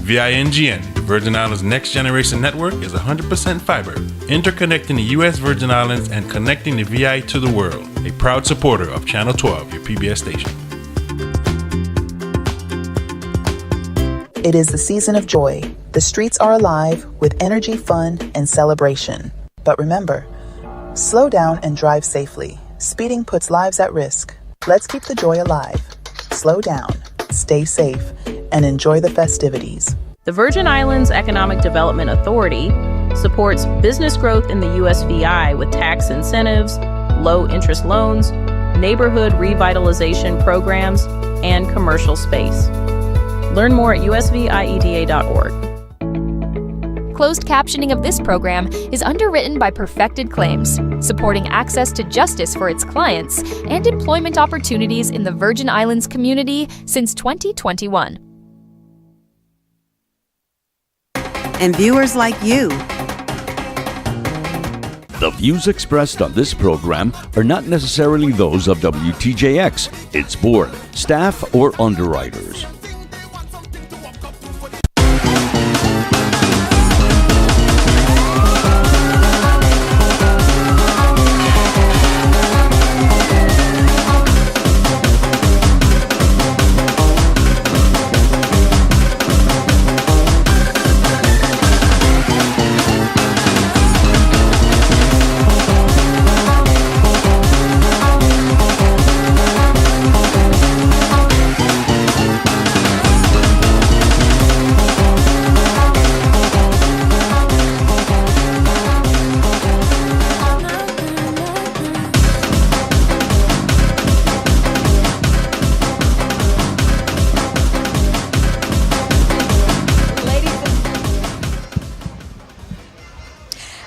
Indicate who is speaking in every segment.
Speaker 1: VINGN, Virgin Islands Next Generation Network, is 100% fiber, interconnecting the U.S. Virgin Islands and connecting the VI to the world. A proud supporter of Channel 12, your PBS station.
Speaker 2: It is the season of joy. The streets are alive with energy, fun, and celebration. But remember, slow down and drive safely. Speeding puts lives at risk. Let's keep the joy alive. Slow down, stay safe, and enjoy the festivities.
Speaker 3: The Virgin Islands Economic Development Authority supports business growth in the USVI with tax incentives, low-interest loans, neighborhood revitalization programs, and commercial space. Learn more at usvieda.org.
Speaker 4: Closed captioning of this program is underwritten by Perfected Claims, supporting access to justice for its clients and employment opportunities in the Virgin Islands community since 2021.
Speaker 5: And viewers like you.
Speaker 6: The views expressed on this program are not necessarily those of WTJX, its board, staff, or underwriters.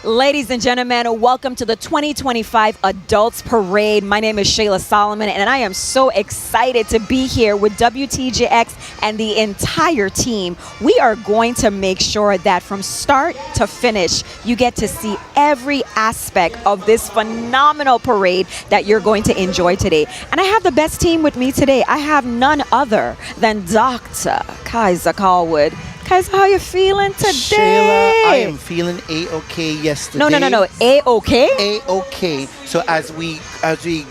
Speaker 7: Ladies and gentlemen, welcome to the 2025 Adults Parade. My name is Shayla Solomon, and I am so excited to be here with WTJX and the entire team. We are going to make sure that from start to finish, you get to see every aspect of this phenomenal parade that you're going to enjoy today. And I have the best team with me today. I have none other than Dr. Kaiser Callwood. Kaiser, how you feeling today?
Speaker 8: Shayla, I am feeling A-okay yesterday.
Speaker 7: No. A-okay?
Speaker 8: A-okay. So as we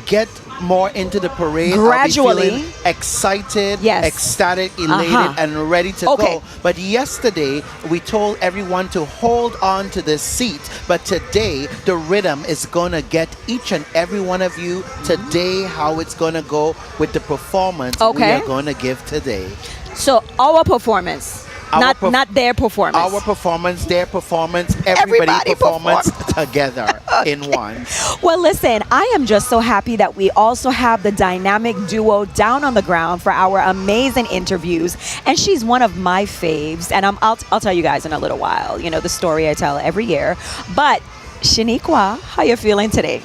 Speaker 8: get more into the parade,
Speaker 7: gradually,
Speaker 8: I'll be feeling excited,
Speaker 7: yes,
Speaker 8: ecstatic, elated, and ready to go. But yesterday, we told everyone to hold on to the seat. But today, the rhythm is going to get each and every one of you today how it's going to go with the performance we are going to give today.
Speaker 7: So our performance. Not their performance.
Speaker 8: Our performance, their performance, everybody performance together in one.
Speaker 7: Well, listen, I am just so happy that we also have the dynamic duo down on the ground for our amazing interviews. And she's one of my faves. And I'll tell you guys in a little while, you know, the story I tell every year. But Shaniqua, how you feeling today?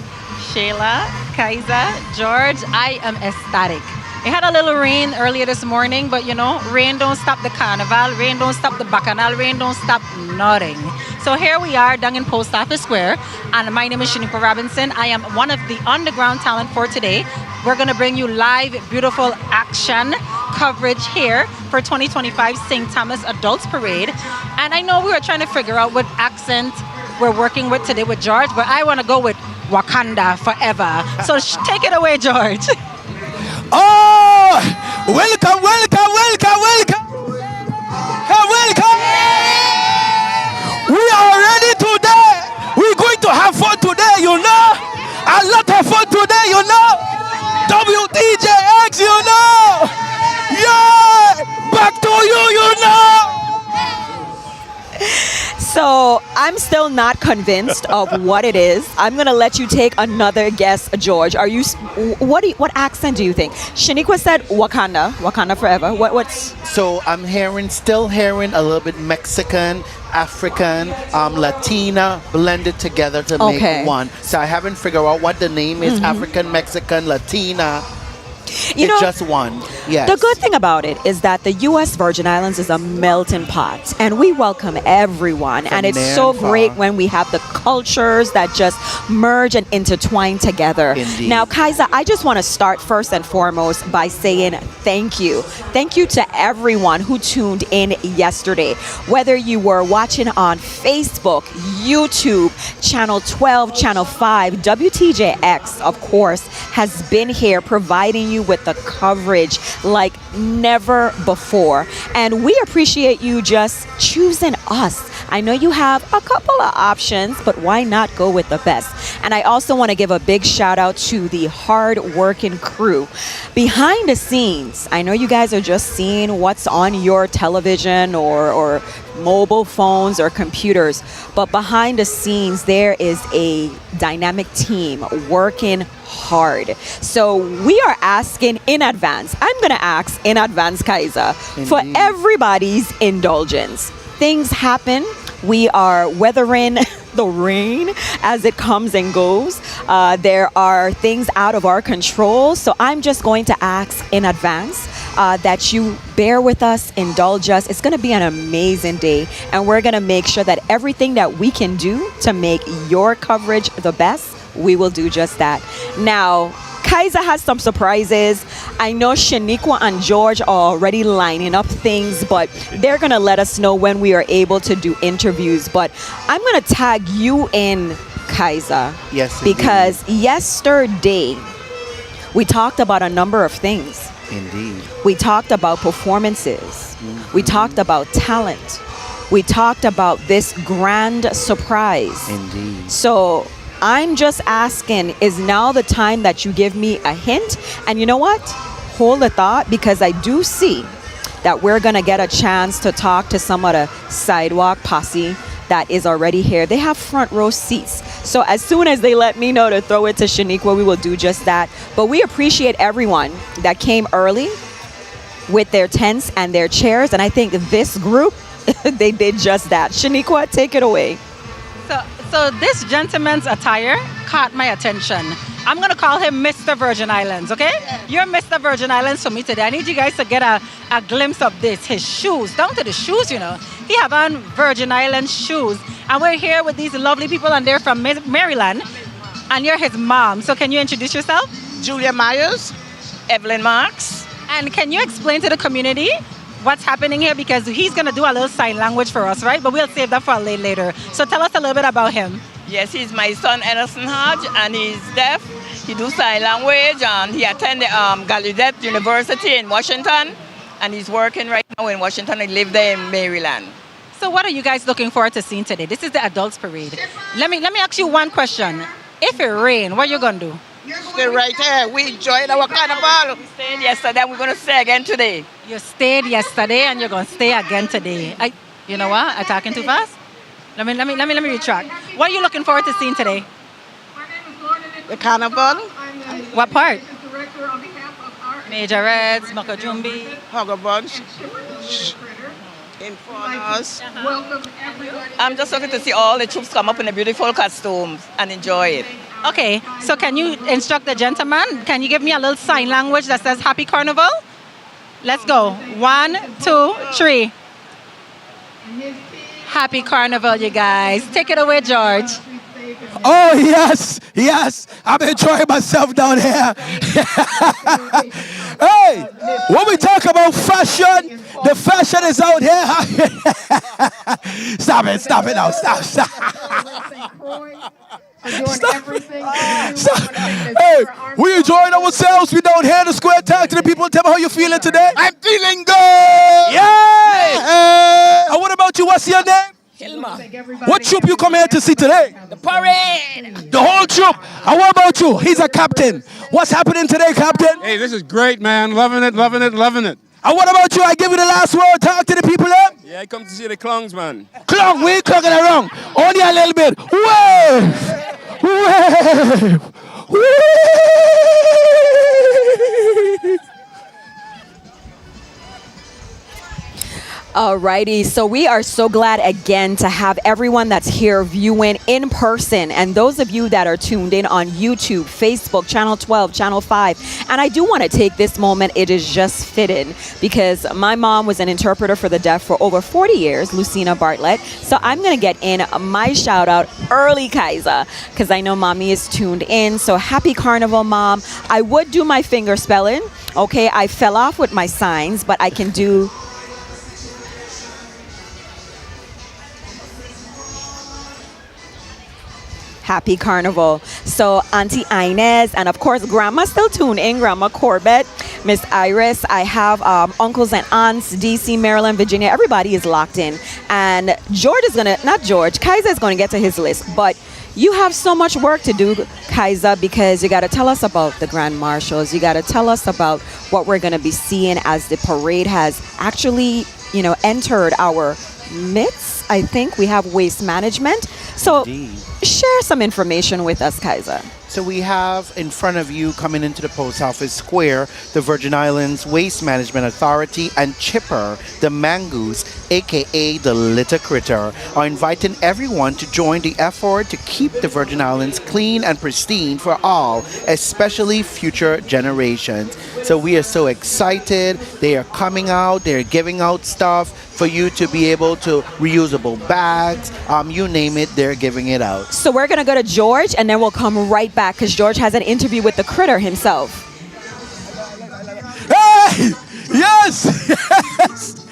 Speaker 9: Shayla, Kaiser, George, I am ecstatic. It had a little rain earlier this morning, but you know, rain don't stop the carnival, rain don't stop the bacchanal, rain don't stop nothing. So here we are down in Post Office Square, and my name is Shaniqua Robinson. I am one of the underground talent for today. We're going to bring you live, beautiful action coverage here for 2025 St. Thomas Adults Parade. And I know we were trying to figure out what accent we're working with today with George, but I want to go with Wakanda forever. So take it away, George.
Speaker 10: Oh, welcome. Welcome. We are ready today. We're going to have fun today, you know. A lot of fun today, you know. WTJX, you know. Yeah, back to you know.
Speaker 7: So I'm still not convinced of what it is. I'm gonna let you take another guess, George. Are you? What accent do you think? Shaniqua said Wakanda forever. What's?
Speaker 8: So I'm still hearing a little bit Mexican, African, Latina blended together to make one. So I haven't figured out what the name is. African, Mexican, Latina. It's just one. Yes.
Speaker 7: The good thing about it is that the U.S. Virgin Islands is a melting pot, and we welcome everyone. And it's so great when we have the cultures that just merge and intertwine together. Now, Kaiser, I just want to start first and foremost by saying thank you. Thank you to everyone who tuned in yesterday. Whether you were watching on Facebook, YouTube, Channel 12, Channel 5, WTJX, of course, has been here providing you with the coverage like never before. And we appreciate you just choosing us. I know you have a couple of options, but why not go with the best? And I also want to give a big shout out to the hard-working crew behind the scenes. I know you guys are just seeing what's on your television or mobile phones or computers, but behind the scenes there is a dynamic team working hard. So we are asking in advance, I'm going to ask in advance, Kaiser, for everybody's indulgence. Things happen. We are weathering the rain as it comes and goes. There are things out of our control. So I'm just going to ask in advance that you bear with us, indulge us. It's going to be an amazing day. And we're going to make sure that everything that we can do to make your coverage the best, we will do just that. Now, Kaiser has some surprises. I know Shaniqua and George are already lining up things, but they're going to let us know when we are able to do interviews. But I'm going to tag you in, Kaiser.
Speaker 8: Yes,
Speaker 7: because yesterday we talked about a number of things.
Speaker 8: Indeed.
Speaker 7: We talked about performances. We talked about talent. We talked about this grand surprise.
Speaker 8: Indeed.
Speaker 7: So I'm just asking, is now the time that you give me a hint? And you know what? Hold the thought, because I do see that we're going to get a chance to talk to some of the Sidewalk posse that is already here. They have front row seats. So as soon as they let me know to throw it to Shaniqua, we will do just that. But we appreciate everyone that came early with their tents and their chairs. And I think this group, they did just that. Shaniqua, take it away.
Speaker 9: So this gentleman's attire caught my attention. I'm going to call him Mr. Virgin Islands, okay? You're Mr. Virgin Islands for me today. I need you guys to get a glimpse of this. His shoes, down to the shoes, you know. He have on Virgin Islands shoes. And we're here with these lovely people, and they're from Maryland. And you're his mom. So can you introduce yourself?
Speaker 11: Julia Myers, Evelyn Marks.
Speaker 9: And can you explain to the community what's happening here? Because he's going to do a little sign language for us, right? But we'll save that for later. So tell us a little bit about him.
Speaker 11: Yes, he's my son, Anous, and he's deaf. He do sign language, and he attended Gallaudet University in Washington, and he's working right now in Washington. He lives there in Maryland.
Speaker 9: So what are you guys looking forward to seeing today? This is the Adults Parade. Let me ask you one question. If it rains, what are you going to do?
Speaker 11: Stay right here. We enjoyed our carnival. We stayed yesterday, we're going to stay again today.
Speaker 9: You stayed yesterday, and you're going to stay again today. You know what? I'm talking too fast? Let me retract. What are you looking forward to seeing today?
Speaker 11: The carnival.
Speaker 9: What part? Majorettes, Makajumbi,
Speaker 11: Hugger Bunch. Informers. I'm just looking to see all the troops come up in the beautiful costumes and enjoy it.
Speaker 9: Okay, so can you instruct the gentleman? Can you give me a little sign language that says Happy Carnival? Let's go. 1, 2, 3. Happy Carnival, you guys. Take it away, George.
Speaker 10: Oh, yes. I'm enjoying myself down here. Hey, when we talk about fashion, the fashion is out here. Stop it now. Stop. Hey, we enjoying ourselves. We down here in the square. Talk to the people. Tell me how you feeling today.
Speaker 12: I'm feeling good.
Speaker 10: Yeah. And what about you? What's your name?
Speaker 12: Hilma.
Speaker 10: What troop you come here to see today?
Speaker 12: The parade.
Speaker 10: The whole troop. And what about you? He's a captain. What's happening today, Captain?
Speaker 13: Hey, this is great, man. Loving it.
Speaker 10: And what about you? I give you the last word. Talk to the people there.
Speaker 13: Yeah, I come to see the clowns, man.
Speaker 10: Clown, we ain't clocking around. Only a little bit. Wave.
Speaker 7: Alrighty, so we are so glad again to have everyone that's here viewing in person, and those of you that are tuned in on YouTube, Facebook, Channel 12, Channel 5. And I do want to take this moment, it is just fitting, because my mom was an interpreter for the deaf for over 40 years, Lucina Bartlett. So I'm going to get in my shout out early, Kaiser, because I know mommy is tuned in. So happy Carnival, Mom. I would do my finger spelling, Okay, I fell off with my signs, but I can do... Happy Carnival. So Auntie Inez, and of course Grandma still tuned in, Grandma Corbett, Miss Iris. I have uncles and aunts, DC, Maryland, Virginia. Everybody is locked in. And George is gonna, not George, Kaiser is gonna get to his list, but you have so much work to do, Kaiser, because you gotta tell us about the Grand Marshals. You gotta tell us about what we're gonna be seeing as the parade has actually, you know, entered our midst. I think we have waste management. So share some information with us, Kaiser.
Speaker 8: So we have in front of you, coming into the Post Office Square, the Virgin Islands Waste Management Authority and Chipper, the Mangoose, aka the Litter Critter, are inviting everyone to join the effort to keep the Virgin Islands clean and pristine for all, especially future generations. So we are so excited. They are coming out, they're giving out stuff for you to be able to reusable bags, you name it, they're giving it out.
Speaker 7: So we're gonna go to George and then we'll come right back because George has an interview with the critter himself.
Speaker 10: Hey! Yes! Yes!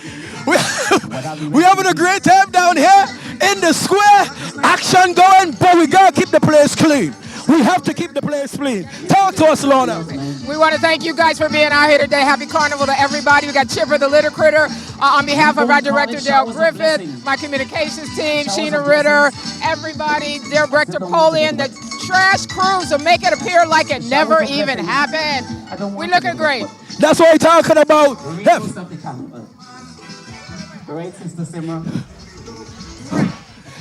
Speaker 10: We're having a great time down here in the square. Action going, but we gotta keep the place clean. We have to keep the place clean. Talk to us, Lorna.
Speaker 14: We want to thank you guys for being out here today. Happy Carnival to everybody. We got Chipper the Litter Critter. On behalf of our director, Dale Griffith, my communications team, Sheena Ritter, everybody, Director Polian, the trash crews will make it appear like it never even happened. We looking great.
Speaker 10: That's what we're talking about.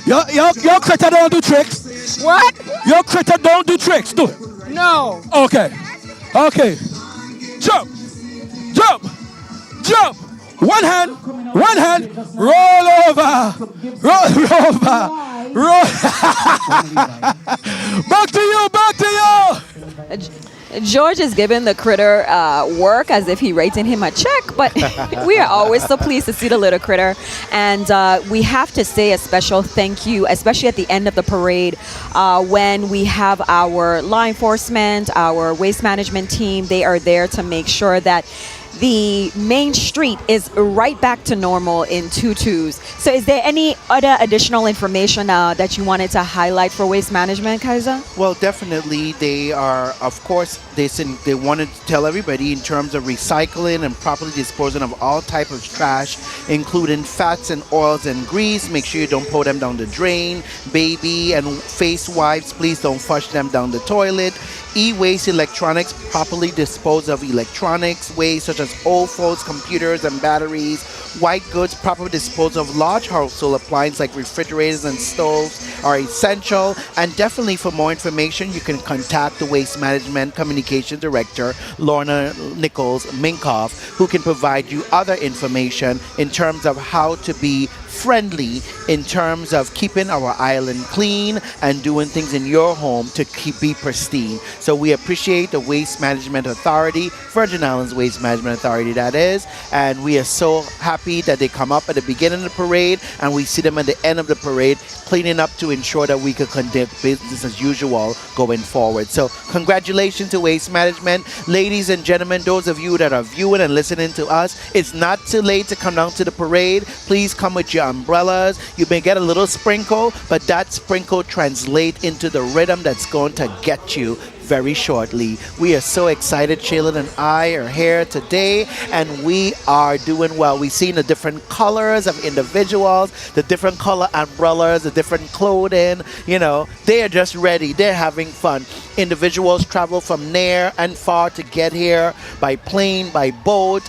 Speaker 10: Your critter don't do tricks.
Speaker 14: What?
Speaker 10: Your critter don't do tricks. Do it.
Speaker 14: No.
Speaker 10: Okay. Okay. Jump. Jump. Jump. One hand. Roll over. Roll over. Roll. Back to you.
Speaker 7: George is giving the critter work as if he writing him a check, but we are always so pleased to see the little critter. And we have to say a special thank you, especially at the end of the parade, when we have our law enforcement, our waste management team. They are there to make sure that the main street is right back to normal in tutus. So is there any other additional information that you wanted to highlight for waste management, Kaiser?
Speaker 8: Well, definitely they are, of course, they wanted to tell everybody in terms of recycling and properly disposing of all type of trash, including fats and oils and grease. Make sure you don't pour them down the drain. Baby and face wipes, please don't flush them down the toilet. E-waste electronics, properly dispose of electronics waste such as old phones, computers, and batteries. White goods, proper disposal of large household appliances like refrigerators and stoves are essential. And definitely for more information, you can contact the Waste Management Communication Director, Lorna Nichols Minkoff, who can provide you other information in terms of how to be friendly in terms of keeping our island clean and doing things in your home to be pristine. So we appreciate the Waste Management Authority, Virgin Islands Waste Management Authority that is, and we are so happy that they come up at the beginning of the parade and we see them at the end of the parade cleaning up to ensure that we can conduct business as usual going forward. So congratulations to Waste Management. Ladies and gentlemen, those of you that are viewing and listening to us, it's not too late to come down to the parade. Please come with your umbrellas. You may get a little sprinkle, but that sprinkle translates into the rhythm that's going to get you very shortly. We are so excited. Shayla and I are here today and we are doing well. We've seen the different colors of individuals, the different color umbrellas, the different clothing. You know, they are just ready. They're having fun. Individuals travel from near and far to get here by plane, by boat.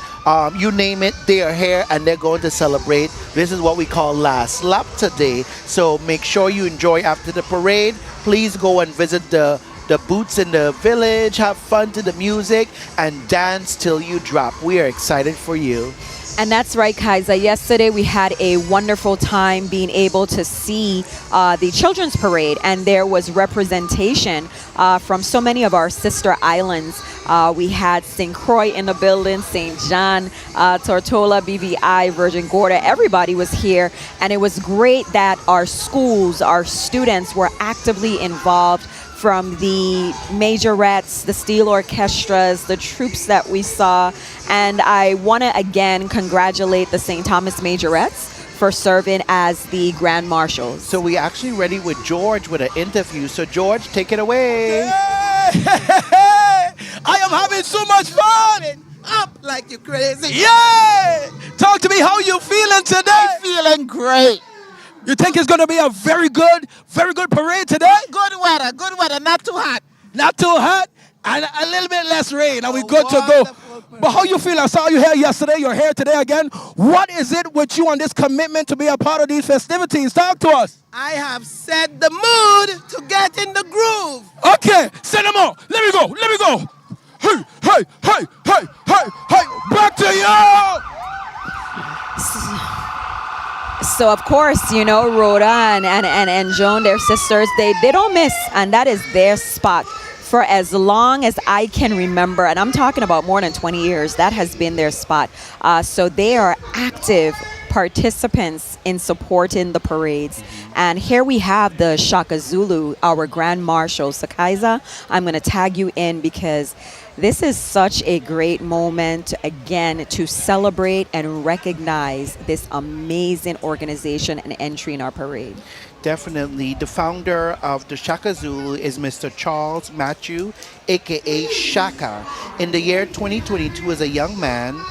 Speaker 8: You name it, they are here and they're going to celebrate. This is what we call last lap today. So make sure you enjoy after the parade. Please go and visit the booths in the village, have fun to the music, and dance till you drop. We are excited for you.
Speaker 7: And that's right, Kaiser. Yesterday we had a wonderful time being able to see the children's parade, and there was representation from so many of our sister islands. We had St. Croix in the building, St. John, Tortola, BVI, Virgin Gorda. Everybody was here, and it was great that our schools, our students were actively involved from the majorettes, the steel orchestras, the troops that we saw. And I want to again congratulate the St. Thomas Majorettes for serving as the Grand Marshals.
Speaker 8: So we actually ready with George with an interview. So George, take it away.
Speaker 10: I am having so much fun.
Speaker 12: Up like you crazy.
Speaker 10: Yeah! Talk to me, how you feeling today?
Speaker 12: Feeling great.
Speaker 10: You think it's going to be a very good parade today?
Speaker 12: Good weather, not too hot.
Speaker 10: Not too hot, and a little bit less rain, and we good to go. But how you feel? I saw you here yesterday, you're here today again. What is it with you on this commitment to be a part of these festivities? Talk to us.
Speaker 12: I have set the mood to get in the groove.
Speaker 10: Okay, send them on. Let me go. Hey, back to you.
Speaker 7: So of course, you know, Rhoda and Joan, their sisters, they don't miss, and that is their spot. For as long as I can remember, and I'm talking about more than 20 years, that has been their spot. So they are active participants in supporting the parades. And here we have the Shaka Zulu, our Grand Marshal. So Kaiza, I'm going to tag you in because this is such a great moment, again, to celebrate and recognize this amazing organization and entry in our parade.
Speaker 8: Definitely. The founder of the Shaka Zulu is Mr. Charles Matthew, a.k.a. Shaka. In the year 2022, as a young man,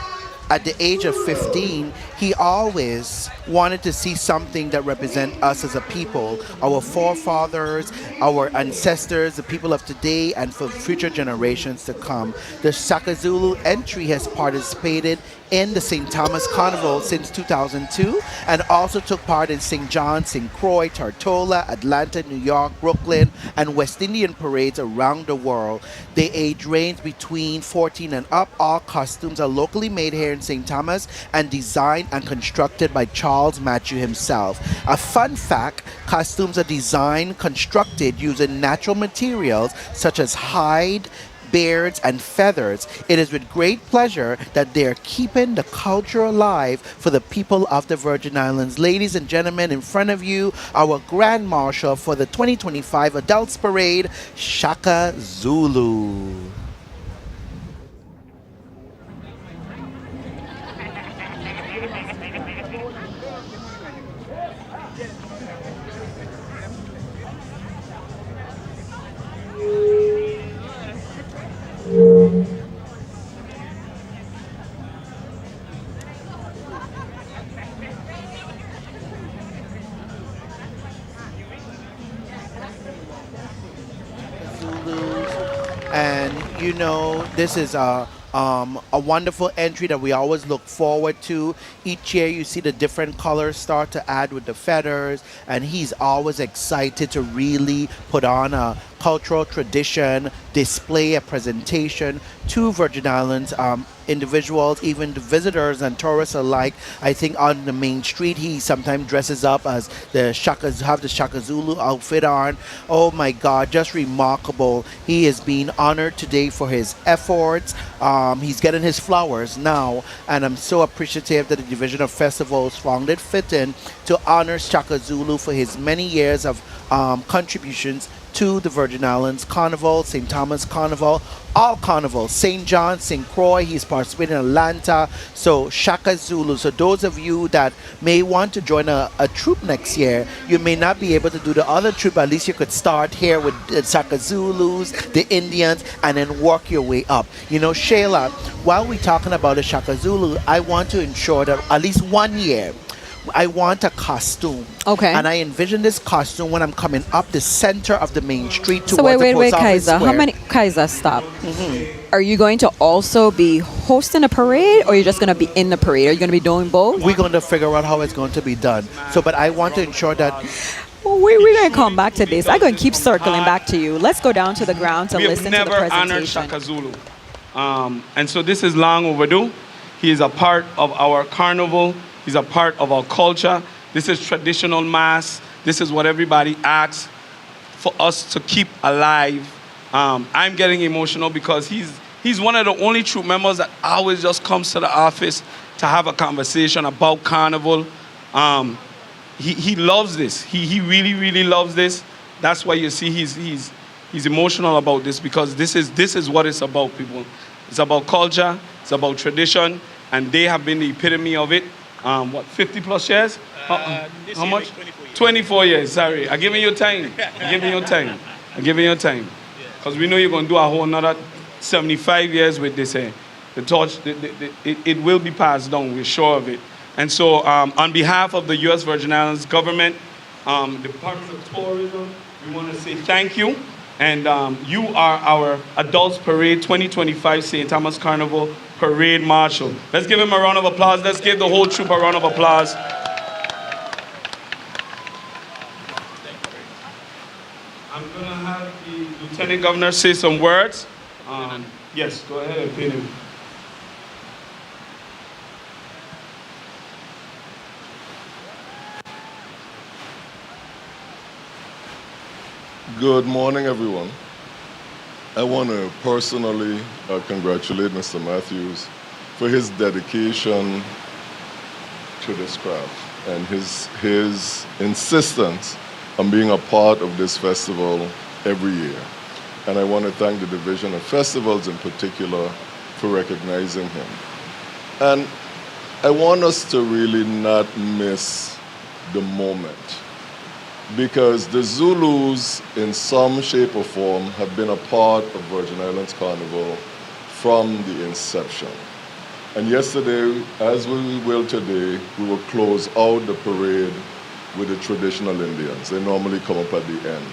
Speaker 8: at the age of 15, he always wanted to see something that represents us as a people, our forefathers, our ancestors, the people of today, and for future generations to come. The Shaka Zulu entry has participated in the St. Thomas Carnival since 2002 and also took part in St. John, St. Croix, Tortola, Atlanta, New York, Brooklyn, and West Indian parades around the world. They age range between 14 and up. All costumes are locally made here in St. Thomas and designed and constructed by Charles Matthew himself. A fun fact, costumes are designed, constructed using natural materials such as hide, beards, and feathers. It is with great pleasure that they are keeping the culture alive for the people of the Virgin Islands. Ladies and gentlemen, in front of you, our Grand Marshal for the 2025 Adults Parade, Shaka Zulu. And you know, this is a wonderful entry that we always look forward to. Each year you see the different colors start to add with the feathers, and he's always excited to really put on a cultural tradition, display a presentation to Virgin Islands individuals, even the visitors and tourists alike. I think on the main street he sometimes dresses up as the Shaka, have the Shaka Zulu outfit on. Oh my God, just remarkable. He is being honored today for his efforts. He's getting his flowers now, and I'm so appreciative that the Division of Festivals found it fitting to honor Shaka Zulu for his many years of contributions to the Virgin Islands Carnival, St. Thomas Carnival, all carnivals, St. John, St. Croix, he's participating in Atlanta, so Shaka Zulu. So those of you that may want to join a troop next year, you may not be able to do the other troop, at least you could start here with the Shaka Zulus, the Indians, and then work your way up. You know, Shayla, while we're talking about the Shaka Zulu, I want to ensure that at least 1 year, I want a costume.
Speaker 7: Okay.
Speaker 8: And I envision this costume when I'm coming up the center of the main street towards
Speaker 7: so wait,
Speaker 8: the post office
Speaker 7: Kaiser.
Speaker 8: square.
Speaker 7: How many, Kaiser, stop. Are you going to also be hosting a parade, or are you just going to be in the parade? Are you going to be doing both?
Speaker 8: We're going to figure out how it's going to be done. So, but I want to ensure that...
Speaker 7: Well, we're going to come back to this. I'm going to keep circling back to you. Let's go down to the ground to listen to the presentation.
Speaker 13: We have never honored Shaka Zulu. And so this is long overdue. He is a part of our carnival. He's a part of our culture. This is traditional mass. This is what everybody asks for us to keep alive. I'm getting emotional because he's one of the only troop members that always just comes to the office to have a conversation about Carnival. He loves this. He really, really loves this. That's why you see He's emotional about this because this is what it's about, people. It's about culture, it's about tradition, and they have been the epitome of it. 50 plus years? How much? 24 years, sorry. I'm giving you time. I'm giving you time. Because we know you're going to do a whole another 75 years with this. The torch, it will be passed down, we're sure of it. And so on behalf of the U.S. Virgin Islands government, Department of Tourism, we want to say thank you. And you are our Adults Parade 2025 St. Thomas Carnival Parade Marshal. Let's give him a round of applause. Let's give the whole troop a round of applause. I'm going to have the Lieutenant Governor say some words. Yes, go ahead and pin him.
Speaker 15: Good morning, everyone. I want to personally congratulate Mr. Matthews for his dedication to this craft and his insistence on being a part of this festival every year. And I want to thank the Division of Festivals in particular for recognizing him. And I want us to really not miss the moment, because the Zulus, in some shape or form, have been a part of Virgin Islands Carnival from the inception. And yesterday, as we will today, we will close out the parade with the traditional Indians. They normally come up at the end.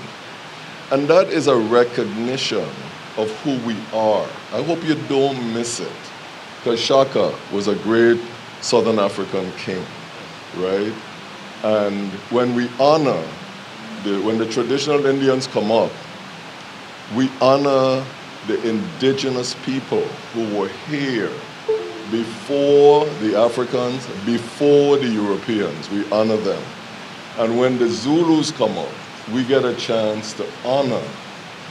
Speaker 15: And that is a recognition of who we are. I hope you don't miss it, because Shaka was a great Southern African king, right? And when we honor when the traditional Indians come up, we honor the indigenous people who were here before the Africans, before the Europeans. We honor them. And when the Zulus come up, we get a chance to honor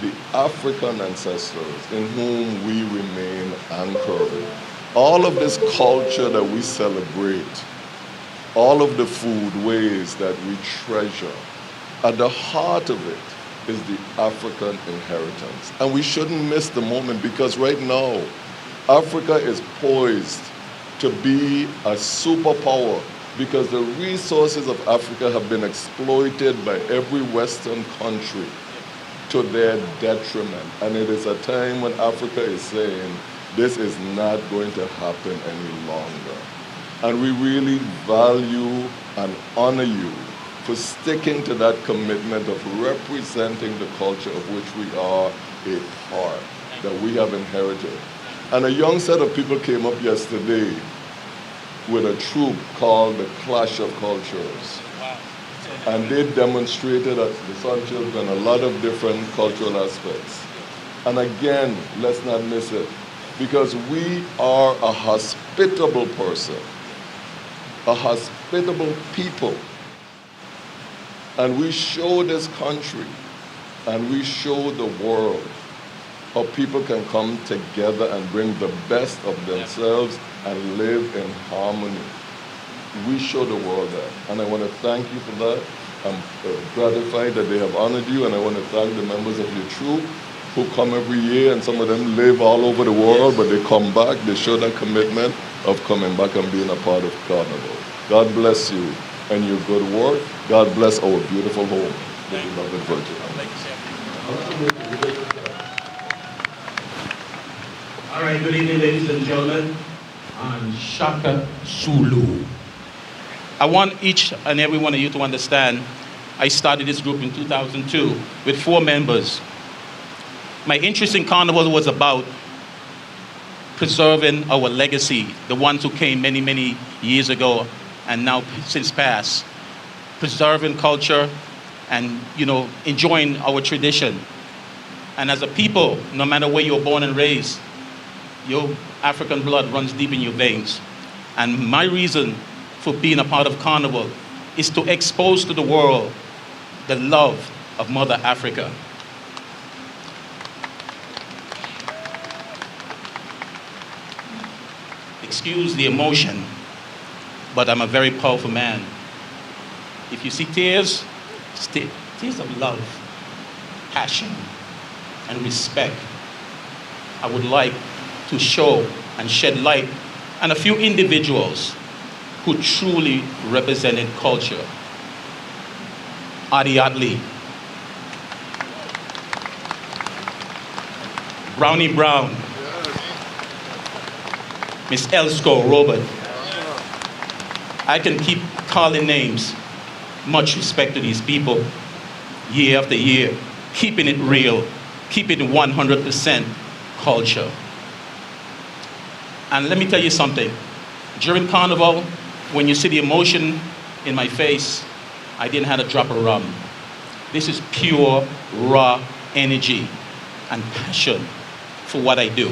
Speaker 15: the African ancestors in whom we remain anchored. All of this culture that we celebrate, all of the food ways that we treasure, at the heart of it is the African inheritance. And we shouldn't miss the moment, because right now, Africa is poised to be a superpower, because the resources of Africa have been exploited by every Western country to their detriment. And it is a time when Africa is saying, this is not going to happen any longer. And we really value and honor you for sticking to that commitment of representing the culture of which we are a part, that we have inherited. And a young set of people came up yesterday with a troupe called the Clash of Cultures. Wow. And they demonstrated at the Sun Children a lot of different cultural aspects. And again, let's not miss it, because we are a hospitable person, a hospitable people. And we show this country and we show the world how people can come together and bring the best of themselves and live in harmony. We show the world that. And I want to thank you for that. I'm gratified that they have honored you, and I want to thank the members of your troop who come every year, and some of them live all over the world, but they come back, they show that commitment of coming back and being a part of Carnival. God bless you and your good work. God bless our beautiful home, the beloved Virgin Islands.
Speaker 16: All right, good evening, ladies and gentlemen. I'm Shaka Zulu. I want each and every one of you to understand, I started this group in 2002 with 4 members. My interest in Carnival was about preserving our legacy, the ones who came many, many years ago and now since past. Preserving culture and, enjoying our tradition. And as a people, no matter where you're born and raised, your African blood runs deep in your veins. And my reason for being a part of Carnival is to expose to the world the love of Mother Africa. Excuse the emotion, but I'm a very powerful man. If you see tears, it's tears of love, passion, and respect, I would like to show and shed light on a few individuals who truly represented culture. Adi Atley, Brownie Brown, Miss Elsko Robert. I can keep calling names. Much respect to these people, year after year, keeping it real, keeping it 100% culture. And let me tell you something. During Carnival, when you see the emotion in my face, I didn't have a drop of rum. This is pure, raw energy and passion for what I do.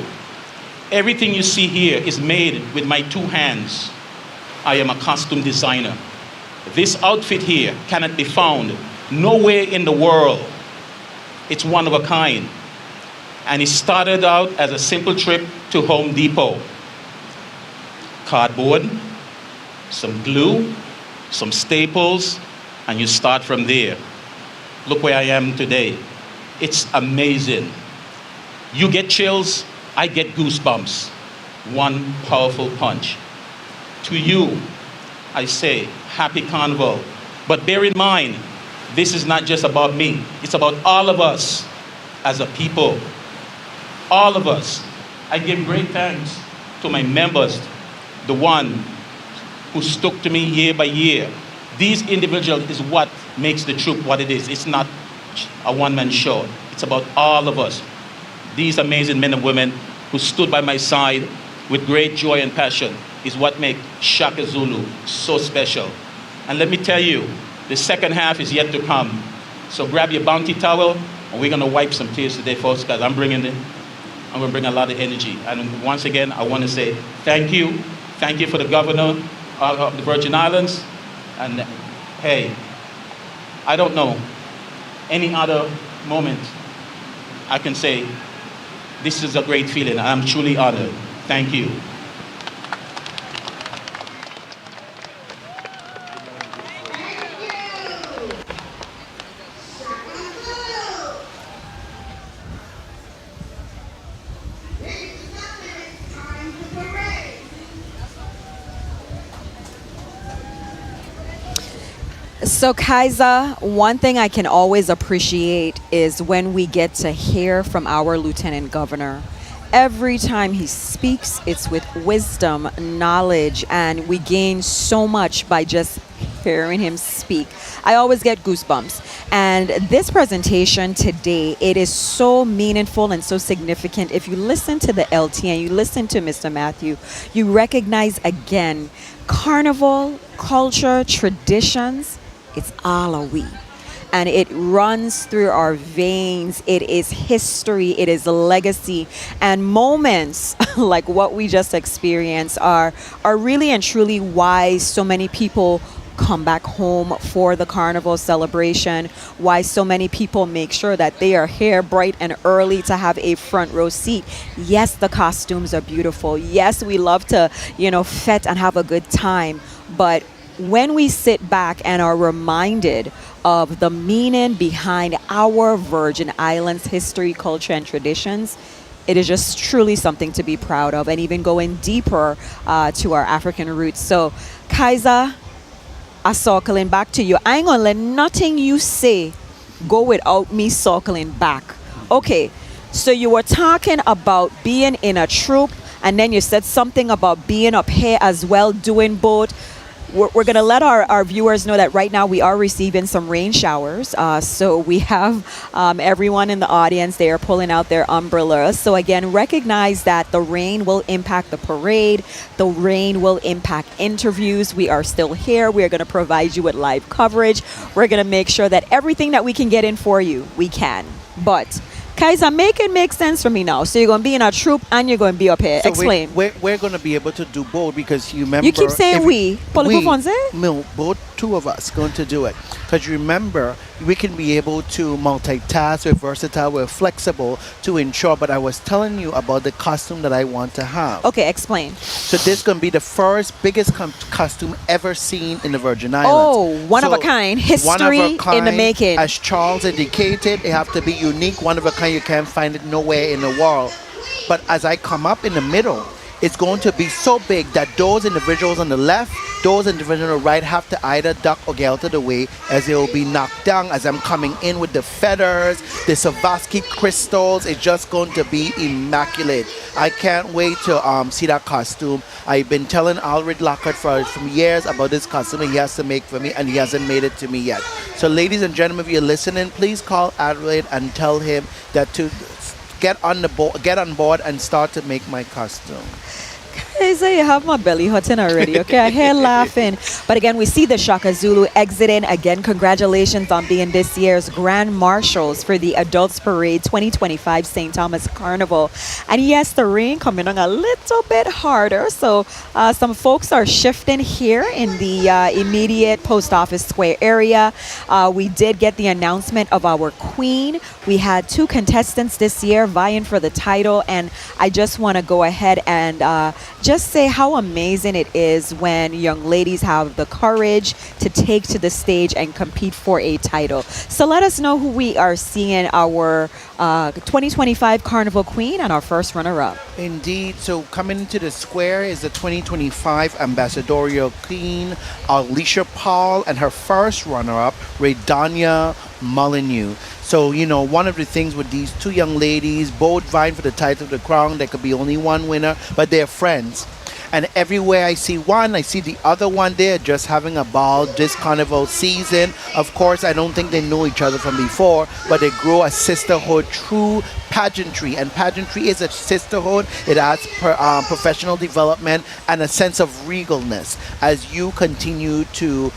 Speaker 16: Everything you see here is made with my 2 hands. I am a costume designer. This outfit here cannot be found nowhere in the world. It's one of a kind. And it started out as a simple trip to Home Depot. Cardboard, some glue, some staples, and you start from there. Look where I am today. It's amazing. You get chills, I get goosebumps. One powerful punch. To you, I say, happy Carnival. But bear in mind, this is not just about me. It's about all of us as a people. All of us. I give great thanks to my members, the one who stuck to me year by year. These individuals is what makes the troop what it is. It's not a one-man show. It's about all of us. These amazing men and women who stood by my side with great joy and passion is what makes Shaka Zulu so special. And let me tell you, the second half is yet to come. So grab your bounty towel, and we're gonna wipe some tears today, folks, because I'm gonna bring a lot of energy. And once again, I wanna say thank you. Thank you for the governor of the Virgin Islands. And hey, I don't know any other moment I can say this is a great feeling. I'm truly honored. Thank you.
Speaker 7: So Kaiser, one thing I can always appreciate is when we get to hear from our Lieutenant Governor. Every time he speaks, it's with wisdom, knowledge, and we gain so much by just hearing him speak. I always get goosebumps. And this presentation today, it is so meaningful and so significant. If you listen to the LT and you listen to Mr. Matthew, you recognize again, Carnival, culture, traditions, it's all a we. And it runs through our veins. It is history. It is legacy. And moments like what we just experienced are really and truly why so many people come back home for the Carnival celebration, why so many people make sure that they are here bright and early to have a front row seat. Yes, the costumes are beautiful. Yes, we love to, fet and have a good time. But when we sit back and are reminded of the meaning behind our Virgin Islands history, culture, and traditions, it is just truly something to be proud of, and even going deeper to our African roots. So, Kaiser, I'm circling back to you. I ain't gonna let nothing you say go without me circling back. Okay, so you were talking about being in a troop, and then you said something about being up here as well, doing both. We're going to let our viewers know that right now we are receiving some rain showers. So we have everyone in the audience, they are pulling out their umbrellas. So again, recognize that the rain will impact the parade. The rain will impact interviews. We are still here. We are going to provide you with live coverage. We're going to make sure that everything that we can get in for you, we can. But Kaiser, make it make sense for me now. So you're going to be in a troop and you're going to be up here. So Explain.
Speaker 8: We're going to be able to do both because you remember...
Speaker 7: You keep saying we.
Speaker 8: No, both two of us going to do it. Because remember, we can be able to multitask, we're versatile, we're flexible to ensure. But I was telling you about the costume that I want to have.
Speaker 7: Okay, explain.
Speaker 8: So this is going to be the first biggest costume ever seen in the Virgin Islands.
Speaker 7: Oh, one of a kind. History in the making.
Speaker 8: As Charles indicated, it have to be unique, one of a kind. You can't find it nowhere in the world. But as I come up in the middle, it's going to be so big that those individuals on the left, those individuals on the right have to either duck or get out of the way, as they will be knocked down as I'm coming in with the feathers, the Swarovski crystals. It's just going to be immaculate. I can't wait to see that costume. I've been telling Alred Lockhart for years about this costume he has to make for me, and he hasn't made it to me yet. So ladies and gentlemen, if you're listening, please call Alred and tell him that to get on board and start to make my costume.
Speaker 7: Guys, I have my belly hurting already, okay? I hear laughing. But again, we see the Shaka Zulu exiting. Again, congratulations on being this year's Grand Marshals for the Adults Parade 2025 St. Thomas Carnival. And yes, the rain coming on a little bit harder. So some folks are shifting here in the immediate Post Office Square area. We did get the announcement of our queen. We had 2 contestants this year vying for the title. And I just want to go ahead and just say how amazing it is when young ladies have the courage to take to the stage and compete for a title. So let us know who we are seeing our 2025 Carnival Queen and our first runner-up.
Speaker 8: Indeed. So coming into the square is the 2025 Ambassadorial Queen, Alicia Paul, and her first runner-up, Raydania Molyneux. So, you know, one of the things with these 2 young ladies, both vying for the title of the crown, there could be only one winner, but they're friends. And everywhere I see one, I see the other one there just having a ball this carnival season. Of course, I don't think they know each other from before, but they grow a sisterhood through pageantry. And pageantry is a sisterhood. It adds professional development and a sense of regalness as you continue to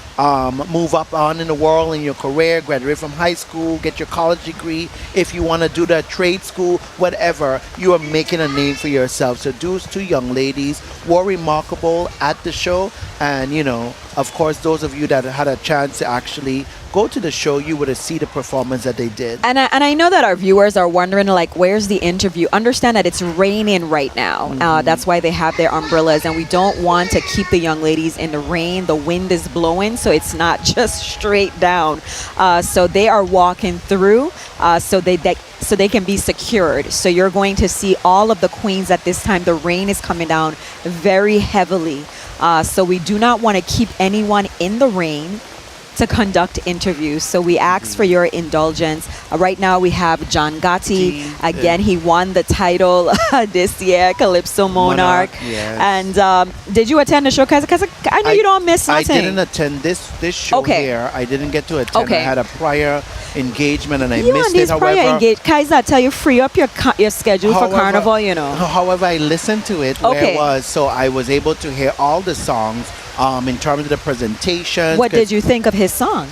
Speaker 8: move up on in the world in your career, graduate from high school, get your college degree. If you want to do the trade school, whatever, you are making a name for yourself. So those 2 young ladies were remarkable at the show. And, you know, of course, those of you that had a chance to actually go to the show, you would have seen the performance that they did.
Speaker 7: And I know that our viewers are wondering, like, where's the interview? Understand that it's raining right now. That's why they have their umbrellas, and we don't want to keep the young ladies in the rain. The wind is blowing, so it's not just straight down. So they are walking through so they can be secured. So you're going to see all of the queens at this time. The rain is coming down very heavily. So we do not want to keep anyone in the rain to conduct interviews. So we ask for your indulgence. Right now we have John Gotti. Again, he won the title this year, Calypso Monarch.
Speaker 8: Yes.
Speaker 7: And did you attend the show? Because I know you don't miss nothing.
Speaker 8: I didn't attend this show here. I didn't get to attend. I had a prior engagement and I missed it. However,
Speaker 7: Kaiser, tell you free up your schedule for Carnival, you know.
Speaker 8: However, I listened to it where it was, so I was able to hear all the songs. In terms of the presentation.
Speaker 7: What did you think of his song?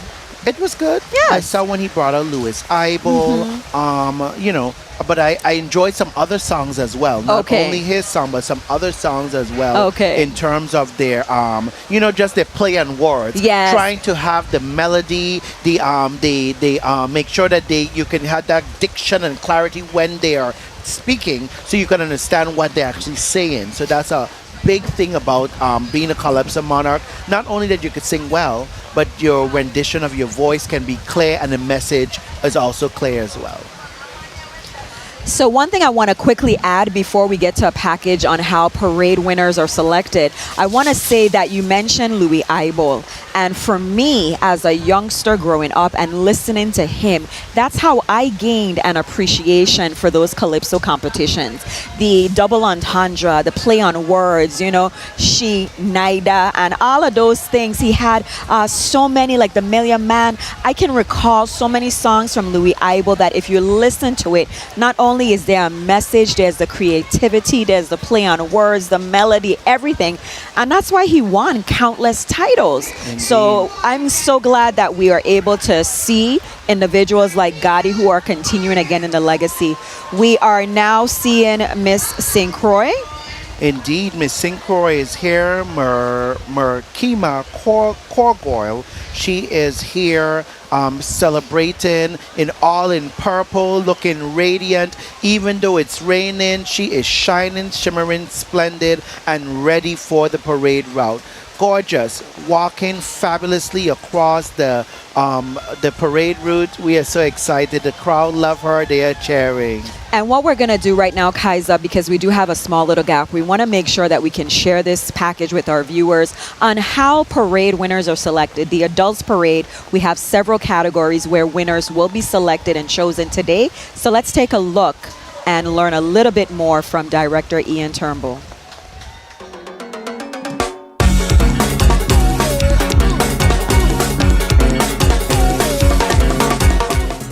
Speaker 8: It was good. Yeah. I saw when he brought out Louis Eibel. You know, but I enjoyed some other songs as well. Not only his song, but some other songs as well. In terms of their, you know, just their play on words.
Speaker 7: Yes.
Speaker 8: Trying to have the melody, they make sure that you can have that diction and clarity when they are speaking, so you can understand what they're actually saying. So that's a big thing about being a Calypso Monarch. Not only that you could sing well, but your rendition of your voice can be clear and the message is also clear as well.
Speaker 7: So one thing I want to quickly add before we get to a package on how parade winners are selected, I want to say that you mentioned Louis Eibel. And for me, as a youngster growing up and listening to him, that's how I gained an appreciation for those Calypso competitions. The double entendre, the play on words, you know, she, Naida, and all of those things. He had so many, like the Million Man. I can recall so many songs from Louis Eibel that if you listen to it, not only is there a message, there's the creativity, there's the play on words, the melody, everything. And that's why he won countless titles. Indeed. So I'm so glad that we are able to see individuals like Gotti who are continuing again in the legacy. We are now seeing Miss St. Croix.
Speaker 8: Indeed, Miss Syncroy is here. Merkima Corgoyle, she is here celebrating all in purple, looking radiant. Even though it's raining, she is shining, shimmering, splendid, and ready for the parade route. Gorgeous, walking fabulously across the parade route. We are so excited. The crowd love her. They are cheering.
Speaker 7: And what we're going to do right now, Kaiza, because we do have a small little gap, we want to make sure that we can share this package with our viewers on how parade winners are selected. The Adults Parade, we have several categories where winners will be selected and chosen today. So let's take a look and learn a little bit more from Director Ian Turnbull.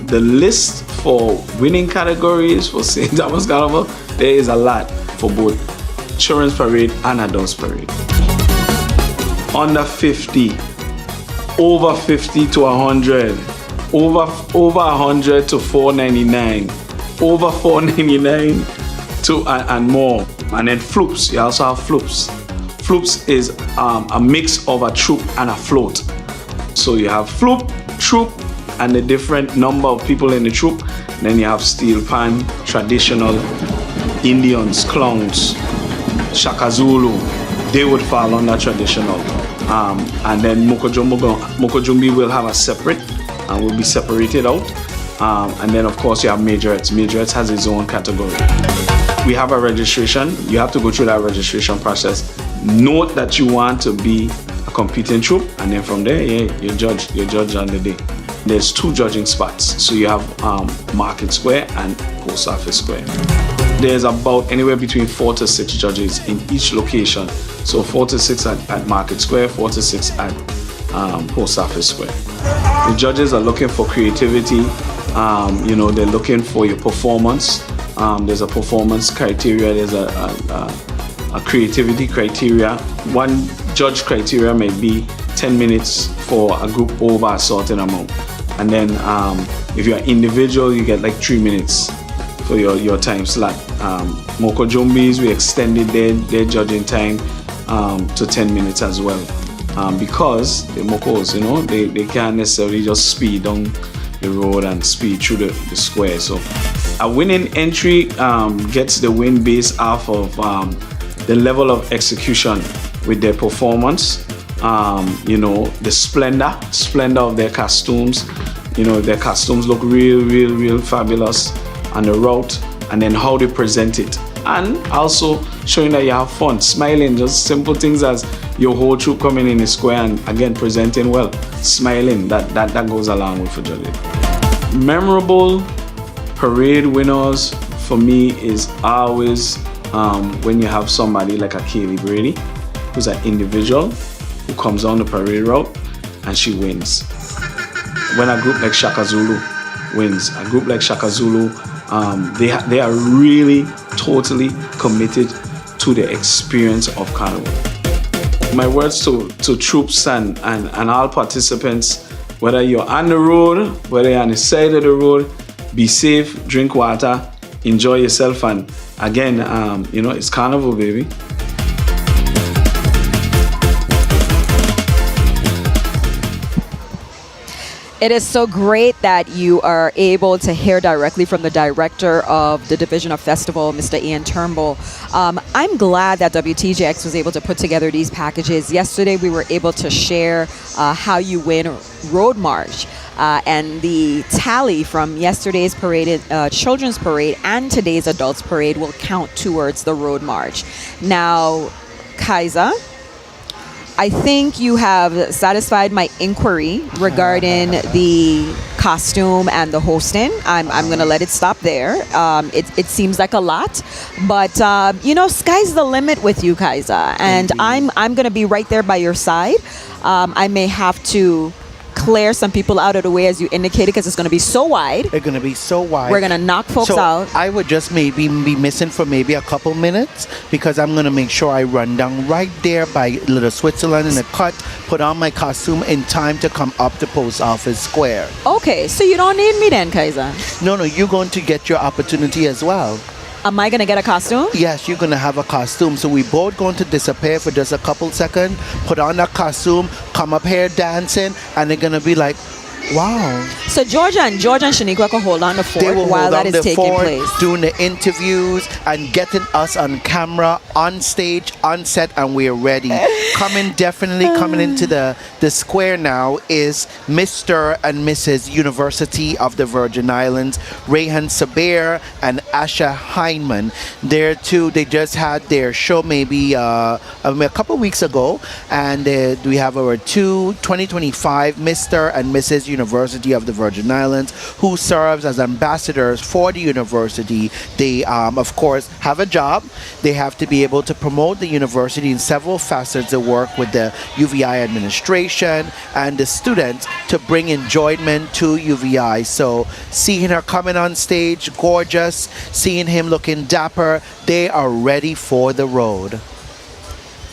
Speaker 13: The list for winning categories for St. Thomas Carnival, there is a lot for both Children's Parade and Adults Parade. Under 50, over 50 to 100, over 100 to 499, over 499 to and more. And then floops, you also have floops. Floops is a mix of a troop and a float. So you have floop, troop, and the different number of people in the troop. Then you have steel pan, traditional, Indians, clowns, Shaka Zulu, they would fall under traditional. And then Mokojumbi will have a separate and will be separated out. And then of course you have Majorettes. Majorettes has its own category. We have a registration. You have to go through that registration process. Note that you want to be a competing troop, and then from there, you judge on the day. There's 2 judging spots. So you have Market Square and Post Office Square. There's about anywhere between 4 to 6 judges in each location. So 4 to 6 at Market Square, 4 to 6 at Post Office Square. The judges are looking for creativity. They're looking for your performance. There's a performance criteria. There's a creativity criteria. One judge criteria may be 10 minutes for a group over a certain amount. And then if you're individual, you get like 3 minutes for your time slot. Moko Jumbis, we extended their judging time to 10 minutes as well. Because the Mokos, they can't necessarily just speed down the road and speed through the square. So a winning entry gets the win based off of the level of execution with their performance, the splendor of their costumes. Their costumes look real fabulous on the route, and then how they present it. And also showing that you have fun, smiling, just simple things as your whole troop coming in the square and again presenting well, smiling, that goes along with for judging. Memorable parade winners for me is always when you have somebody like a Kaylee Brady, who's an individual who comes on the parade route and she wins. When a group like Shaka Zulu wins, a group like Shaka Zulu, they are really totally committed to the experience of Carnival. My words to troops and all participants, whether you're on the road, whether you're on the side of the road, be safe, drink water, enjoy yourself, and again, it's Carnival, baby.
Speaker 7: It is so great that you are able to hear directly from the director of the Division of Festival, Mr. Ian Turnbull. I'm glad that WTJX was able to put together these packages. Yesterday, we were able to share how you win Road March. And the tally from yesterday's parade, Children's Parade and today's Adults Parade will count towards the Road March. Now, Kaiza, I think you have satisfied my inquiry regarding the costume and the hosting. I'm going to let it stop there. It seems like a lot, but sky's the limit with you, Kaiza, and I'm going to be right there by your side. I may have to clear some people out of the way, as you indicated, because it's going to be so wide.
Speaker 8: They're going to be so wide.
Speaker 7: We're going to knock folks out.
Speaker 8: I would just maybe be missing for maybe a couple minutes, because I'm going to make sure I run down right there by Little Switzerland in the cut, put on my costume in time to come up to Post Office Square.
Speaker 7: Okay, so you don't need me then, Kaiza?
Speaker 8: No, you're going to get your opportunity as well.
Speaker 7: Am I going to get a costume?
Speaker 8: Yes, you're going to have a costume. So we both going to disappear for just a couple seconds, put on that costume, come up here dancing, and they're going to be like, wow.
Speaker 7: So George and Shaniqua can hold on the fort while that is taking place.
Speaker 8: Doing the interviews and getting us on camera, on stage, on set, and we're ready. Coming into the square now is Mr. and Mrs. University of the Virgin Islands, Rayhan Sabir and Asha Heineman. There too, they just had their show maybe a couple weeks ago, and we have our 2025 Mr. and Mrs. University of the Virgin Islands, who serves as ambassadors for the university. They, of course, have a job. They have to be able to promote the university in several facets. They work with the UVI administration and the students to bring enjoyment to UVI. So seeing her coming on stage, gorgeous, seeing him looking dapper, they are ready for the road.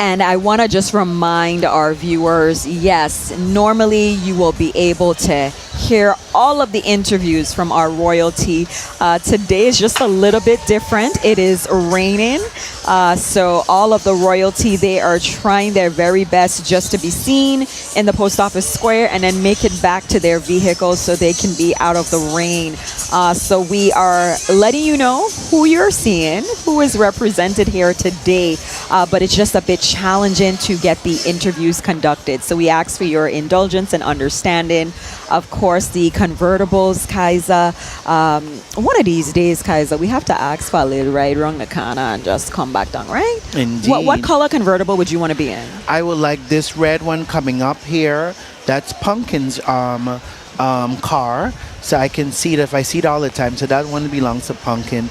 Speaker 7: And I want to just remind our viewers, yes, normally you will be able to hear all of the interviews from our royalty. Today is just a little bit different. It is raining. So all of the royalty, they are trying their very best just to be seen in the post office square and then make it back to their vehicles so they can be out of the rain. So we are letting you know who you're seeing, who is represented here today. But it's just a bit challenging to get the interviews conducted. So we ask for your indulgence and understanding. Of course, the convertibles, Kaiser. One of these days, Kaiser, we have to ask for a little ride around the corner and just come back down, right?
Speaker 8: Indeed.
Speaker 7: What color convertible would you want to be in?
Speaker 8: I would like this red one coming up here. That's Pumpkin's car. So I can see it if I see it all the time. So that one belongs to Pumpkin.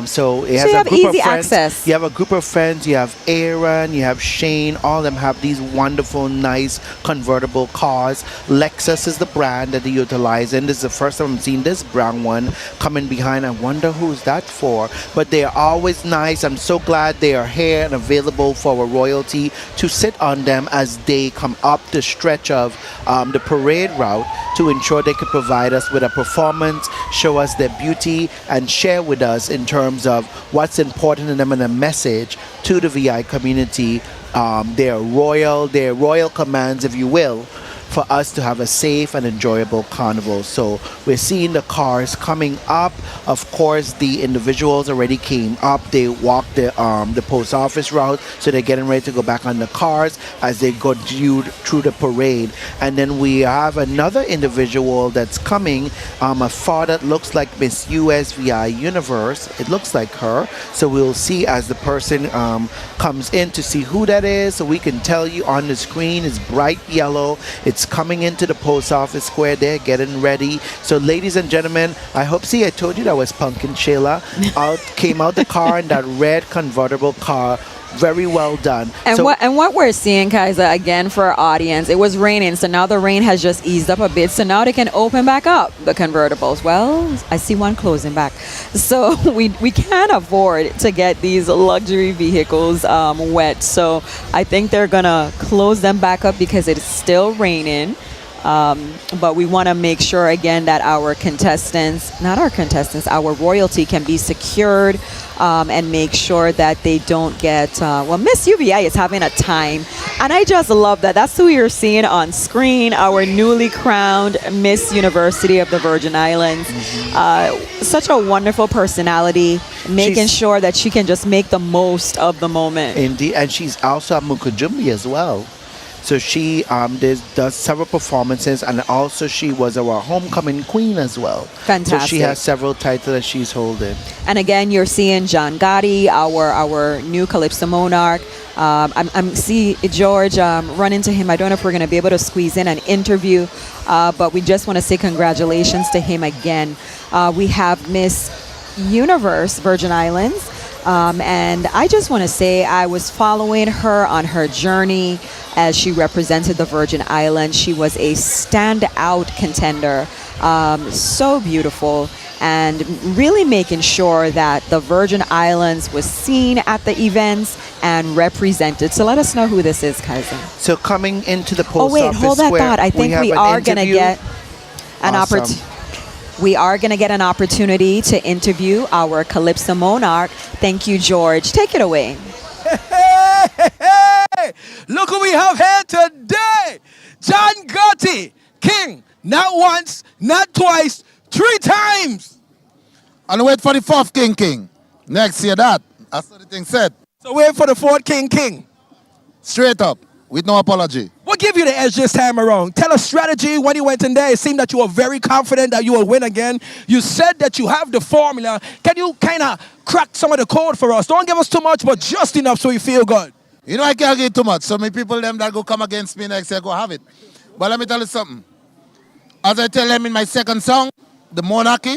Speaker 8: So it has
Speaker 7: you
Speaker 8: a
Speaker 7: have
Speaker 8: group
Speaker 7: easy
Speaker 8: of friends.
Speaker 7: access.
Speaker 8: You have a group of friends. You have Aaron. You have Shane. All of them have these wonderful, nice convertible cars. Lexus is the brand that they utilize. And this is the first time I'm seeing this brown one coming behind. I wonder who's that for. But they are always nice. I'm so glad they are here and available for our royalty to sit on them as they come up the stretch of the parade route to ensure they can provide us with a performance, show us their beauty, and share with us in terms of what's important to them and a message to the VI community, their royal commands, if you will, for us to have a safe and enjoyable carnival. So we're seeing the cars coming up. Of course, the individuals already came up. They walked the post office route, so they're getting ready to go back on the cars as they go through the parade. And then we have another individual that's coming, a far that looks like Miss USVI Universe. It looks like her. So we'll see as the person comes in to see who that is. So we can tell you on the screen. It's bright yellow. It's coming into the post office square. They're getting ready. So ladies and gentlemen, I told you that was Pumpkin Sheila. Came out the car in that red convertible car. Very well done.
Speaker 7: And what we're seeing, Kaiser, again for our audience, it was raining, so now the rain has just eased up a bit, so now they can open back up the convertibles. Well, I see one closing back. So we can't afford to get these luxury vehicles wet. So I think they're gonna close them back up because it's still raining. But we want to make sure again that our royalty can be secured and make sure that they don't get, Miss UVI is having a time. And I just love that. That's who you're seeing on screen, our newly crowned Miss University of the Virgin Islands. Such a wonderful personality, making sure that she can just make the most of the moment.
Speaker 8: Indeed, and she's also a Mukujumbi as well. So she does several performances, and also she was our homecoming queen as well.
Speaker 7: Fantastic.
Speaker 8: So she has several titles that she's holding.
Speaker 7: And again, you're seeing John Gotti, our new Calypso Monarch. I'm see George run into him. I don't know if we're going to be able to squeeze in an interview, but we just want to say congratulations to him again. We have Miss Universe Virgin Islands. And I just want to say I was following her on her journey as she represented the Virgin Islands. She was a standout contender, so beautiful, and really making sure that the Virgin Islands was seen at the events and represented. So let us know who this is, Kaiser.
Speaker 8: So coming into the post office
Speaker 7: hold that
Speaker 8: square,
Speaker 7: thought. I think we are going to get an opportunity. we are going to get an opportunity to interview our Calypso Monarch. Thank you, George. Take it away.
Speaker 10: Hey, look who we have here today. John Gotti, King, not once, not twice, 3 times.
Speaker 17: And wait for the 4th King. Next year that. That's what the thing said.
Speaker 10: So wait for the 4th King.
Speaker 17: Straight up, with no apology.
Speaker 10: What gave you the edge this time around? Tell us strategy when you went in there. It seemed that you were very confident that you will win again. You said that you have the formula. Can you kind of crack some of the code for us? Don't give us too much, but just enough so we feel good.
Speaker 17: You know I can't get too much. So many people them that go come against me next year go have it. But let me tell you something. As I tell them in my 2nd song, the monarchy,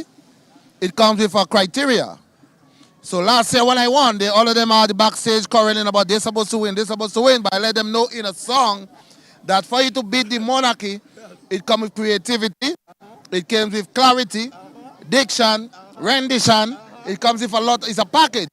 Speaker 17: it comes with a criteria. So last year when I won, all of them are the backstage quarreling about they're supposed to win, but I let them know in a song that for you to beat the monarchy, it comes with creativity, it comes with clarity, diction, rendition, it comes with a lot, it's a package.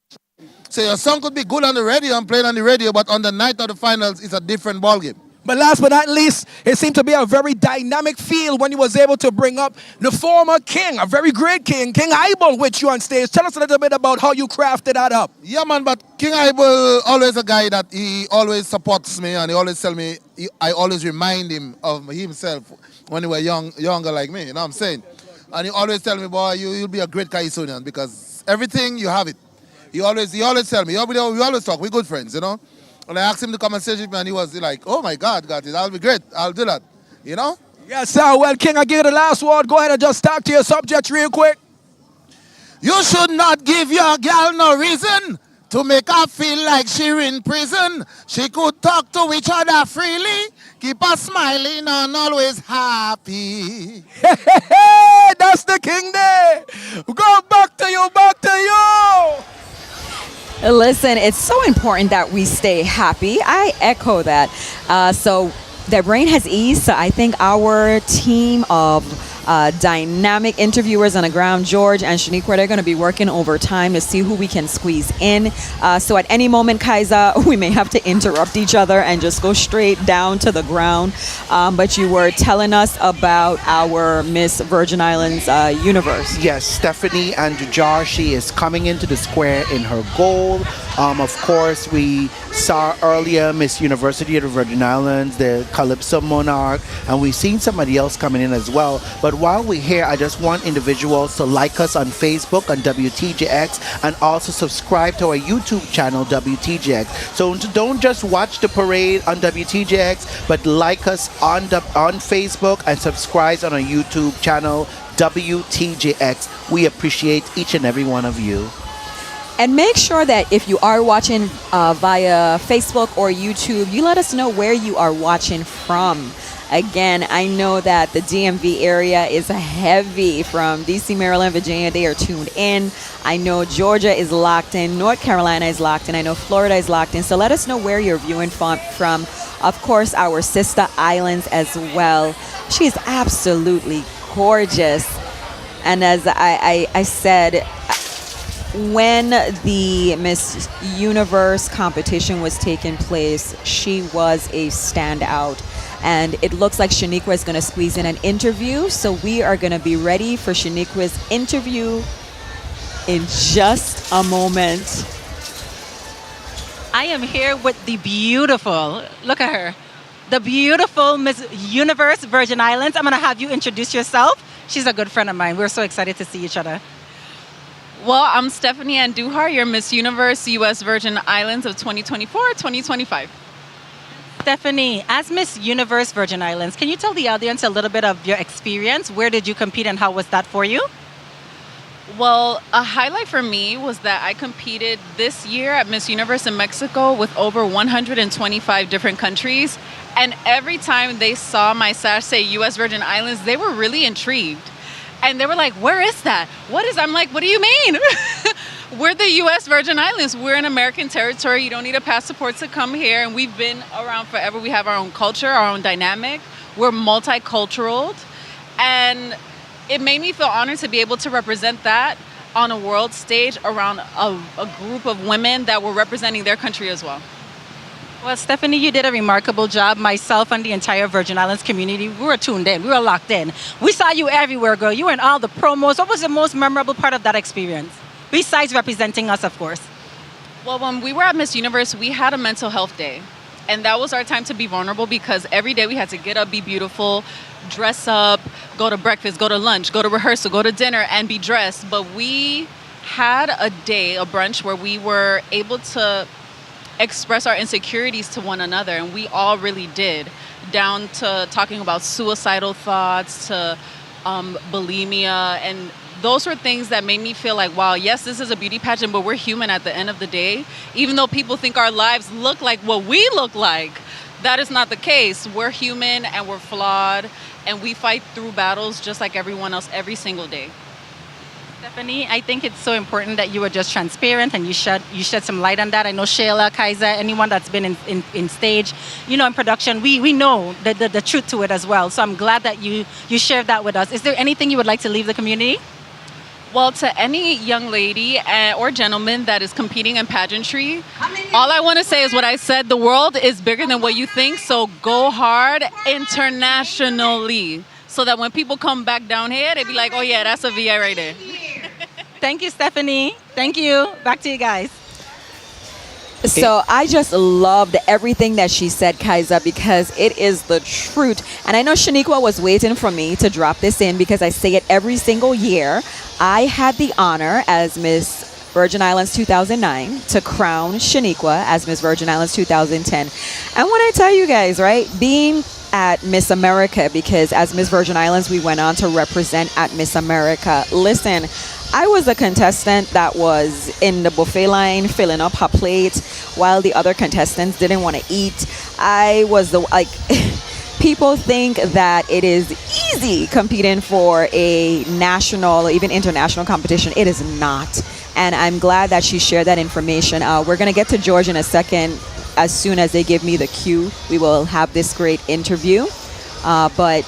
Speaker 17: So your song could be good on the radio and played on the radio, but on the night of the finals, it's a different ballgame.
Speaker 10: But last but not least, it seemed to be a very dynamic feel when you was able to bring up the former king, a very great king, King Eyeball, with you on stage. Tell us a little bit about how you crafted that up.
Speaker 17: Yeah, man, but King Eyeball always a guy that he always supports me and he always tell me, I always remind him of himself when he was younger like me, you know what I'm saying? And he always tell me, boy, you'll be a great Kaisunian because everything, you have it. He always tell me, we always talk, we're good friends, you know? And I asked him to come and stage with me, and he was like, oh my God, that'll be great. I'll do that. You know?
Speaker 10: Yes, sir. Well, King, I give you the last word. Go ahead and just talk to your subject real quick.
Speaker 17: You should not give your girl no reason to make her feel like she in prison. She could talk to each other freely, keep her smiling and always happy.
Speaker 10: Hey, that's the king there. Go back to you.
Speaker 7: Listen, it's so important that we stay happy. I echo that. So their brain has eased. So I think our team of dynamic interviewers on the ground, George and Shaniqua, they're going to be working overtime to see who we can squeeze in. So at any moment, Kaiser, we may have to interrupt each other and just go straight down to the ground. But you were telling us about our Miss Virgin Islands universe.
Speaker 8: Yes, Stephanie and Jar, she is coming into the square in her goal. Of course, we saw earlier Miss University of the Virgin Islands, the Calypso Monarch, and we've seen somebody else coming in as well. But while we're here, I just want individuals to like us on Facebook on WTJX and also subscribe to our YouTube channel, WTJX. So don't just watch the parade on WTJX, but like us on Facebook and subscribe on our YouTube channel, WTJX. We appreciate each and every one of you.
Speaker 7: And make sure that if you are watching via Facebook or YouTube, you let us know where you are watching from. Again, I know that the DMV area is heavy from DC, Maryland, Virginia. They are tuned in. I know Georgia is locked in. North Carolina is locked in. I know Florida is locked in. So let us know where you're viewing from. Of course, our sister islands as well. She's absolutely gorgeous. And as I said, when the Miss Universe competition was taking place, she was a standout. And it looks like Shaniqua is going to squeeze in an interview. So we are going to be ready for Shaniqua's interview in just a moment.
Speaker 9: I am here with the beautiful, look at her, the beautiful Miss Universe Virgin Islands. I'm going to have you introduce yourself. She's a good friend of mine. We're so excited to see each other.
Speaker 18: Well, I'm Stephanie Andujar, your Miss Universe U.S. Virgin Islands of 2024-2025.
Speaker 9: Stephanie, as Miss Universe Virgin Islands, can you tell the audience a little bit of your experience? Where did you compete and how was that for you?
Speaker 18: Well, a highlight for me was that I competed this year at Miss Universe in Mexico with over 125 different countries. And every time they saw my sash say U.S. Virgin Islands, they were really intrigued. And they were like, where is that? I'm like, what do you mean? We're the U.S. Virgin Islands. We're in American territory. You don't need a passport to come here. And we've been around forever. We have our own culture, our own dynamic. We're multicultural. And it made me feel honored to be able to represent that on a world stage around a group of women that were representing their country as well.
Speaker 9: Well, Stephanie, you did a remarkable job. Myself and the entire Virgin Islands community, we were tuned in. We were locked in. We saw you everywhere, girl. You were in all the promos. What was the most memorable part of that experience? Besides representing us, of course.
Speaker 18: Well, when we were at Miss Universe, we had a mental health day. And that was our time to be vulnerable because every day we had to get up, be beautiful, dress up, go to breakfast, go to lunch, go to rehearsal, go to dinner, and be dressed. But we had a day, a brunch, where we were able to express our insecurities to one another, and we all really did, down to talking about suicidal thoughts, to bulimia, and those were things that made me feel like, wow, yes, this is a beauty pageant, but we're human at the end of the day. Even though people think our lives look like what we look like, that is not the case. We're human and we're flawed, and we fight through battles just like everyone else every single day.
Speaker 9: Stephanie, I think it's so important that you were just transparent and you shed some light on that. I know Shayla, Kaiser, anyone that's been in stage, in production, we know the truth to it as well. So I'm glad that you shared that with us. Is there anything you would like to leave the community?
Speaker 18: Well, to any young lady or gentleman that is competing in pageantry, all I want to say is what I said. The world is bigger than what you think, so go hard internationally so that when people come back down here, they be like, oh yeah, that's a VI right there.
Speaker 9: Thank you, Stephanie. Thank you. Back to you guys.
Speaker 7: So I just loved everything that she said, Kaiser, because it is the truth. And I know Shaniqua was waiting for me to drop this in because I say it every single year. I had the honor as Miss Virgin Islands 2009 to crown Shaniqua as Miss Virgin Islands 2010. And when I tell you guys, right, being at Miss America, because as Miss Virgin Islands, we went on to represent at Miss America. Listen, I was a contestant that was in the buffet line filling up her plate while the other contestants didn't want to eat. I was people think that it is easy competing for a national or even international competition. It is not. And I'm glad that she shared that information. We're going to get to George in a second. As soon as they give me the cue, we will have this great interview. But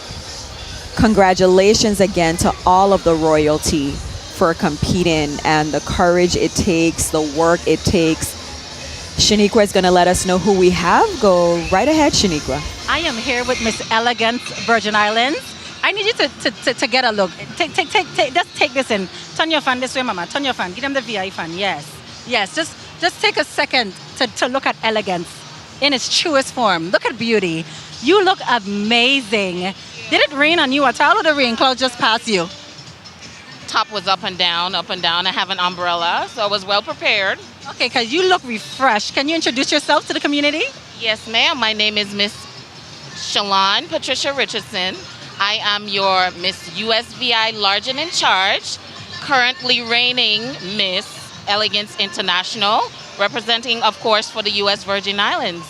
Speaker 7: congratulations again to all of the royalty for competing and the courage it takes, the work it takes. Shaniqua is going to let us know who we have. Go right ahead, Shaniqua.
Speaker 9: I am here with Miss Elegance Virgin Islands. I need you to get a look. Just take this in. Turn your fan this way, Mama. Turn your fan. Give them the VI fan. Yes. Just take a second to look at elegance in its truest form. Look at beauty. You look amazing. Did it rain on you at all, or the rain cloud just passed you?
Speaker 19: Top was up and down. I have an umbrella, so I was well prepared.
Speaker 9: Okay, because you look refreshed. Can you introduce yourself to the community?
Speaker 19: Yes, ma'am. My name is Miss Shalon Patricia Richardson. I am your Miss USVI Large and in Charge, currently reigning Miss Elegance International, representing, of course, for the U.S. Virgin Islands.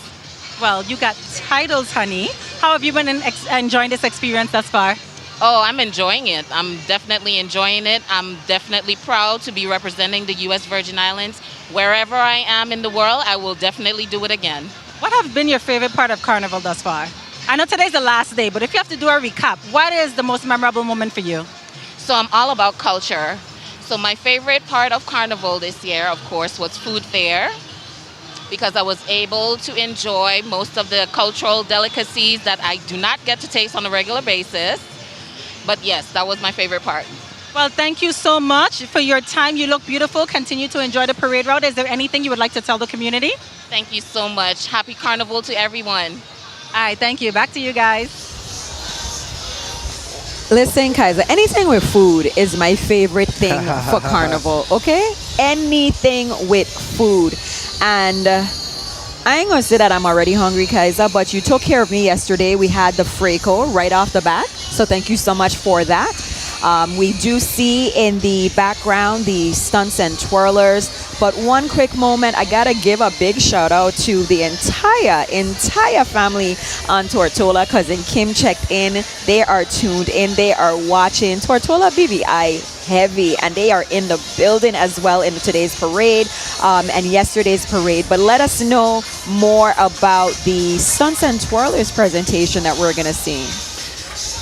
Speaker 9: Well, you got titles, honey. How have you been enjoying this experience thus far?
Speaker 19: Oh, I'm enjoying it. I'm definitely enjoying it. I'm definitely proud to be representing the U.S. Virgin Islands. Wherever I am in the world, I will definitely do it again.
Speaker 9: What have been your favorite part of Carnival thus far? I know today's the last day, but if you have to do a recap, what is the most memorable moment for you?
Speaker 19: So I'm all about culture. So my favorite part of Carnival this year, of course, was food fair, because I was able to enjoy most of the cultural delicacies that I do not get to taste on a regular basis. But yes, that was my favorite part.
Speaker 9: Well, thank you so much for your time. You look beautiful. Continue to enjoy the parade route. Is there anything you would like to tell the community?
Speaker 19: Thank you so much. Happy Carnival to everyone.
Speaker 9: All right, thank you. Back to you guys.
Speaker 7: Listen, Kaiser, anything with food is my favorite thing for Carnival, okay? Anything with food. And I ain't gonna say that I'm already hungry, Kaiser, but you took care of me yesterday. We had the Freco right off the bat, so thank you so much for that. We do see in the background the stunts and twirlers, but one quick moment, I gotta give a big shout out to the entire family on Tortola. Cousin Kim checked in. They are tuned in. They are watching Tortola BVI heavy, and they are in the building as well in today's parade and yesterday's parade. But let us know more about the stunts and twirlers presentation that we're gonna see.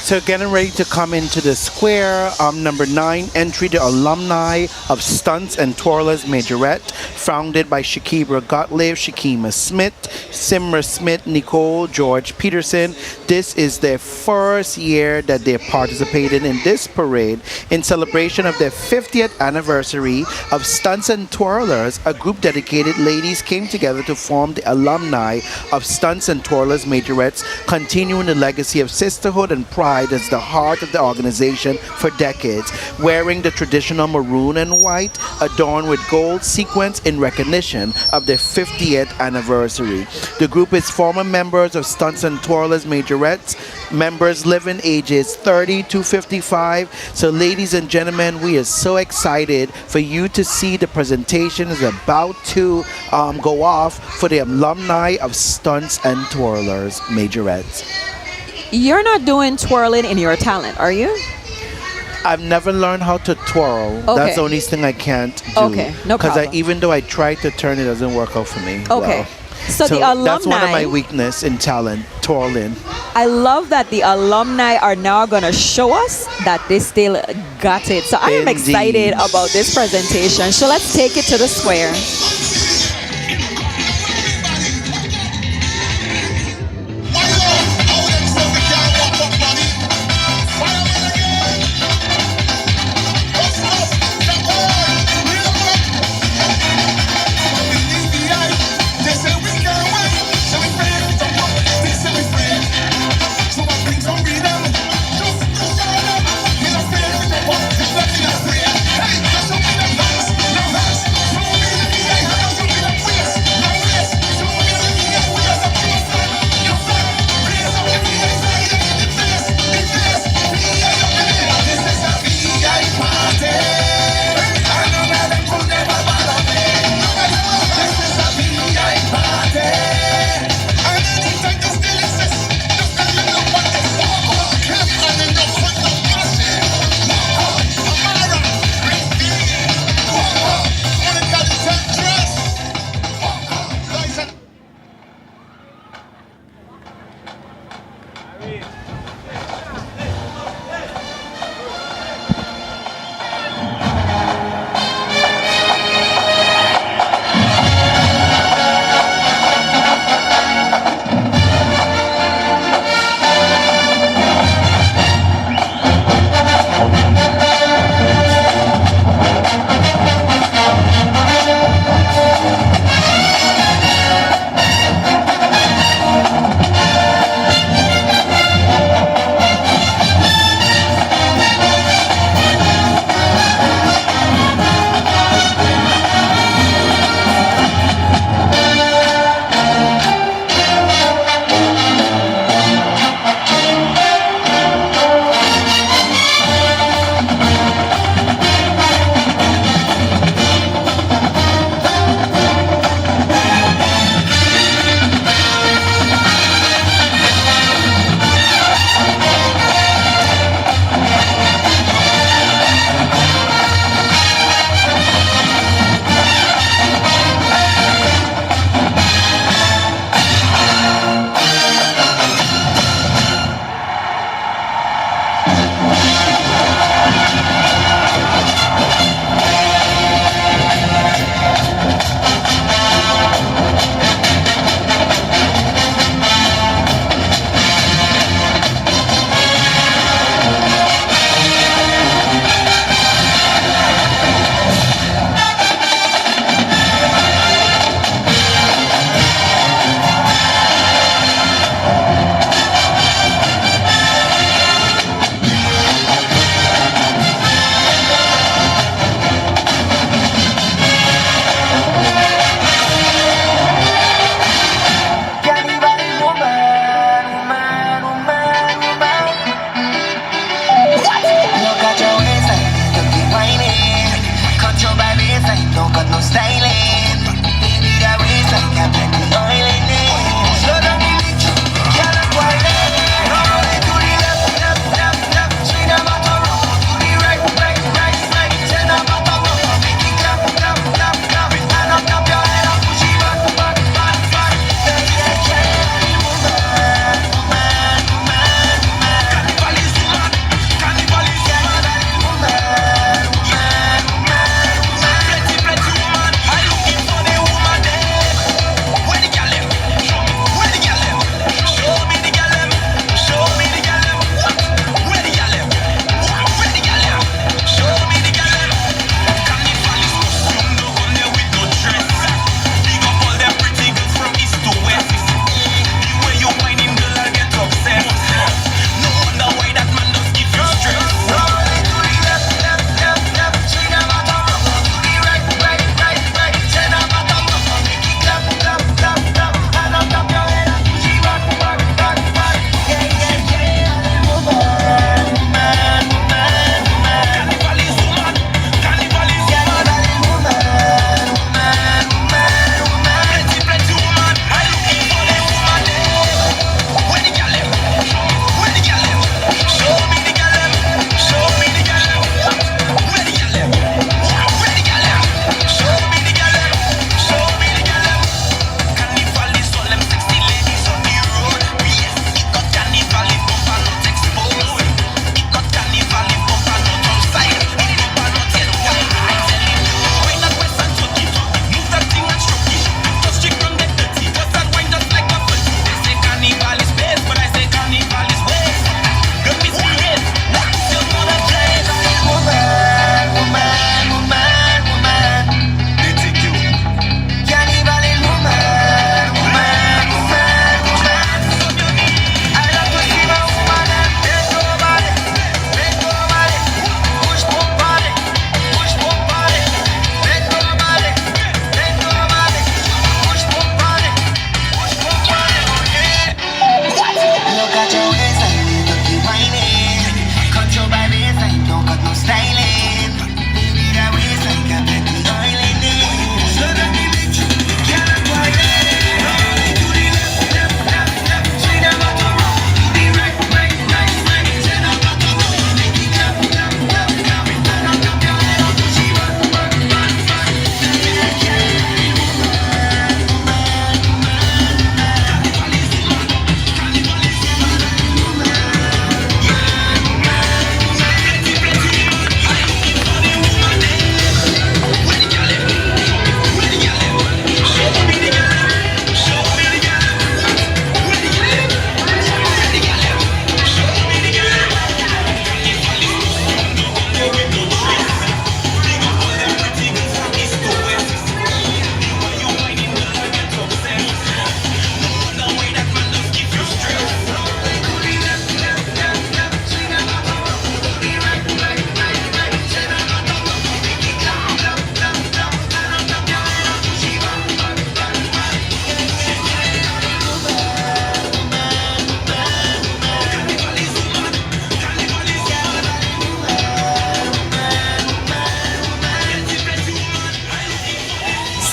Speaker 8: So getting ready to come into the square. Number 9 entry, the alumni of Stunts and Twirlers Majorette, founded by Shakibra Gottlieb, Shakima Smith, Simra Smith, Nicole, George Peterson. This is their first year that they participated in this parade. In celebration of their 50th anniversary of Stunts and Twirlers, a group dedicated ladies came together to form the alumni of Stunts and Twirlers Majorettes, continuing the legacy of sisterhood and pride as the heart of the organization for decades, wearing the traditional maroon and white adorned with gold sequins in recognition of their 50th anniversary. The group is former members of Stunts and Twirlers Majorettes, members living ages 30 to 55. So ladies and gentlemen, we are so excited for you to see the presentation is about to go off for the alumni of Stunts and Twirlers Majorettes.
Speaker 7: You're not doing twirling in your talent, are you?
Speaker 8: I've never learned how to twirl.
Speaker 7: Okay.
Speaker 8: That's the only thing I can't do.
Speaker 7: Okay, no problem.
Speaker 8: Because even though I try to turn, it doesn't work out for me.
Speaker 7: Okay.
Speaker 8: Well.
Speaker 7: So the alumni,
Speaker 8: that's one of my weakness in talent, twirling.
Speaker 7: I love that the alumni are now going to show us that they still got it. So I am excited about this presentation. So let's take it to the square.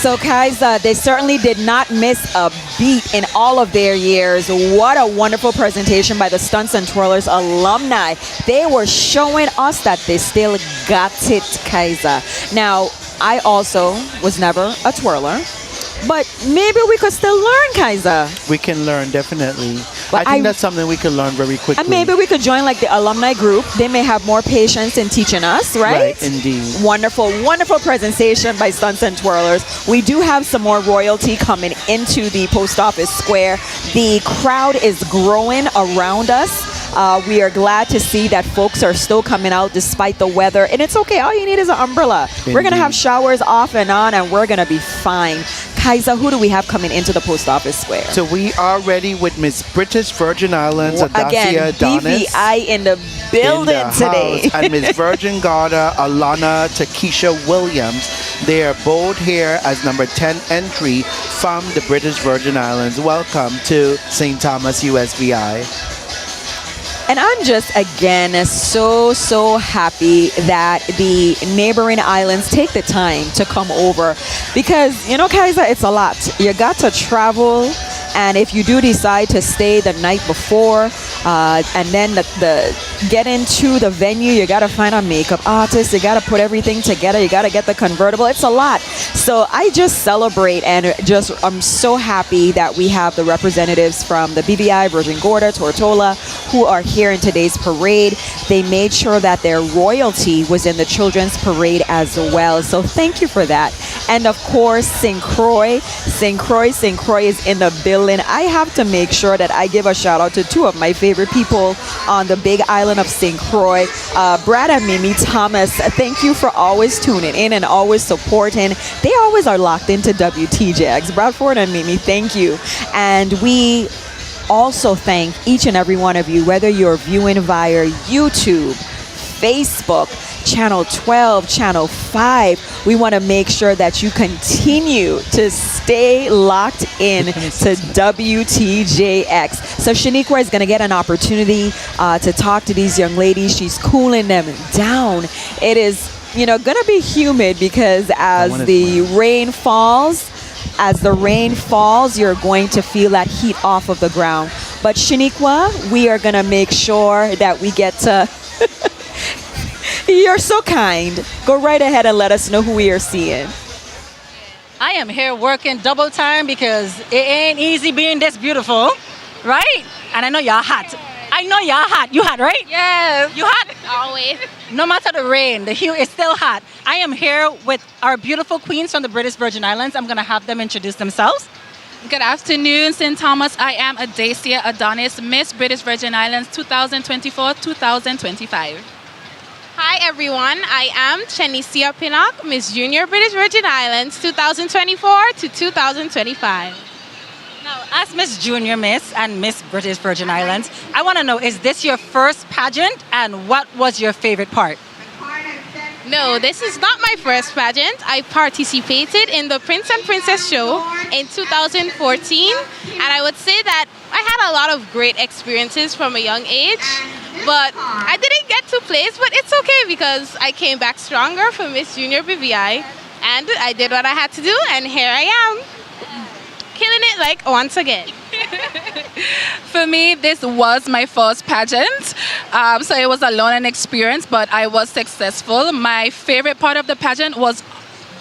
Speaker 7: So, Kaiza, they certainly did not miss a beat in all of their years. What a wonderful presentation by the Stunts and Twirlers alumni. They were showing us that they still got it, Kaiza. Now, I also was never a twirler, but maybe we could still learn, Kaiza.
Speaker 8: We can learn, definitely.
Speaker 7: But
Speaker 8: I think that's something we can learn very quickly.
Speaker 7: And maybe we could join like the alumni group. They may have more patience in teaching us, right?
Speaker 8: Right, indeed.
Speaker 7: Wonderful, wonderful presentation by Stunts and Twirlers. We do have some more royalty coming into the post office square. The crowd is growing around us. We are glad to see that folks are still coming out despite the weather. And it's okay. All you need is an umbrella. Indeed. We're going to have showers off and on, and we're going to be fine. Kaiza, who do we have coming into the post office square?
Speaker 8: So we are ready with Miss British Virgin Islands, Adacia Adonis.
Speaker 7: BVI in the building
Speaker 8: in the
Speaker 7: today.
Speaker 8: House, and Miss Virgin Garda Alana Takesha Williams. They are both here as number 10 entry from the British Virgin Islands. Welcome to St. Thomas USVI.
Speaker 7: And I'm just, again, so happy that the neighboring islands take the time to come over because, you know, Kaiza, it's a lot. You got to travel, and if you do decide to stay the night before and then get into the venue, you got to find a makeup artist, you got to put everything together, you got to get the convertible. It's a lot. So I just celebrate and I'm so happy that we have the representatives from the BVI, Virgin Gorda, Tortola, who are here in today's parade. They made sure that their royalty was in the children's parade as well. So thank you for that. And of course, St. Croix is in the building. I have to make sure that I give a shout out to two of my favorite people on the big island of St. Croix, Brad and Mimi Thomas. Thank you for always tuning in and always supporting. They always are locked into WTJX. Bradford and Mimi, thank you. And we also thank each and every one of you, whether you're viewing via YouTube, Facebook, Channel 12, Channel 5. We want to make sure that you continue to stay locked in to WTJX. So Shaniqua is going to get an opportunity to talk to these young ladies. She's cooling them down. It is, you know, going to be humid because as the rain falls, you're going to feel that heat off of the ground. But Shaniqua, we are going to make sure that we get to... You're so kind. Go right ahead and let us know who we are seeing.
Speaker 9: I am here working double time because it ain't easy being this beautiful, right? And I know y'all hot. I know y'all hot. You hot, right?
Speaker 20: Yes.
Speaker 9: You hot?
Speaker 20: Always.
Speaker 9: No matter the rain, the heat is still hot. I am here with our beautiful queens from the British Virgin Islands. I'm going to have them introduce themselves.
Speaker 20: Good afternoon, St. Thomas. I am Adacia Adonis, Miss British Virgin Islands 2024-2025.
Speaker 21: Hi everyone, I am Chenisia Pinnock, Miss Junior British Virgin Islands 2024 to 2025.
Speaker 9: Now, as Miss Junior Miss and Miss British Virgin Islands, I want to know, is this your first pageant and what was your favorite part?
Speaker 21: No, this is not my first pageant. I participated in the Prince and Princess show in 2014, and I would say that I had a lot of great experiences from a young age, but I didn't get to place, but it's okay because I came back stronger for Miss Junior BVI, and I did what I had to do, and here I am, killing it like once again.
Speaker 20: For me, this was my first pageant, so it was a learning experience, but I was successful. My favorite part of the pageant was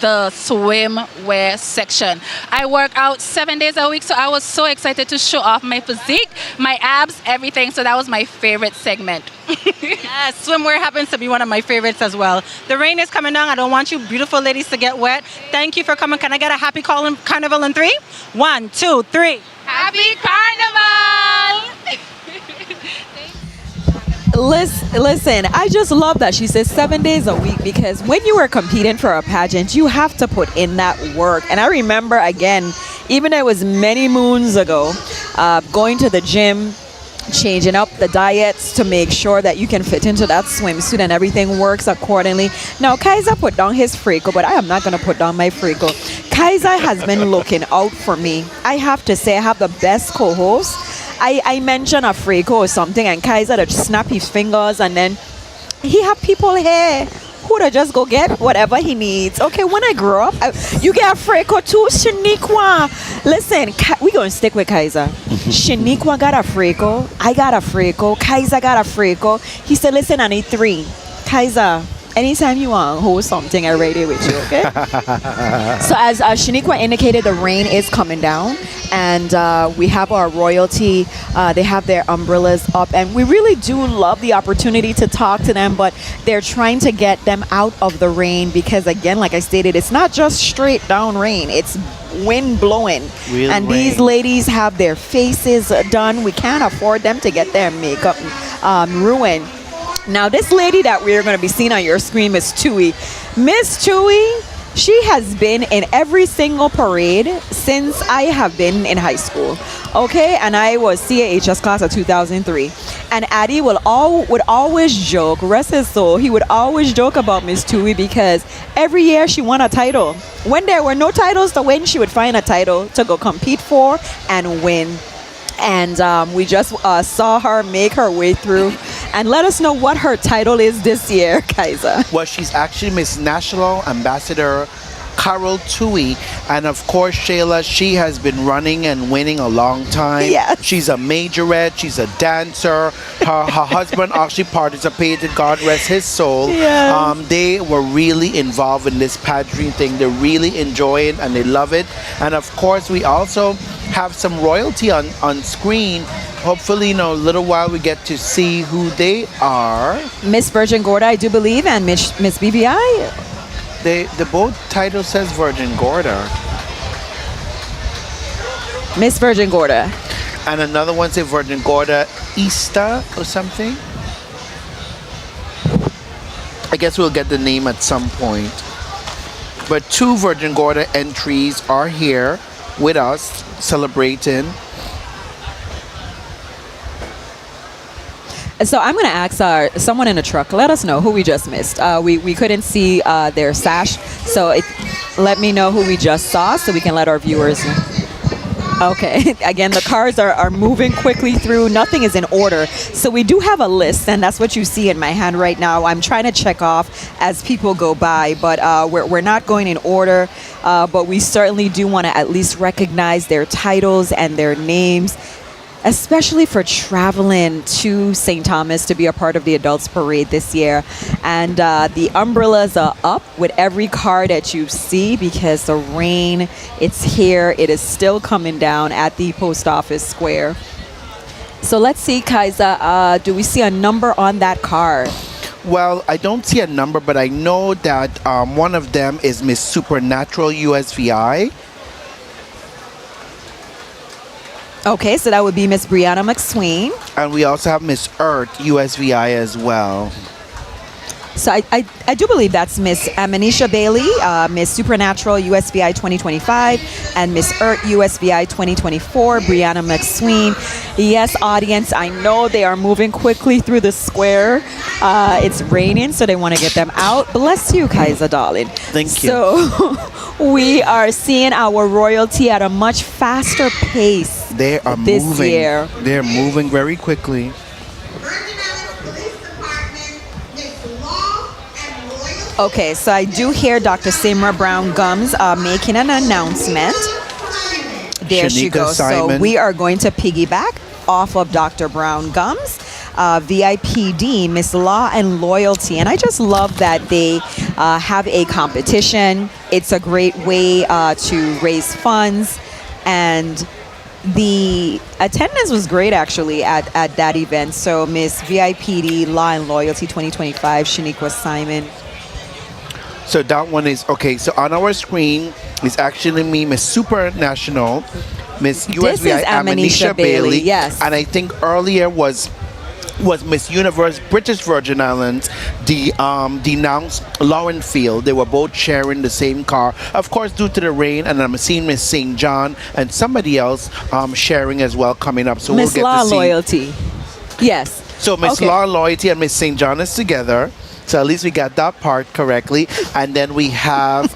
Speaker 20: the swimwear section. I work out 7 days a week, so I was so excited to show off my physique, my abs, everything, so that was my favorite segment.
Speaker 9: Yes, swimwear happens to be one of my favorites as well. The rain is coming down. I don't want you beautiful ladies to get wet. Thank you for coming. Can I get a happy carnival in 3? 1, 2, 3.
Speaker 21: Happy Carnival!
Speaker 7: Listen, I just love that she says 7 days a week, because when you are competing for a pageant, you have to put in that work. And I remember, again, even it was many moons ago, going to the gym, changing up the diets to make sure that you can fit into that swimsuit and everything works accordingly. Now, Kaiza put down his freako, but I am not going to put down my freako. Kaiza has been looking out for me. I have to say, I have the best co-host. I mentioned a freako or something, and Kaiza would snap his fingers, and then he have people here who could have just go get whatever he needs. Okay, when I grow up, you get Freco too, Shaniqua. Listen, we gonna stick with Kaiser. Shaniqua got a Freco. I got a Freco. Kaiser got a Freco. He said, listen, I need 3. Kaiser, anytime you want, hold something, I'm ready with you, okay? So as Shaniqua indicated, the rain is coming down, and we have our royalty. They have their umbrellas up, and we really do love the opportunity to talk to them, but they're trying to get them out of the rain because, again, like I stated, it's not just straight down rain. It's wind blowing. And these ladies have their faces done. We can't afford them to get their makeup ruined. Now, this lady that we're going to be seeing on your screen, Miss Tui. Miss Tui, she has been in every single parade since I have been in high school. Okay, and I was CAHS class of 2003. And Addie would always joke, rest his soul, he would always joke about Miss Tui because every year she won a title. When there were no titles to win, she would find a title to go compete for and win. And we just saw her make her way through. And let us know what her title is this year, Kaiser.
Speaker 8: Well, she's actually Miss National Ambassador Carol Tui. And of course, Shayla, she has been running and winning a long time.
Speaker 7: Yes.
Speaker 8: She's a majorette. She's a dancer. Her husband actually participated, God rest his soul.
Speaker 7: Yes.
Speaker 8: They were really involved in this pageantry thing. They really enjoy it and they love it. And of course, we also have some royalty on screen. Hopefully, in a little while, we get to see who they are.
Speaker 7: Miss Virgin Gorda, I do believe, and Miss BVI.
Speaker 8: The both title says Virgin Gorda.
Speaker 7: Miss Virgin Gorda.
Speaker 8: And another one says Virgin Gorda Easter or something. I guess we'll get the name at some point. But 2 Virgin Gorda entries are here with us celebrating.
Speaker 7: So I'm going to ask someone in the truck, let us know who we just missed. We couldn't see their sash, so let me know who we just saw so we can let our viewers know. Okay, again, the cars are moving quickly through. Nothing is in order. So we do have a list, and that's what you see in my hand right now. I'm trying to check off as people go by, but we're not going in order. But we certainly do want to at least recognize their titles and their names, especially for traveling to St. Thomas to be a part of the Adults Parade this year. And the umbrellas are up with every car that you see because the rain, it's here. It is still coming down at the Post Office Square. So let's see, Kaiser, do we see a number on that car?
Speaker 8: Well, I don't see a number, but I know that one of them is Miss Supernatural USVI.
Speaker 7: Okay, so that would be Miss Brianna McSween.
Speaker 8: And we also have Miss Earth USVI as well.
Speaker 7: So I do believe that's Miss Amanisha Bailey, Miss Supernatural USVI 2025, and Miss Earth USVI 2024, Brianna McSween. Yes, audience, I know they are moving quickly through the square. It's raining, so they want to get them out. Bless you, Kaiser, darling.
Speaker 8: Thank you.
Speaker 7: So we are seeing our royalty at a much faster pace.
Speaker 8: They are
Speaker 7: this
Speaker 8: moving.
Speaker 7: Year.
Speaker 8: They're moving very quickly.
Speaker 7: Okay, so I do hear Dr. Simra Brown Gums making an announcement. There she goes.
Speaker 8: Simon.
Speaker 7: So we are going to piggyback off of Dr. Brown Gums, VIPD, Miss Law and Loyalty. And I just love that they have a competition. It's a great way to raise funds. And the attendance was great, actually, at that event. So Miss VIPD, Law and Loyalty 2025, Shaniqua Simon.
Speaker 8: So that one is, okay, so on our screen is actually me, Miss Super National, Miss USVI Amanisha Bailey.
Speaker 7: Yes.
Speaker 8: And I think earlier was Miss Universe British Virgin Islands, denounced Lauren Field. They were both sharing the same car. Of course, due to the rain, and I'm seeing Miss St. John and somebody else sharing as well coming up. So
Speaker 7: Miss
Speaker 8: we'll get
Speaker 7: Law
Speaker 8: to see.
Speaker 7: Loyalty. Yes.
Speaker 8: So Miss Law Loyalty and Miss St. John is together. So at least we got that part correctly. And then we have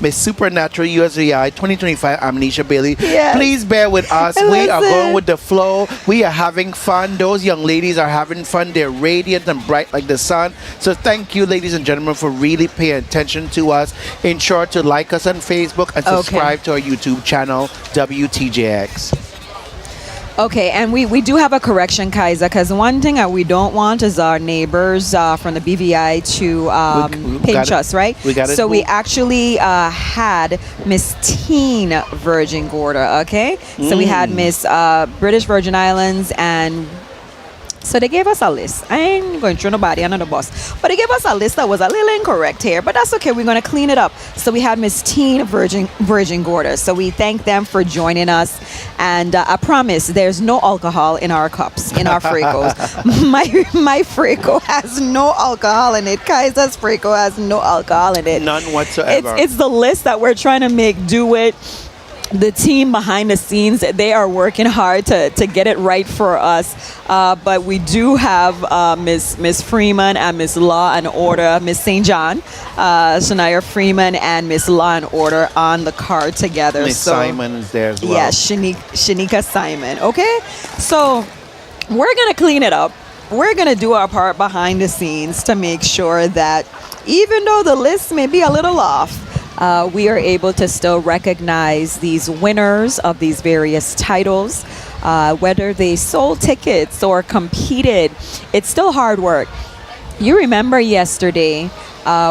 Speaker 8: Miss Supernatural USVI 2025, Amnesia Bailey.
Speaker 7: Yes.
Speaker 8: Please bear with us. We are going with the flow. We are having fun. Those young ladies are having fun. They're radiant and bright like the sun. So thank you, ladies and gentlemen, for really paying attention to us. Ensure to like us on Facebook and subscribe to our YouTube channel, WTJX.
Speaker 7: Okay, and we do have a correction, Kaiser, because one thing that we don't want is our neighbors from the BVI to pinch us, right?
Speaker 8: We got it.
Speaker 7: So we actually had Miss Teen Virgin Gorda, okay? So we had Miss British Virgin Islands, and so they gave us a list. I ain't going to throw nobody under the bus, but they gave us a list that was a little incorrect here, but that's okay. We're going to clean it up. So we had Miss Teen Virgin Gorda. So we thank them for joining us, and I promise there's no alcohol in our cups, in our Fricos. my Frico has no alcohol in it. Kaiser's Frico has no alcohol in it.
Speaker 8: None whatsoever.
Speaker 7: It's the list that we're trying to make do with. The team behind the scenes, they are working hard to get it right for us. But we do have Miss Freeman and Miss Law and Order, Miss St. John, Shania Freeman and Miss Law and Order on the card together.
Speaker 8: Miss Simon is there as well.
Speaker 7: Yeah, Shanika Simon. Okay, so we're gonna clean it up. We're gonna do our part behind the scenes to make sure that even though the list may be a little off, we are able to still recognize these winners of these various titles, whether they sold tickets or competed. It's still hard work. You remember yesterday,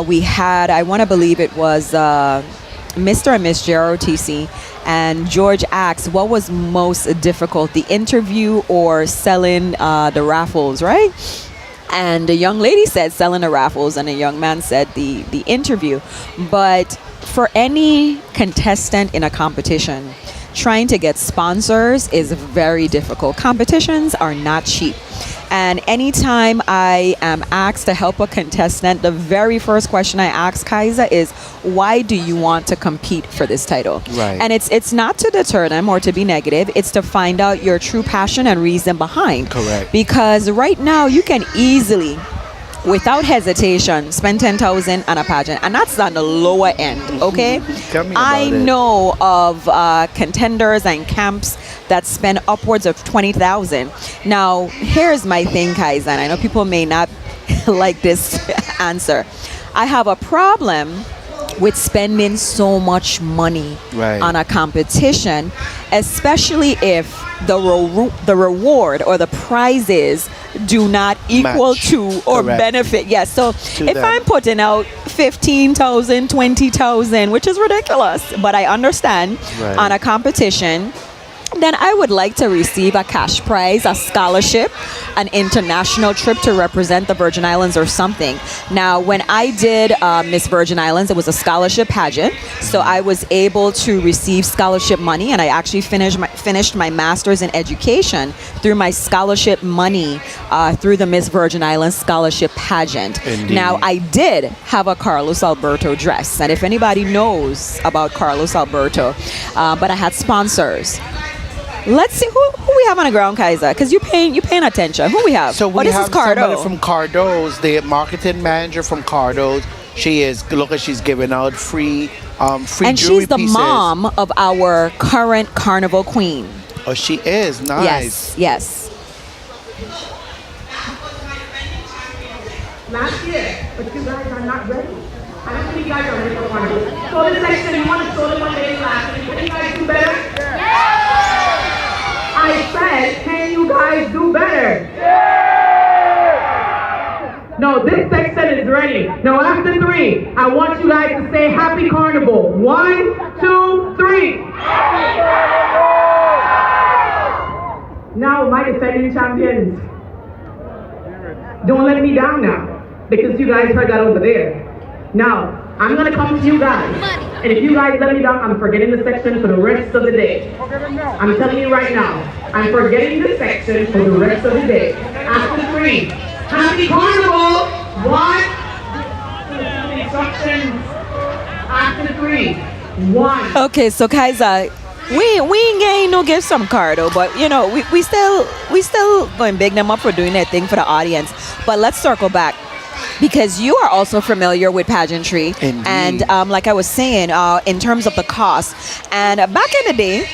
Speaker 7: we had, I want to believe it was Mr. and Miss JROTC, and George asked what was most difficult, the interview or selling the raffles, right? And the young lady said selling the raffles, and the young man said the interview. But for any contestant in a competition, trying to get sponsors is very difficult. Competitions are not cheap. And anytime I am asked to help a contestant, the very first question I ask Kaiser is, why do you want to compete for this title?
Speaker 8: Right.
Speaker 7: And it's not to deter them or to be negative. It's to find out your true passion and reason behind.
Speaker 8: Correct.
Speaker 7: Because right now you can easily, without hesitation, spend $10,000 on a pageant, and that's on the lower end. Okay.
Speaker 8: Tell me about
Speaker 7: I
Speaker 8: it.
Speaker 7: know of contenders and camps that spend upwards of $20,000. Now, here's my thing, Kaiser, and I know people may not like this answer. I have a problem with spending so much money on a competition, especially if the reward or the prizes do not equal to or benefit. Yes, so if I'm putting out $15,000, $20,000, which is ridiculous, but I understand on a competition, then I would like to receive a cash prize, a scholarship, an international trip to represent the Virgin Islands or something. Now, when I did Miss Virgin Islands, it was a scholarship pageant. So I was able to receive scholarship money, and I actually finished my master's in education through my scholarship money through the Miss Virgin Islands scholarship pageant.
Speaker 8: Indeed.
Speaker 7: Now, I did have a Carlos Alberto dress. And if anybody knows about Carlos Alberto, but I had sponsors. Let's see who we have on the ground, Kaiser, because you paying attention. Who we have?
Speaker 8: So we
Speaker 7: this
Speaker 8: have
Speaker 7: is Cardo.
Speaker 8: somebody from Cardo's, the marketing manager from Cardo's. She's giving out free
Speaker 7: and
Speaker 8: jewelry
Speaker 7: she's the
Speaker 8: pieces.
Speaker 7: mom of our current Carnival queen.
Speaker 8: Oh, she is nice.
Speaker 7: Yes.
Speaker 1: Last year, but you guys are not ready. I don't think you guys are ready for Carnival. So this section, you want to show them what they did last week. Can you guys do better? Yeah. I said, can you guys do better? Yeah. No, this section is ready. Now after 3, I want you guys to say Happy Carnival. 1, 2, 3. Happy Carnival! Now my defending champions, don't let me down now, because you guys heard that over there. Now, I'm gonna come to you guys, and if you guys let me down, I'm forgetting the section for the rest of the day. I'm telling you right now, I'm forgetting the section for the rest of the day. After 3, Happy Carnival! 1, instructions. After 3, 1.
Speaker 7: Okay, so Kaiser, we ain't getting no gifts from Cardo, but you know we still going to big them up for doing their thing for the audience. But let's circle back. because you are also familiar with pageantry.
Speaker 8: Indeed.
Speaker 7: And like I was saying, in terms of the cost, and back in the day,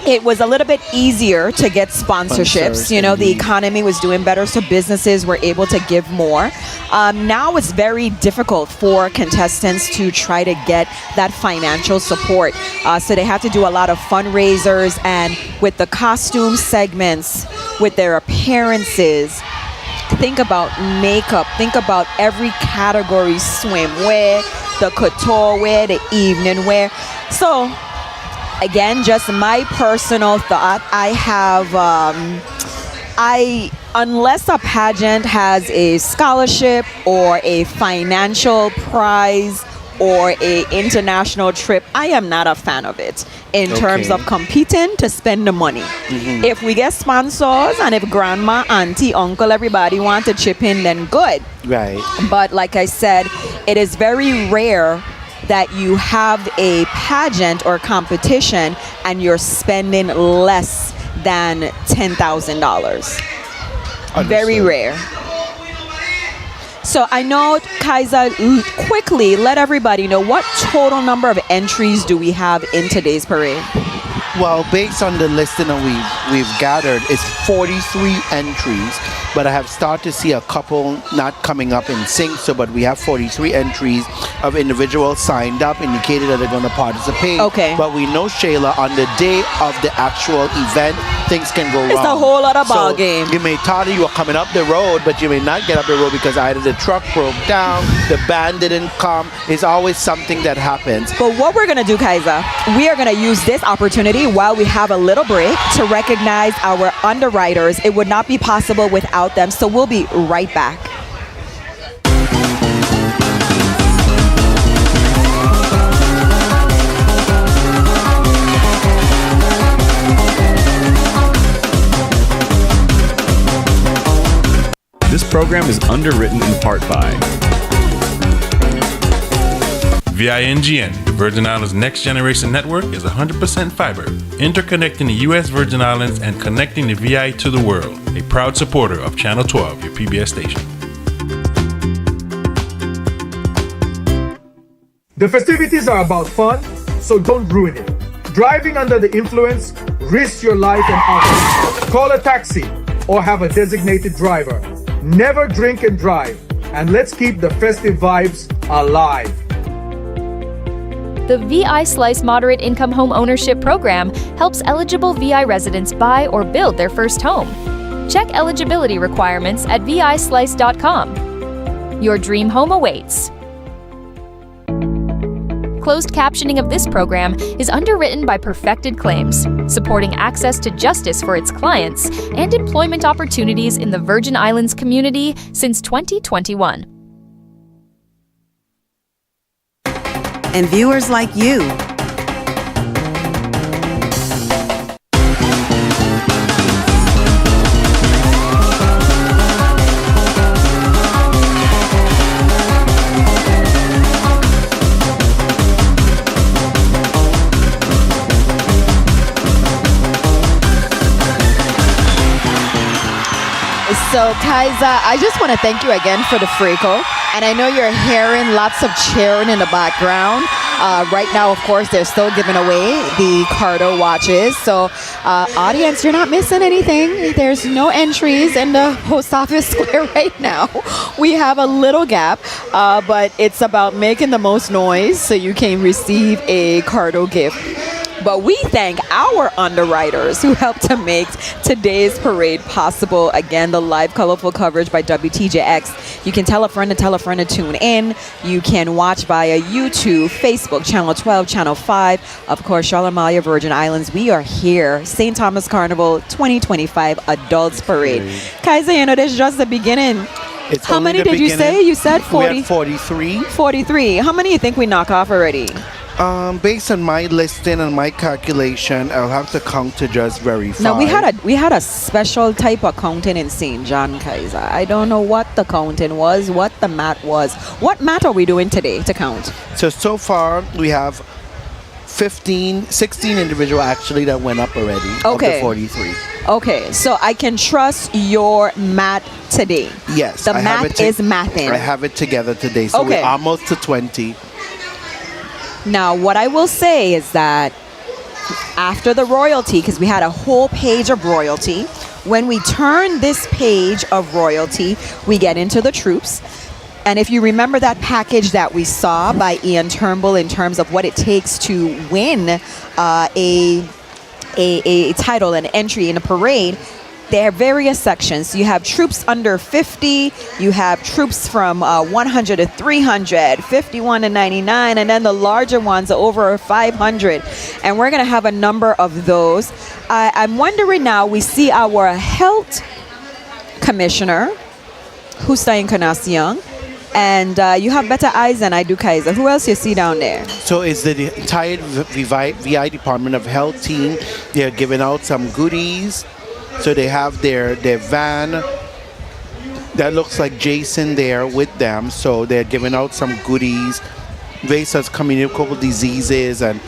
Speaker 7: it was a little bit easier to get sponsorships. You know, the economy was doing better, so businesses were able to give more. Now it's very difficult for contestants to try to get that financial support. So they have to do a lot of fundraisers, and with the costume segments, with their appearances, think about makeup, think about every category: swimwear, the couture wear, the evening wear. So again, just my personal thought, I have, unless a pageant has a scholarship or a financial prize or a international trip, I am not a fan of it in terms of competing to spend the money. If we get sponsors and if grandma, auntie, uncle, everybody want to chip in, then good.
Speaker 8: Right.
Speaker 7: But like I said, it is very rare that you have a pageant or competition and you're spending less than $10,000. Very rare. So I know, Kaiser, quickly let everybody know, what total number of entries do we have in today's parade?
Speaker 8: Well, based on the listing that we've gathered, it's 43 entries, but I have started to see a couple not coming up in sync, but we have 43 entries of individuals signed up, indicated that they're going to participate.
Speaker 7: Okay.
Speaker 8: But we know, Shayla, on the day of the actual event, things can go wrong.
Speaker 7: It's a whole other ball game.
Speaker 8: You may thought you were coming up the road, but you may not get up the road because either the truck broke down, the band didn't come. It's always something that happens.
Speaker 7: But what we're going to do, Kaiser, we are going to use this opportunity while we have a little break to recognize our underwriters. It would not be possible without them, so we'll be right back.
Speaker 2: This program is underwritten in part by VINGN, the Virgin Islands Next Generation Network, is 100% fiber, interconnecting the U.S. Virgin Islands and connecting the VI to the world. A proud supporter of Channel 12, your PBS station.
Speaker 22: The festivities are about fun, so don't ruin it. Driving under the influence risks your life and others. Call a taxi or have a designated driver. Never drink and drive, and let's keep the festive vibes alive.
Speaker 4: The VI Slice Moderate Income Home Ownership Program helps eligible VI residents buy or build their first home. Check eligibility requirements at vislice.com. Your dream home awaits. Closed captioning of this program is underwritten by Perfected Claims, supporting access to justice for its clients and employment opportunities in the Virgin Islands community since 2021.
Speaker 5: And viewers like you.
Speaker 7: So, Kaiser, I just want to thank you again for the Freako. And I know you're hearing lots of cheering in the background. Right now, of course, they're still giving away the Cardo watches. So, audience, you're not missing anything. There's no entries in the post office square right now. We have a little gap, but it's about making the most noise so you can receive a Cardo gift. But we thank our underwriters who helped to make today's parade possible. Again, the live colorful coverage by WTJX. You can tell a friend to tune in. You can watch via YouTube, Facebook, Channel 12, Channel 5. Of course, Charlotte Amalia, Virgin Islands. We are here. St. Thomas Carnival 2025 Adults Parade. Kaiser, you know, this is just the beginning. How many did you say? You said 40?
Speaker 8: We had 43.
Speaker 7: 43. How many do you think we knock off already?
Speaker 8: Based on my listing and my calculation, I'll have to count to just verify.
Speaker 7: Now we had a special type of counting in St. John, Kaiser. I don't know what the counting was, what the math was. What math are we doing today to count?
Speaker 8: So far we have 16 individual actually that went up already.
Speaker 7: Okay.
Speaker 8: Of the 43.
Speaker 7: Okay, so I can trust your mat today.
Speaker 8: Yes.
Speaker 7: The
Speaker 8: I have
Speaker 7: mat
Speaker 8: it
Speaker 7: is mathing.
Speaker 8: I have it together today. So
Speaker 7: Okay.
Speaker 8: we're almost to 20.
Speaker 7: Now, what I will say is that after the royalty, because we had a whole page of royalty, when we turn this page of royalty, we get into the troops. And if you remember that package that we saw by Ian Turnbull in terms of what it takes to win a title, an entry in a parade, there are various sections. You have troops under 50, you have troops from 100 to 300, 51 to 99, and then the larger ones are over 500. And we're going to have a number of those. I'm wondering now, we see our health commissioner, Hussein Encarnacion, and you have better eyes than I do, Kaiser. Who else you see down there?
Speaker 8: So it's the entire VI Department of Health team. They're giving out some goodies. So they have their van that looks like Jason there with them. So they're giving out some goodies. Various communicable diseases and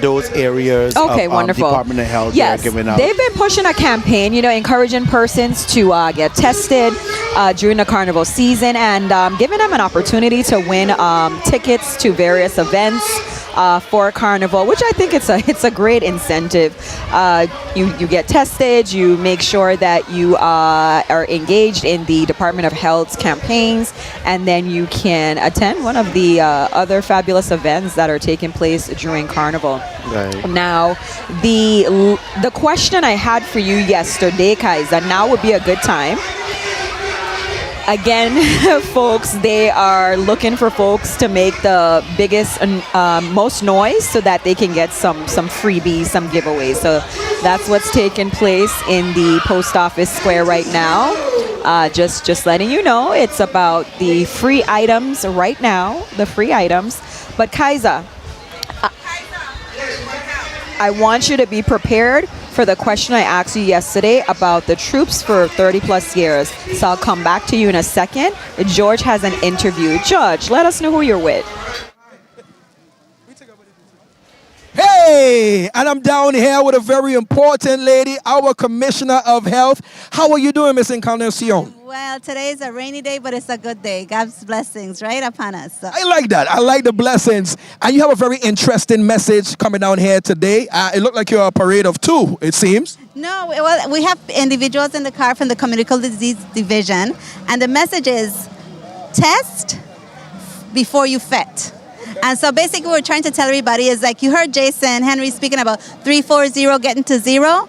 Speaker 8: those areas
Speaker 7: Okay,
Speaker 8: of
Speaker 7: wonderful.
Speaker 8: Department of Health
Speaker 7: Yes,
Speaker 8: they're giving out.
Speaker 7: they've been pushing a campaign, encouraging persons to get tested during the carnival season and giving them an opportunity to win tickets to various events for Carnival, which I think it's a great incentive. You get tested, you make sure that you are engaged in the Department of Health's campaigns, and then you can attend one of the other fabulous events that are taking place during Carnival.
Speaker 8: Right.
Speaker 7: Now, the question I had for you yesterday, Kaiser, now would be a good time. Again, folks, they are looking for folks to make the biggest and most noise so that they can get some freebies, some giveaways. So that's what's taking place in the post office square right now. Just letting you know, it's about the free items right now, the free items. But Kaiser, I want you to be prepared for the question I asked you yesterday about the troops for 30 plus years. So I'll come back to you in a second. George has an interview. George, let us know who you're with.
Speaker 10: Hey, and I'm down here with a very important lady, our Commissioner of Health. How are you doing, Miss Encarnacion?
Speaker 3: Well, today is a rainy day, but it's a good day. God's blessings right upon us. So.
Speaker 10: I like that. I like the blessings. And you have a very interesting message coming down here today. It looked like you're a parade of two, it seems.
Speaker 3: No, well, we have individuals in the car from the Communicable Disease Division, and the message is test before you fet. And so basically what we're trying to tell everybody is, like you heard Jason Henry speaking about 340 getting to zero.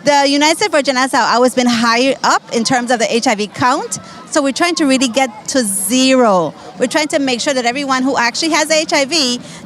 Speaker 3: The United States Virgin Islands have always been higher up in terms of the HIV count. So we're trying to really get to zero. We're trying to make sure that everyone who actually has HIV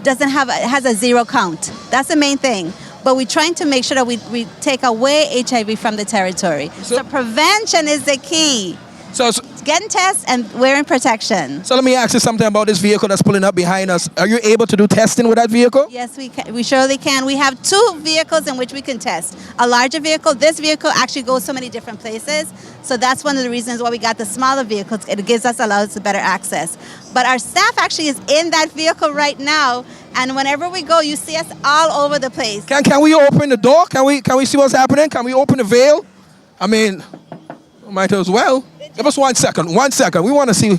Speaker 3: has a zero count. That's the main thing. But we're trying to make sure that we take away HIV from the territory. So prevention is the key.
Speaker 10: So
Speaker 3: getting tests and wearing protection.
Speaker 10: So let me ask you something about this vehicle that's pulling up behind us. Are you able to do testing with that vehicle?
Speaker 3: Yes, we can. We surely can. We have two vehicles in which we can test. A larger vehicle. This vehicle actually goes so many different places. So that's one of the reasons why we got the smaller vehicles. It allows us better access. But our staff actually is in that vehicle right now. And whenever we go, you see us all over the place.
Speaker 10: Can we open the door? Can we see what's happening? Can we open the veil? I mean, might as well. Give us 1 second. 1 second. We want to see.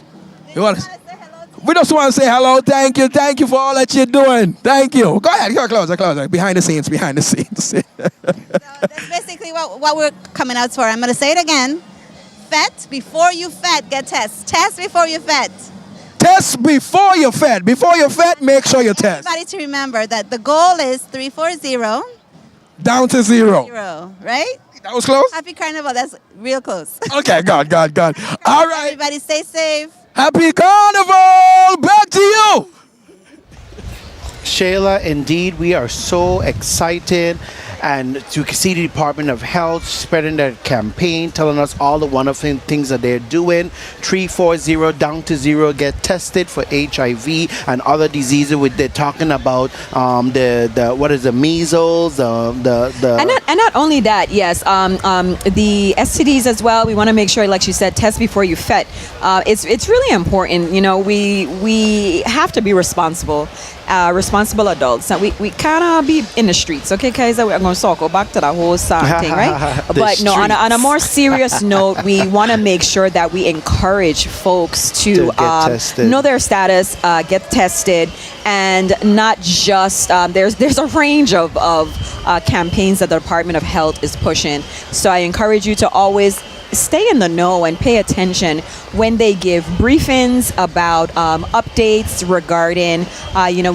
Speaker 10: We just want to say hello. Thank you. Thank you for all that you're doing. Thank you. Go ahead. Go closer. Behind the scenes.
Speaker 3: So that's basically what we're coming out for. I'm going to say it again. Fet before you fet. Get test. Test before you fet.
Speaker 10: Test before you fet. Before you fet, make sure you test.
Speaker 3: Everybody to remember that the goal is 340.
Speaker 10: Down to zero.
Speaker 3: Right?
Speaker 10: That was close?
Speaker 3: Happy Carnival. That's real close.
Speaker 10: Okay, God. All right.
Speaker 3: Everybody stay safe.
Speaker 10: Happy Carnival! Back to you!
Speaker 8: Shayla, indeed, we are so excited. and to see the Department of Health spreading their campaign, telling us all the wonderful things that they're doing. 340 down to 0, get tested for HIV and other diseases. They're talking about the what is the measles,
Speaker 7: and not only that, yes, the STDs as well. We want to make sure, like she said, test before you fet. It's really important. You know, we have to be responsible adults. And we cannot be in the streets, okay, guys? We're going to circle back to the whole thing, right? But no, on a more serious note, we want to make sure that we encourage folks to know their status, get tested, and not just there's a range of campaigns that the Department of Health is pushing. So I encourage you to always stay in the know and pay attention when they give briefings about updates regarding,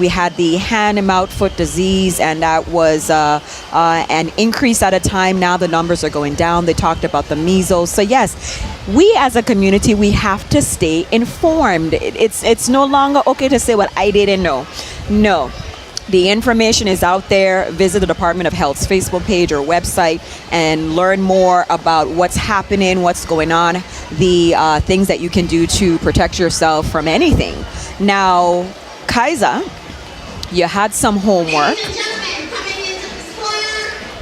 Speaker 7: we had the hand and mouth foot disease, and that was an increase at a time. Now the numbers are going down. They talked about the measles. So yes, we as a community, we have to stay informed. It's no longer okay to say, well, I didn't know. No. The information is out there. Visit the Department of Health's Facebook page or website and learn more about what's happening, what's going on, the things that you can do to protect yourself from anything. Now, Kaiser, you had some homework.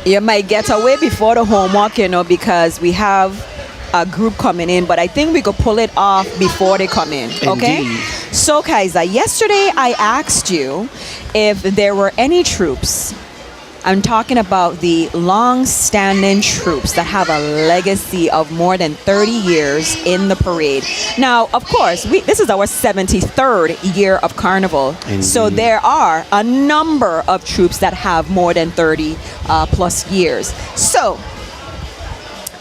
Speaker 7: You might get away before the homework, because we have a group coming in, but I think we could pull it off before they come in. Okay?
Speaker 8: Indeed.
Speaker 7: So, Kaiser, yesterday I asked you if there were any troops. I'm talking about the long-standing troops that have a legacy of more than 30 years in the parade. Now, of course, this is our 73rd year of Carnival.
Speaker 8: Indeed.
Speaker 7: So there are a number of troops that have more than 30 plus years. So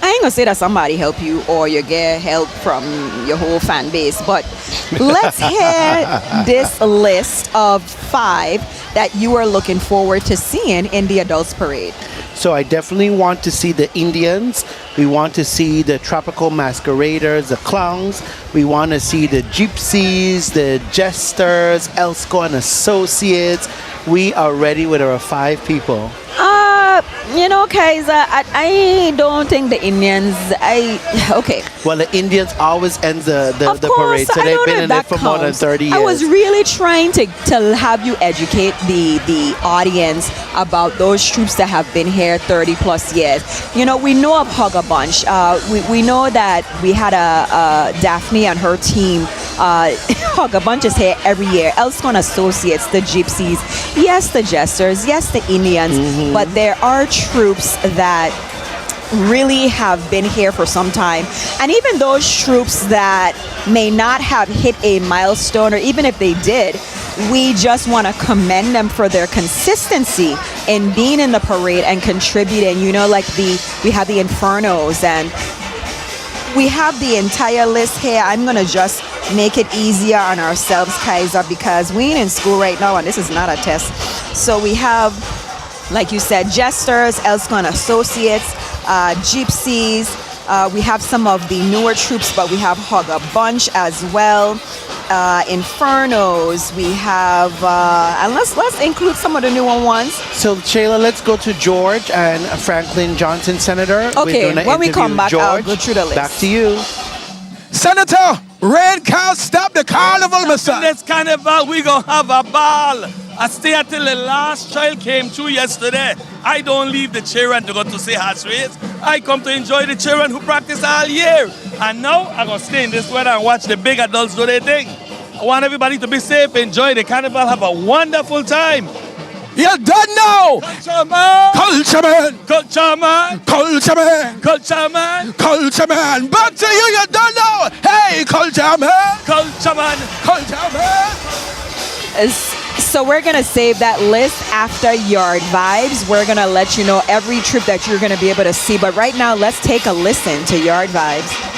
Speaker 7: I ain't gonna say that somebody help you or you get help from your whole fan base, but let's hear this list of 5 that you are looking forward to seeing in the Adults Parade.
Speaker 8: So I definitely want to see the Indians. We want to see the tropical masqueraders, the clowns. We want to see the gypsies, the jesters, Elsco and Associates. We are ready with our 5 people.
Speaker 7: Kaiser, I don't think the Indians, okay.
Speaker 8: Well, the Indians always end the parade, so they've been in it for more than 30 years.
Speaker 7: I was really trying to have you educate the audience about those troops that have been here 30 plus years. We know of Hug a Bunch. We know that we had a Daphne and her team. Hug a Bunch is here every year. Elsco Associates, the Gypsies, yes, the Jesters, yes, the Indians, but there are troops that really have been here for some time, and even those troops that may not have hit a milestone, or even if they did, we just want to commend them for their consistency in being in the parade and contributing. Like we have the Infernos, and we have the entire list here. I'm gonna just make it easier on ourselves, Kaiser, because we ain't in school right now and this is not a test. So we have, like you said, Jesters, Elsco Associates, Gypsies. We have some of the newer troops, but we have Hug a Bunch as well. Infernos. We have, and let's include some of the newer ones.
Speaker 8: So Shayla, let's go to George and Franklin Johnson, Senator.
Speaker 7: Okay, when we come back,
Speaker 8: George.
Speaker 7: I'll go through the list.
Speaker 8: Back to you.
Speaker 10: Senator, rain can't stop the carnival, Mr.
Speaker 6: This carnival, we gonna have a ball. I stay until the last child came through yesterday. I don't leave the children to go to see horse race. I come to enjoy the children who practice all year. And now I'm gonna stay in this weather and watch the big adults do their thing. I want everybody to be safe, enjoy the carnival, have a wonderful time.
Speaker 10: You don't know!
Speaker 6: Culture man!
Speaker 10: Culture man!
Speaker 6: Culture man!
Speaker 10: Culture man!
Speaker 6: Culture man!
Speaker 10: Culture man! Back to you, you don't know! Hey, culture man!
Speaker 6: Culture man!
Speaker 10: Culture man!
Speaker 7: So we're going to save that list after Yard Vibes. We're going to let you know every trip that you're going to be able to see. But right now, let's take a listen to Yard Vibes.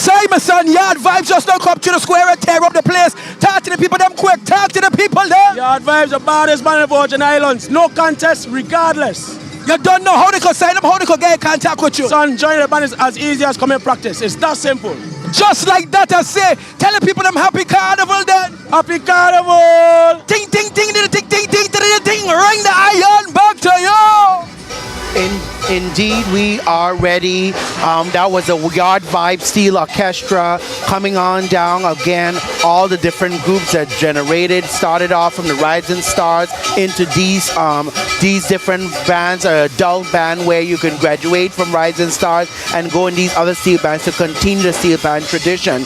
Speaker 10: say, my son, Yard Vibes just don't come to the square and tear up the place. Talk to the people them quick. Talk to the people there.
Speaker 12: Yard Vibes, the baddest man in the Virgin Islands. No contest, regardless.
Speaker 10: You don't know how they could sign up, how they could get in contact with you.
Speaker 12: Son, joining the band is as easy as coming practice. It's that simple.
Speaker 10: Just like that, I say, tell the people them happy carnival then.
Speaker 12: Happy carnival.
Speaker 10: Ting, ting, ting, ting, ting, ting, ting, ting, ting. Ring the iron back to you.
Speaker 8: Indeed, we are ready. That was a Yard Vibe Steel Orchestra coming on down again. All the different groups that generated started off from the Rising Stars into these different bands, an adult band where you can graduate from Rising Stars and go in these other steel bands to continue the steel band tradition.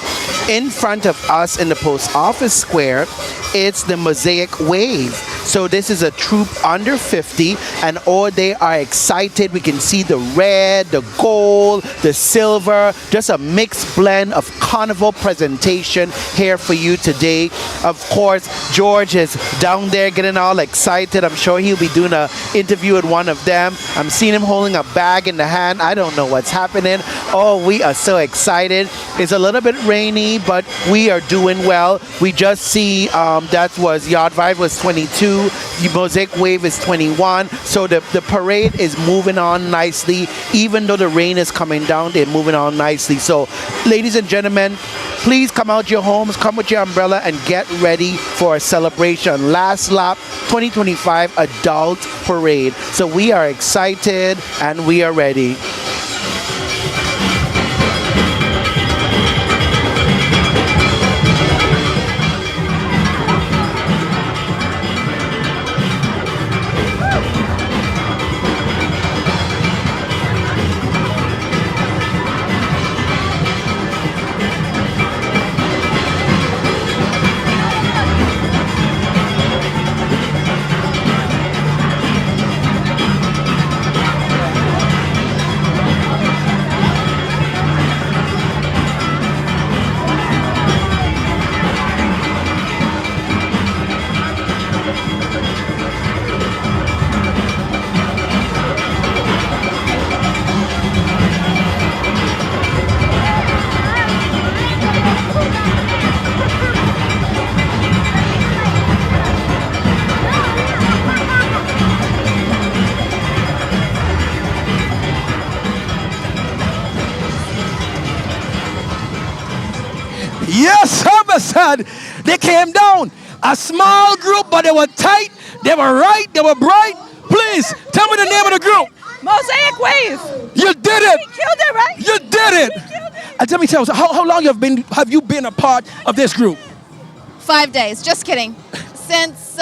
Speaker 8: In front of us in the post office square, it's the Mosaic Wave. So this is a troop under 50, and oh, they are excited. We can see the red, the gold, the silver, just a mixed blend of carnival presentation here for you today. Of course, George is down there getting all excited. I'm sure he'll be doing an interview with one of them. I'm seeing him holding a bag in the hand. I don't know what's happening. Oh, we are so excited. It's a little bit rainy, but we are doing well. We just see that was Yard Vibe was 22. The Mosaic Wave is 21. So the parade is moving on nicely. Even though the rain is coming down, they're moving on nicely. So, ladies and gentlemen, please come out your homes, come with your umbrella, and get ready for a celebration. Last lap 2025 adult parade. So we are excited and we are ready.
Speaker 10: Yes, homicide. They came down. A small group, but they were tight. They were right. They were bright. Please, tell me the name of the group.
Speaker 11: Mosaic Wave.
Speaker 10: You did it.
Speaker 11: We killed it, right?
Speaker 10: You did it. And tell me, how long have you been a part of this group?
Speaker 11: 5 days. Just kidding. Since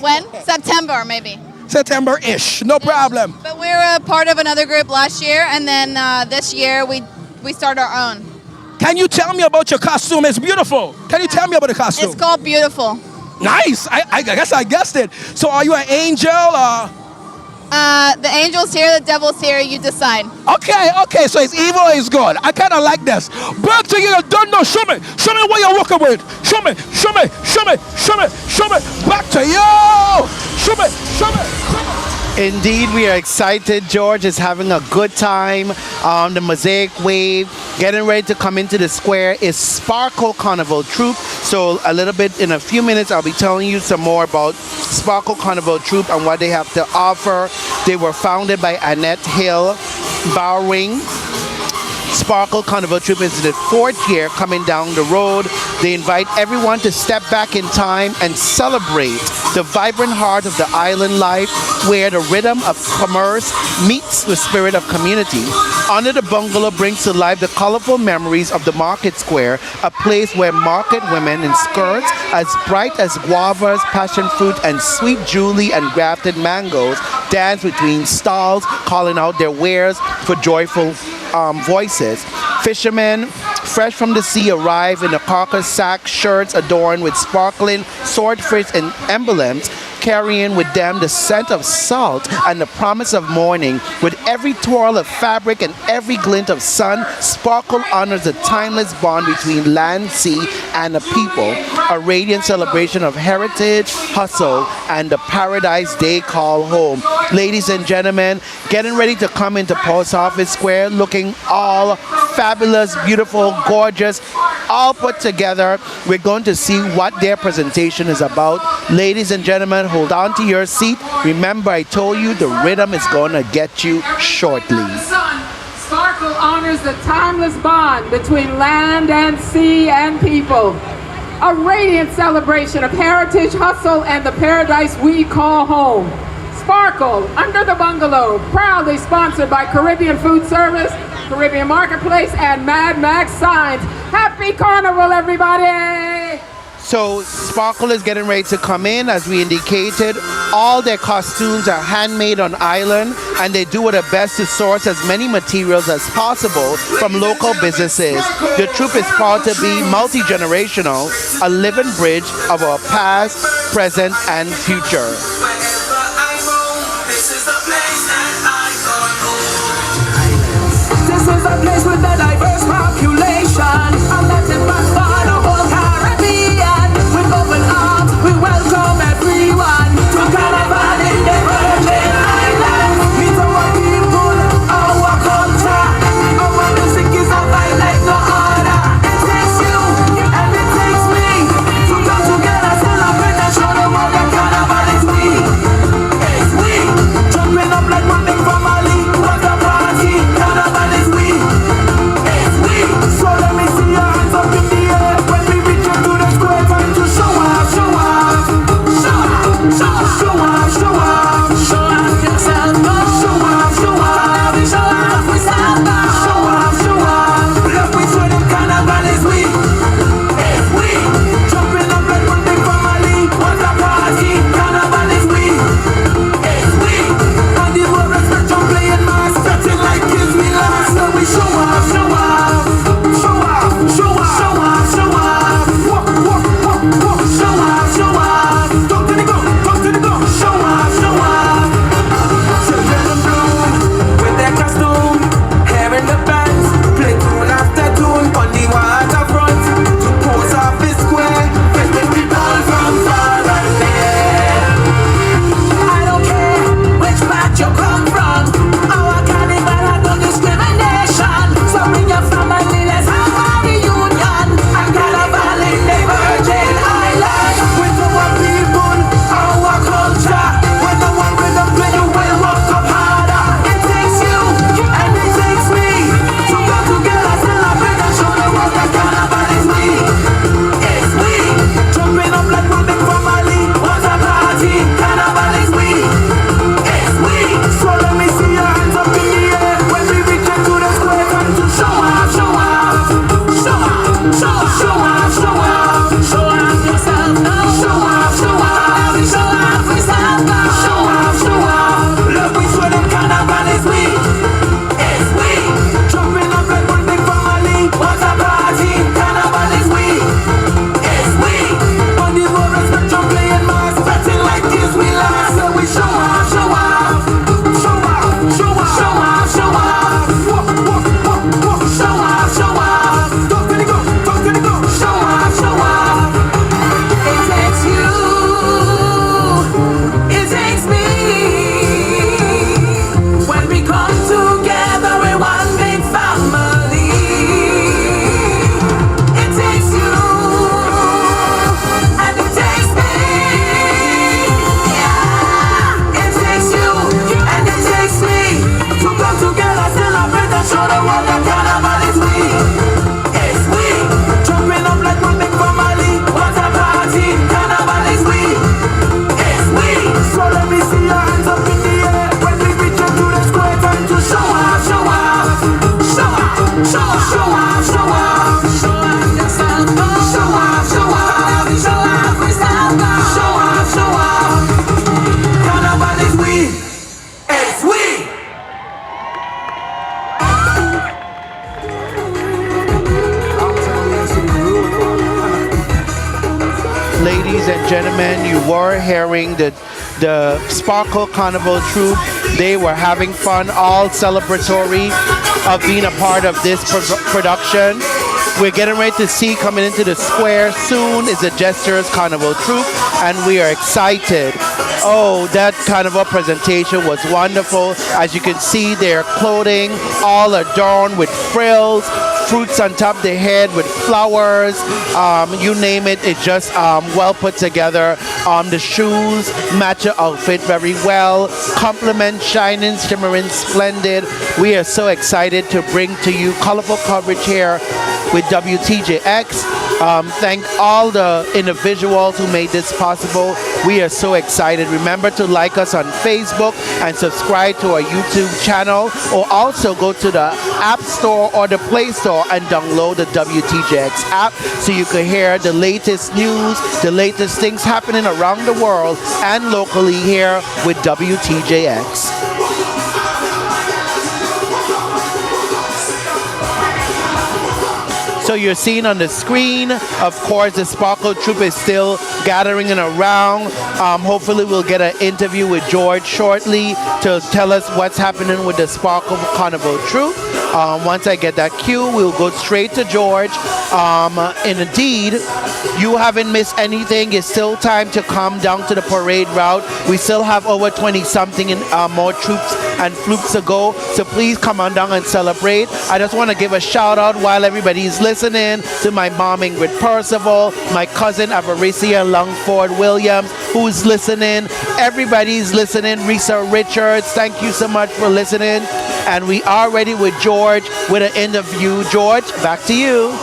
Speaker 11: when? September, maybe.
Speaker 10: September-ish. No problem.
Speaker 11: But we were a part of another group last year, and then this year we started our own.
Speaker 10: Can you tell me about your costume? It's beautiful. Can you tell me about the costume?
Speaker 11: It's called Beautiful.
Speaker 10: Nice. I guess I guessed it. So are you an angel or?
Speaker 11: The angel's here, the devil's here, you decide.
Speaker 10: Okay, so it's evil or it's good. I kind of like this. Back to you, don't know. Show me what you're working with. Show me. Back to you. Show me.
Speaker 8: Indeed, we are excited. George is having a good time on the Mosaic Wave. Getting ready to come into the square is Sparkle Carnival Troop. So a little bit, in a few minutes, I'll be telling you some more about Sparkle Carnival Troop and what they have to offer. They were founded by Annette Hill Bowring. Sparkle Carnival Troop is the 4th year coming down the road. They invite everyone to step back in time and celebrate the vibrant heart of the island life, where the rhythm of commerce meets the spirit of community. Under the Bungalow brings to life the colorful memories of the market square, a place where market women in skirts as bright as guavas, passion fruit, and sweet Julie and grafted mangoes dance between stalls, calling out their wares for joyful voices. Fishermen fresh from the sea arrive in the carcass sack shirts adorned with sparkling swordfish and emblems, carrying with them the scent of salt and the promise of morning. With every twirl of fabric and every glint of sun, Sparkle honors the timeless bond between land, sea, and the people. a radiant celebration of heritage, hustle, and the paradise they call home. Ladies and gentlemen, getting ready to come into Post Office Square looking all fabulous, beautiful, gorgeous, all put together. We're going to see what their presentation is about. Ladies and gentlemen, hold on to your seat. Remember, I told you the rhythm is going to get you shortly.
Speaker 14: Sparkle honors the timeless bond between land and sea and people. A radiant celebration of heritage, hustle, and the paradise we call home. Sparkle Under the Bungalow, proudly sponsored by Caribbean Food Service, Caribbean Marketplace, and Mad Max Signs. Happy Carnival, everybody!
Speaker 8: So Sparkle is getting ready to come in. As we indicated, all their costumes are handmade on island, and they do their best to source as many materials as possible from local businesses. The troupe is proud to be multi-generational, a living bridge of our past, present, and future.
Speaker 15: This is a place with a diverse population, a melting pot for the whole Caribbean. With open arms, we welcome everyone to Carnival in the Virgin Islands. Meet our people, our culture, our music is a vibe like no other. It takes you and it takes me to come together, celebrate and show the world that Carnival is we. It's we, jumping up like one big family. What a party, Carnival is we. It's we, so let me see your hands up in the air when we reach into the square. Time to show off, show off, show off, show off, show off, show off, show off yourself, show off, show off, show off yourself, show off, show off. Look, we show them Carnival is we. It's we, jumping up like one big family. What a party, Carnival is we. It's we, on the road respect on playing mass, starting like kids we last. So we show off, show off, show off, show off, show off, show off. Walk, walk, walk, walk, show off, show off. Talk to the go, talk to the go, show off, show off. Children in blue with their costume, hair in the bands, play tune after tune on the waterfront to Post Office Square, with people from far and near. I don't care which part you come from, our carnival has no discrimination. So bring your family, let's have a reunion. And Carnival in the Virgin Islands with our people, our culture. When the one with the play, you will walk up harder. It takes you and it takes me to come together, celebrate and show the world that Carnival is we. It's we, jumping up like one big family. What a party, Carnival is we. It's we, so let me see your hands up in the air when we reach into the square. Time to show off, show off, show off, show off, show off, show off, show off yourself now. Show off, show off, show off yourself now. Show off, show off. Look, we show them Carnival is we. It's we, jumping up like one big family. What a party, Carnival is we. It's we, on the road respect on playing mass, starting like kids we last. So we show off, show off, show off, show off, show off, show off. Walk, walk, walk, walk, show off, show off. Talk to the go, talk to the go, show off, show off. It takes you, it takes me. When we come together, we're one big family. It takes you, and it takes me. Yeah, it takes you, and it takes me to come together, celebrate and show the world that Carnival is we. It's we, jumping up like one big family. What a party, Carnival is we. It's we, so let me see your hands up in the air when we reach into the square. Time to show off, show off, show off, show off, show off, show off, show off yourself, show off, show off, show off yourself, show off, show off. Carnival is we. It's we.
Speaker 8: Ladies and gentlemen, you were hearing the Sparkle Carnival Troop. They were having fun, all celebratory of being a part of this production. We're getting ready to see coming into the square soon is the Jesters Carnival Troop, and we are excited. Oh, that Carnival presentation was wonderful. As you can see, their clothing all adorned with frills, fruits on top of their head with flowers, you name it, it's just well put together. The shoes match your outfit very well, complement shining, shimmering, splendid. We are so excited to bring to you colorful coverage here with WTJX. Thank all the individuals who made this possible. We are so excited. Remember to like us on Facebook and subscribe to our YouTube channel, or also go to the App Store or the Play Store and download the WTJX app so you can hear the latest news, the latest things happening around the world and locally here with WTJX. So you're seeing on the screen, of course, the Sparkle Troop is still gathering around. Hopefully we'll get an interview with George shortly to tell us what's happening with the Sparkle Carnival Troop. Once I get that cue, we'll go straight to George. And indeed, you haven't missed anything. It's still time to come down to the parade route. We still have over 20-something more troops and flukes to go. So please come on down and celebrate. I just want to give a shout out while everybody's listening to my mom, Ingrid Percival, my cousin, Avaricia Longford Williams, who's listening. Everybody's listening. Risa Richards, thank you so much for listening. And we are ready with George with an interview. George, back to you.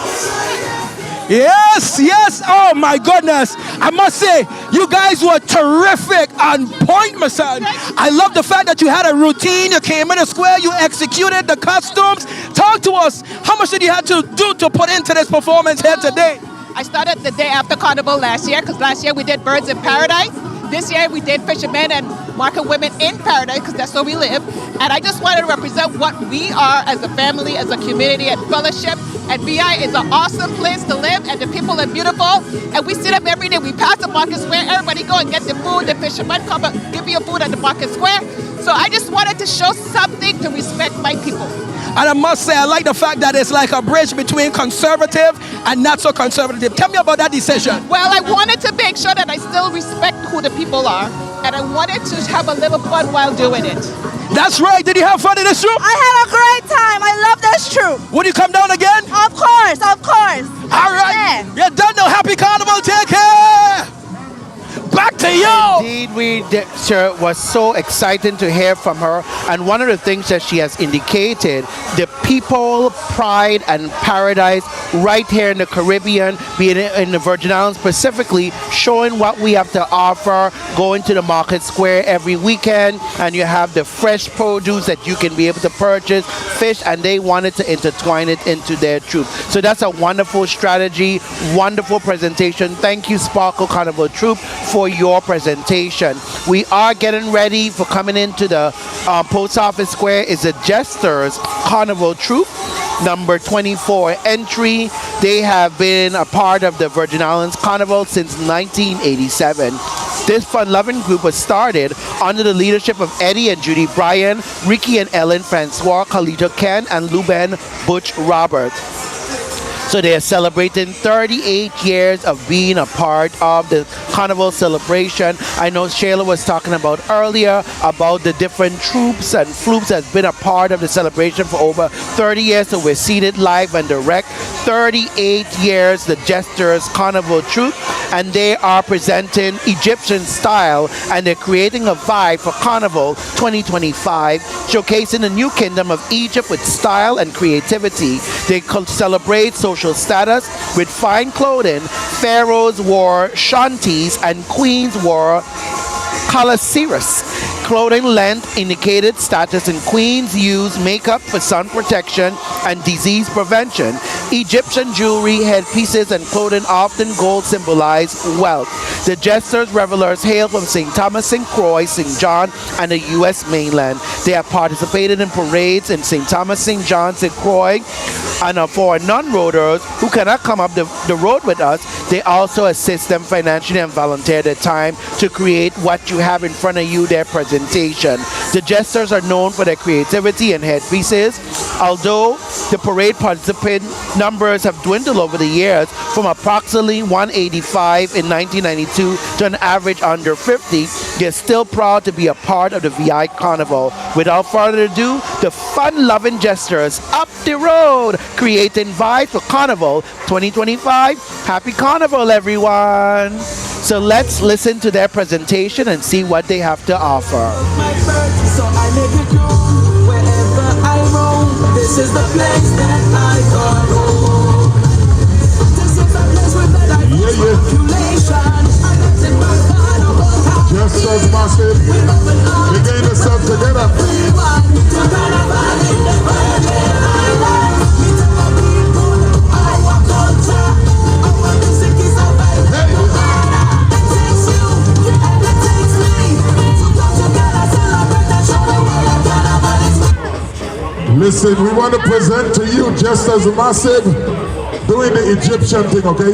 Speaker 10: Yes, yes. Oh my goodness. I must say, you guys were terrific, on point, my son. I love the fact that you had a routine. You came in the square, you executed the costumes. Talk to us. How much did you have to do to put into this performance here today?
Speaker 13: I started the day after Carnival last year, because last year we did Birds in Paradise. This year we did Fishermen and Market Women in Paradise, because that's where we live. And I just wanted to represent what we are as a family, as a community, and fellowship. And BI is an awesome place to live, and the people are beautiful. And we sit up every day. We pass the Market Square. Everybody go and get the food. The fishermen come and give you food at the Market Square. So I just wanted to show something to respect my people.
Speaker 10: And I must say, I like the fact that it's like a bridge between conservative and not so conservative. Tell me about that decision.
Speaker 13: Well, I wanted to make sure that I still respect who the people are, and I wanted to have a little fun while doing it.
Speaker 10: That's right. Did you have fun in this troop?
Speaker 3: I had a great time. I love this troop.
Speaker 10: Would you come down again?
Speaker 3: Of course, of course.
Speaker 10: All right. Yeah. You're done now. Happy Carnival. Take care. Back to you.
Speaker 8: Indeed, sir, was so exciting to hear from her. And one of the things that she has indicated, the people, pride, and paradise right here in the Caribbean, being in the Virgin Islands specifically, showing what we have to offer, going to the Market Square every weekend, and you have the fresh produce that you can be able to purchase, fish, and they wanted to intertwine it into their troop. So that's a wonderful strategy, wonderful presentation. Thank you, Sparkle Carnival Troop, for your presentation. We are getting ready for coming into the Post Office Square. Is the Jesters Carnival Troop, number 24 entry. They have been a part of the Virgin Islands Carnival since 1987. This fun-loving group was started under the leadership of Eddie and Judy Bryan, Ricky and Ellen Francois, Kalito Ken, and Luben Butch Robert. So they are celebrating 38 years of being a part of the Carnival celebration. I know Shayla was talking about earlier about the different troops and flukes that's been a part of the celebration for over 30 years. So we're seeing it live and direct. 38 years, the Jesters Carnival Troop, and they are presenting Egyptian style, and they're creating a vibe for Carnival 2025, showcasing the new kingdom of Egypt with style and creativity. They celebrate social status with fine clothing. Pharaohs wore shanties and queens wore calasiris. Clothing length indicated status, and queens used makeup for sun protection and disease prevention. Egyptian jewelry, headpieces, and clothing, often gold, symbolize wealth. The Jesters revelers hail from St. Thomas, St. Croix, St. John, and the U.S. mainland. They have participated in parades in St. Thomas, St. John, St. Croix, and for non-roaders who cannot come up the road with us, they also assist them financially and volunteer their time to create what you have in front of you, their presentation. The Jesters are known for their creativity and headpieces, Although the parade participant numbers have dwindled over the years from approximately 185 in 1992 to an average under 50, they're still proud to be a part of the VI Carnival. Without further ado, the fun-loving Jesters up the road, creating vibes for Carnival 2025. Happy Carnival, everyone! So let's listen to their presentation and see what they have to offer.
Speaker 15: So I make it known wherever I roam. This is the place that I call home. This is the place with the diverse population.
Speaker 16: Just as massive. We're getting yourself together. Listen, we want to present to you just as massive doing the Egyptian thing, okay?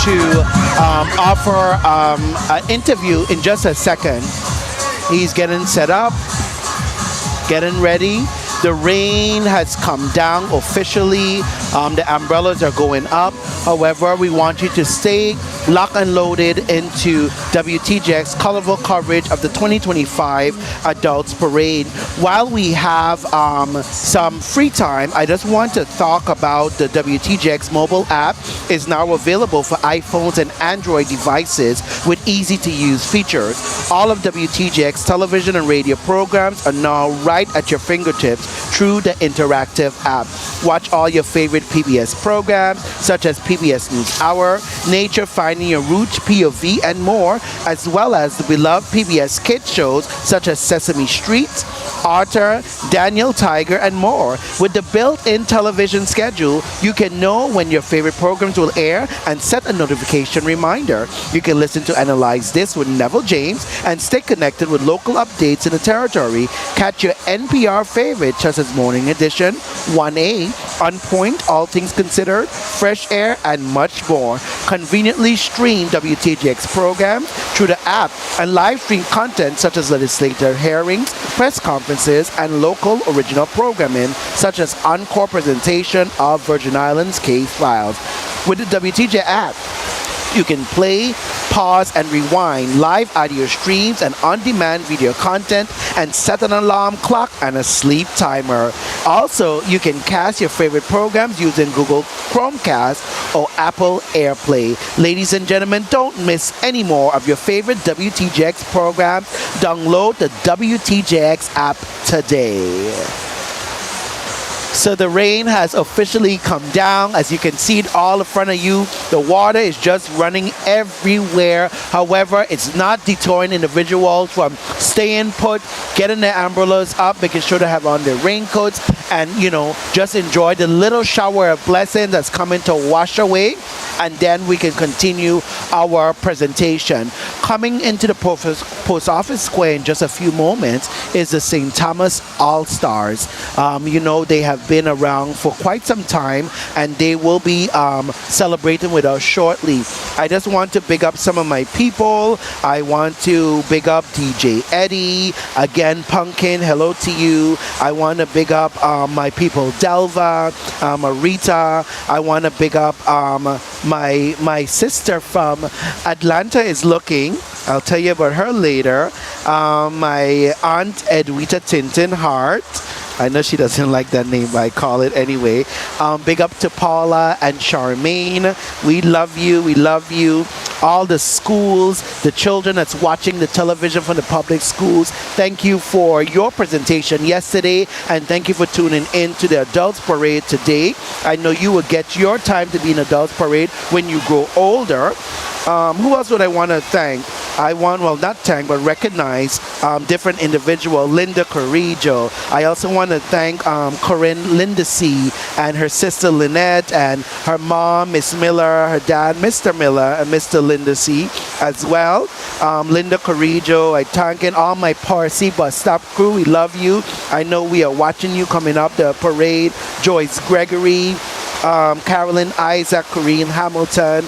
Speaker 8: to offer an interview in just a second. He's getting set up, getting ready. The rain has come down officially. The umbrellas are going up. However, we want you to stay locked and loaded into WTJX colorful coverage of the 2025 Adults Parade. While we have some free time, I just want to talk about the WTJX mobile app. Is now available for iPhones and Android devices with easy-to-use features. All of WTJX television and radio programs are now right at your fingertips through the interactive app. Watch all your favorite PBS programs such as PBS NewsHour, Nature, Finding Your Roots, POV, and more, as well as the beloved PBS kids shows such as Sesame Street, Arthur, Daniel Tiger, and more. With the built-in television schedule, you can know when your favorite programs will air and set a notification reminder. You can listen to Analyze This with Neville James and stay connected with local updates in the territory. Catch your NPR favorites such as Morning Edition, 1A, On Point, All Things Considered, Fresh Air, and much more. Conveniently stream WTJX programs through the app and live stream content such as legislative hearings, press conferences, and local original programming such as encore presentation of Virgin Islands case files. With the WTJ app, you can play, pause, and rewind live audio streams and on-demand video content and set an alarm clock and a sleep timer. Also, you can cast your favorite programs using Google Chromecast or Apple AirPlay. Ladies and gentlemen, don't miss any more of your favorite WTJX programs. Download the WTJX app today. So the rain has officially come down. As you can see it all in front of you, the water is just running everywhere. However, it's not deterring individuals from staying put, getting their umbrellas up, making sure they have on their raincoats, and, just enjoy the little shower of blessing that's coming to wash away. And then we can continue our presentation. Coming into the post office square in just a few moments is the St. Thomas Allstars. They have been around for quite some time, and they will be celebrating with us shortly. I just want to big up some of my people. I want to big up DJ Eddie, again Pumpkin, hello to you. I want to big up my people Delva, Marita. I want to big up my sister from Atlanta is looking. I'll tell you about her later. My aunt Edwita Tintin Hart. I know she doesn't like that name, but I call it anyway. Big up to Paula and Charmaine. We love you. We love you. All the schools, the children that's watching the television from the public schools, thank you for your presentation yesterday, and thank you for tuning in to the Adults Parade today. I know you will get your time to be in Adults Parade when you grow older. Who else would I want to thank? Not thank, but recognize different individual. Linda Corrijo. I also want to thank Corinne Lindesey and her sister Lynette and her mom, Miss Miller, her dad, Mr. Miller, and Mr. Lindesey as well. Linda Corrijo, I thank all my Parsi bus stop crew. We love you. I know we are watching you coming up the parade. Joyce Gregory, Carolyn Isaac, Corinne Hamilton,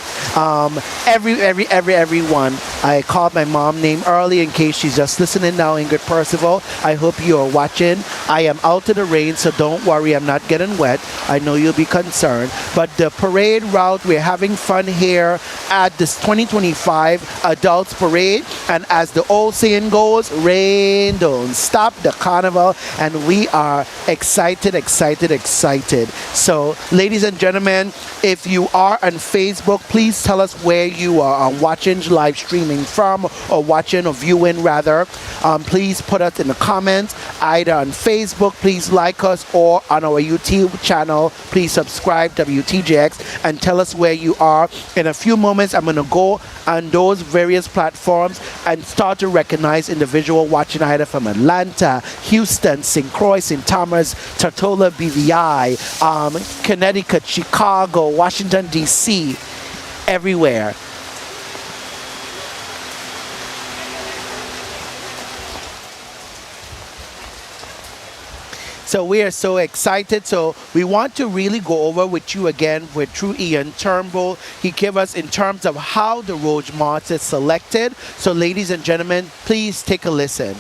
Speaker 8: everyone. I called my mom name early in case she's just listening now, Ingrid Percival. I hope you are watching. I am out in the rain, so don't worry, I'm not getting wet. I know you'll be concerned. But the parade route, we're having fun here at this 2025 Adults Parade. And as the old saying goes, rain don't stop the carnival. And we are excited. So, ladies and gentlemen, if you are on Facebook, please tell us where you are watching, live streaming from, or watching or viewing rather. Please put us in the comments either on Facebook. Please like us, or on our YouTube channel. Please subscribe WTJX and tell us where you are. In a few moments, I'm going to go on those various platforms and start to recognize individual watching either from Atlanta, Houston, St. Croix, St. Thomas, Tortola, BVI, Connecticut, Chicago, Washington, D.C., everywhere. So we are so excited. So we want to really go over with you again through Ian Turnbull. He gave us in terms of how the Road March is selected. So ladies and gentlemen, please take a listen.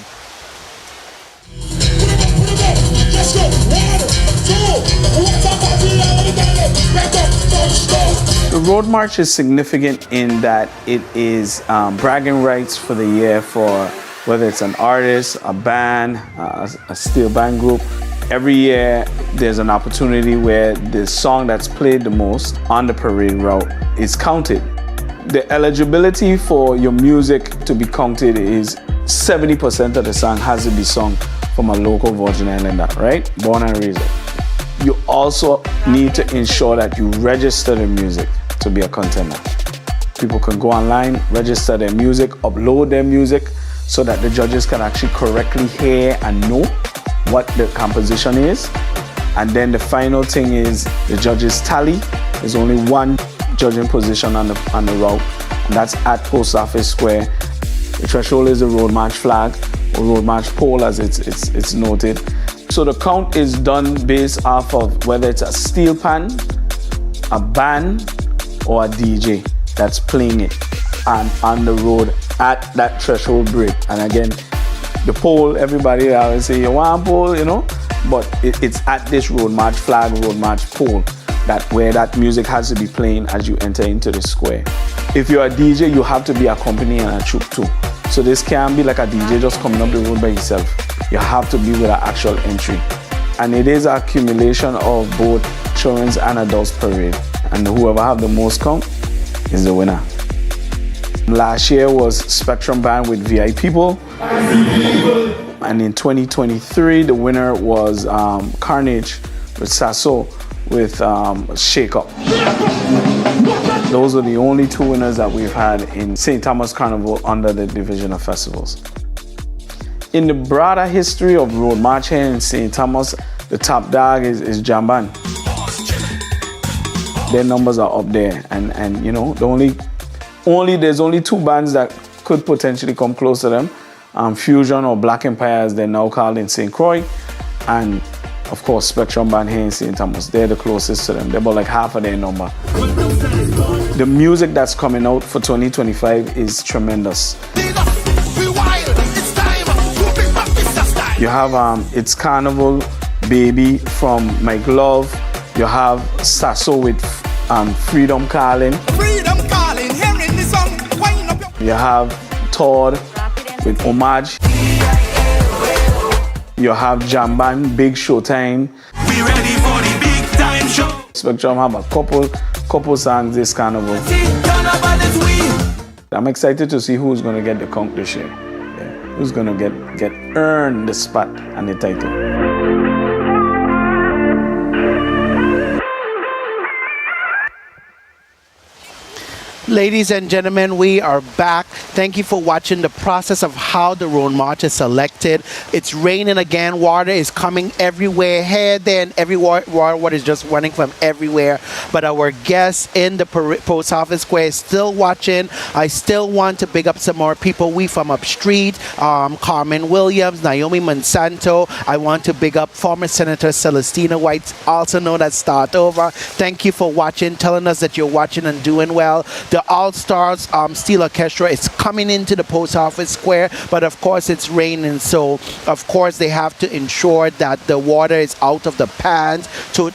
Speaker 17: The Road March is significant in that it is bragging rights for the year for whether it's an artist, a band, a steel band group. Every year there's an opportunity where the song that's played the most on the parade route is counted. The eligibility for your music to be counted is 70% of the song has to be sung from a local Virgin Islander, right? Born and raised. You also need to ensure that you register the music to be a contender. People can go online, register their music, upload their music so that the judges can actually correctly hear and know what the composition is. And then the final thing is the judges tally. There's only one judging position on the route, and that's at Post Office Square. The threshold is the Road March flag, or Road March pole as it's noted. So the count is done based off of whether it's a steel pan, a band, or a DJ that's playing it on the road at that threshold break. And again, the pole, everybody always say, you want pole, you know? But it's at this Road March flag, Road March pole, where that music has to be playing as you enter into the square. If you're a DJ, you have to be accompanying a troop too. So this can't be like a DJ just coming up the road by himself. You have to be with an actual entry. And it is an accumulation of both children's and adults parade. And whoever have the most count is the winner. Last year was Spectrum Band with VI People. And in 2023, the winner was Carnage with Sasso with Shaka. Those are the only two winners that we've had in St. Thomas Carnival under the Division of Festivals. In the broader history of Road March here in St. Thomas, the top dog is Jamban. Their numbers are up there, and you know, there's only two bands that could potentially come close to them. Fusion, or Black Empire as they're now called in St. Croix, and of course Spectrum Band here in St. Thomas. They're the closest to them. They're about like half of their number. The music that's coming out for 2025 is tremendous. You have It's Carnival, Baby from Mike Love. You have Sasso with Freedom Calling. Hearing the song. You have Todd with Homage. You have Jamban, Big Showtime. We ready for the big time show. Spectrum have a couple songs this carnival. I'm excited to see who's gonna get the conch this year. Yeah. Who's gonna earn the spot and the title.
Speaker 8: Ladies and gentlemen, we are back. Thank you for watching the process of how the Road March is selected. It's raining again. Water is coming everywhere. Here, there, and everywhere. Water is just running from everywhere. But our guests in the Post Office Square is still watching. I still want to big up some more people. We from upstreet, Carmen Williams, Naomi Monsanto. I want to big up former Senator Celestina White, also known as Start Over. Thank you for watching, telling us that you're watching and doing well. The Allstars Steel Orchestra is coming into the Post Office Square, but of course it's raining, so of course they have to ensure that the water is out of the pans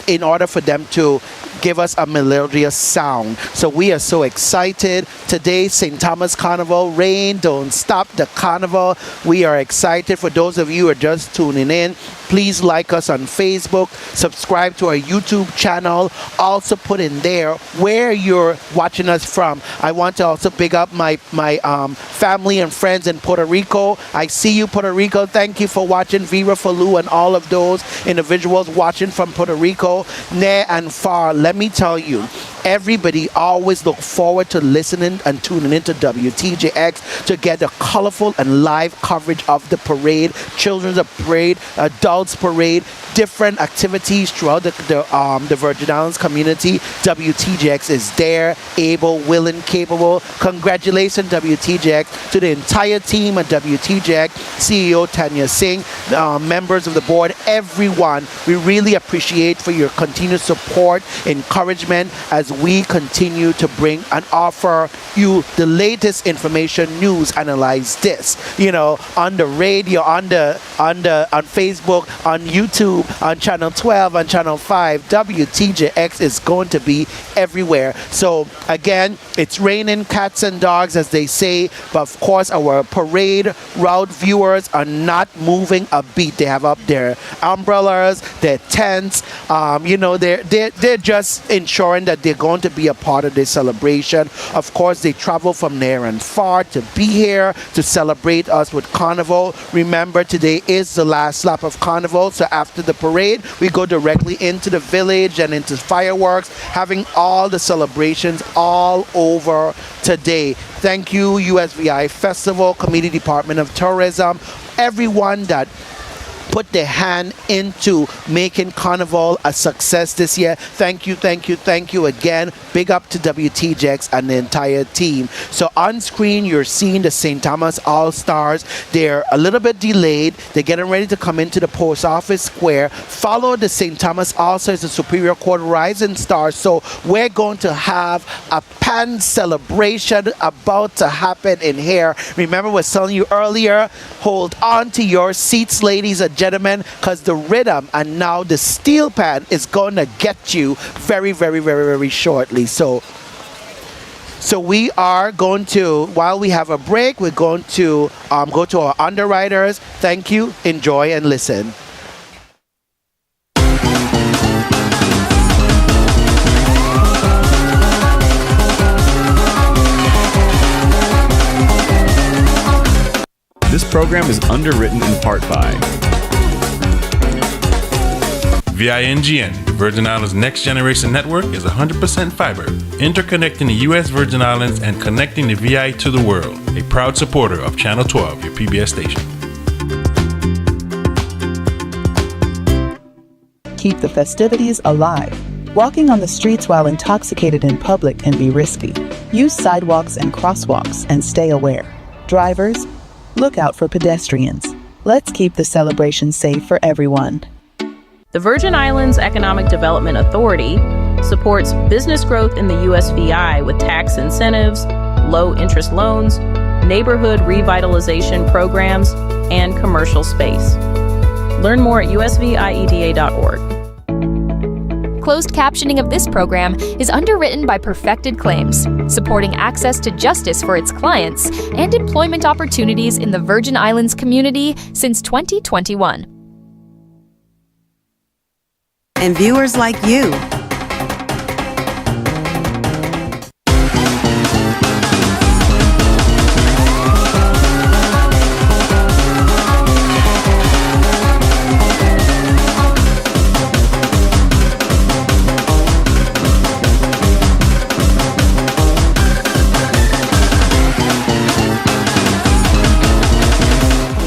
Speaker 8: in order for them to give us a melodious sound. So we are so excited. Today, St. Thomas Carnival, rain don't stop the carnival. We are excited. For those of you who are just tuning in, please like us on Facebook, subscribe to our YouTube channel, also put in there where you're watching us from. I want to also big up my family and friends in Puerto Rico. I see you, Puerto Rico. Thank you for watching. Viva Falu and all of those individuals watching from Puerto Rico, near and far. Let me tell you, everybody always look forward to listening and tuning into WTJX to get the colorful and live coverage of the parade, children's parade, adults parade, different activities throughout the Virgin Islands community. WTJX is there, able, willing, capable. Congratulations, WTJX, to the entire team at WTJX, CEO Tanya Singh, members of the board, everyone. We really appreciate for your continued support, encouragement as we continue to bring and offer you the latest information, news, analyze this, on the radio, on Facebook, on YouTube, on Channel 12, on Channel 5. WTJX is going to be everywhere. So again, it's raining cats and dogs, as they say, but of course our parade route viewers are not moving a beat. They have up their umbrellas, their tents, they're just ensuring that they're going to be a part of this celebration. Of course, they travel from near and far to be here to celebrate us with Carnival. Remember, today is the last lap of Carnival, so after the parade, we go directly into the village and into fireworks, having all the celebrations all over today. Thank you, USVI Festival, Community Department of Tourism, everyone that put their hand into making Carnival a success this year. Thank you, thank you, thank you again. Big up to WTJX and the entire team. So on screen, you're seeing the St. Thomas Allstars. They're a little bit delayed. They're getting ready to come into the post office square. Follow the St. Thomas Allstars, the Superior Court Rising Stars. So we're going to have a pan celebration about to happen in here. Remember, I was telling you earlier, hold on to your seats, ladies and gentlemen, because the rhythm and now the steel pan is going to get you very, very, very, very shortly. So we are going to, while we have a break, we're going to go to our underwriters. Thank you, enjoy, and listen.
Speaker 18: This program is underwritten in part by
Speaker 2: VINGN, Virgin Islands Next Generation Network, is 100% fiber, interconnecting the U.S. Virgin Islands and connecting the VI to the world. A proud supporter of Channel 12, your PBS station.
Speaker 19: Keep the festivities alive. Walking on the streets while intoxicated in public can be risky. Use sidewalks and crosswalks and stay aware. Drivers, look out for pedestrians. Let's keep the celebration safe for everyone.
Speaker 23: The Virgin Islands Economic Development Authority supports business growth in the USVI with tax incentives, low-interest loans, neighborhood revitalization programs, and commercial space. Learn more at usvieda.org.
Speaker 4: Closed captioning of this program is underwritten by Perfected Claims, supporting access to justice for its clients and employment opportunities in the Virgin Islands community since 2021.
Speaker 5: And viewers like you.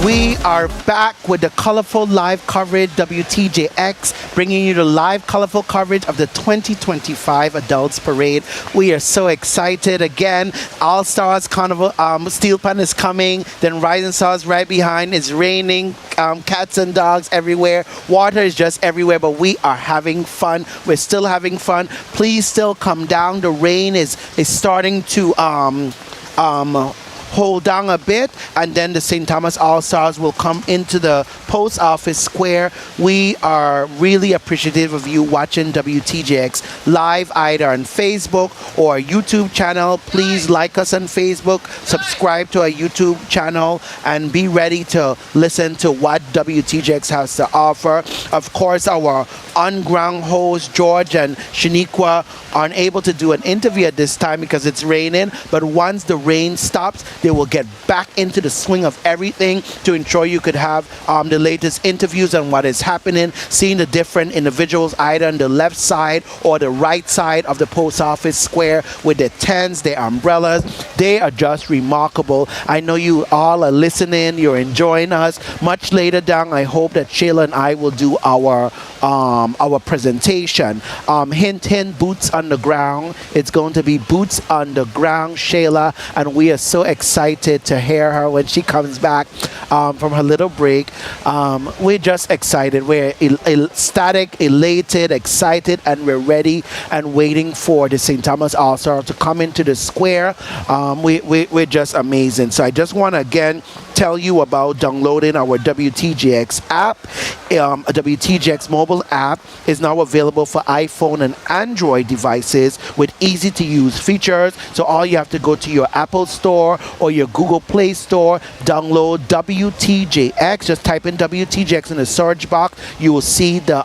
Speaker 8: We are back with the colorful live coverage, WTJX, bringing you the live colorful coverage of the 2025 Adults Parade. We are so excited. Again, Allstars Carnival, Steel Pan is coming, then Rising Stars right behind. It's raining, cats and dogs everywhere. Water is just everywhere, but we are having fun. We're still having fun. Please still come down. The rain is starting to hold down a bit, and then the St. Thomas All-Stars will come into the post office square. We are really appreciative of you watching WTJX live either on Facebook or YouTube channel. Please like us on Facebook, subscribe to our YouTube channel, and be ready to listen to what WTJX has to offer. Of course, our on-ground hosts, George and Shaniqua, aren't able to do an interview at this time because it's raining, but once the rain stops, They will get back into the swing of everything to ensure you could have the latest interviews on what is happening, seeing the different individuals either on the left side or the right side of the post office square with their tents, their umbrellas. They are just remarkable. I know you all are listening, you're enjoying us. Much later down, I hope that Shayla and I will do our presentation. Hint, hint, boots on the ground. It's going to be boots on the ground, Shayla, and we are so excited to hear her when she comes back from her little break. We're just excited. We're ecstatic, elated, excited, and we're ready and waiting for the St. Thomas All-Stars to come into the square. We're just amazing. So I just want to again tell you about downloading our WTJX app. WTJX mobile app is now available for iPhone and Android devices with easy to use features. So all you have to go to your Apple Store or your Google Play Store, download WTJX. Just type in WTJX in the search box. You will see the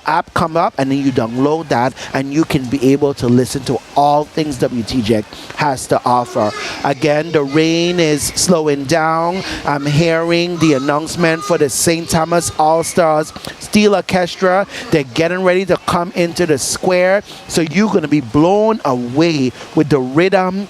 Speaker 8: app come up, and then you download that, and you can be able to listen to all things WTJX has to offer. Again, the rain is slowing down. I'm hearing the announcement for the St. Thomas All-Stars Steel Orchestra. They're getting ready to come into the square. So you're going to be blown away with the rhythm,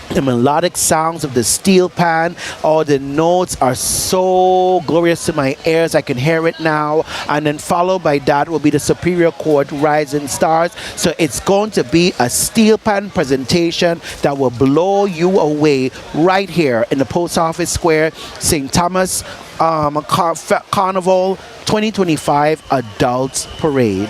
Speaker 8: the melodic sounds of the steel pan. All the notes are so glorious to my ears. I can hear it now. And then followed by that will be the Superior Court Rising Stars. So it's going to be a steel pan presentation that will blow you away right here in the Post Office Square, St. Thomas Carnival 2025 Adults Parade.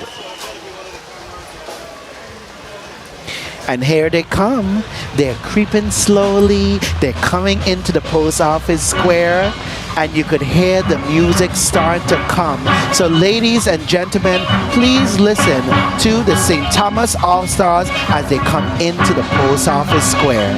Speaker 8: And here they come. They're creeping slowly. They're coming into the Post Office Square, and you could hear the music start to come. So ladies and gentlemen, please listen to the St. Thomas All-Stars as they come into the Post Office Square.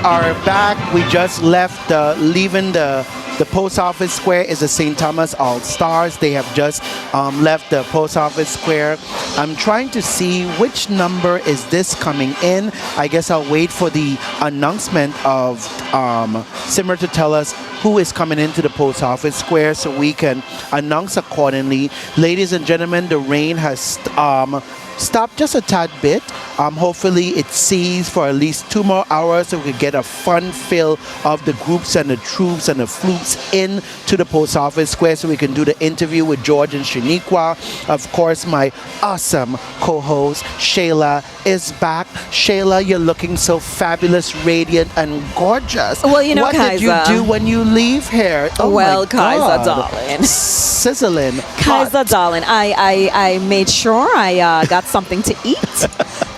Speaker 8: Are back. We just left, leaving the post office square is the St. Thomas Allstars. They have just left the post office square. I'm trying to see which number is this coming in. I guess I'll wait for the announcement of Simmer to tell us who is coming into the post office square so we can announce accordingly. Ladies and gentlemen, the rain has stopped just a tad bit. Hopefully it ceases for at least 2 more hours so we can get a fun feel of the groups and the troops and the flutes in to the post office square so we can do the interview with George and Shaniqua. Of course, my awesome co-host Shayla is back. Shayla, you're looking so fabulous, radiant, and gorgeous.
Speaker 7: Well, you know,
Speaker 8: what
Speaker 7: Kaiser,
Speaker 8: did you do when you leave here? Oh
Speaker 7: well,
Speaker 8: my God.
Speaker 7: Kaiser, darling.
Speaker 8: Sizzling.
Speaker 7: Kaiser, darling, I made sure I got something to eat.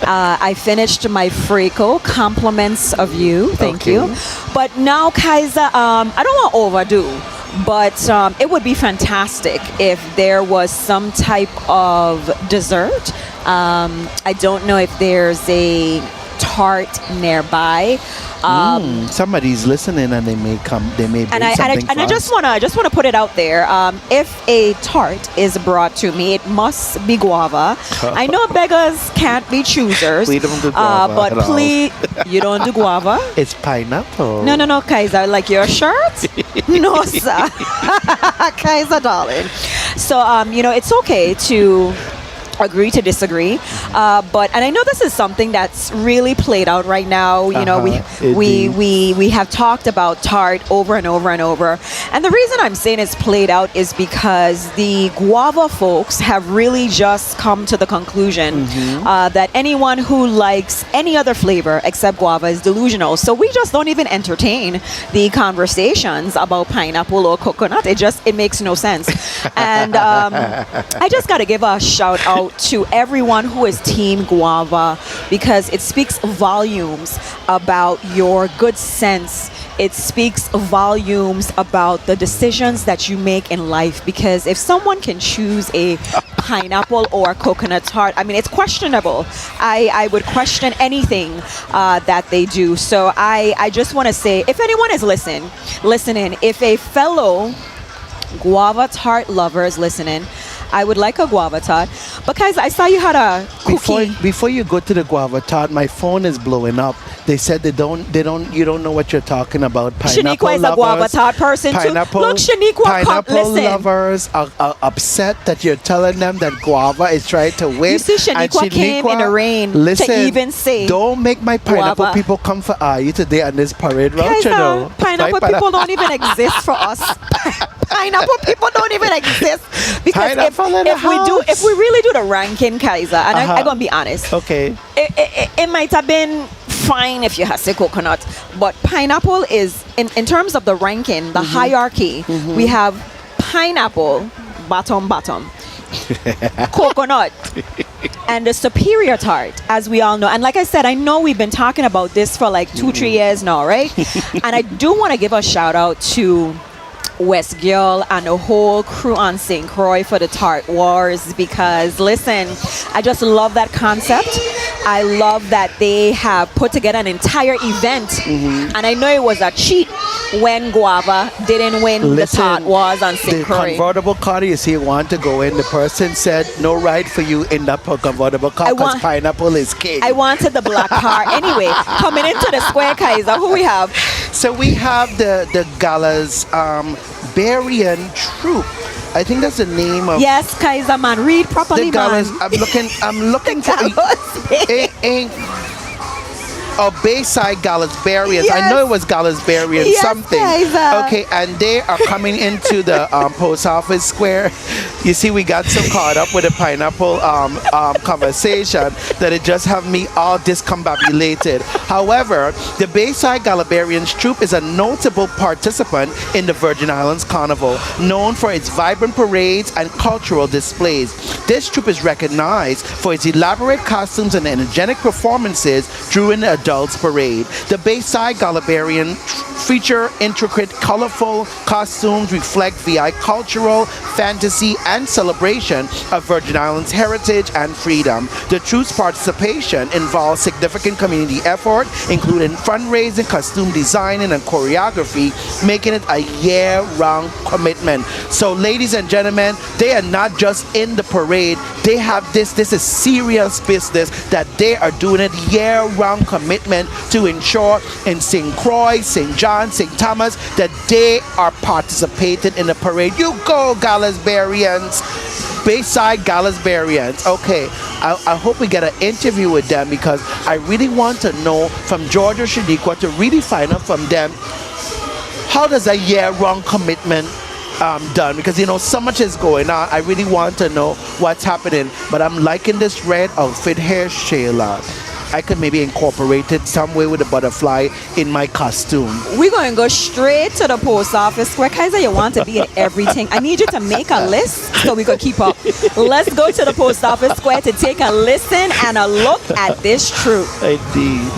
Speaker 7: I finished my Freako, compliments of you, thank you. But now, Kaiser, I don't want to overdo, but it would be fantastic if there was some type of dessert. I don't know if there's a tart nearby.
Speaker 8: Somebody's listening and they may come. They may bring something.
Speaker 7: I just wanna put it out there. If a tart is brought to me, it must be guava. I know beggars can't be choosers.
Speaker 8: We don't do guava
Speaker 7: but
Speaker 8: at
Speaker 7: please, you don't do guava.
Speaker 8: It's pineapple.
Speaker 7: No, Kaiser. Like your shirt? No, sir. Kaiser, darling. So it's okay to agree to disagree, and I know this is something that's really played out right now. We have talked about tart over and over and over, and the reason I'm saying it's played out is because the guava folks have really just come to the conclusion that anyone who likes any other flavor except guava is delusional. So we just don't even entertain the conversations about pineapple or coconut. It makes no sense. And I just got to give a shout out to everyone who is Team Guava, because it speaks volumes about your good sense. It speaks volumes about the decisions that you make in life, because if someone can choose a pineapple or a coconut tart, I mean, it's questionable. I would question anything that they do. So I just want to say, if anyone is listening, if a fellow guava tart lover is listening, I would like a guava tart. But guys, I saw you had a cookie.
Speaker 8: Before you go to the guava tart, my phone is blowing up. They said you don't know what you're talking about. Pineapple
Speaker 7: Shaniqua is
Speaker 8: lovers,
Speaker 7: a guava tart person too. Look, Shaniqua,
Speaker 8: pineapple
Speaker 7: listen.
Speaker 8: lovers are upset that you're telling them that guava is trying to win.
Speaker 7: You see, Shaniqua came in the rain to even say,
Speaker 8: don't make my pineapple
Speaker 7: guava.
Speaker 8: People come for you today on this parade route.
Speaker 7: Guys,
Speaker 8: You know,
Speaker 7: pineapple people don't even exist for us. Pineapple people don't even exist, because if we really do the ranking, Kaiser, and I'm gonna be honest.
Speaker 8: Okay.
Speaker 7: It might have been fine if you had say coconut, but pineapple is in terms of the ranking, the hierarchy. We have pineapple bottom, coconut, and the superior tart, as we all know. And like I said, I know we've been talking about this for like 2-3 years now, right? And I do want to give a shout out to West Girl and the whole crew on St. Croix for the Tart Wars, because listen, I just love that concept. I love that they have put together an entire event, and I know it was a cheat when Guava didn't win the Tart Wars on St. Croix.
Speaker 8: The convertible car you see want to go in, the person said no ride for you in that convertible car because pineapple is king.
Speaker 7: I wanted the black car. Anyway, coming into the square, Kaiser, who we have?
Speaker 8: So we have the galas Allure Troop. I think that's the name of.
Speaker 7: Yes, Kaiser, man, read properly,
Speaker 8: the galas,
Speaker 7: man.
Speaker 8: I'm looking for. Oh, Bayside Galisbarians.
Speaker 7: Yes.
Speaker 8: I know it was Galisbarian
Speaker 7: Yes,
Speaker 8: something.
Speaker 7: guys.
Speaker 8: Okay, and they are coming into the post office square. You see, we got so caught up with the pineapple conversation that it just have me all discombobulated. However, the Bayside Galisbarians Troop is a notable participant in the Virgin Islands Carnival, known for its vibrant parades and cultural displays. This troop is recognized for its elaborate costumes and energetic performances during the Adults Parade. The Bayside Galisbarian feature intricate, colorful costumes, reflect VI cultural, fantasy, and celebration of Virgin Islands heritage and freedom. The troop's participation involves significant community effort, including fundraising, costume designing, and choreography, making it a year-round commitment. So, ladies and gentlemen, they are not just in the parade. They have this is serious business that they are doing it year-round commitment to ensure in St. Croix, St. John, St. Thomas that they are participating in the parade. You go, Galisbarians. Bayside Galisbarians. Okay, I hope we get an interview with them because I really want to know from George or Shaniqua to really find out from them how does a year-round commitment done, because you know so much is going on. I really want to know what's happening, but I'm liking this red outfit here, Shayla. I could maybe incorporate it some way with a butterfly in my costume.
Speaker 7: We're going to go straight to the post office square. Kaiser, you want to be in everything. I need you to make a list so we could keep up. Let's go to the post office square to take a listen and a look at this troop.
Speaker 8: Indeed.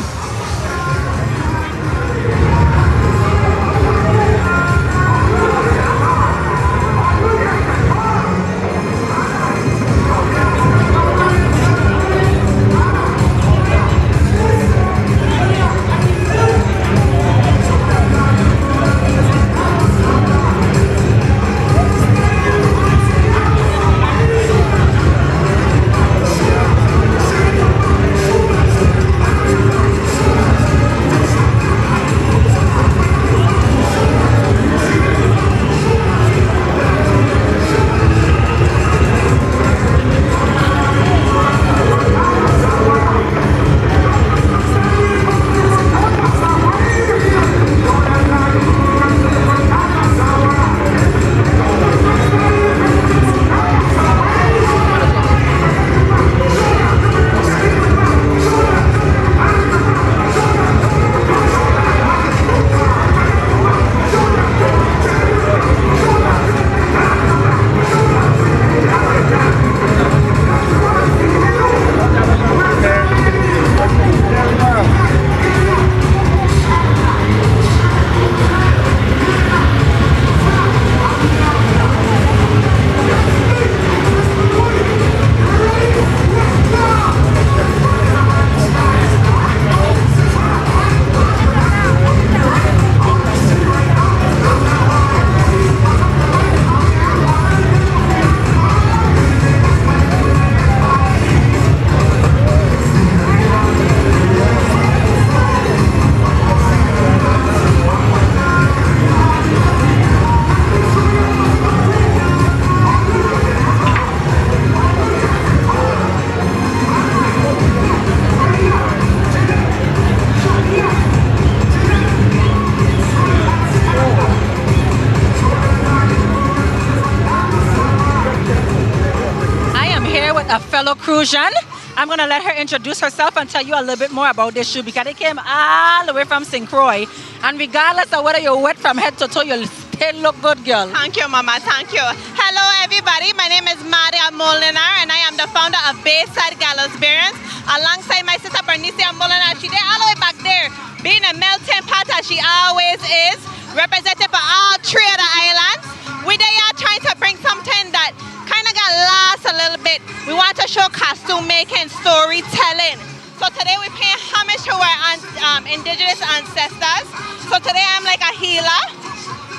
Speaker 9: fellow Crucian. I'm going to let her introduce herself and tell you a little bit more about this shoe because it came all the way from St. Croix. And regardless of whether you're wet from head to toe, you'll still look good, girl.
Speaker 20: Thank you, Mama. Thank you. Hello, everybody. My name is Maria Molinar, and I am the founder of Bayside Galisbarians. Alongside my sister Bernicia Molinar, she there all the way back there, being a melting pot as she always is, represented for all three of the islands. We they are trying to bring something that kind of got lost a little bit. We want to show costume making, storytelling. So today we're paying homage to our indigenous ancestors. So today I'm like a healer.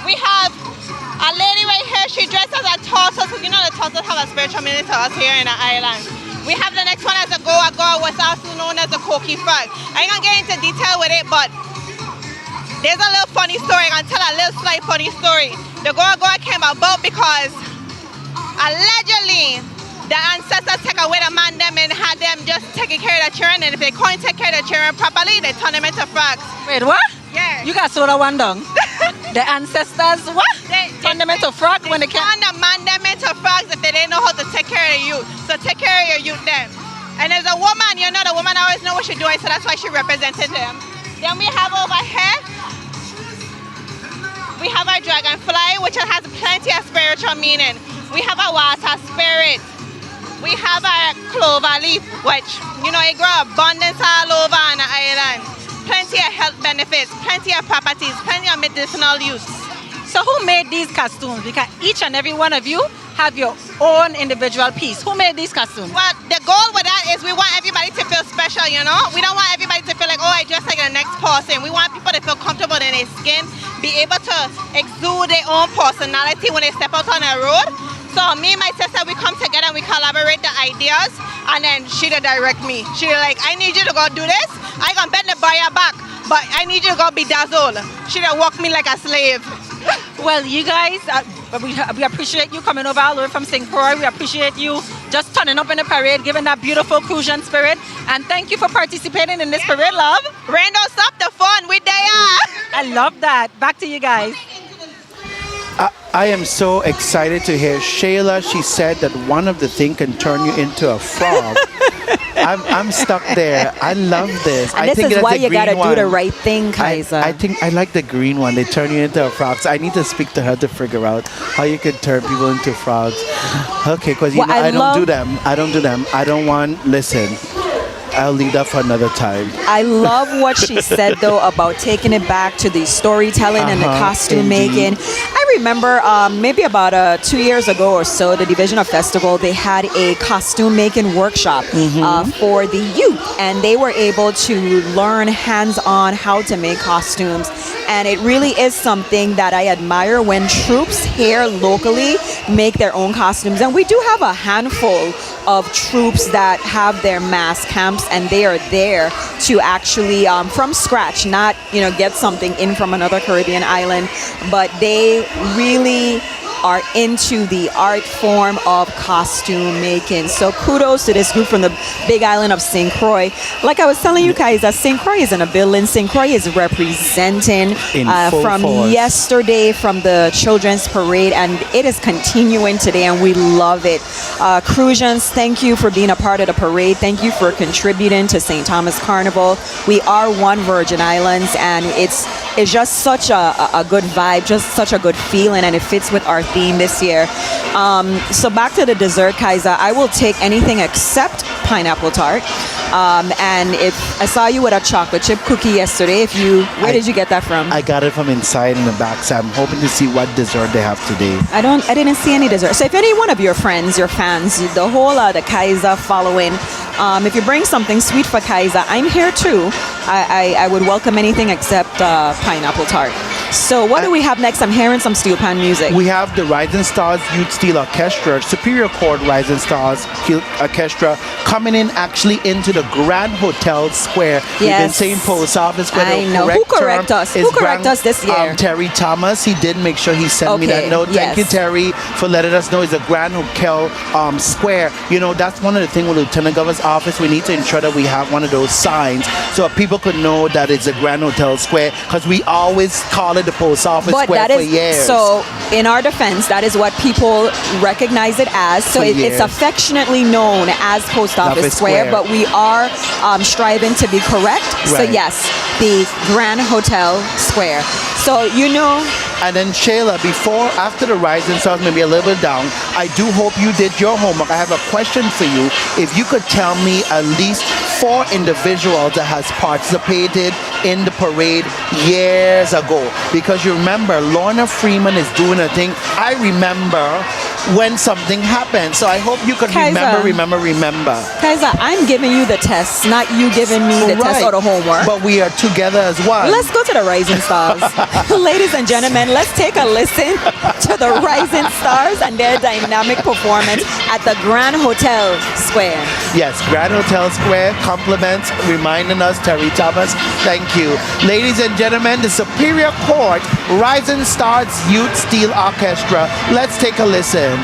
Speaker 20: We have a lady right here, she dresses as a tortoise, because you know the tortoise have a spiritual meaning to us here in the island. We have the next one as a goa goa, what's also known as a koki frog. I ain't gonna get into detail with it, but there's a little funny story. I'm gonna tell a little slight funny story. The goa goa came about because allegedly the ancestors take away the man them and had them just taking care of the children, and if they can't take care of the children properly, they turn them into frogs.
Speaker 9: Wait, what?
Speaker 20: Yeah.
Speaker 9: You got soda one down. The ancestors, what? They turn them into frogs when they can't.
Speaker 20: Turn the man them into frogs if they didn't know how to take care of the youth. So take care of your youth then. And as a woman, you know, the woman always know what she's doing, so that's why she represented them. Then we have over here, we have our dragonfly, which has plenty of spiritual meaning. We have a water spirit. We have our clover leaf, which, you know, it grows abundance all over on the island. Plenty of health benefits, plenty of properties, plenty of medicinal use.
Speaker 9: So who made these costumes? Because each and every one of you have your own individual piece. Who made these costumes?
Speaker 20: Well, the goal with that is we want everybody to feel special, you know? We don't want everybody to feel like, oh, I dress like the next person. We want people to feel comfortable in their skin, be able to exude their own personality when they step out on the road. So me and my sister, we come together and we collaborate the ideas, and then she'll direct me. She'll like, I need you to go do this. I gonna bend the buyer back, but I need you to go bedazzle. She'll walk me like a slave.
Speaker 9: Well, you guys, we appreciate you coming over all the way from St. Croix. We appreciate you just turning up in the parade, giving that beautiful Crucian spirit. And thank you for participating in this parade, love.
Speaker 20: Rain don't stop the fun. We there.
Speaker 9: I love that. Back to you guys.
Speaker 8: I am so excited to hear Shayla. She said that one of the things can turn you into a frog. I'm stuck there. I love this.
Speaker 7: And this is why you gotta do the right thing, Kaiser.
Speaker 8: I think I like the green one. They turn you into a frog. So I need to speak to her to figure out how you can turn people into frogs. Okay, because you know, I don't do them. I don't do them. I don't want. Listen. I'll leave that for another time.
Speaker 7: I love what she said, though, about taking it back to the storytelling and the costume making. I remember maybe about 2 years ago or so, the Division of Festival, they had a costume making workshop for the youth. And they were able to learn hands-on how to make costumes. And it really is something that I admire when troops here locally make their own costumes. And we do have a handful of troops that have their mass camps, and they are there to actually from scratch, not get something in from another Caribbean island, but they really are into the art form of costume making. So kudos to this group from the big island of St. Croix. Like I was telling you guys, St. Croix is in a building. St. Croix is representing from yesterday from the children's parade, and it is continuing today, and we love it. Crucians, thank you for being a part of the parade. Thank you for contributing to St. Thomas Carnival. We are one Virgin Islands, and it's just such a good vibe, just such a good feeling, and it fits with our theme this year. So back to the dessert, Kaiser. I will take anything except pineapple tart. And if I saw you with a chocolate chip cookie yesterday, where did you get that from?
Speaker 8: I got it from inside in the back, so I'm hoping to see what dessert they have today.
Speaker 7: I didn't see any dessert. So if any one of your friends, your fans, the whole the Kaiser following, if you bring something sweet for Kaiser, I'm here too. I would welcome anything except pineapple tart. So what do we have next? I'm hearing some steel pan music.
Speaker 8: We have the Rising Stars Youth Steel Orchestra, Superior Court Rising Stars Youth Orchestra, coming in actually into the Grand Hotel Square.
Speaker 7: Yes.
Speaker 8: We've been saying Post Office Square.
Speaker 7: I know. Who correct us? Who correct us this year?
Speaker 8: Terry Thomas. He did make sure he sent me that note. Thank you, Terry, for letting us know it's a Grand Hotel Square. You know, that's one of the things with Lieutenant Governor's office. We need to ensure that we have one of those signs so people could know that it's a Grand Hotel Square, because we always call it the Post Office Square for years.
Speaker 7: So in our defense, that is what people recognize it as. So it's affectionately known as Post Office Square, but we are striving to be correct. Right. So yes, the Grand Hotel Square. So
Speaker 8: and then Shayla, after the Rising Stars, maybe a little bit down, I do hope you did your homework. I have a question for you. If you could tell me at least 4 individuals that has participated in the parade years ago, because you remember Lorna Freeman is doing a thing. I remember when something happened, so I hope you could remember.
Speaker 7: Kaiser, I'm giving you the test, not you giving me the test or the homework.
Speaker 8: But we are together as well.
Speaker 7: Let's go to the Rising Stars. Ladies and gentlemen, let's take a listen to the Rising Stars and their dynamic performance at the Grand Hotel Square.
Speaker 8: Yes, Grand Hotel Square, compliments, reminding us, Terry Thomas. Thank you. Ladies and gentlemen, the Superior Court Rising Stars Youth Steel Orchestra. Let's take a listen.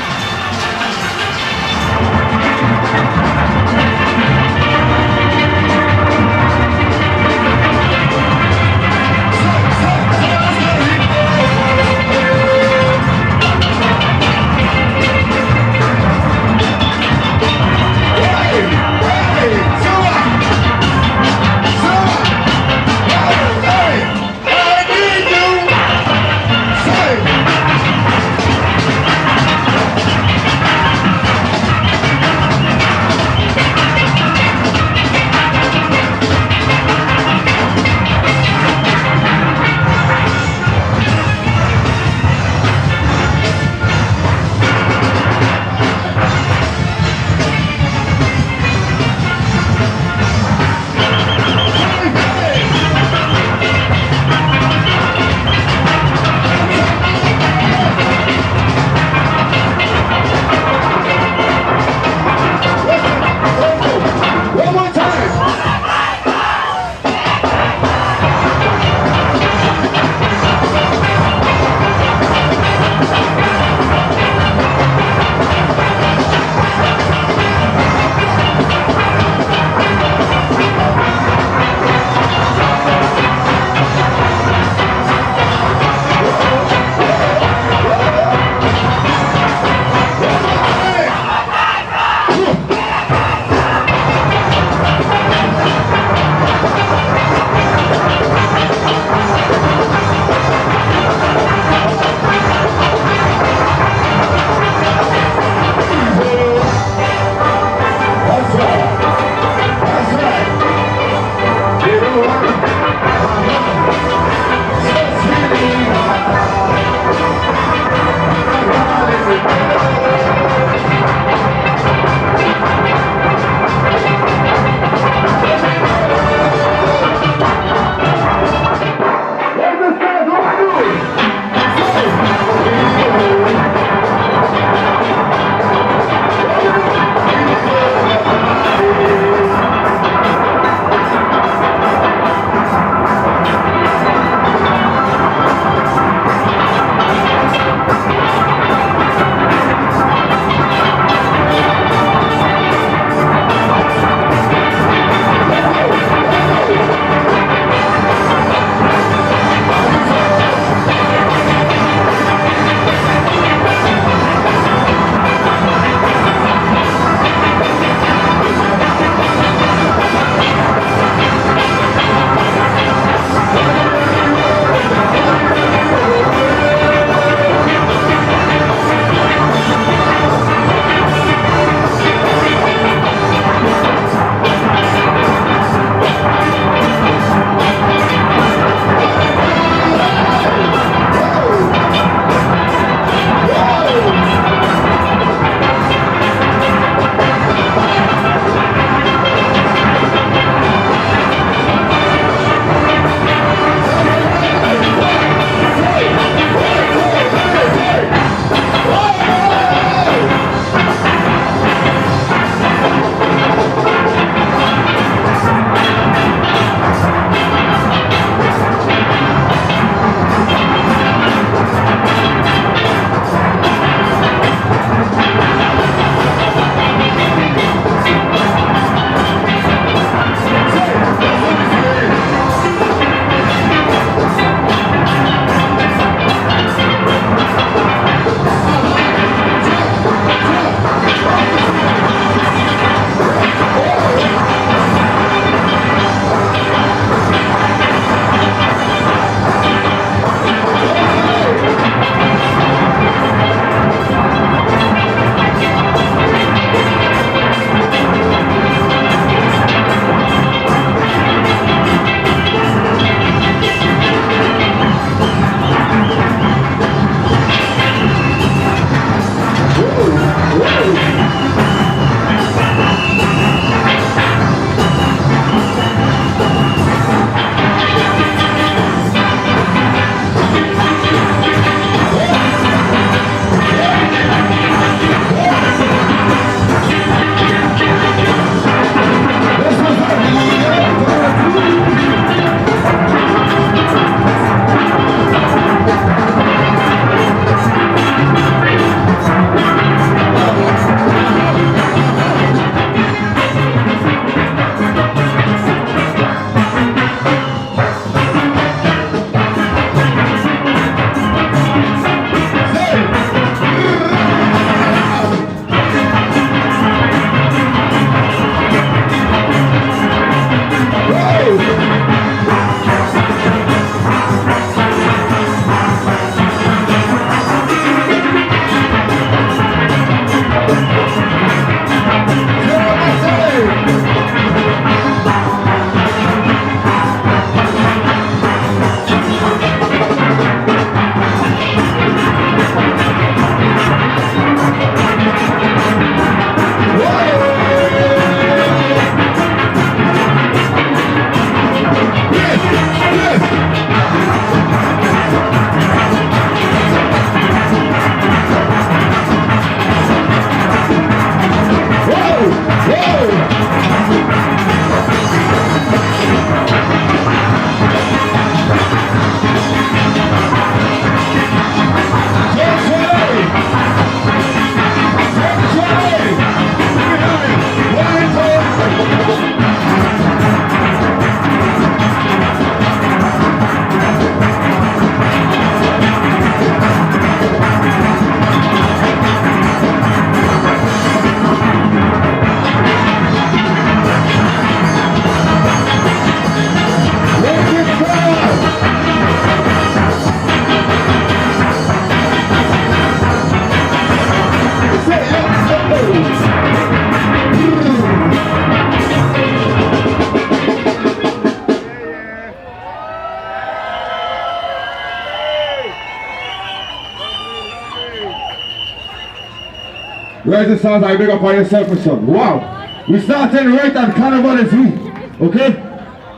Speaker 16: Rising Stars, I big up on yourself, my son. Wow. We started right on Carnival is we. Okay?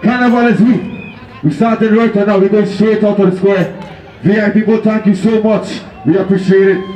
Speaker 16: Carnival is we. We started right on now. We're going straight out of the square. VI people, thank you so much. We appreciate it.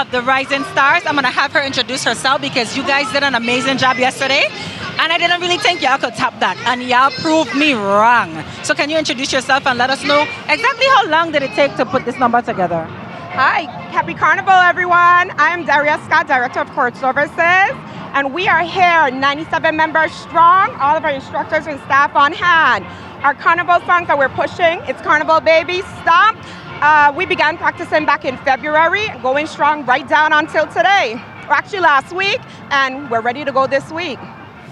Speaker 9: The Rising Stars. I'm gonna have her introduce herself because you guys did an amazing job yesterday and I didn't really think y'all could top that and y'all proved me wrong. So can you introduce yourself and let us know exactly how long did it take to put this number together?
Speaker 1: Hi, happy Carnival everyone. I'm Daria Scott, Director of Court Services, and we are here 97 members strong, all of our instructors and staff on hand. Our Carnival songs that we're pushing, it's Carnival Baby, Stomp. We began practicing back in February, going strong right down until today. Or actually last week, and we're ready to go this week.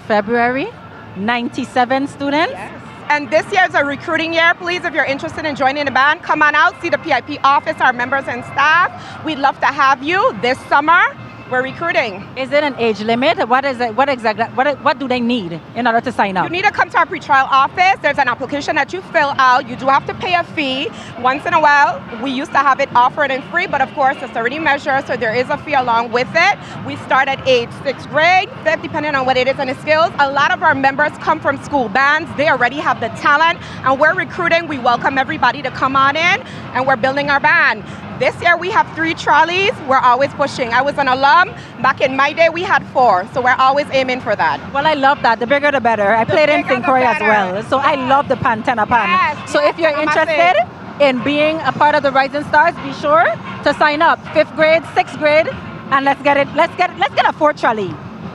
Speaker 9: February, 97 students.
Speaker 1: Yes. And this year is a recruiting year. Please, if you're interested in joining the band, come on out, see the PIP office, our members and staff. We'd love to have you this summer. We're recruiting.
Speaker 9: Is it an age limit? What is it? What exactly? What do they need in order to sign up?
Speaker 1: You need to come to our pretrial office. There's an application that you fill out. You do have to pay a fee. Once in a while, we used to have it offered and free, but of course, it's already measured, so there is a fee along with it. We start at age 6th grade, 5th, depending on what it is and the skills. A lot of our members come from school bands. They already have the talent, and we're recruiting. We welcome everybody to come on in, and we're building our band. This year we have 3 trolleys. We're always pushing. I was an alum. Back in my day, we had 4. So we're always aiming for that.
Speaker 9: Well, I love that. The bigger the better. I played in St. Croix as well. So I love the Pantena Pan.
Speaker 1: Yes,
Speaker 9: so if you're interested in being a part of the Rising Stars, be sure to sign up. 5th grade, 6th grade, and let's get a 4th trolley.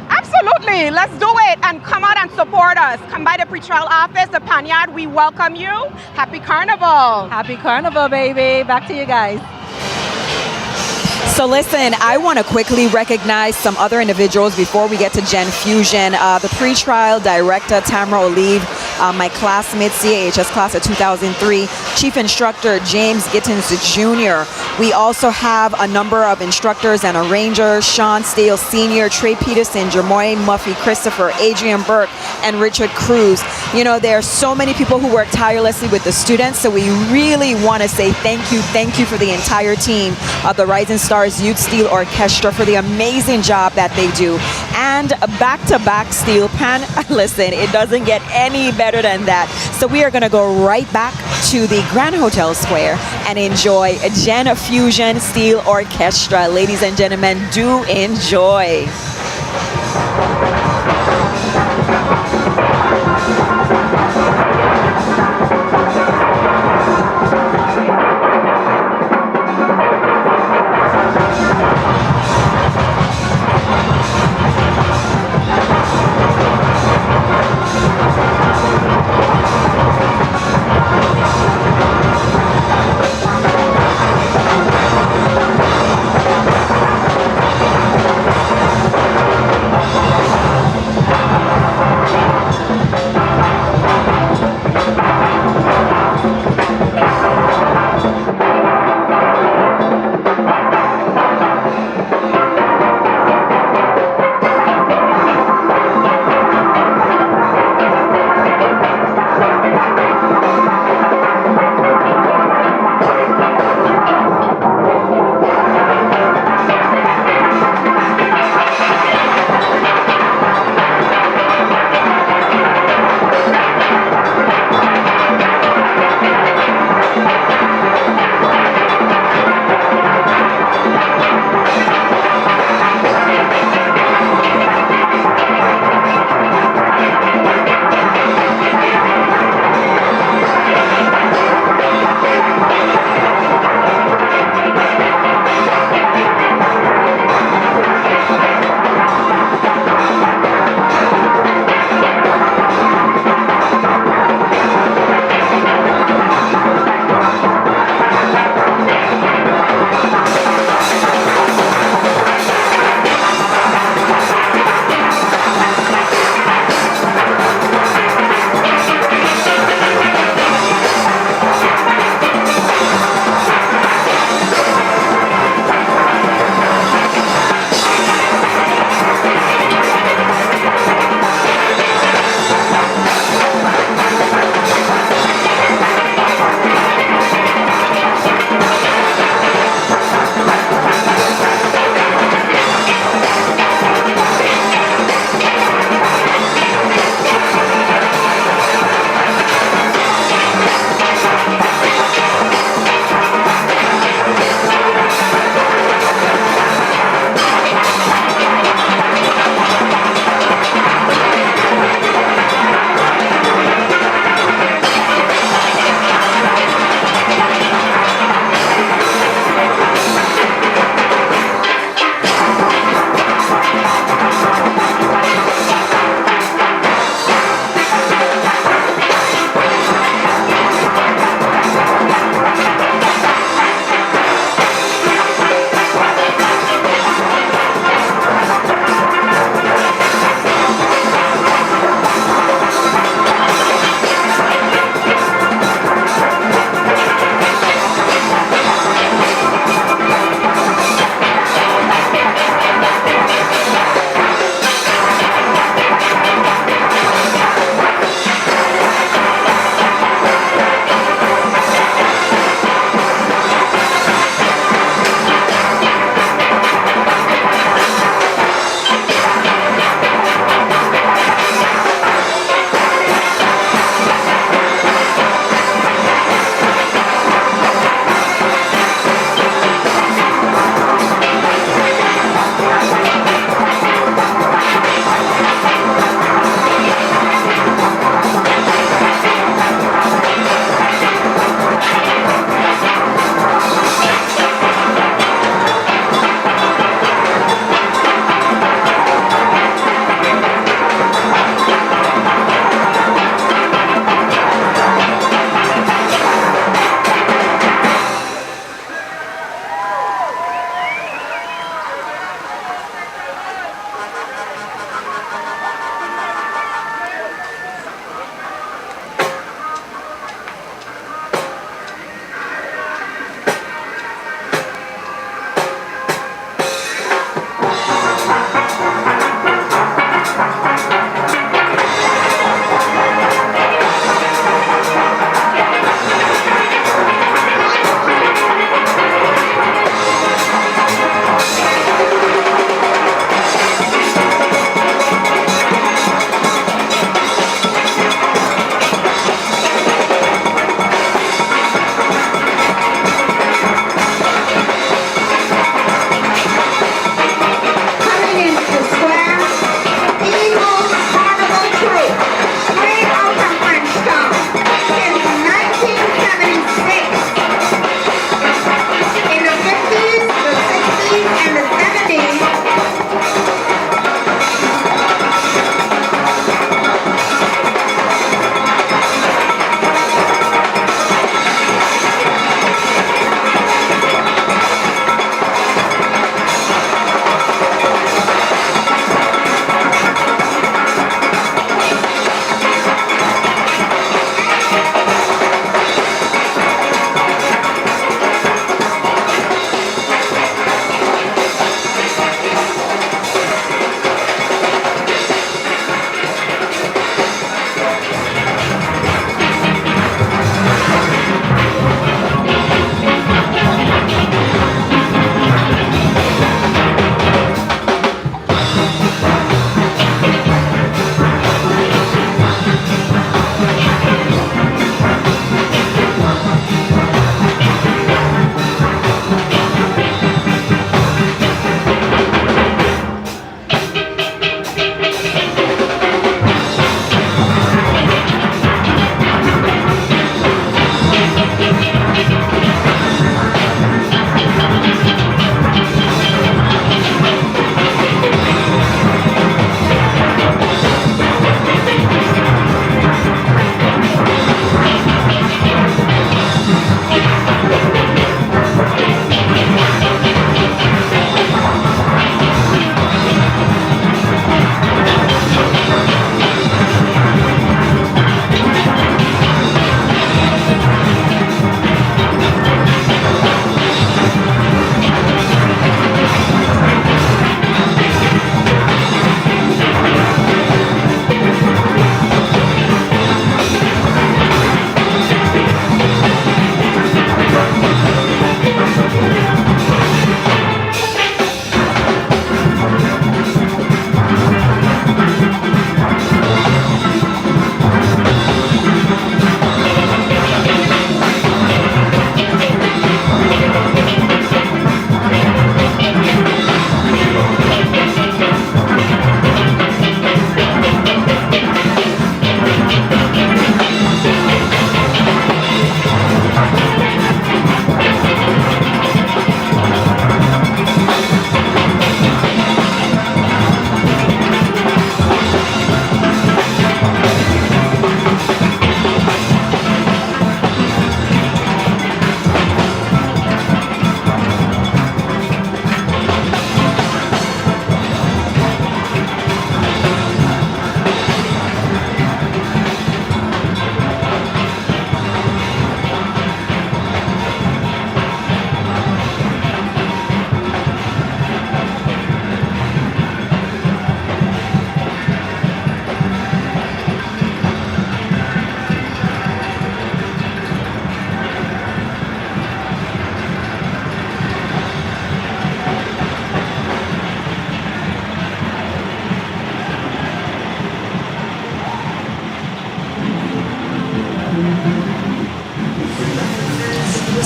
Speaker 1: Absolutely. Let's do it and come out and support us. Come by the pretrial office, the Panyard. We welcome you. Happy Carnival.
Speaker 9: Happy Carnival, baby. Back to you guys.
Speaker 7: So listen, I want to quickly recognize some other individuals before we get to Gen Fusion. The pretrial director, Tamara Olive, my classmate, CAHS class of 2003, Chief Instructor James Gittins Jr. We also have a number of instructors and arrangers, Sean Steele Sr., Trey Peterson, Jermoy Muffy, Christopher, Adrian Burke, and Richard Cruz. You know, there are so many people who work tirelessly with the students, so we really want to say thank you for the entire team of the Rising Stars Youth Steel Orchestra for the amazing job that they do. And back-to-back steel pan, listen, it doesn't get any better than that. So we are going to go right back to the Grand Hotel Square and enjoy Gen Fusion Steel Orchestra. Ladies and gentlemen, do enjoy.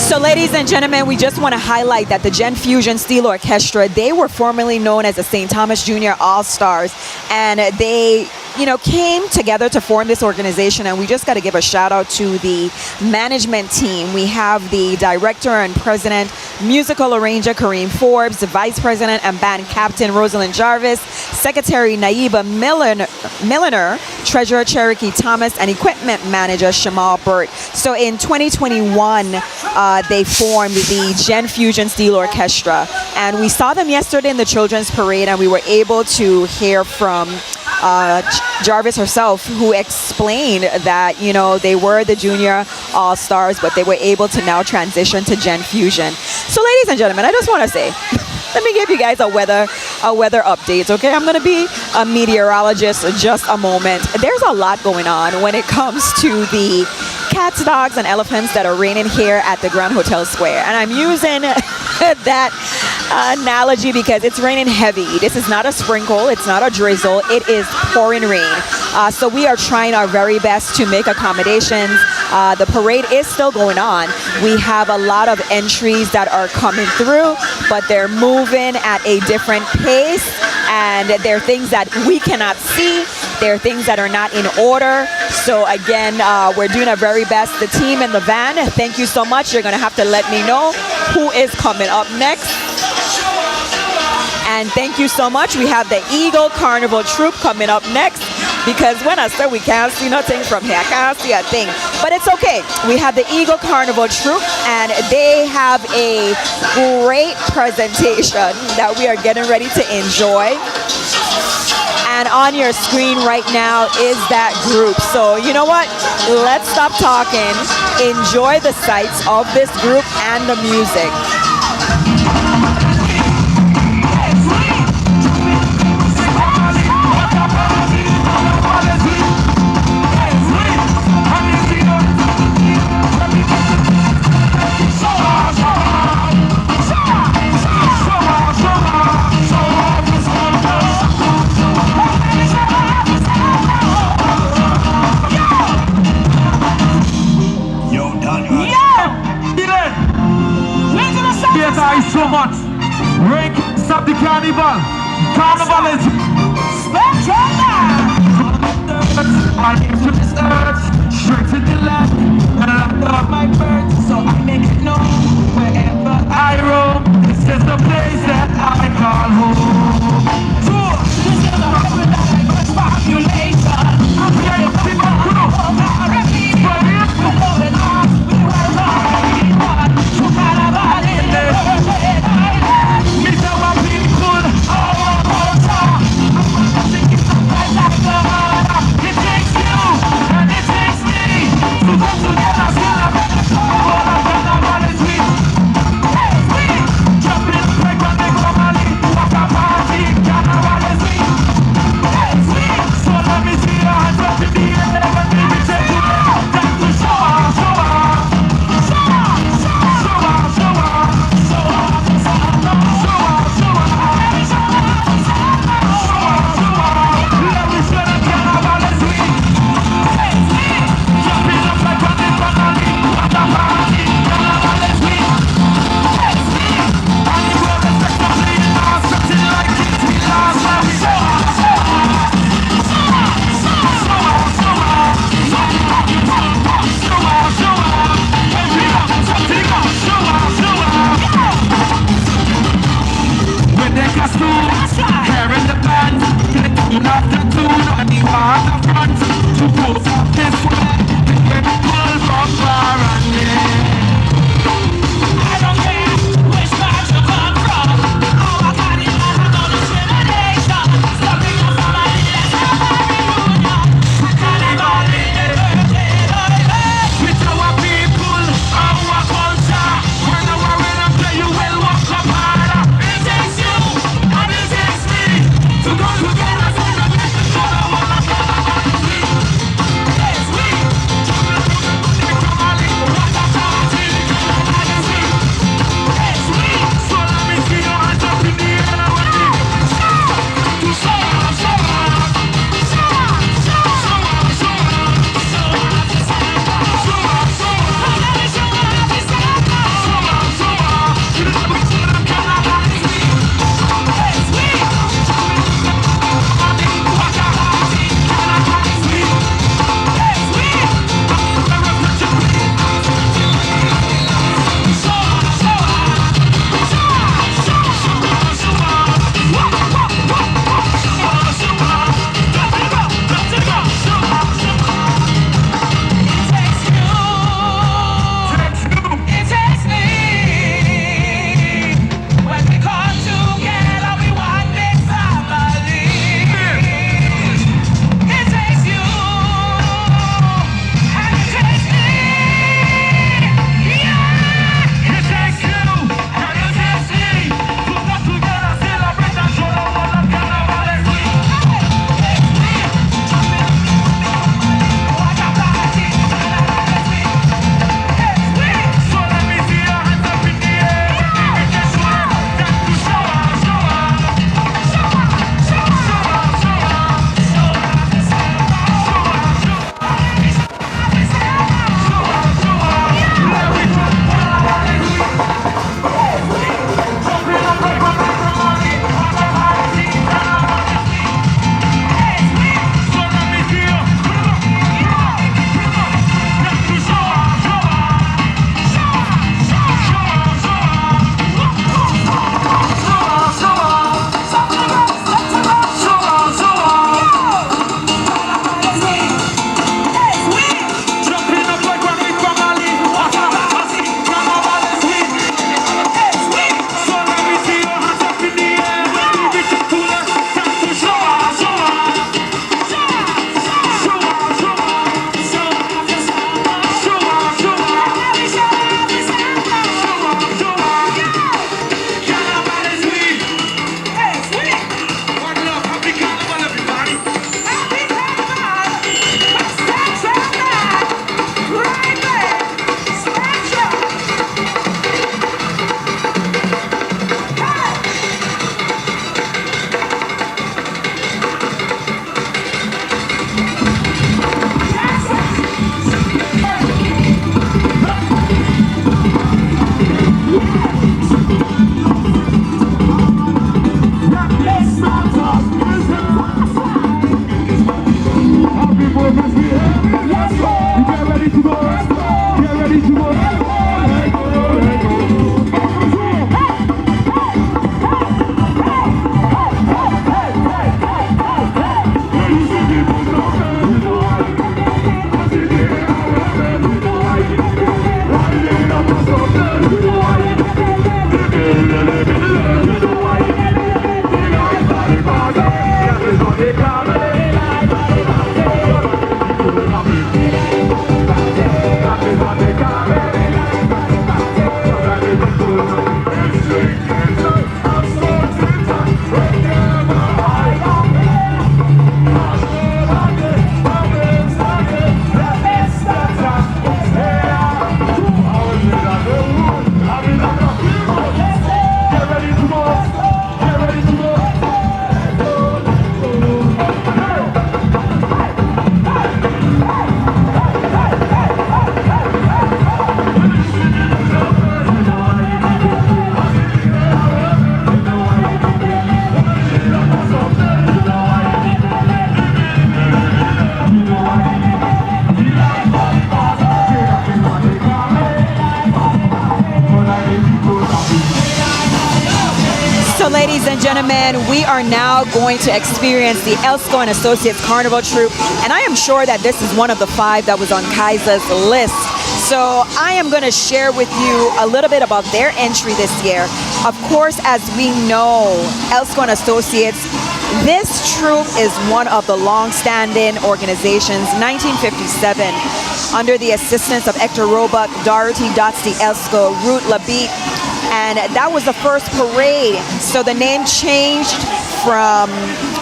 Speaker 7: So ladies and gentlemen, we just want to highlight that the Gen Fusion Steel Orchestra, they were formerly known as the St. Thomas Jr. Allstars, and they came together to form this organization, and we just got to give a shout out to the management team. We have the director and president, musical arranger Kareem Forbes, the vice president and band captain Rosalind Jarvis, secretary Naiba Milliner, treasurer Cherokee Thomas, and equipment manager Shamal Burt. So in 2021, they formed the Gen Fusion Steel Orchestra, and we saw them yesterday in the Children's Parade, and we were able to hear from Jarvis herself, who explained that they were the Junior All-Stars, but they were able to now transition to Gen Fusion. So ladies and gentlemen, I just want to say, let me give you guys a weather update, okay? I'm going to be a meteorologist in just a moment. There's a lot going on when it comes to the cats, dogs, and elephants that are reigning here at the Grand Hotel Square. And I'm using that analogy because it's raining heavy. This is not a sprinkle, it's not a drizzle, it is pouring rain. So we are trying our very best to make accommodations. The parade is still going on. We have a lot of entries that are coming through, but they're moving at a different pace, and there are things that we cannot see. There are things that are not in order. So again, we're doing our very best. The team in the van, thank you so much. You're going to have to let me know who is coming up next. And thank you so much. We have the Eagle Carnival Troop coming up next, because when I said we can't see nothing from here, I can't see a thing. But it's okay. We have the Eagle Carnival Troop, and they have a great presentation that we are getting ready to enjoy. And on your screen right now is that group. So you know what? Let's stop talking. Enjoy the sights of this group and the music.
Speaker 15: So much. Rain can't stop the carnival. Carnival is straight to the left, and I love my birds, so I make it known wherever I roam. This is the place that I call home. This is a diverse population. I'm here to see my home. Party.
Speaker 16: focus, get ready to go. Get ready to go.
Speaker 7: Ladies and gentlemen, we are now going to experience the Elsco and Associates Carnival Troop, and I am sure that this is one of the 5 that was on Kaiser's list. So I am going to share with you a little bit about their entry this year. Of course, as we know, Elsco and Associates, this troop is one of the long-standing organizations, 1957, under the assistance of Hector Roebuck, Dorothy Dotsy Elsco, Ruth Labitte, and that was the first parade. So the name changed from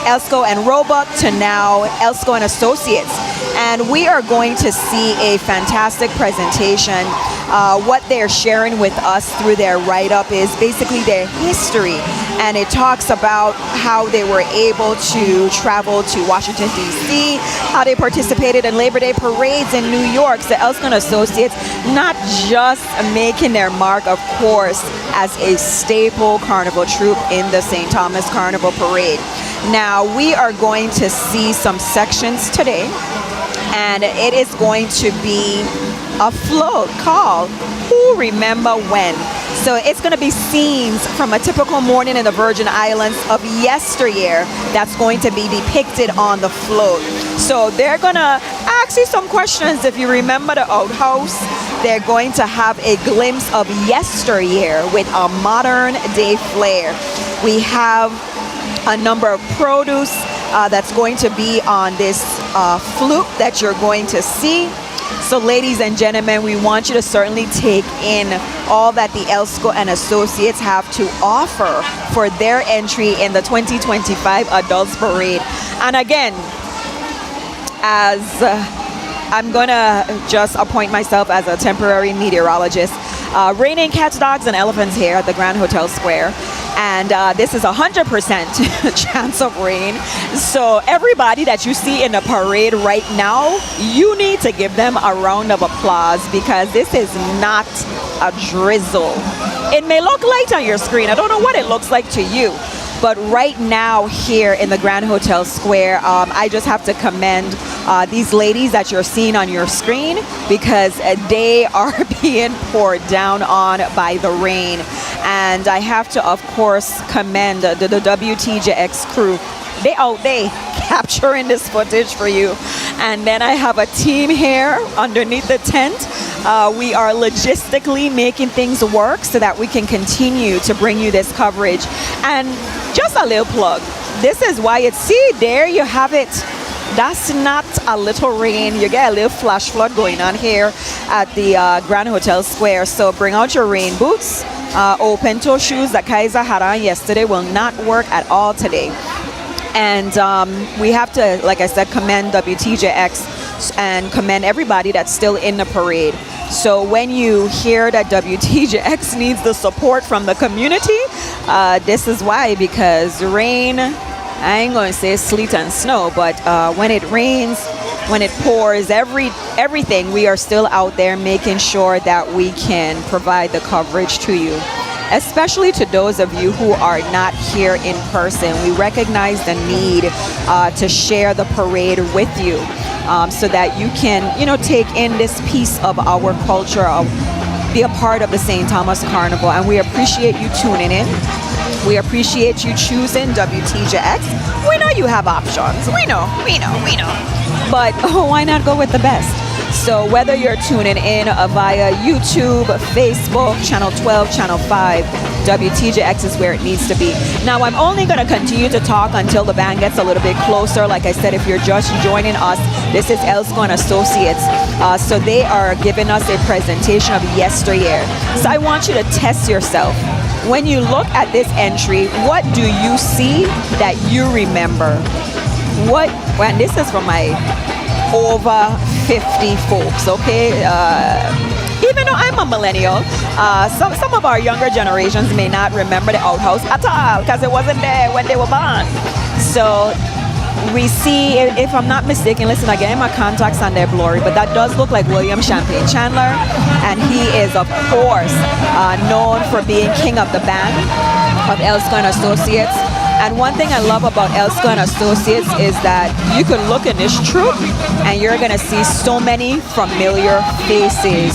Speaker 7: Elsco and Roebuck to now Elsco and Associates. And we are going to see a fantastic presentation. What they're sharing with us through their write-up is basically their history. And it talks about how they were able to travel to Washington, D.C., how they participated in Labor Day parades in New York. So Elsco and Associates, not just making their mark, of course, as a staple carnival troupe in the St. Thomas Carnival Parade. Now, we are going to see some sections today, and it is going to be a float called Who Remember When? So it's going to be scenes from a typical morning in the Virgin Islands of yesteryear that's going to be depicted on the float. So they're going to ask you some questions. If you remember the outhouse, they're going to have a glimpse of yesteryear with a modern day flair. We have a number of produce that's going to be on this flute that you're going to see. So ladies and gentlemen, we want you to certainly take in all that the Elsco and Associates have to offer for their entry in the 2025 Adults Parade. And again, as I'm gonna just appoint myself as a temporary meteorologist, raining cats, dogs, and elephants here at the Grand Hotel Square. And this is 100% chance of rain. So everybody that you see in the parade right now, you need to give them a round of applause because this is not a drizzle. It may look light on your screen. I don't know what it looks like to you. But right now here in the Grand Hotel Square, I just have to commend these ladies that you're seeing on your screen because they are being poured down on by the rain. And I have to, of course, commend the WTJX crew. They out there capturing this footage for you. And then I have a team here underneath the tent. We are logistically making things work so that we can continue to bring you this coverage. And just a little plug. This is why it's, see, there you have it. That's not a little rain. You get a little flash flood going on here at the Grand Hotel Square. So bring out your rain boots. Open toe shoes that Kaiser had on yesterday will not work at all today. And we have to, like I said, commend WTJX and commend everybody that's still in the parade. So when you hear that WTJX needs the support from the community, this is why, because rain, I ain't going to say sleet and snow, but when it rains, when it pours, everything, we are still out there making sure that we can provide the coverage to you. Especially to those of you who are not here in person. We recognize the need to share the parade with you. so that you can, take in this piece of our culture, be a part of the St. Thomas Carnival. And we appreciate you tuning in. We appreciate you choosing WTJX. We know you have options. We know. But why not go with the best? So whether you're tuning in via YouTube, Facebook, Channel 12, Channel 5, WTJX is where it needs to be. Now, I'm only going to continue to talk until the band gets a little bit closer. Like I said, if you're just joining us, this is Elsco and Associates. So they are giving us a presentation of yesteryear. So I want you to test yourself. When you look at this entry, what do you see that you remember? And this is from my over 50 folks, okay? Even though I'm a millennial, some of our younger generations may not remember the outhouse at all because it wasn't there when they were born. So we see, if I'm not mistaken, listen, again, my contacts on their blurry, but that does look like William Champagne Chandler, and he is, of course, known for being king of the band of Elsco and Associates. And one thing I love about Elsco and Associates is that you can look in this troupe and you're going to see so many familiar faces.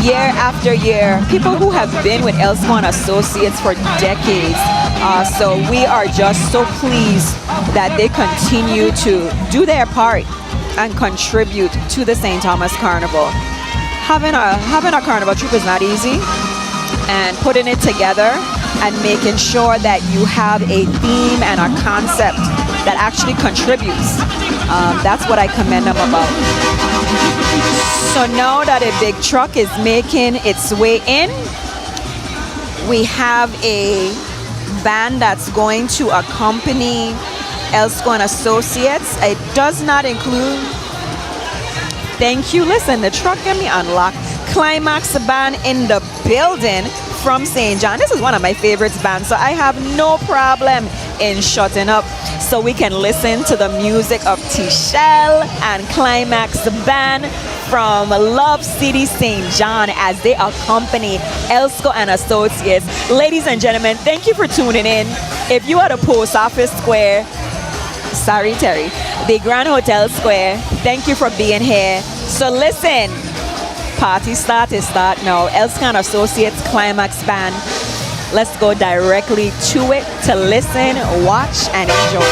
Speaker 7: Year after year, people who have been with Elsco and Associates for decades. So we are just so pleased that they continue to do their part and contribute to the St. Thomas Carnival. Having a carnival troupe is not easy, and putting it together and making sure that you have a theme and a concept that actually contributes. That's what I commend them about. So now that a big truck is making its way in, we have a band that's going to accompany Elsco and Associates. It does not include, thank you, listen, the truck get me unlocked. Climax band in the building from St. John. This is one of my favorites bands, so I have no problem in shutting up so we can listen to the music of Tichelle and Climax band from Love City, St. John, as they accompany Elsco and Associates. Ladies and gentlemen, thank you for tuning in. If you are the Post Office Square, sorry Terry, the Grand Hotel Square, thank you for being here. So listen, party start now. Elsco and Associates Climax Band. Let's go directly to it to listen, watch, and enjoy.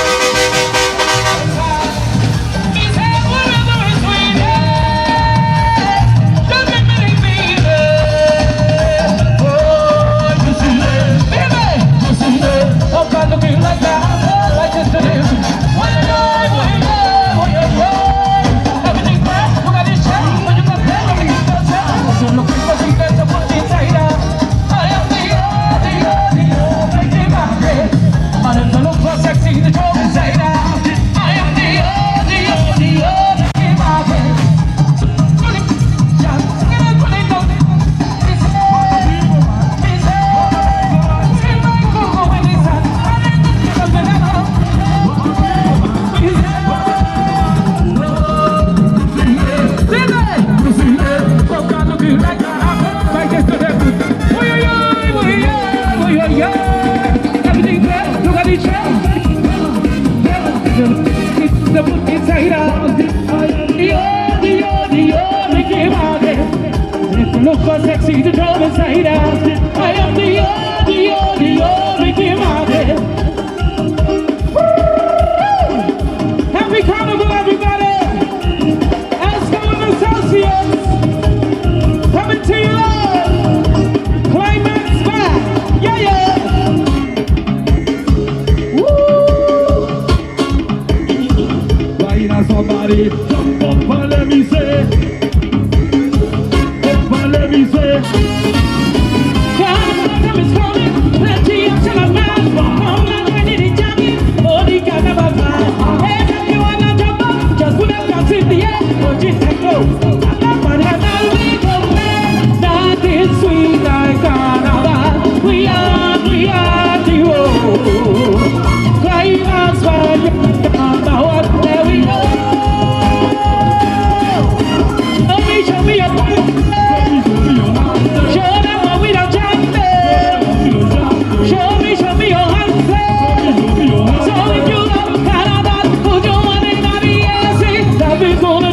Speaker 15: Look so sexy, the drum inside out. I am the only Mickey Mouse. Happy Carnival, everybody! Elsco and Associates coming to you live. Climax back, yeah. Woo! Why not somebody jump up and let me say? Let me say, Carnival is coming, plenty of challenges. Come on, ready to jump in, oh, the Carnival time. Hey, you wanna jump up, just put up your feet in the air, oh, just and go. Carnival we go, nothing sweet like Carnival. We are the road. Climax by number one, there we go. Let me show me your show them what we don't jump there. Show me your hands there. So if you love Canada, put your one in the air. That is gonna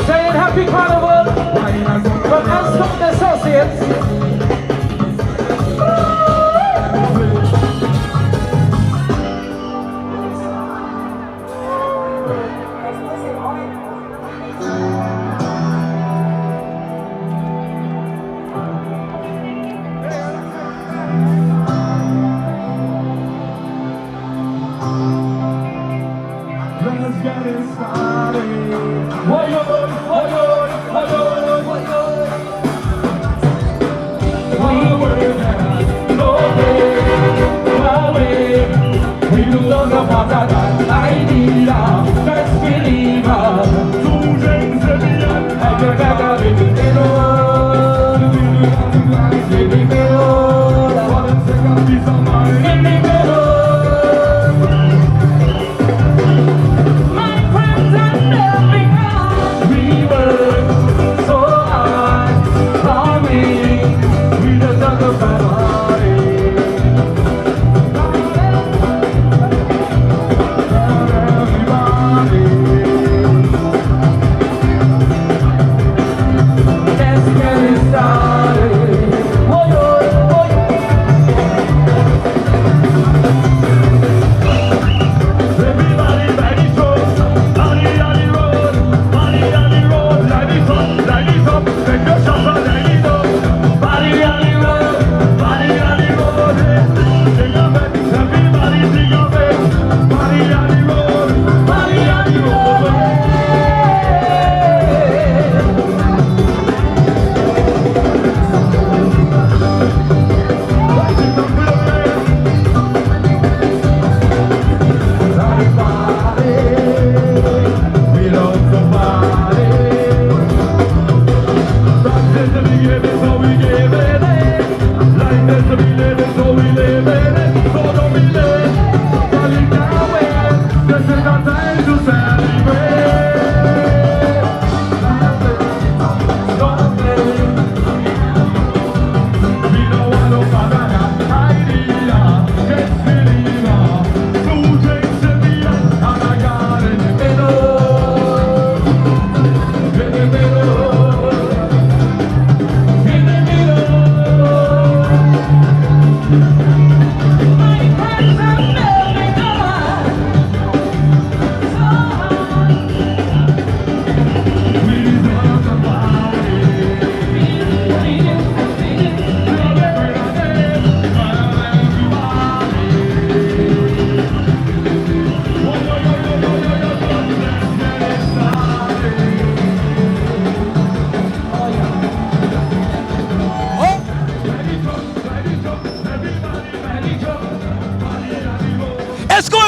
Speaker 15: Saying Happy Carnival from Allstars Associates.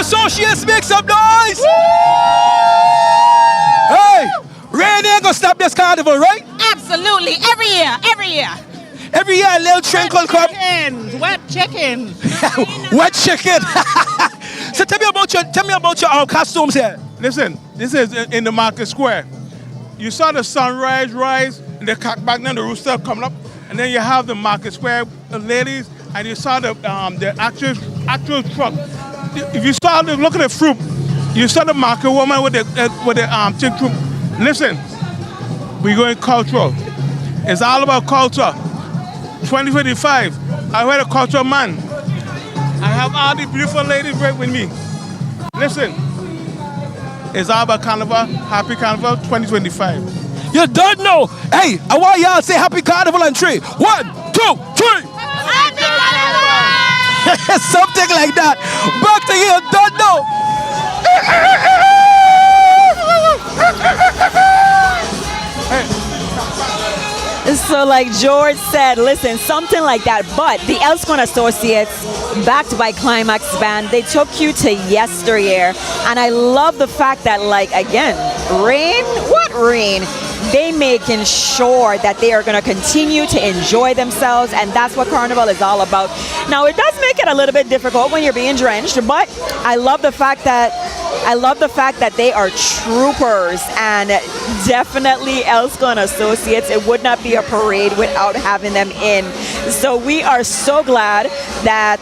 Speaker 10: Associates, make some noise! Hey, rain ain't gonna stop this carnival, right?
Speaker 9: Absolutely, every year, every year.
Speaker 10: Every year a little trinkle come.
Speaker 9: Wet chicken.
Speaker 10: Wet chicken. So tell me about your costumes here.
Speaker 6: Listen, this is in the market square. You saw the sunrise rise, and the cock back then the rooster coming up, and then you have the market square ladies, and you saw the actual truck. If you saw look at the fruit, you saw the market woman with the chick troop. Listen, we're going cultural. It's all about culture. 2025, I wear a cultural man. I have all the beautiful ladies right with me. Listen, it's all about Carnival. Happy Carnival 2025.
Speaker 10: You don't know. Hey, I want y'all to say Happy Carnival on 3. 1, 2, 3.
Speaker 15: Happy Carnival!
Speaker 10: Something like that. Back to you, don't know.
Speaker 7: So like George said, listen, something like that. But the Elscon Associates, backed by Climax Band, they took you to yesteryear. And I love the fact that, like, again, rain? What rain? They making sure that they are going to continue to enjoy themselves, and that's what Carnival is all about. Now, it does make it a little bit difficult when you're being drenched, but I love the fact that they are troopers, and definitely Elscon Associates. It would not be a parade without having them in. So we are so glad that,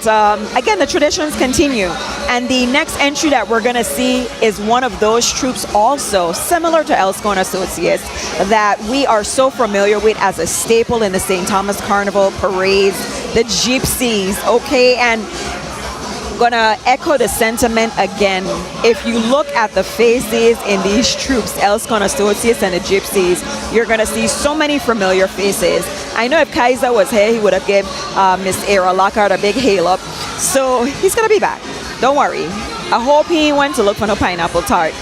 Speaker 7: again, the traditions continue. And the next entry that we're going to see is one of those troops also, similar to Allstars Associates, that we are so familiar with as a staple in the St. Thomas Carnival parades, the Gypsies, okay? And I'm going to echo the sentiment again. If you look at the faces in these troops, Allstars Associates and the Gypsies, you're going to see so many familiar faces. I know if Kaiser was here, he would have given Miss Era Lockhart a big hail up. So he's going to be back. Don't worry. I hope he went to look for no pineapple tart.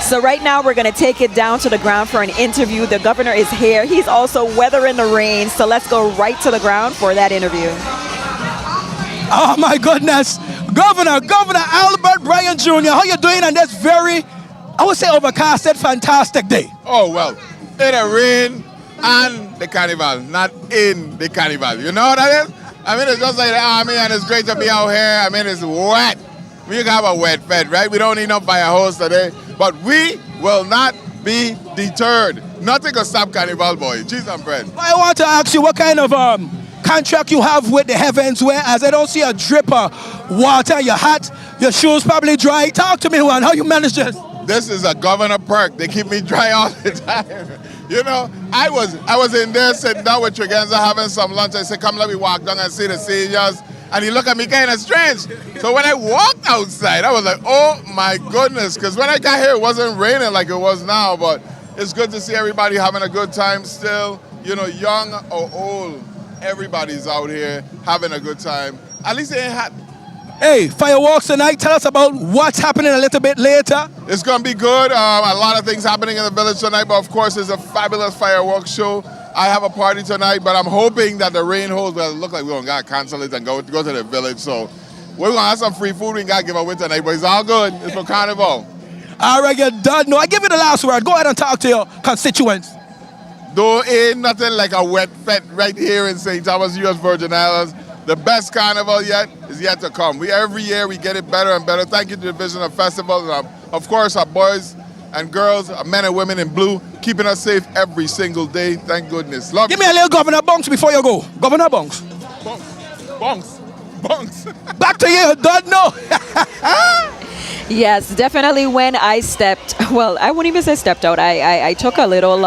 Speaker 7: So right now we're going to take it down to the ground for an interview. The governor is here. He's also weathering the rain. So let's go right to the ground for that interview.
Speaker 10: Oh my goodness. Governor Albert Bryan Jr., how you doing on this very, I would say, overcasted, fantastic day?
Speaker 12: Oh, well, it rain and the carnival, not in the carnival. You know what that is? I mean, it's just like the army, and it's great to be out here. I mean, it's wet. We can have a wet fed, right? We don't need no fire hose today. But we will not be deterred. Nothing can stop Carnival, boy. Cheese and bread.
Speaker 10: I want to ask you what kind of contract you have with the heavens, where as I don't see a drip of water, your hat, your shoes probably dry. Talk to me, Juan, how you manage this?
Speaker 12: This is a governor perk. They keep me dry all the time. You know, I was in there sitting down with Tregenza having some lunch. I said, come let me walk down and see the seniors. And he looked at me kind of strange. So when I walked outside, I was like, oh my goodness. Because when I got here, it wasn't raining like it was now. But it's good to see everybody having a good time still. You know, young or old, everybody's out here having a good time. At least they ain't hot.
Speaker 10: Hey, fireworks tonight. Tell us about what's happening a little bit later.
Speaker 12: It's going to be good. A lot of things happening in the village tonight, but of course it's a fabulous fireworks show. I have a party tonight, but I'm hoping that the rain holds. Well, it looks like we're going to cancel it and go to the village. So we're going to have some free food we got to give away tonight, but it's all good. It's for Carnival.
Speaker 10: All right, you're done. No, I give you the last word. Go ahead and talk to your constituents.
Speaker 12: There ain't nothing like a wet fete right here in St. Thomas, U.S. Virgin Islands. The best carnival yet is yet to come. Every year we get it better and better. Thank you to the Division of Festivals. And of course, our boys and girls, our men and women in blue, keeping us safe every single day. Thank goodness. Love
Speaker 10: Give me a little Governor Bunks before you go. Governor Bunks.
Speaker 12: Bunks.
Speaker 10: Back to you. Don't know.
Speaker 7: Yes, definitely when I stepped, well, I wouldn't even say stepped out. I took a little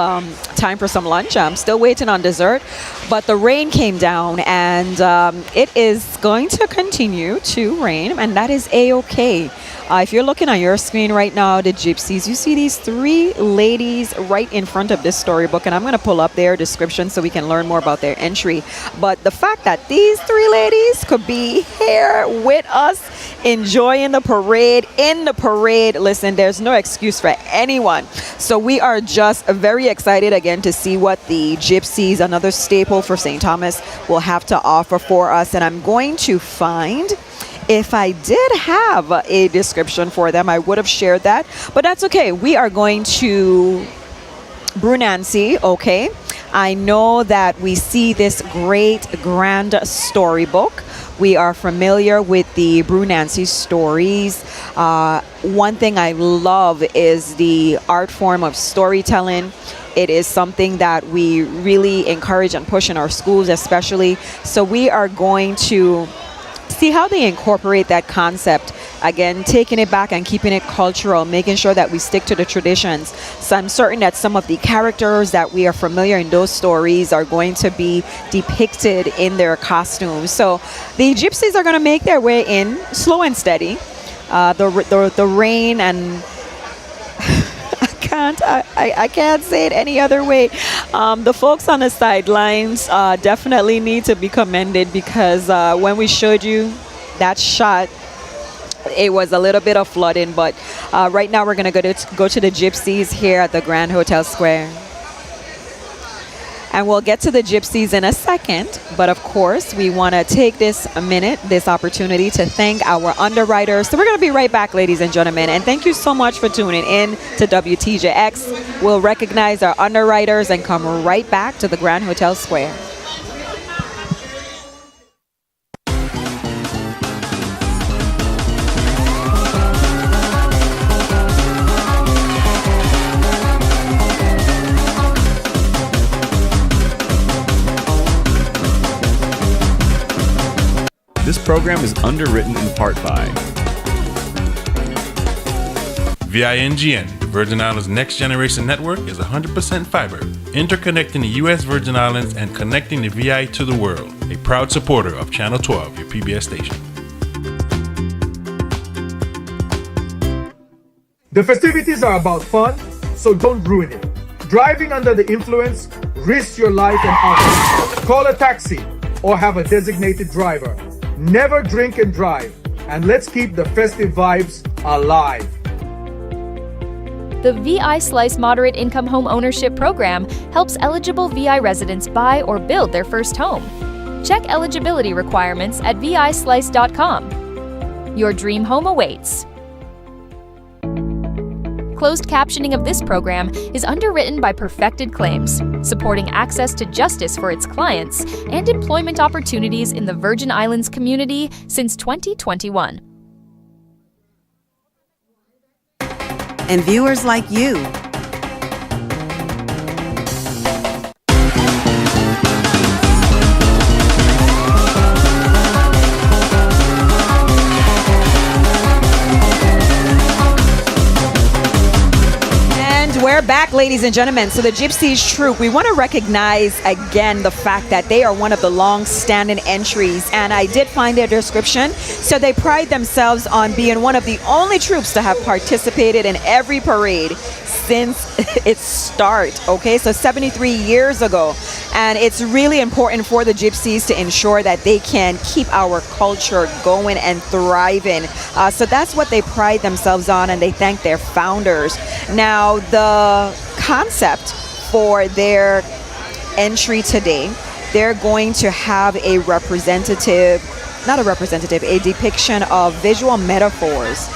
Speaker 7: time for some lunch. I'm still waiting on dessert. But the rain came down, and it is going to continue to rain, and that is A-okay. If you're looking on your screen right now, the Gypsies, you see these three ladies right in front of this storybook, and I'm going to pull up their description so we can learn more about their entry. But the fact that these three ladies could be here with us enjoying the parade, in the parade, listen, there's no excuse for anyone. So we are just very excited again to see what the Gypsies, another staple for St. Thomas, will have to offer for us. And I'm going to find, if I did have a description for them, I would have shared that, but that's okay. We are going to Brew Nancy, okay? I know that we see this great grand storybook. We are familiar with the Brew Nancy stories. One thing I love is the art form of storytelling. It is something that we really encourage and push in our schools especially. So we are going to see how they incorporate that concept. Again, taking it back and keeping it cultural, making sure that we stick to the traditions. So I'm certain that some of the characters that we are familiar in those stories are going to be depicted in their costumes. So the Gypsies are going to make their way in slow and steady. The rain and I can't say it any other way. The folks on the sidelines definitely need to be commended, because when we showed you that shot, it was a little bit of flooding. But right now we're going to go to the Gypsies here at the Grand Hotel Square. And we'll get to the Gypsies in a second. But of course, we want to take this opportunity to thank our underwriters. So we're going to be right back, ladies and gentlemen. And thank you so much for tuning in to WTJX. We'll recognize our underwriters and come right back to the Grand Hotel Square.
Speaker 18: This program is underwritten in part by
Speaker 2: VINGN, the Virgin Islands Next Generation Network, is 100% fiber, interconnecting the U.S. Virgin Islands and connecting the VI to the world. A proud supporter of Channel 12, your PBS station.
Speaker 11: The festivities are about fun, so don't ruin it. Driving under the influence risks your life and others. Call a taxi or have a designated driver. Never drink and drive, and let's keep the festive vibes alive.
Speaker 4: The VI Slice Moderate Income Home Ownership Program helps eligible VI residents buy or build their first home. Check eligibility requirements at vislice.com. Your dream home awaits. Closed captioning of this program is underwritten by Perfected Claims, supporting access to justice for its clients and employment opportunities in the Virgin Islands community since 2021.
Speaker 5: And viewers like you.
Speaker 7: We're back, ladies and gentlemen. So the Jesters Troop, we want to recognize again the fact that they are one of the long-standing entries, and I did find their description. So they pride themselves on being one of the only troops to have participated in every parade since its start. Okay, so 73 years ago, and it's really important for the Gypsies to ensure that they can keep our culture going and thriving. So that's what they pride themselves on, and they thank their founders. Now, the concept for their entry today, they're going to have a depiction of visual metaphors.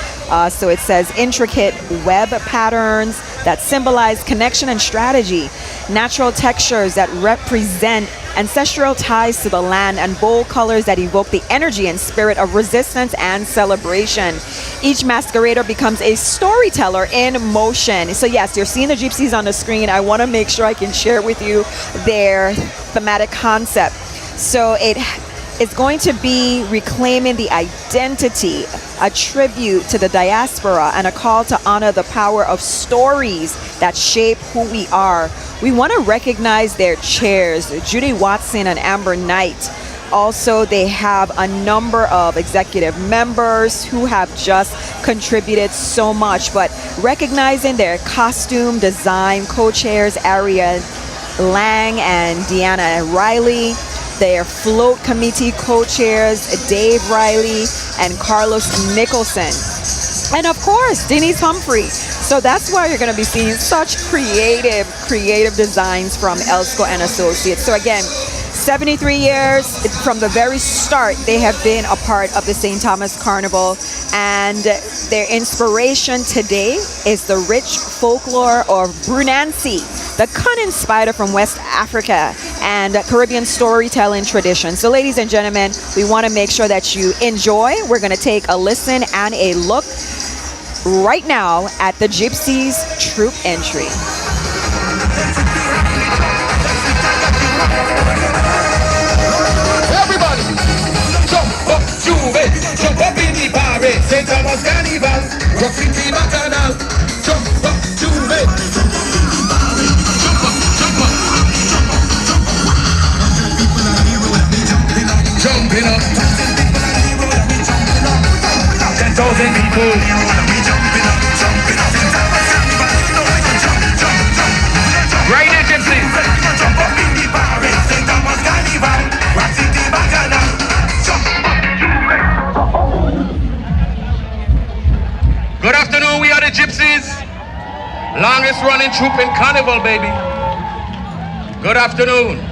Speaker 7: So it says intricate web patterns that symbolize connection and strategy, natural textures that represent ancestral ties to the land, and bold colors that evoke the energy and spirit of resistance and celebration. Each masquerader becomes a storyteller in motion. So yes, you're seeing the Gypsies on the screen. I want to make sure I can share with you their thematic concept. So it's going to be reclaiming the identity, a tribute to the diaspora, and a call to honor the power of stories that shape who we are. We want to recognize their chairs, Judy Watson and Amber Knight. Also, they have a number of executive members who have just contributed so much, but recognizing their costume design co-chairs, Aria Lang and Deanna Riley, their float committee co-chairs, Dave Riley and Carlos Nicholson. And of course, Denise Humphrey. So that's why you're going to be seeing such creative designs from Elsco and Associates. So again, 73 years from the very start, they have been a part of the St. Thomas Carnival, and their inspiration today is the rich folklore of Brunansi, the cunning spider from West Africa, and Caribbean storytelling tradition. So ladies and gentlemen, we want to make sure that you enjoy. We're going to take a listen and a look right now at the Jesters Troop entry.
Speaker 15: Everybody, jump up, jump up in the parade. St. Thomas Carnival, graffiti bacchanal. Jump up, jumping up. 10,000 people. Right now, Gypsies. Jump up in the parade. St. Thomas Carnival, graffiti bacchanal. Good afternoon, we are the Gypsies. Longest running troop in Carnival, baby. Good afternoon.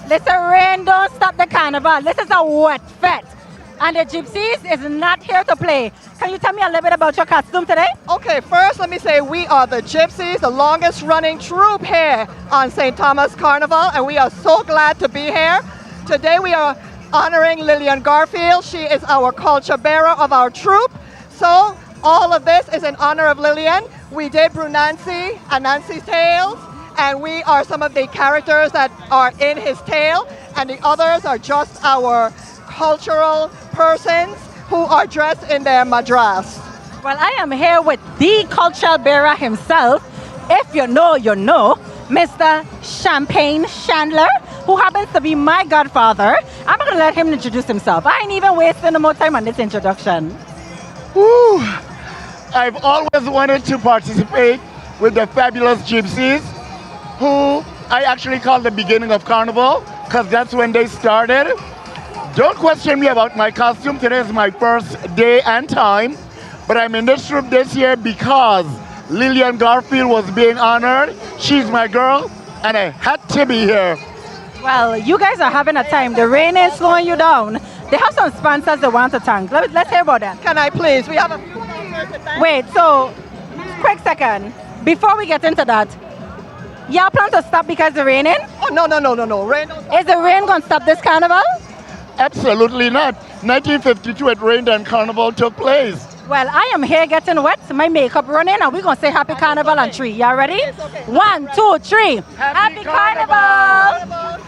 Speaker 9: Listen, rain don't stop the carnival. This is a wet fete. And the Gypsies is not here to play. Can you tell me a little bit about your costume today?
Speaker 14: Okay, first let me say we are the Gypsies, the longest running troop here on St. Thomas Carnival, and we are so glad to be here. Today we are honoring Lillian Garfield. She is our culture bearer of our troop. So all of this is in honor of Lillian. We did Brunancy and Nancy's Tales, and we are some of the characters that are in his tale, and the others are just our cultural persons who are dressed in their madras.
Speaker 9: Well, I am here with the cultural bearer himself. If you know, you know, Mr. Champagne Chandler, who happens to be my godfather. I'm going to let him introduce himself. I ain't even wasting no more time on this introduction.
Speaker 21: Woo! I've always wanted to participate with the fabulous Gypsies, who I actually call the beginning of Carnival, because that's when they started. Don't question me about my costume. Today is my first day and time, but I'm in this troop this year because Lillian Garfield was being honored. She's my girl, and I had to be here.
Speaker 9: Well, you guys are having a time. The rain is slowing you down. They have some sponsors they want to thank. Let's hear about that.
Speaker 14: Can I please? We have a few sponsors to thank.
Speaker 9: Wait, so, quick second. Before we get into that, y'all plan to stop because the raining?
Speaker 14: Oh, no. Rain don't stop.
Speaker 9: Is the rain going to stop this carnival?
Speaker 21: Absolutely not. 1952 at Rain and Carnival took place.
Speaker 9: Well, I am here getting wet, my makeup running, and we're going to say Happy Carnival on 3. Y'all ready?
Speaker 14: Yes, okay.
Speaker 9: 1, 2, 3. Happy Carnival!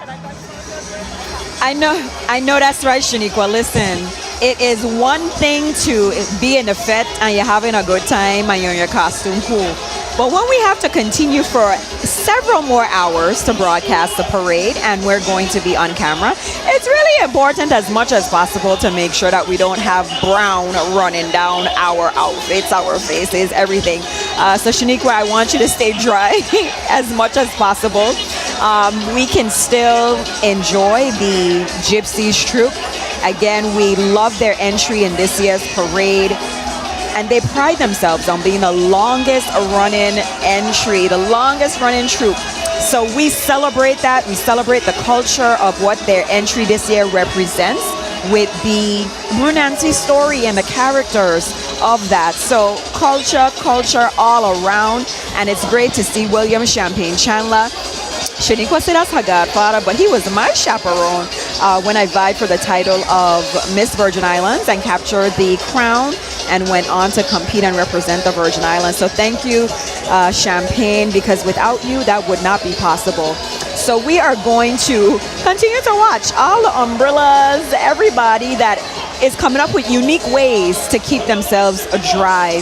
Speaker 7: I know that's right, Shaniqua. Listen, it is one thing to be in the fete and you're having a good time and you're in your costume, cool. But when we have to continue for several more hours to broadcast the parade and we're going to be on camera, it's really important as much as possible to make sure that we don't have brown running down our outfits, our faces, everything. So Shaniqua, I want you to stay dry as much as possible. We can still enjoy the Gypsies Troop. Again, we love their entry in this year's parade. And they pride themselves on being the longest running entry, the longest running troop. So we celebrate that. We celebrate the culture of what their entry this year represents with the Brunancy story and the characters of that. So culture all around. And it's great to see William Champagne Chandler. Shaniqua said that's her godfather, but he was my chaperone when I vied for the title of Miss Virgin Islands and captured the crown and went on to compete and represent the Virgin Islands. So thank you, Champagne, because without you, that would not be possible. So we are going to continue to watch all the umbrellas, everybody that is coming up with unique ways to keep themselves dry.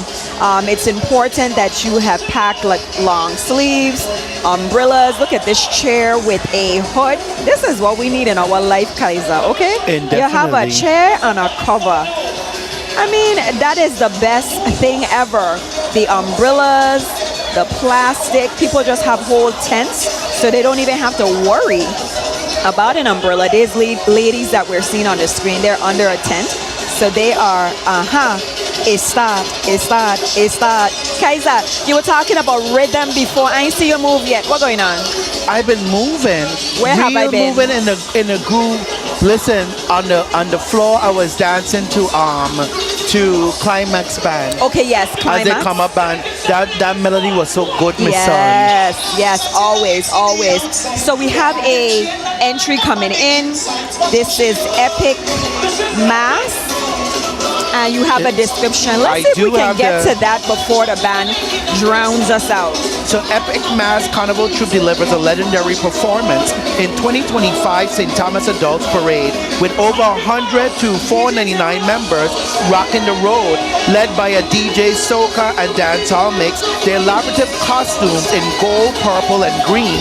Speaker 7: It's important that you have packed like long sleeves, umbrellas. Look at this chair with a hood. This is what we need in our life, Kaiser, okay?
Speaker 8: Indefinitely.
Speaker 7: You have a chair and a cover. I mean, that is the best thing ever. The umbrellas, the plastic, people just have whole tents, so they don't even have to worry about an umbrella. These ladies that we're seeing on the screen, they're under a tent, so they are, it start. Kaiser, you were talking about rhythm before. I ain't see you move yet. What's going on?
Speaker 8: I've been moving.
Speaker 7: Where have I been?
Speaker 8: Moving in a groove. Listen, on the floor, I was dancing to Climax Band.
Speaker 7: Okay, yes, Climax.
Speaker 8: As they come up, and that melody was so good, my son.
Speaker 7: Yes, always. So we have a entry coming in. This is Epic Mass. And you have a description. Let's see if we can get to that before the band drowns us out.
Speaker 8: So Epic Mass Carnival Troop delivers a legendary performance in 2025 St. Thomas Adults Parade with over 100 to 499 members rocking the road, led by a DJ soca and dancehall mix. Their elaborate costumes in gold, purple, and green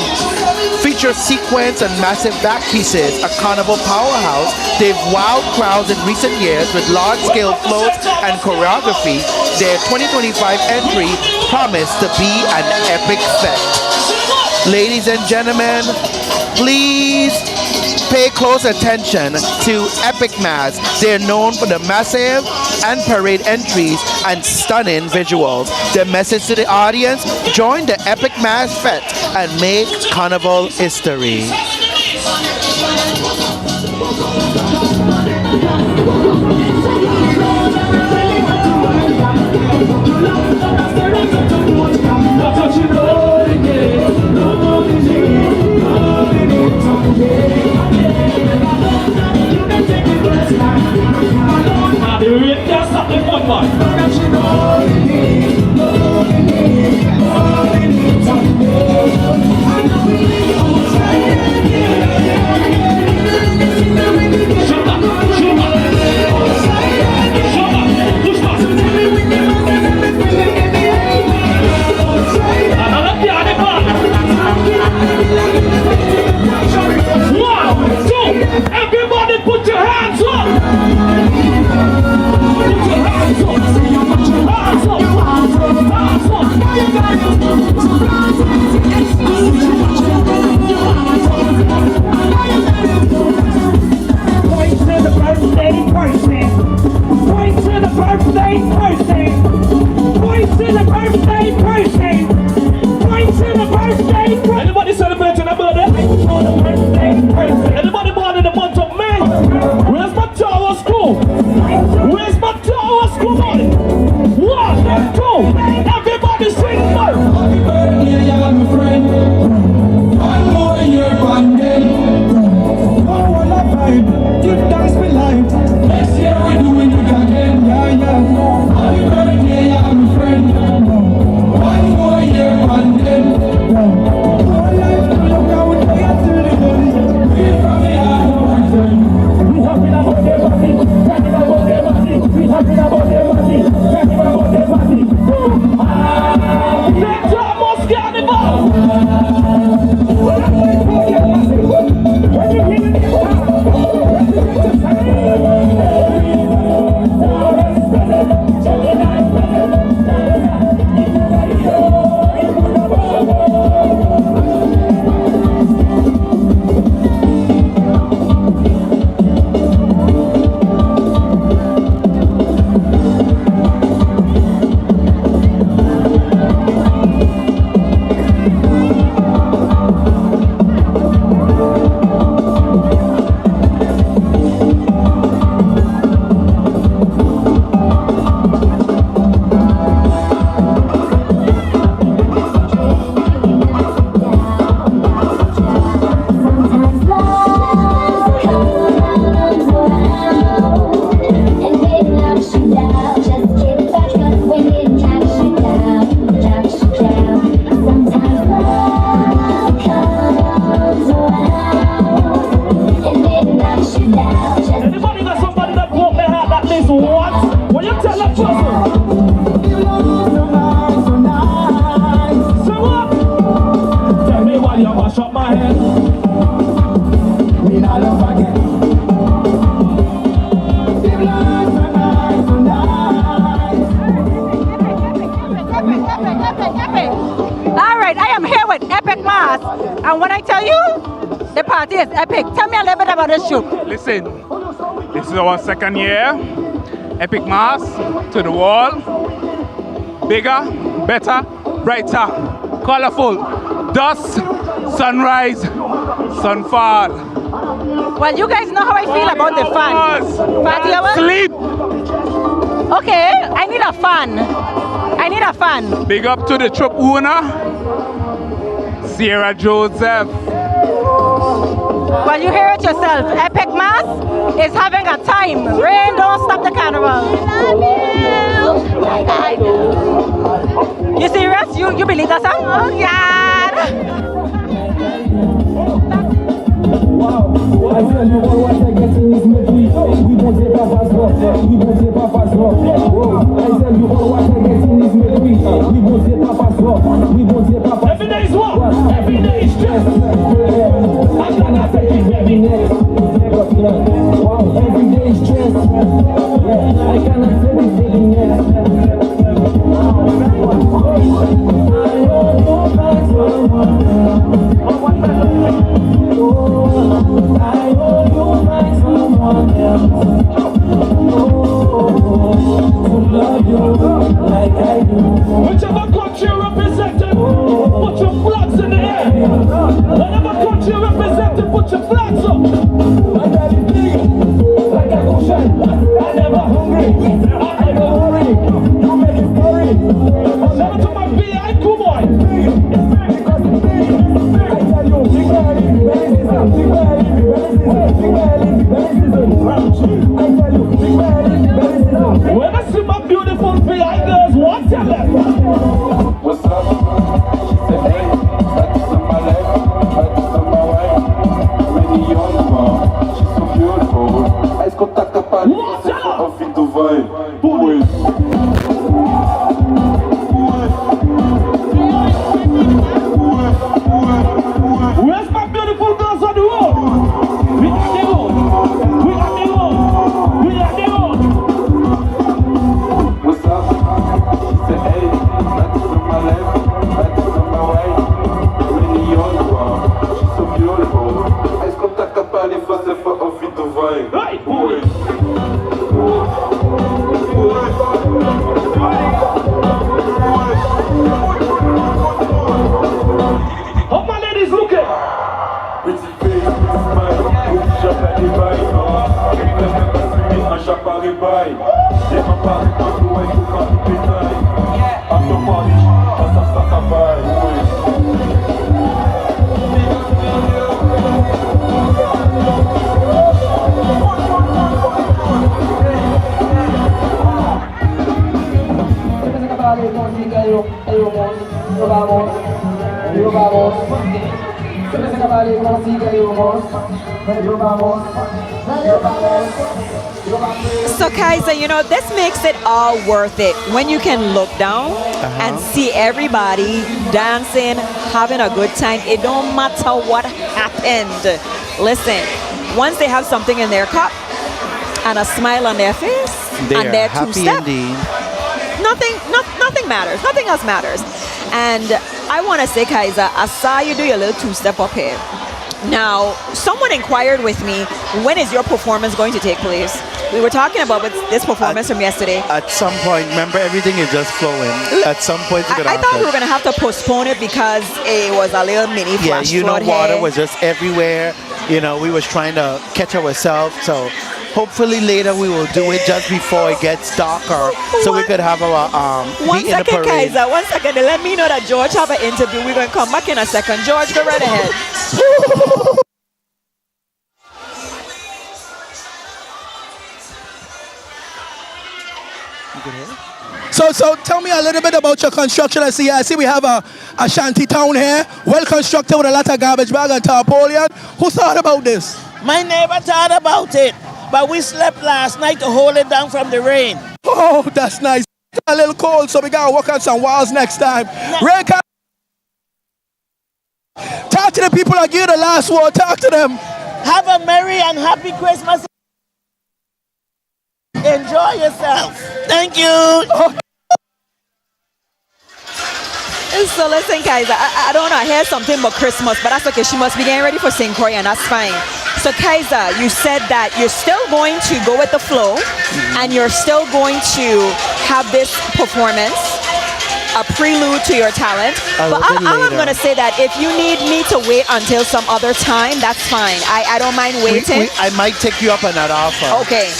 Speaker 8: feature sequins and massive back pieces. A carnival powerhouse, they've wowed crowds in recent years with large-scale floats and choreography. Their 2025 entry promised to be an epic fete. Ladies and gentlemen, please pay close attention to Epic Mass. They're known for the massive and parade entries and stunning visuals. The message to the audience: join the Epic Mass Fete and make Carnival history.
Speaker 9: And when I tell you, the party is epic. Tell me a little bit about this troop.
Speaker 3: Listen, this is our second year. Epic mass to the wall. Bigger, better, brighter, colorful. Dusk, sunrise, sunfall.
Speaker 9: Well, you guys know how I feel about the fun. Party hour?
Speaker 3: Sleep.
Speaker 9: Okay, I need a fun. I need a fun.
Speaker 3: Big up to the troop owner, Sierra Joseph.
Speaker 9: Well, you hear it yourself. Epic Mass is having a time. Rain don't stop the carnival. Love you like I do. You serious? You believe that song? Oh, God.
Speaker 15: I tell you what I get in this medley. We won't take Papa's rock. We won't take Papa's rock. I tell you what I get in this medley. We won't take Papa's rock. We won't take Papa's rock. Every day is what? Every day is stress. I cannot take it every day. Wow, every day is stress. I cannot take it every day. Whichever country you represented, put your flags in the air. Whatever country you represented, put your flags up. My daddy big, like a ocean.
Speaker 16: taca palha, você for ao fim do vai.
Speaker 15: Where's my beautiful girls on the road? We got them on. We got them on. We got them on.
Speaker 16: What's up? Say hey, back to my left, back to my right. Really on the wall, she's so beautiful. Mas com taca palha, você for ao fim do vai. Hey, boy.
Speaker 15: How my ladies looking?
Speaker 16: Pretty face, pretty smile, pretty Shaka divine. Shaka divine. Yeah, my body comes to wait to come to midnight. After party, what's up, Shaka vibe?
Speaker 7: So Kaiser, you know, this makes it all worth it when you can look down and see everybody dancing, having a good time. It don't matter what happened. Listen, once they have something in their cup and a smile on their face and their two-step, nothing matters. Nothing else matters. And I want to say, Kaiser, I saw you do your little two-step up here. Now, someone inquired with me, when is your performance going to take place? We were talking about this performance from yesterday.
Speaker 8: At some point, remember, everything is just flowing. At some point, it's going to
Speaker 7: I thought we were going to have to postpone it because it was a little mini flash flood
Speaker 8: water
Speaker 7: here.
Speaker 8: was just everywhere. You know, we was trying to catch ourselves. So hopefully later we will do it just before it gets darker, so we could have our
Speaker 7: One
Speaker 8: be in the
Speaker 7: second,
Speaker 8: parade.
Speaker 7: Kaiser. 1 second. Let me know that George have an interview. We're going to come back in a second. George, go right ahead.
Speaker 10: So tell me a little bit about your construction. I see we have a shanty town here, well constructed with a lot of garbage bag and tarpaulin. Who thought about this?
Speaker 13: My neighbor thought about it, but we slept last night to hold it down from the rain.
Speaker 10: Oh, that's nice. A little cold, so we gotta work on some walls next time. Ray, talk to the people that give you the last word. Talk to them.
Speaker 13: Have a merry and happy Christmas. Enjoy yourself. Thank you.
Speaker 10: Okay.
Speaker 7: So listen, Kaiser, I don't know, I heard something about Christmas, but that's okay. She must be getting ready for St. Croix, and that's fine. So Kaiser, you said that you're still going to go with the flow, and you're still going to have this performance, a prelude to your talent. But I'm going to say that if you need me to wait until some other time, that's fine. I don't mind waiting.
Speaker 8: I might take you up on that offer.
Speaker 7: Okay.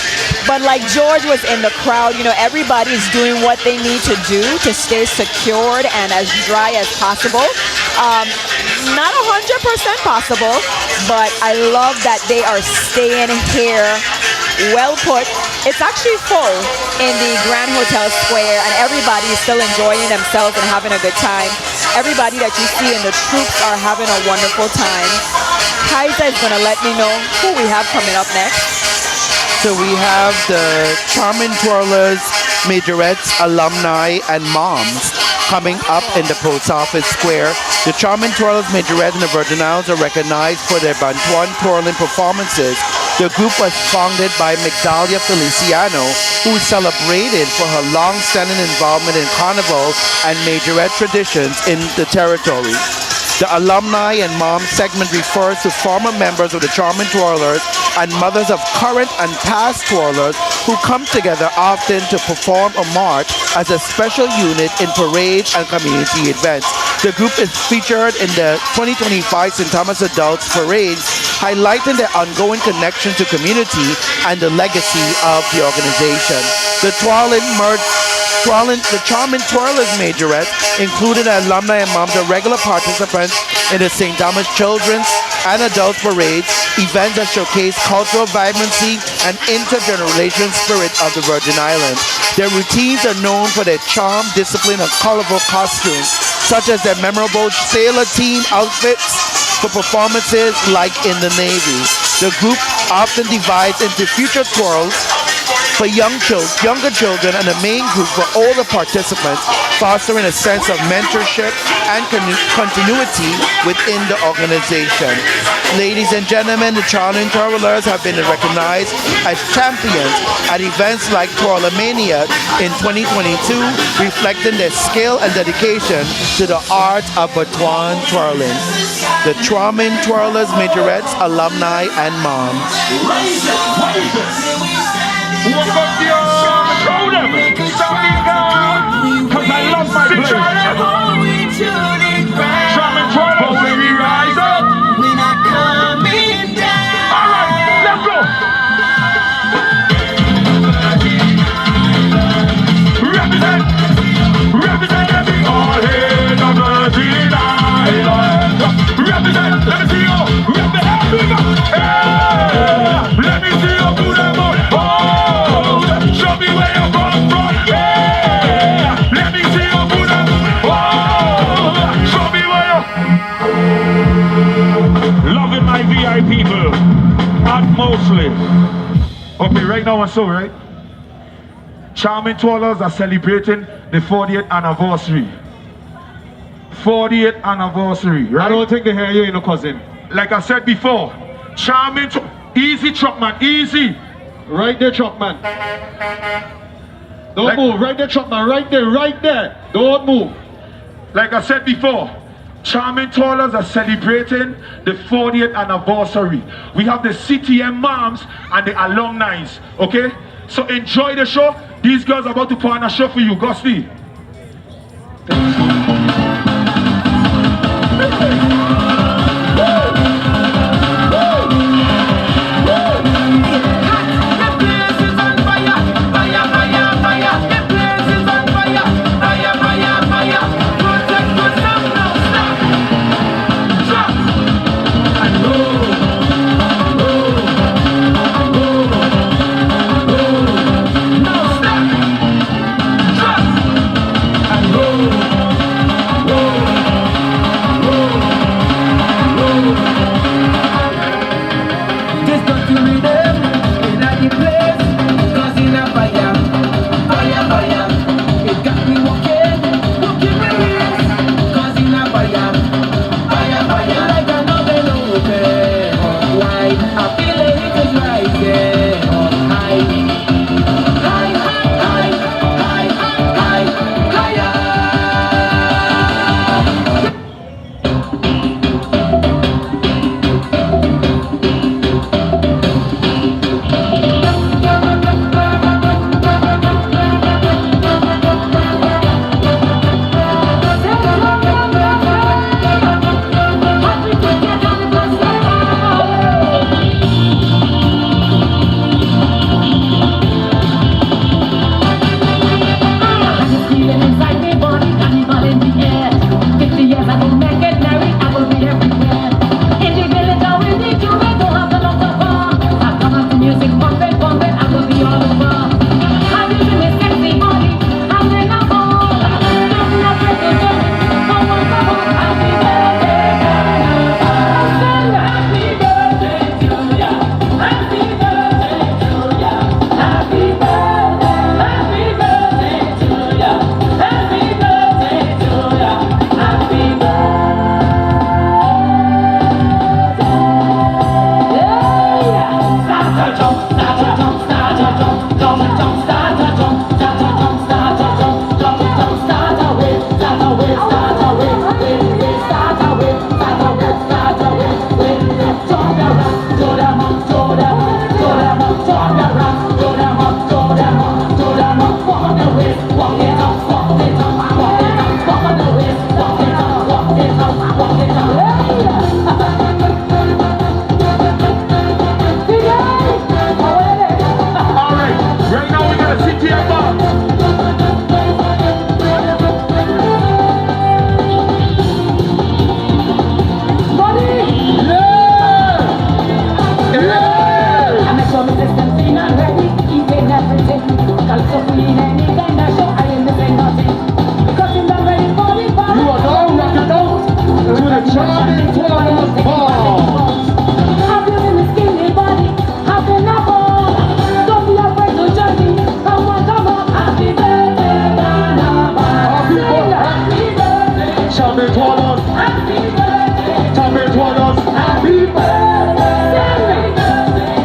Speaker 7: But like George was in the crowd, you know, everybody's doing what they need to do to stay secured and as dry as possible. Not 100% possible, but I love that they are staying here. Well put. It's actually full in the Grand Hotel Square, and everybody is still enjoying themselves and having a good time. Everybody that you see in the troops are having a wonderful time. Kaiser is going to let me know who we have coming up next.
Speaker 8: So we have the Charming Twirlers, Majorettes, alumni, and moms coming up in the Post Office Square. The Charming Twirlers, Majorettes, and the Virgin Islands are recognized for their Bantuan twirling performances. The group was founded by Migdalia Feliciano, who is celebrated for her long-standing involvement in Carnival and Majorette traditions in the territory. The alumni and mom segment refers to former members of the Charming Twirlers and mothers of current and past twirlers who come together often to perform or march as a special unit in parades and community events. The group is featured in the 2025 St. Thomas Adults Parade, highlighting their ongoing connection to community and the legacy of the organization. The Charming Twirlers Majorette included alumni and moms are regular participants in the St. Thomas Children's and Adult Parades, events that showcase cultural vibrancy and intergenerational spirit of the Virgin Islands. Their routines are known for their charm, discipline, and colorful costumes, such as their memorable sailor team outfits for performances like in the Navy. The group often divides into future twirls for younger children and the main group for older participants, fostering a sense of mentorship and continuity within the organization. Ladies and gentlemen, the Charlton Twirlers have been recognized as champions at events like Twirlermania in 2022, reflecting their skill and dedication to the art of baton twirling. The Charlton Twirlers, Majorettes, alumni, and moms.
Speaker 15: Walk up the show them, stop me down, cause I love my place. Charming Twirlers, when we rise up, we're not coming down. Alright, let's go. Represent every all in the Virgin Islands. Represent, let me see you, represent every hey, let me see you do them all. Show me where you come from, yeah. Let me see you put up. Oh, show me where you. Loving my VI people, utmostly. Okay, right now and so, right? Charming Twirlers are celebrating the 40th anniversary. 40th anniversary, right? I don't think they hear you, cousin. Like I said before, Charming, easy truck man, easy. Right there, truck man. Don't move. Right there, truck man. Right there, right there. Don't move. Like I said before, Charming Twirlers are celebrating the 40th anniversary. We have the CTM moms and the alumni. Okay? So enjoy the show. These girls are about to put on a show for you. Gusty.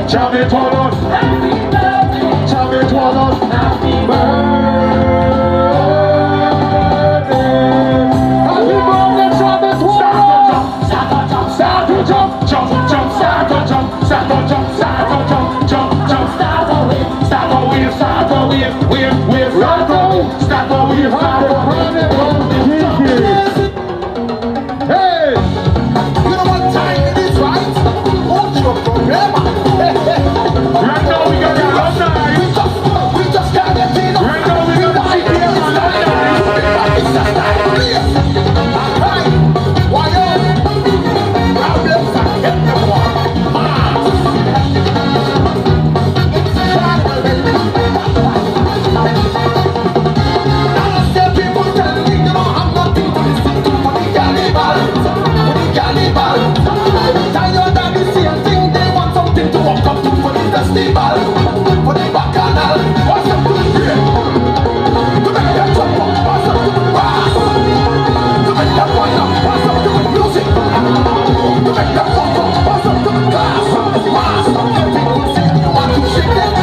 Speaker 15: Champion Twirlers. Happy birthday. Champion Twirlers. Happy birthday. Happy birthday, Champion Twirlers. Start to jump, start to jump, jump, jump, start to jump, start to jump, start to jump, jump, jump, start to wave, start to wave, start to wave, wave, wave, start to wave, start to wave, start to wave. Hey, you know what time it is, right? What's your problem? Right now we got the outside. We just can't get in. Right now we got the idea. It's a style place. Alright, why you? Problems are kept the one. People tell me, you know, I'm nothing to listen to for the carnival. For the carnival. Tired of the same thing, they want something to walk up to for the festival. For the bacchanal, what's up to the great? To make them jump up, what's up to the brass? To make them wind up, what's up to the music? To make them walk up, what's up to the class? Mass, people say you want to shake them.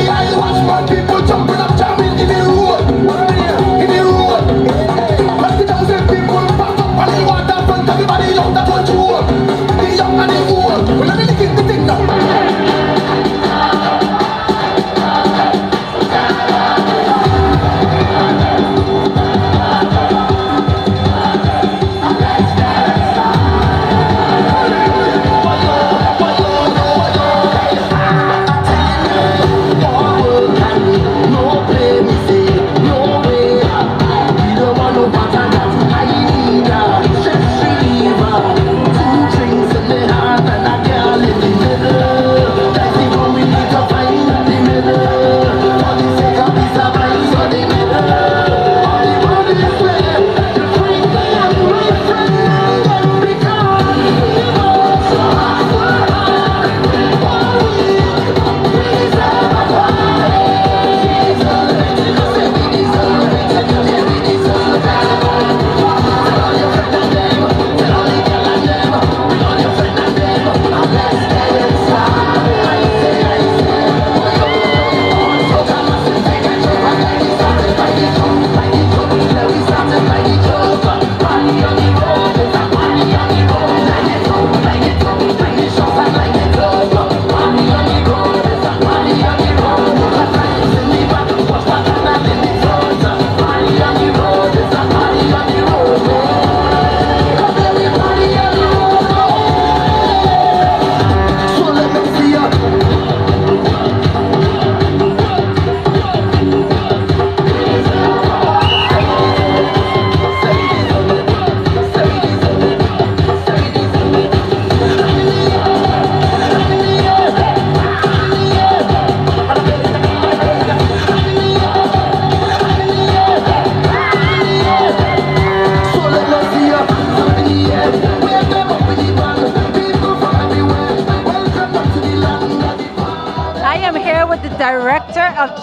Speaker 15: I watch my people jumping up, jamming in the road. In the road. 20,000 people back up on the waterfront. Everybody out of control. The young and the old. Well, let me look at the thing now.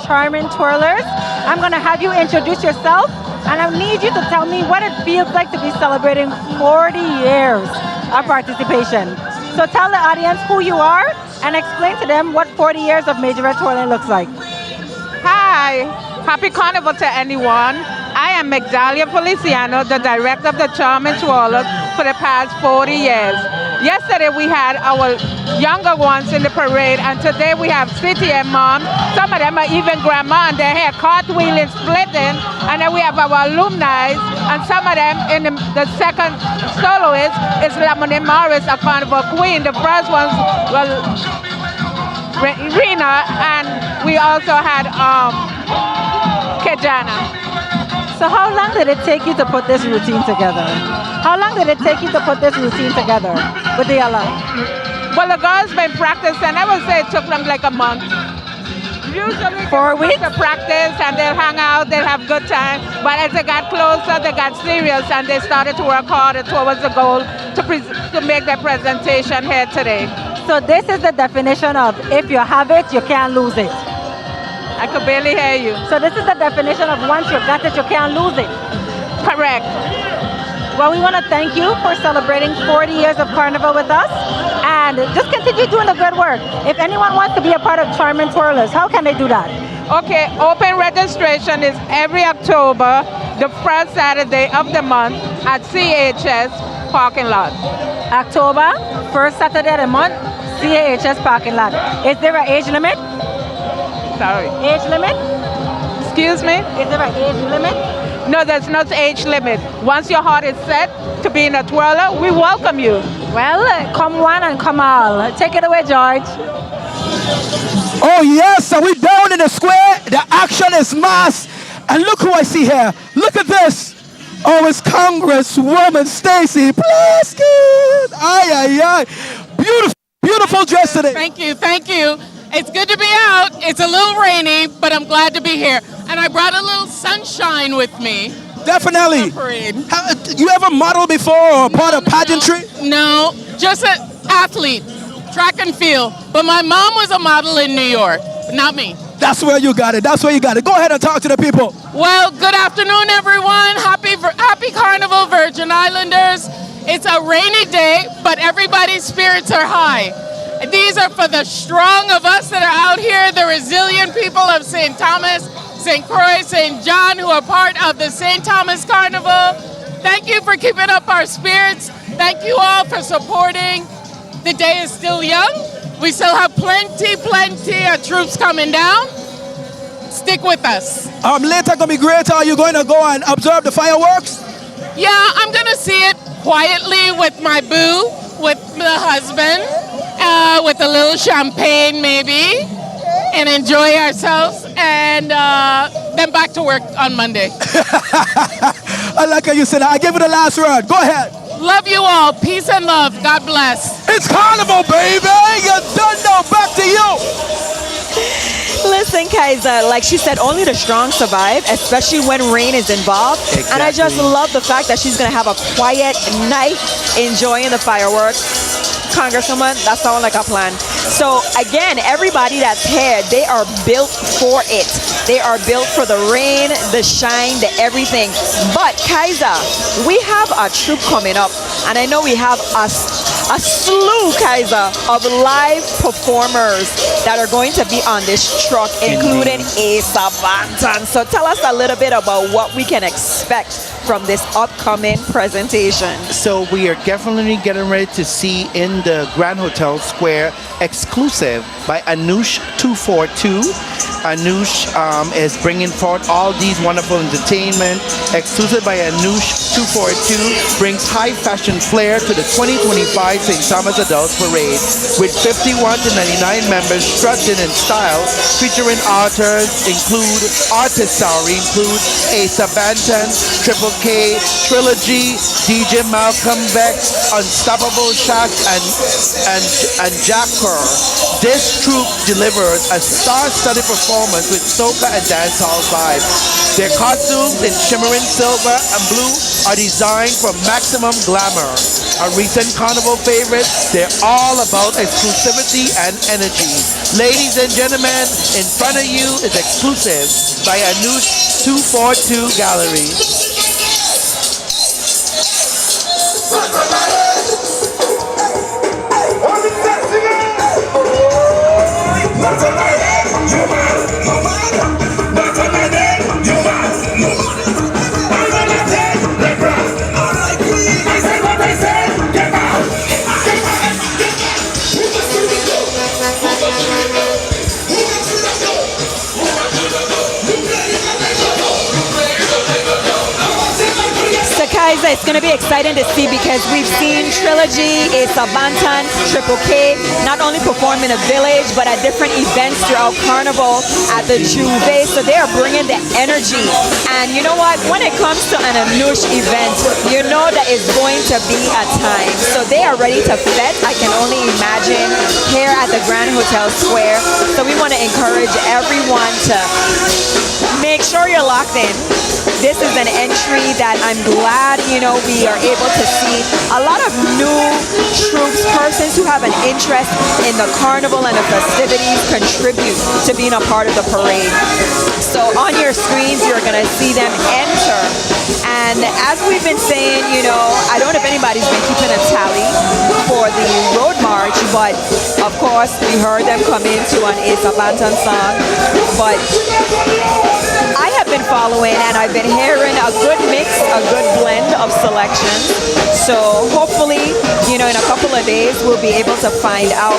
Speaker 9: Charming Twirlers. I'm going to have you introduce yourself, and I need you to tell me what it feels like to be celebrating 40 years of participation. So tell the audience who you are and explain to them what 40 years of Majorette twirling looks like.
Speaker 17: Hi, happy Carnival to anyone. I am Magdalia Feliciano, the director of the Charming Twirlers for the past 40 years. Yesterday we had our younger ones in the parade, and today we have City and Mom. Some of them are even grandma, and their hair cartwheeling, splitting, and then we have our alumni, and some of them in the second soloist is Lamone Morris, a Carnival queen. The first ones was Rena, and we also had Kejana.
Speaker 9: So how long did it take you to put this routine together? How long did it take you to put this routine together with the alum?
Speaker 17: Well, the girls been practicing. I would say it took them like a month. Usually
Speaker 9: 4 weeks?
Speaker 17: They practice and they'll hang out, they'll have good time. But as they got closer, they got serious and they started to work harder towards the goal to make their presentation here today.
Speaker 9: So this is the definition of if you have it, you can't lose it.
Speaker 17: I could barely hear you.
Speaker 9: So this is the definition of once you got it, you can't lose it.
Speaker 17: Correct.
Speaker 9: Well, we want to thank you for celebrating 40 years of Carnival with us, and just continue doing the good work. If anyone wants to be a part of Charming Twirlers, how can they do that?
Speaker 17: Okay, open registration is every October, the first Saturday of the month at CHS parking lot.
Speaker 9: October, first Saturday of the month, CHS parking lot. Is there an age limit?
Speaker 17: Sorry.
Speaker 9: Age limit?
Speaker 17: Excuse me?
Speaker 9: Is there an age limit?
Speaker 17: No, there's no age limit. Once your heart is set to being a twirler, we welcome you.
Speaker 9: Well, come one and come all. Take it away, George.
Speaker 10: Oh yes, and we down in the square. The action is mass. And look who I see here. Look at this. Oh, it's Congresswoman Stacy Plaskin. Aye, aye, aye. Beautiful, beautiful dress today.
Speaker 19: Thank you, thank you. It's good to be out. It's a little rainy, but I'm glad to be here. And I brought a little sunshine with me.
Speaker 10: Definitely. You ever modeled before or part of pageantry?
Speaker 19: No, just an athlete, track and field. But my mom was a model in New York, not me.
Speaker 10: That's where you got it. That's where you got it. Go ahead and talk to the people.
Speaker 19: Well, good afternoon, everyone. Happy Carnival, Virgin Islanders. It's a rainy day, but everybody's spirits are high. These are for the strong of us that are out here, the resilient people of St. Thomas, St. Croix, St. John, who are part of the St. Thomas Carnival. Thank you for keeping up our spirits. Thank you all for supporting. The day is still young. We still have plenty of troops coming down. Stick with us.
Speaker 10: Later gonna be great. Are you going to go and observe the fireworks?
Speaker 19: Yeah, I'm gonna see it quietly with my boo, with the husband, with a little champagne maybe, and enjoy ourselves, and then back to work on Monday.
Speaker 10: I like how you said that. I give it the last word. Go ahead.
Speaker 19: Love you all. Peace and love. God bless.
Speaker 10: It's Carnival, baby. You're done now. Back to you.
Speaker 7: Listen, Kaiser, like she said, only the strong survive, especially when rain is involved.
Speaker 8: Exactly.
Speaker 7: And I just love the fact that she's going to have a quiet night enjoying the fireworks. Congresswoman, that sounds like a plan. So again, everybody that's here, they are built for it. They are built for the rain, the shine, the everything. But Kaiser, we have a troop coming up, and I know we have a slew, Kaiser, of live performers that are going to be on this truck, including a Savantan. So tell us a little bit about what we can expect from this upcoming presentation.
Speaker 8: So we are definitely getting ready to see in the Grand Hotel Square, exclusive by Anous 242. Anous is bringing forth all these wonderful entertainment. Exclusive by Anous 242 brings high fashion flair to the 2025 St. Thomas Adults Parade with 51 to 99 members strutting in style, featuring artists include A Sabantan, Triple K, Trilogy, DJ Malcolm Vex, Unstoppable Shaka, and Jacker. This troupe delivers a star-studded performance with soca and dancehall vibes. Their costumes in shimmering silver and blue are designed for maximum glamour. A recent Carnival favorite, they're all about exclusivity and energy. Ladies and gentlemen, in front of you is exclusive by Anous 242 Gallery.
Speaker 7: It's going to be exciting to see because we've seen Trilogy, A Sabantan, Triple K, not only perform in a village, but at different events throughout Carnival at the Juve. So they are bringing the energy. And you know what? When it comes to an Anous event, you know that it's going to be a time. So they are ready to fet, I can only imagine, here at the Grand Hotel Square. So we want to encourage everyone to make sure you're locked in. This is an entry that I'm glad, we are able to see a lot of new troops, persons who have an interest in the carnival and the festivities contribute to being a part of the parade. So on your screens, you're going to see them enter And as we've been saying, you know, I don't know if anybody's been keeping a tally for the road march, but of course we heard them come into an Asa Banton song. But I have been following and I've been hearing a good mix, a good blend of selections. So hopefully, you know, in a couple of days we'll be able to find out.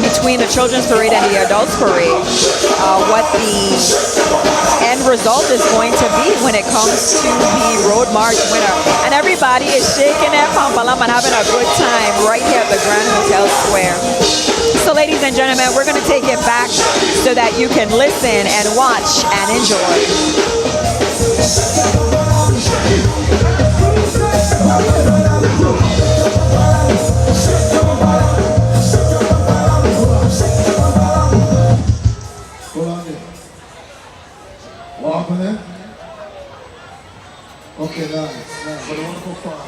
Speaker 7: Between the Children's Parade and the Adults Parade, what the end result is going to be when it comes to the Road March winner. And everybody is shaking their pampalam and having a good time right here at the Grand Hotel Square. So ladies and gentlemen, we're going to take it back so that you can listen and watch and enjoy.
Speaker 16: What happened there? Okay, nice. But I want to go far.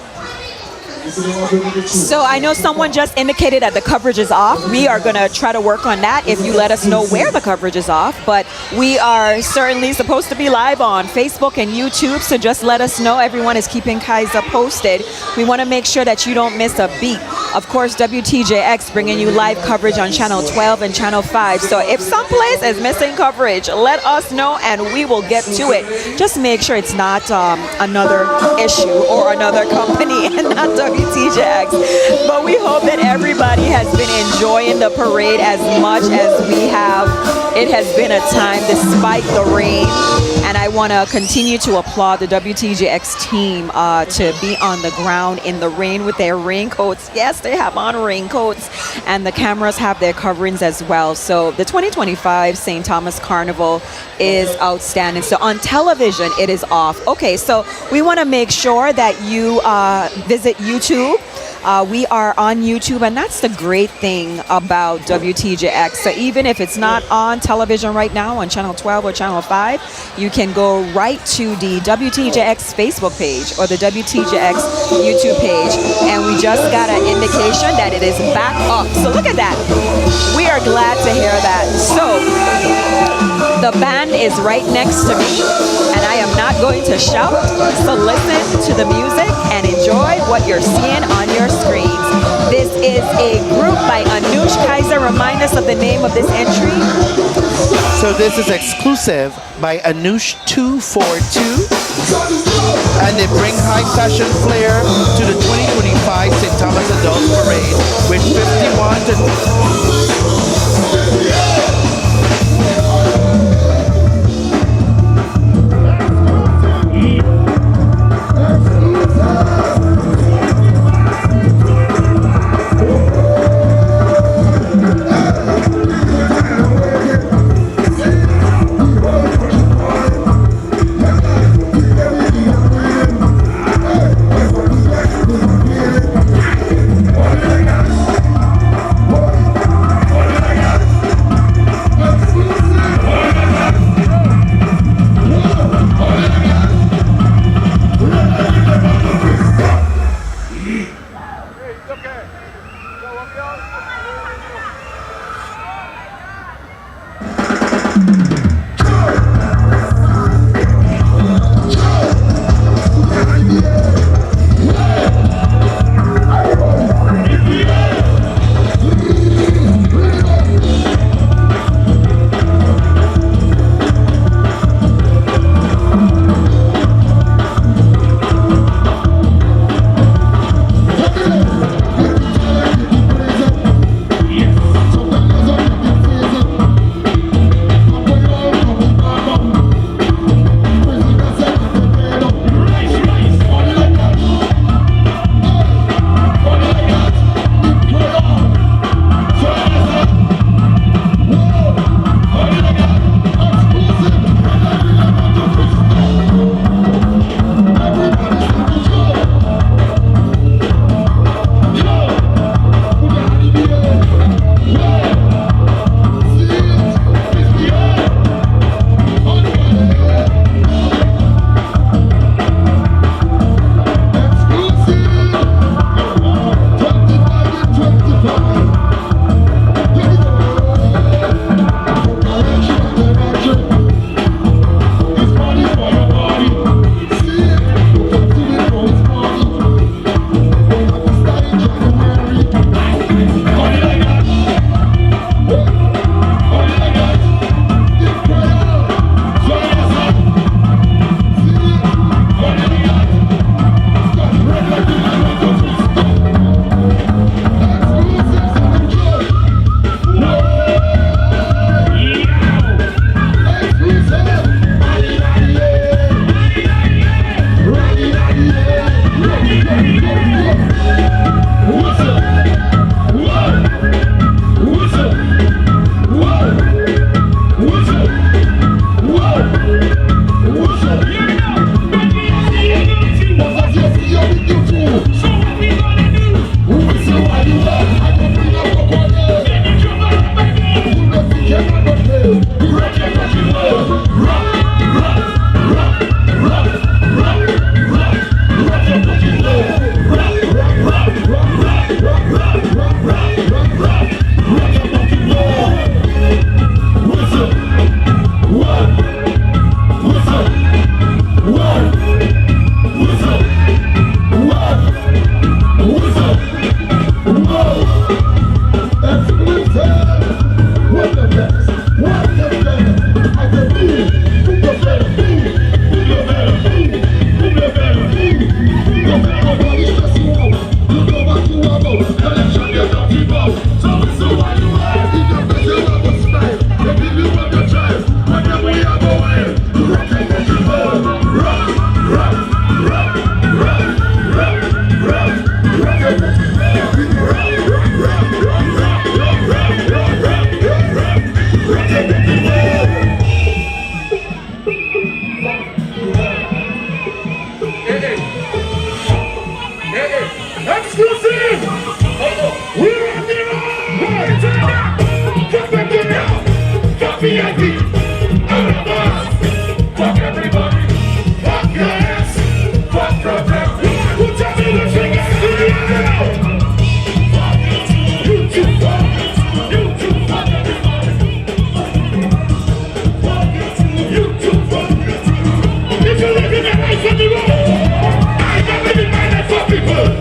Speaker 7: So I know someone just indicated that the coverage is off. We are going to try to work on that if you let us know where the coverage is off. But we are certainly supposed to be live on Facebook and YouTube, so just let us know. Everyone is keeping Kaiser posted. We want to make sure that you don't miss a beat. Of course, WTJX bringing you live coverage on Channel 12 and Channel 5. So if someplace is missing coverage, let us know and we will get to it. Just make sure it's not another issue or another company and not WTJX. But we hope that everybody has been enjoying the parade as much as we have. It has been a time despite the rain. And I want to continue to applaud the WTJX team to be on the ground in the rain with their raincoats. Yes, they have on raincoats, and the cameras have their coverings as well. So the 2025 St. Thomas Carnival is outstanding. So on television, it is off. Okay, so we want to make sure that you visit YouTube. We are on YouTube, and that's the great thing about WTJX. So even if it's not on television right now on Channel 12 or Channel 5, you can go right to the WTJX Facebook page or the WTJX YouTube page, and we just got an indication that it is back up. So look at that. We are glad to hear that. So the band is right next to me, and I am not going to shout. So listen to the music and enjoy what you're seeing on your screens. This is a group by Anous. Kaiser, remind us of the name of this entry.
Speaker 8: So this is exclusive by Anous 242, and they bring high fashion flair to the 2025 St. Thomas Adult Parade with 51 to...
Speaker 15: Exclusive! We're on the road! Fuck back to now! Fuck VIP! All of us! Fuck everybody! Fuck your ass! Fuck problem! Who tell me the fingers in the air? Fuck you too! You too! Fuck everybody! Fuck you too! Fuck you! If you're living your life on the road, I'm not living my life for people!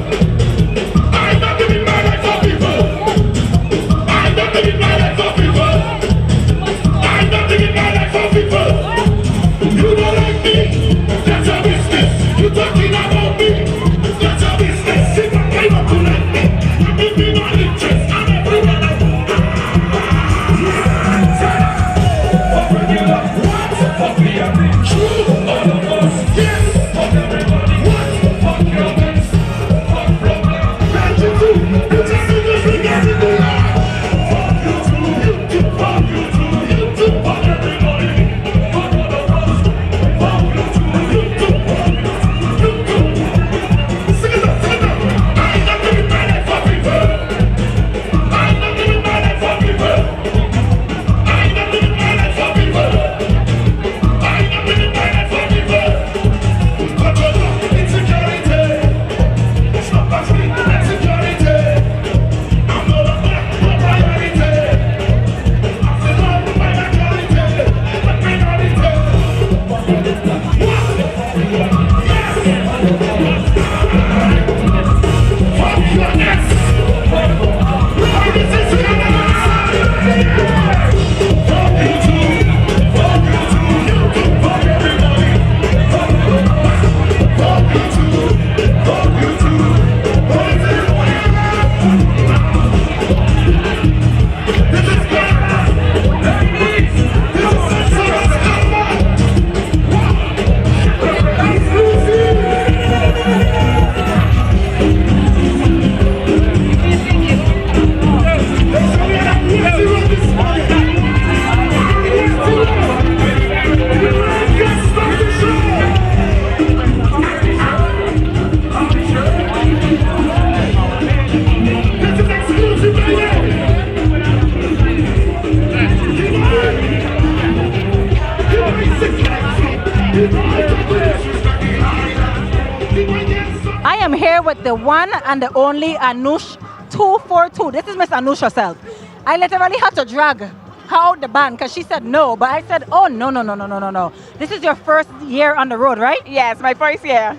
Speaker 9: I am here with the one and the only Anous 242. This is Miss Anous herself. I literally had to drag her out the band because she said no, but I said, oh, no. This is your first year on the road, right?
Speaker 1: Yes, my first year.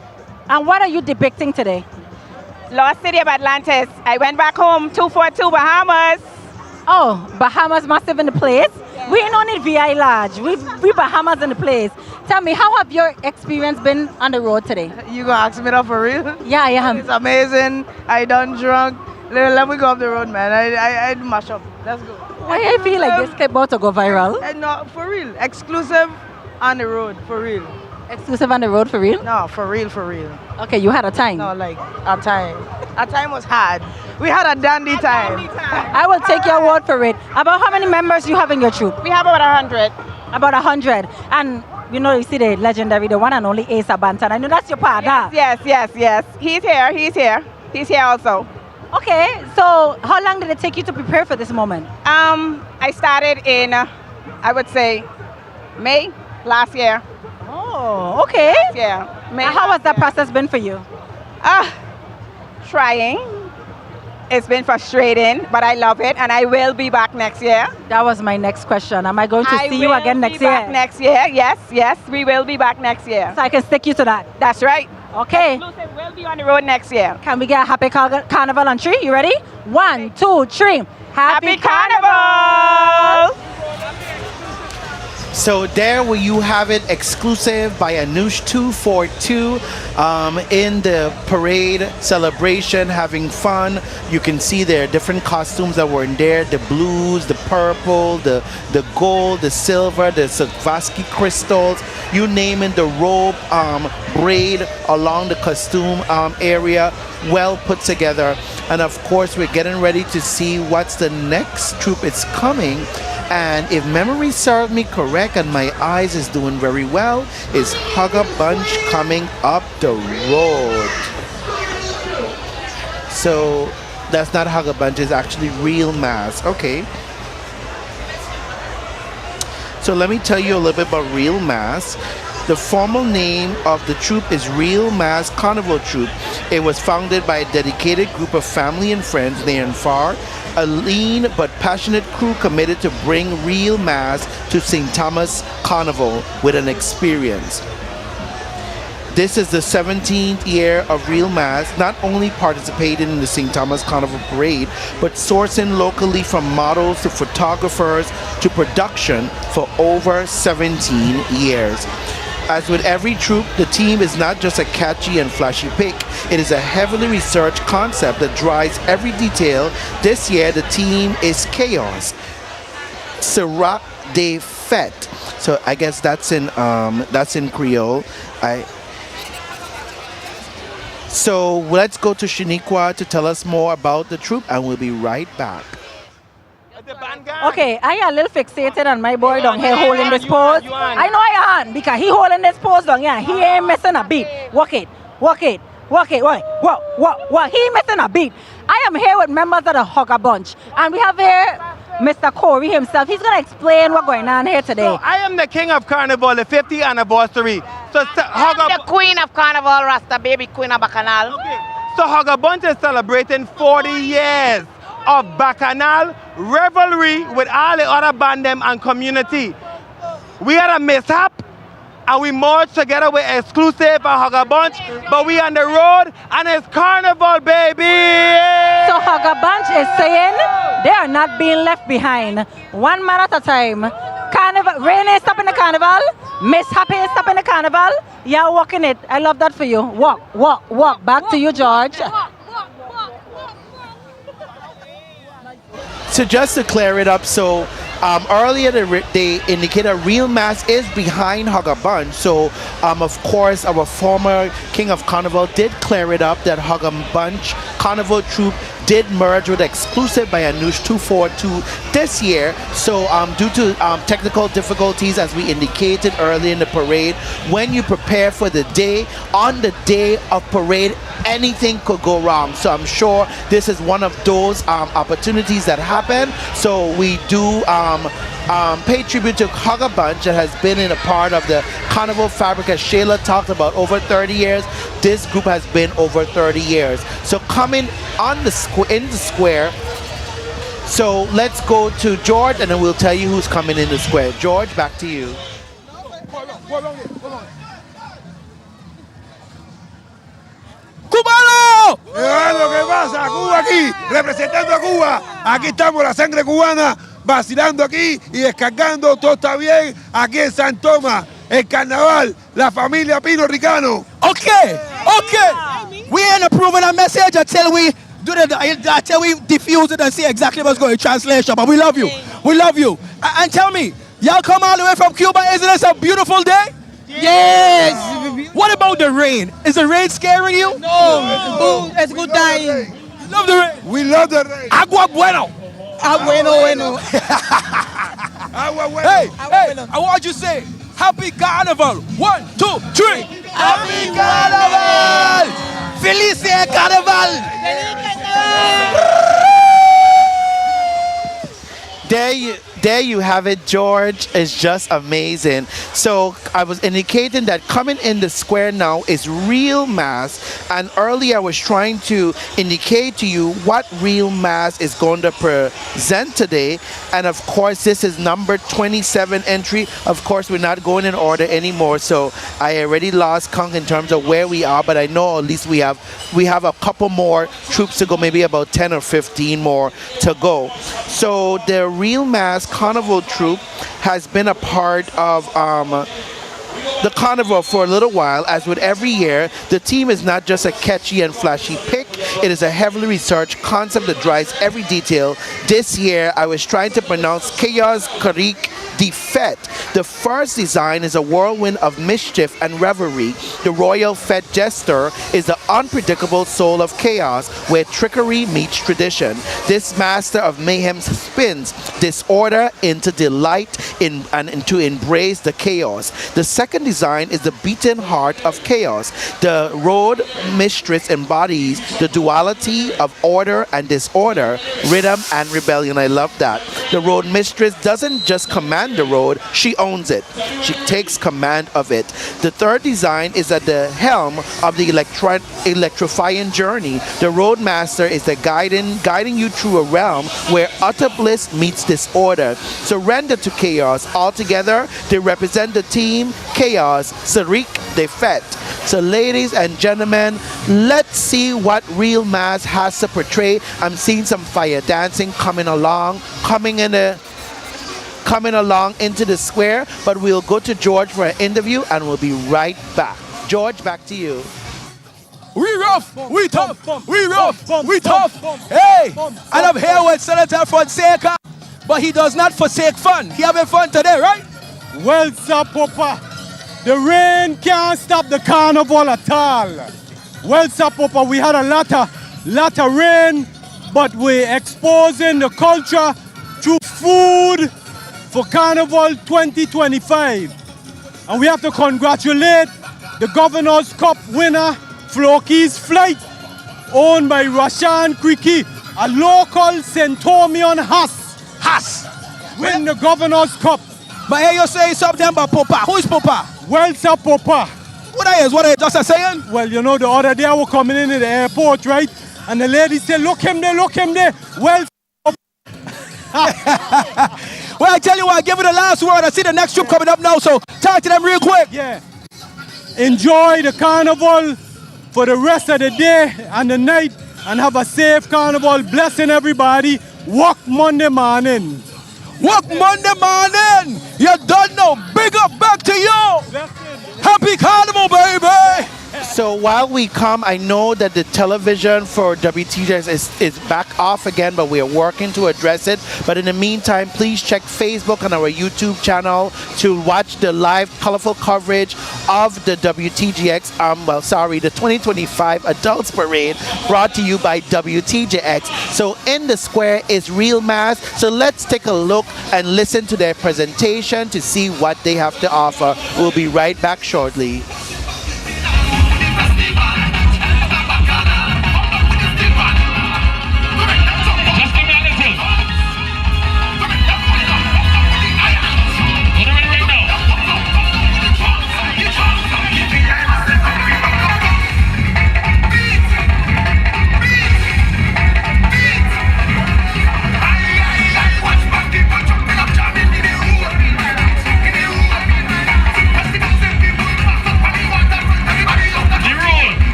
Speaker 9: And what are you depicting today?
Speaker 1: Lost City of Atlantis. I went back home, 242 Bahamas.
Speaker 9: Oh, Bahamas massive in the place. Yeah. We ain't on it VI large. We Bahamas in the place. Tell me, how have your experience been on the road today?
Speaker 20: You gonna ask me that for real?
Speaker 9: Yeah, I am.
Speaker 20: It's amazing. I done drunk. Let me go up the road, man. I mash up. Let's go.
Speaker 9: Why I feel like this clip about to go viral?
Speaker 20: No, for real. Exclusive on the road, for real.
Speaker 9: Exclusive on the road, for real?
Speaker 20: No, for real, for real.
Speaker 9: Okay, you had a time?
Speaker 20: No, like, a time. A time was hard. We had a dandy time.
Speaker 9: I will take your word for it. About how many members you have in your troop?
Speaker 1: We have about 100.
Speaker 9: About 100. And you know, you see the legendary, the one and only Ace Bantan. I know that's your partner.
Speaker 1: Yes. He's here. He's here also.
Speaker 9: Okay, so how long did it take you to prepare for this moment?
Speaker 1: I started in, I would say, May last year.
Speaker 9: Oh, okay.
Speaker 1: Yeah.
Speaker 9: How has that process been for you?
Speaker 1: Trying. It's been frustrating, but I love it, and I will be back next year.
Speaker 9: That was my next question. Am I going to see you again next year?
Speaker 1: Back next year. Yes, we will be back next year.
Speaker 9: So I can stick you to that.
Speaker 1: That's right.
Speaker 9: Okay.
Speaker 1: Exclusive will be on the road next year.
Speaker 9: Can we get a happy carnival on 3? You ready? 1, 2, 3.
Speaker 1: Happy Carnival!
Speaker 8: So there you have it, exclusive by Anous 242 in the parade celebration, having fun. You can see there are different costumes that were in there, the blues, the purple, the gold, the silver, the Swarovski crystals, you name it, the robe, braid along the costume area, well put together. And of course, we're getting ready to see what's the next troop is coming. And if memory serves me correct and my eyes is doing very well, is Hugga Bunch coming up the road. So that's not Hugga Bunch, it's actually Real Mass. Okay. So let me tell you a little bit about Real Mass. The formal name of the troop is Real Mass Carnival Troop. It was founded by a dedicated group of family and friends near and far, a lean but passionate crew committed to bring real mass to St. Thomas Carnival with an experience. This is the 17th year of Real Mass, not only participating in the St. Thomas Carnival Parade, but sourcing locally from models to photographers to production for over 17 years. As with every troop, the team is not just a catchy and flashy pick, it is a heavily researched concept that drives every detail. This year, the team is Chaos. Sirac de Fête. So I guess that's in Creole. So let's go to Shaniqua to tell us more about the troop, and we'll be right back.
Speaker 9: Okay, I am a little fixated on my boy down here holding this pose. I know I am, because he holding this pose down here. He ain't missing a beat. Walk it. He missing a beat. I am here with members of the Hugga Bunch, and we have here Mr. Corey himself. He's going to explain what's going on here today.
Speaker 6: So I am the king of Carnival, the 50th anniversary. So
Speaker 22: I'm the queen of Carnival, Rasta baby, queen of Bacchanal.
Speaker 6: Okay. So Hugga Bunch is celebrating 40 years of Bacchanal revelry with all the other band them and community. We had a mishap and we merged together with exclusive and Hugga Bunch, but we on the road and it's Carnival, baby!
Speaker 9: So Hugga Bunch is saying they are not being left behind. One man at a time. Carnival, rain is stopping the carnival, mishap is stopping the carnival. You're walking it. I love that for you. Walk. Back to you, George.
Speaker 8: So just to clear it up, so earlier they indicated Real Mass is behind Hugga Bunch. So of course our former King of Carnival did clear it up that Hugga Bunch Carnival Troop did merge with Exclusive by Anous 242 this year. So due to technical difficulties, as we indicated earlier in the parade, when you prepare for the day, on the day of parade, anything could go wrong. So I'm sure this is one of those opportunities that happen. So we do pay tribute to Hugga Bunch that has been in a part of the Carnival fabric, as Shayla talked about, over 30 years. This group has been over 30 years. So coming on the in the square. So let's go to George and then we'll tell you who's coming in the square. George, back to you.
Speaker 10: ¡Cubano! Lo que pasa, Cuba aquí, representando a Cuba. Aquí estamos, la sangre cubana, vacilando aquí y descargando. Todo está bien aquí en San Tomás. El carnaval, la familia Pino Ricano.
Speaker 23: Okay. We ain't approving a message until we until we diffuse it and see exactly what's going on in translation. But we love you. We love you. And tell me, y'all come all the way from Cuba. Isn't this a beautiful day? Yes. What about the rain? Is the rain scaring you?
Speaker 20: No. It's good time.
Speaker 23: You love the rain?
Speaker 10: We love the rain.
Speaker 23: Agua bueno.
Speaker 20: Bueno.
Speaker 23: Hey, I want you to say, Happy Carnival. 1, 2, 3. Happy Carnival. Felice Carnival.
Speaker 8: There you have it, George. It's just amazing. So I was indicating that coming in the square now is Real Mass, and earlier I was trying to indicate to you what Real Mass is going to present today. And of course this is number 27 entry. Of course we're not going in order anymore, so I already lost count in terms of where we are, but I know at least we have a couple more troops to go, maybe about 10 or 15 more to go. So the Real Mass Carnival Troop has been a part of the carnival for a little while. As with every year, the team is not just a catchy and flashy pick, It is a heavily researched concept that drives every detail. This year, I was trying to pronounce Chaos Karik de Fête. The first design is a whirlwind of mischief and revelry. The Royal Fête Jester is the unpredictable soul of chaos where trickery meets tradition. This master of mayhem spins disorder into delight and to embrace the chaos. The second design is the beaten heart of chaos. The road mistress embodies the duality of order and disorder, rhythm and rebellion. I love that. The road mistress doesn't just command the road, she owns it. She takes command of it. The third design is at the helm of the electrifying journey. The roadmaster is the guiding you through a realm where utter bliss meets disorder. Surrender to chaos. Altogether, they represent the team Chaos Sarik de Fête. So ladies and gentlemen, let's see what Real Mass has to portray. I'm seeing some fire dancing coming along into the square, but we'll go to George for an interview and we'll be right back. George, back to you.
Speaker 23: We rough, we tough, we rough, we tough. Hey, and I'm here with Senator Fonseca, but he does not forsake fun. He having fun today, right?
Speaker 2: Well, sir, Papa, the rain can't stop the carnival at all. Well, sir, Papa, we had a lot of rain, but we're exposing the culture through food for Carnival 2025. And we have to congratulate the Governor's Cup winner, Floki's Flight, owned by Rashan Kriki, a local Centomian Haas, win the Governor's Cup.
Speaker 23: But here you say something about Papa. Who is Papa?
Speaker 2: Well, sir, Papa.
Speaker 23: What are you just saying?
Speaker 2: Well, you know, the other day I was coming in at the airport, right? And the lady said, look him there, look him there. Well,
Speaker 23: well, I tell you what, give it the last word. I see the next troop coming up now, so talk to them real quick.
Speaker 2: Yeah. Enjoy the carnival for the rest of the day and the night and have a safe carnival. Blessing everybody. Walk Monday morning.
Speaker 23: Walk Monday morning. You done now. Big up back to you. Happy Carnival, baby.
Speaker 8: So while we come, I know that the television for WTJX is back off again, but we are working to address it. But in the meantime, please check Facebook and our YouTube channel to watch the live colorful coverage of the the 2025 Adults Parade brought to you by WTJX. So in the square is Real Mass. So let's take a look and listen to their presentation to see what they have to offer. We'll be right back shortly.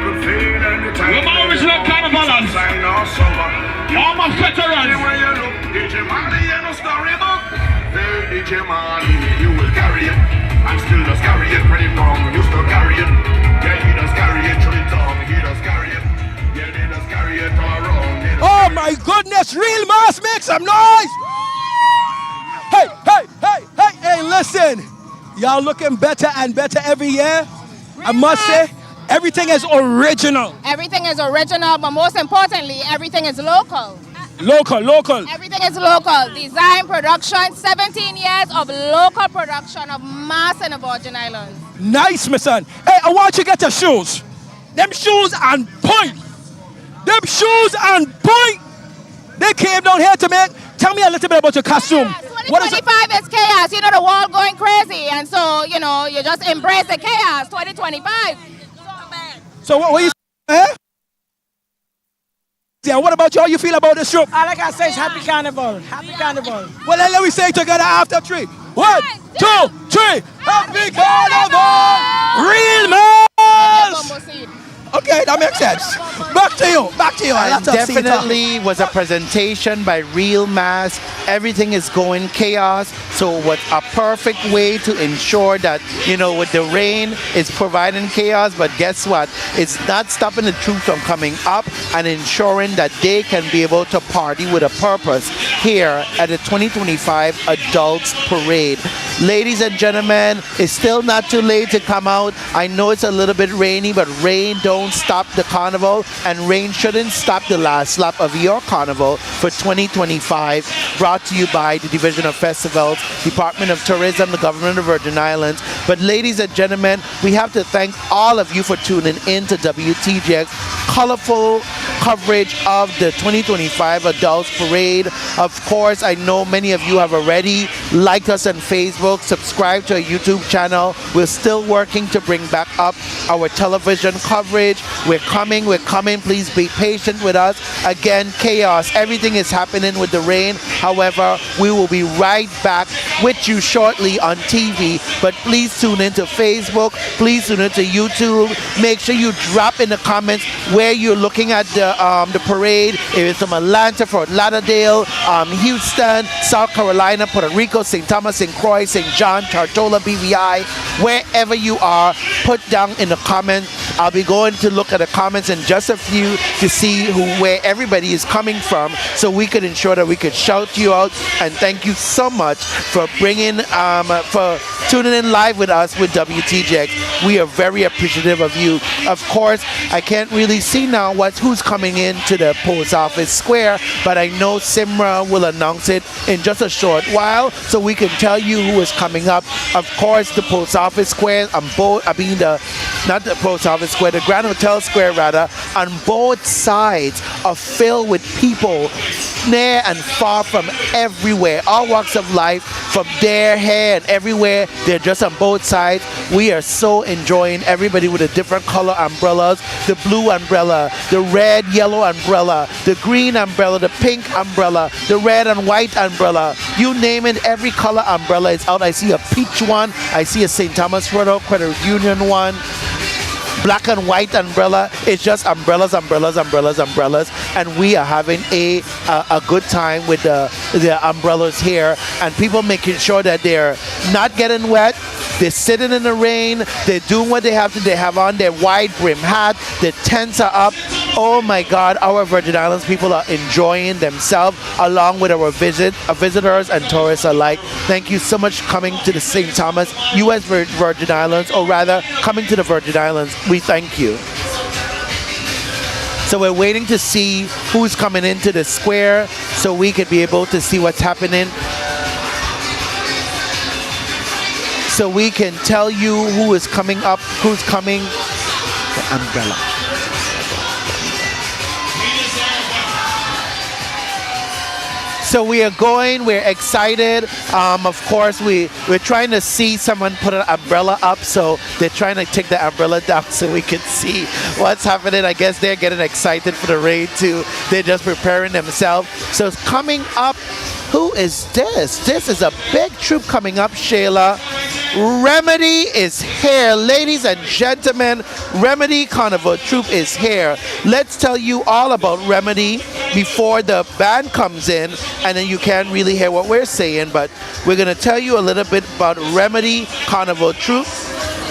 Speaker 15: We're my original Carnivalans. All my veterans. DJ Marley and no storybook. Hey, DJ Marley, you will carry it. I'm still just carry it pretty long. You still carry it. Yeah, he does carry it through the tongue. He does carry it. Yeah, he does carry it all around.
Speaker 23: Oh my goodness, real mass, make some noise! Hey, hey, hey, hey, hey, listen. Y'all looking better and better every year. I must say, everything is original.
Speaker 11: Everything is original, but most importantly, everything is local.
Speaker 23: Local.
Speaker 11: Everything is local. Design, production, 17 years of local production of mass in the Virgin Islands.
Speaker 23: Nice, my son. Hey, I want you to get your shoes. Them shoes on point. Them shoes on point. They came down here to make. Tell me a little bit about your costume.
Speaker 11: Yes, 2025 is chaos. You know, the world going crazy. And so, you know, you just embrace the chaos. 2025.
Speaker 23: So what you eh? Yeah, what about you? How you feel about this troop?
Speaker 20: All I can say is happy carnival. Happy carnival.
Speaker 23: Well, then let me say it together after 3. 1, 2, 3. Happy carnival! Real mass! Okay, that makes sense. Back to you.
Speaker 8: And definitely was a presentation by Real Mass. Everything is going chaos. So it was a perfect way to ensure that, you know, with the rain, it's providing chaos. But guess what? It's not stopping the troops from coming up and ensuring that they can be able to party with a purpose here at the 2025 Adults Parade. Ladies and gentlemen, it's still not too late to come out. I know it's a little bit rainy, but rain don't stop the carnival, and rain shouldn't stop the last lap of your carnival for 2025. Brought to you by the Division of Festivals, Department of Tourism, the Government of Virgin Islands. But ladies and gentlemen, we have to thank all of you for tuning in to WTJX colorful coverage of the 2025 Adults Parade. Of course, I know many of you have already liked us on Facebook, subscribed to our YouTube channel. We're still working to bring back up our television coverage. We're coming. Please be patient with us. Again, chaos. Everything is happening with the rain. However, we will be right back with you shortly on TV. But please tune into Facebook. Please tune into YouTube. Make sure you drop in the comments where you're looking at the parade. If it's from Atlanta, Fort Lauderdale, Houston, South Carolina, Puerto Rico, St. Thomas, St. Croix, St. John, Tartola, BVI, wherever you are, put down in the comments. I'll be going to look at the comments in just a few to see where everybody is coming from, so we could ensure that we could shout you out. And thank you so much for for tuning in live with us with WTJX. We are very appreciative of you. Of course, I can't really see now who's coming into the post office square, but I know Simra will announce it in just a short while, so we can tell you who is coming up. Of course, the post office square not the post office square, the Grand Hotel Square rather, on both sides are filled with people near and far from everywhere, all walks of life, from there, here, and everywhere. They're just on both sides. We are so enjoying everybody with the different color umbrellas, the blue umbrella, the red, yellow umbrella, the green umbrella, the pink umbrella, the red and white umbrella. You name it, every color umbrella is out. I see a peach one. I see a St. Thomas Credit Union one. Black and white umbrella. It's just umbrellas, and we are having a good time with the umbrellas here, and people making sure that they're not getting wet. They're sitting in the rain. They're doing what they have to. They have on their wide brim hat. The tents are up. Oh my God, our Virgin Islands people are enjoying themselves along with our visitors and tourists alike. Thank you so much for coming to the St. Thomas, U.S. Virgin Islands, or rather coming to the Virgin Islands. We thank you. So we're waiting to see who's coming into the square so we can be able to see what's happening. So we can tell you who is coming up, who's coming. The umbrella. So we are going, we're excited. Of course, we're trying to see someone put an umbrella up, so they're trying to take the umbrella down so we can see what's happening. I guess they're getting excited for the raid too. They're just preparing themselves. So it's coming up. Who is this? This is a big troop coming up, Shayla. Remedy is here. Ladies and gentlemen, Remedy Carnival Troop is here. Let's tell you all about Remedy before the band comes in, and then you can't really hear what we're saying, but we're going to tell you a little bit about Remedy Carnival Troop.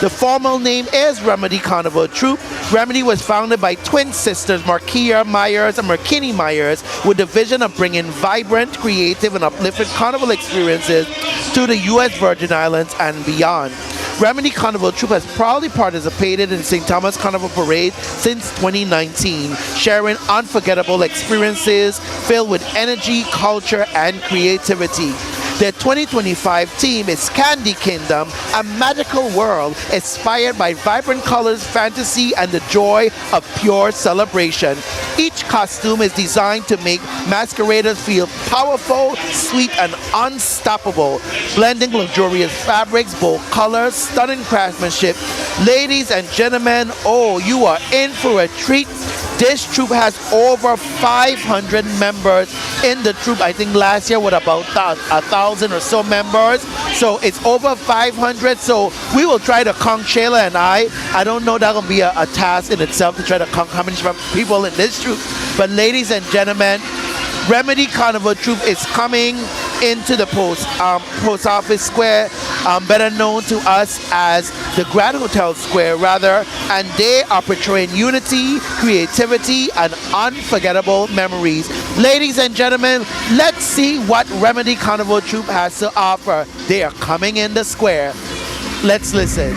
Speaker 8: The formal name is Remedy Carnival Troop. Remedy was founded by twin sisters Markia Myers and Merkinney Myers with the vision of bringing vibrant, creative, and uplifting carnival experiences to the U.S. Virgin Islands and beyond. Remedy Carnival Troop has proudly participated in St. Thomas Carnival Parade since 2019, sharing unforgettable experiences filled with energy, culture, and creativity. Their 2025 theme is Candy Kingdom, a magical world inspired by vibrant colors, fantasy, and the joy of pure celebration. Each costume is designed to make masqueraders feel powerful, sweet, and unstoppable, blending luxurious fabrics, bold colors, stunning craftsmanship. Ladies and gentlemen, oh, you are in for a treat. This troop has over 500 members in the troop. I think last year with about 1,000 or so members. So it's over 500. So we will try to conk Shayla and I don't know that'll be a task in itself to try to conk how many people in this troop. But ladies and gentlemen, Remedy Carnival Troop is coming into the post office square, better known to us as the Grand Hotel Square rather, and they are portraying unity, creativity, and unforgettable memories. Ladies and gentlemen, let's see what Remedy Carnival Troop has to offer. They are coming in the square. Let's listen.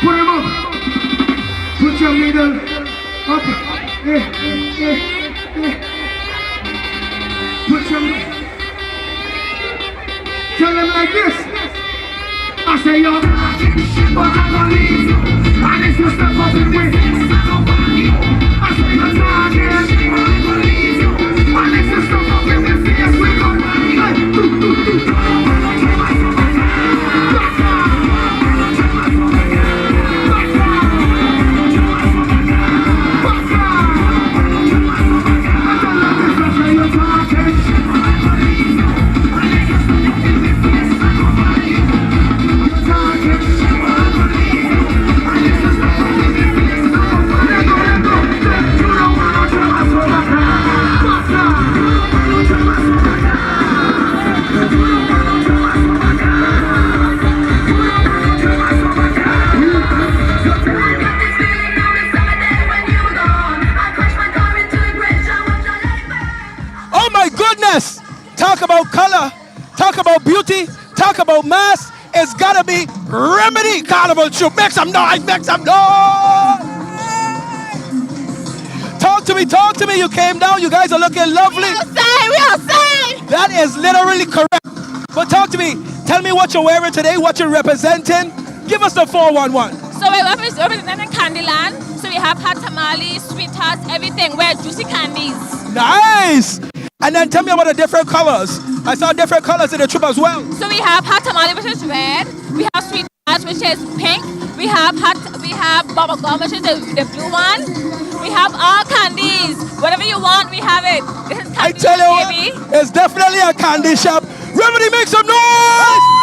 Speaker 15: Put him up. Put your middle up. Put your middle. Tell them like this. I say you're but I don't leave you. And it's just a fucking way. I say you're target. I don't leave you. And it's just a fucking way. Yes, we go.
Speaker 23: Talk about color, talk about beauty, talk about mass. It's gotta be Remedy Carnival Troop. Make some noise, make some noise. Talk to me. You came down, you guys are looking lovely.
Speaker 11: We outside.
Speaker 23: That is literally correct. But talk to me. Tell me what you're wearing today, what you're representing. Give us the 411.
Speaker 11: So we're representing Candyland. So we have hot tamales, sweet tarts, everything. We're juicy candies.
Speaker 23: Nice. And then tell me about the different colors. I saw different colors in the troop as well.
Speaker 11: So we have hot tamale, which is red. We have sweet tarts, which is pink. We have bubble gum, which is the blue one. We have all candies. Whatever you want, we have it. This is candy,
Speaker 23: I tell you
Speaker 11: baby.
Speaker 23: what, it's definitely a candy shop. Remedy, make some noise!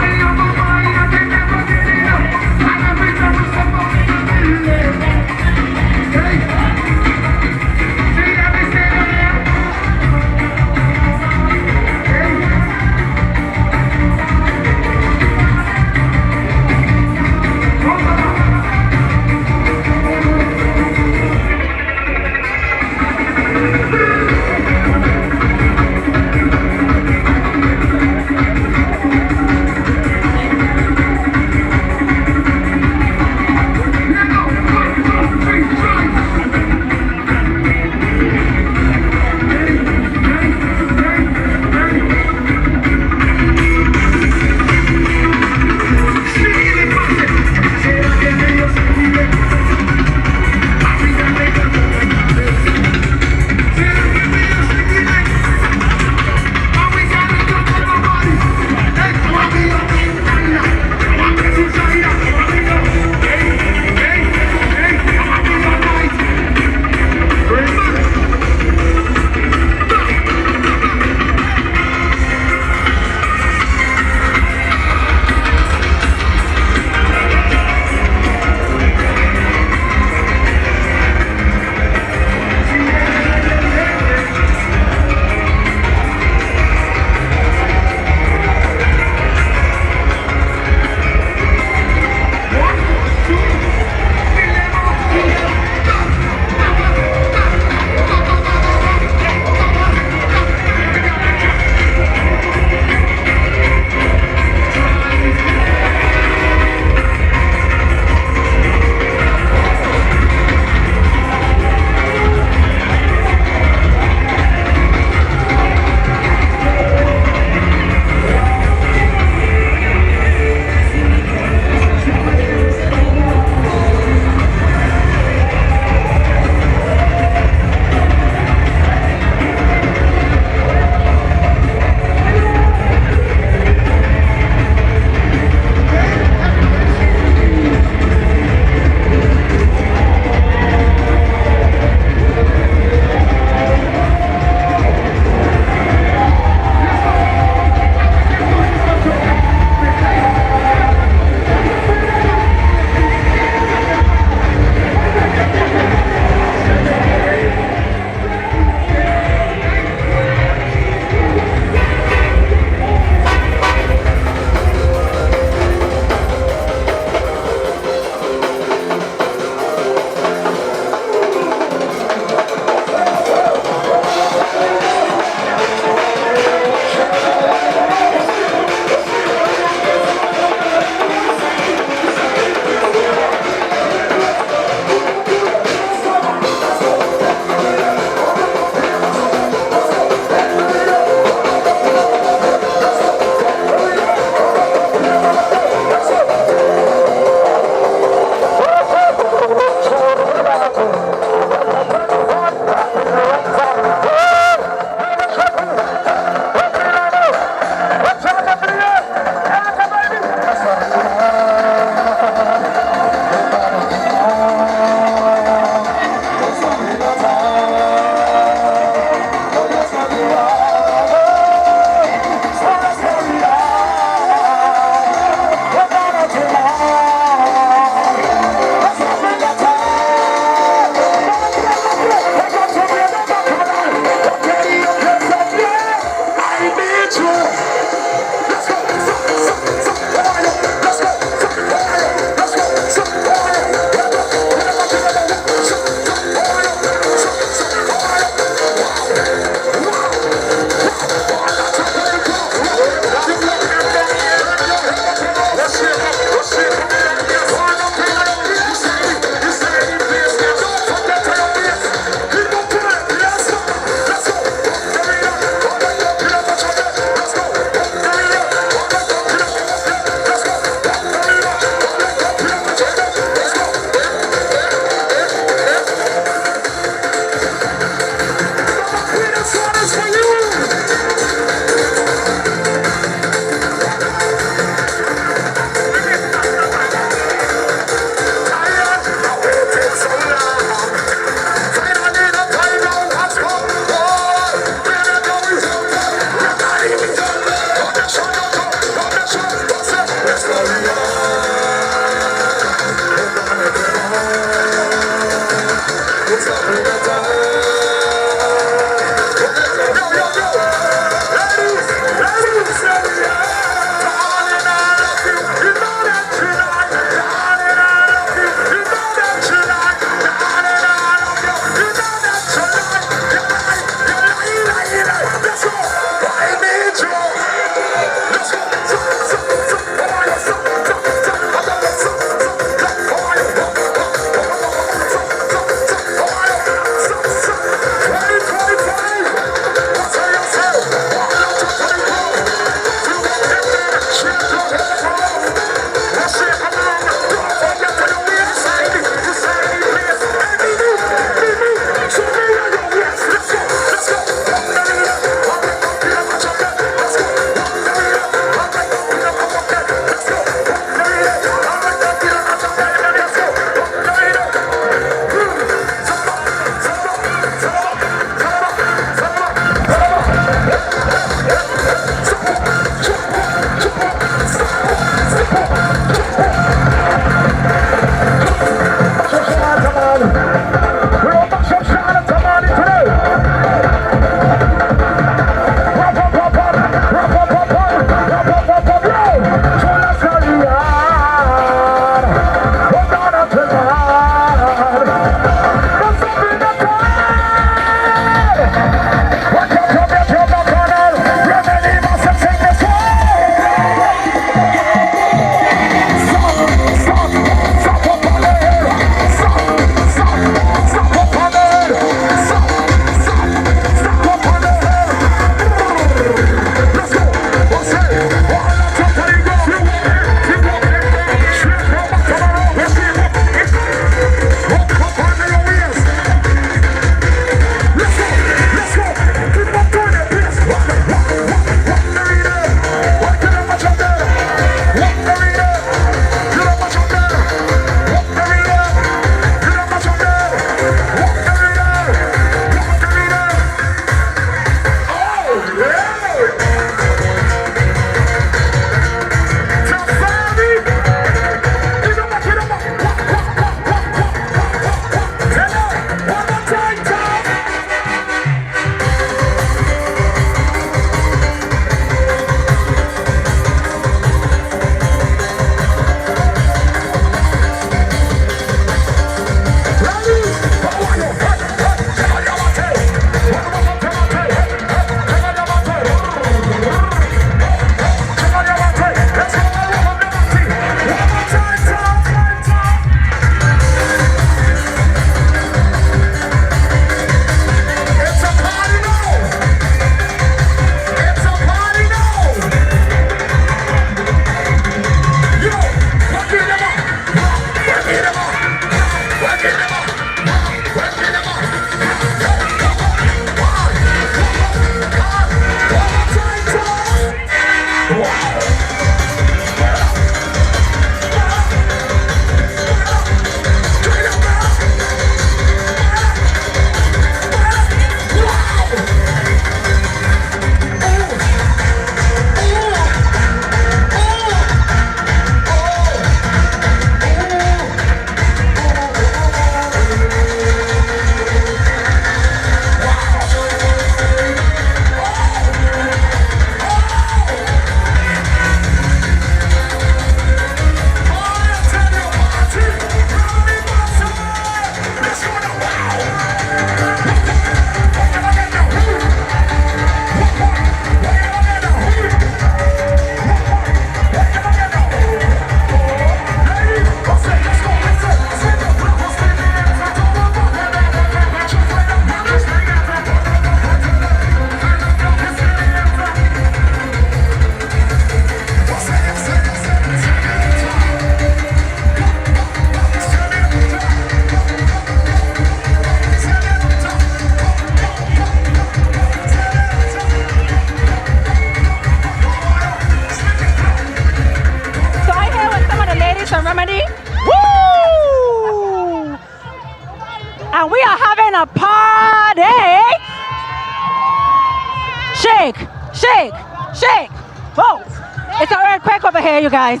Speaker 9: earthquake over here, you guys.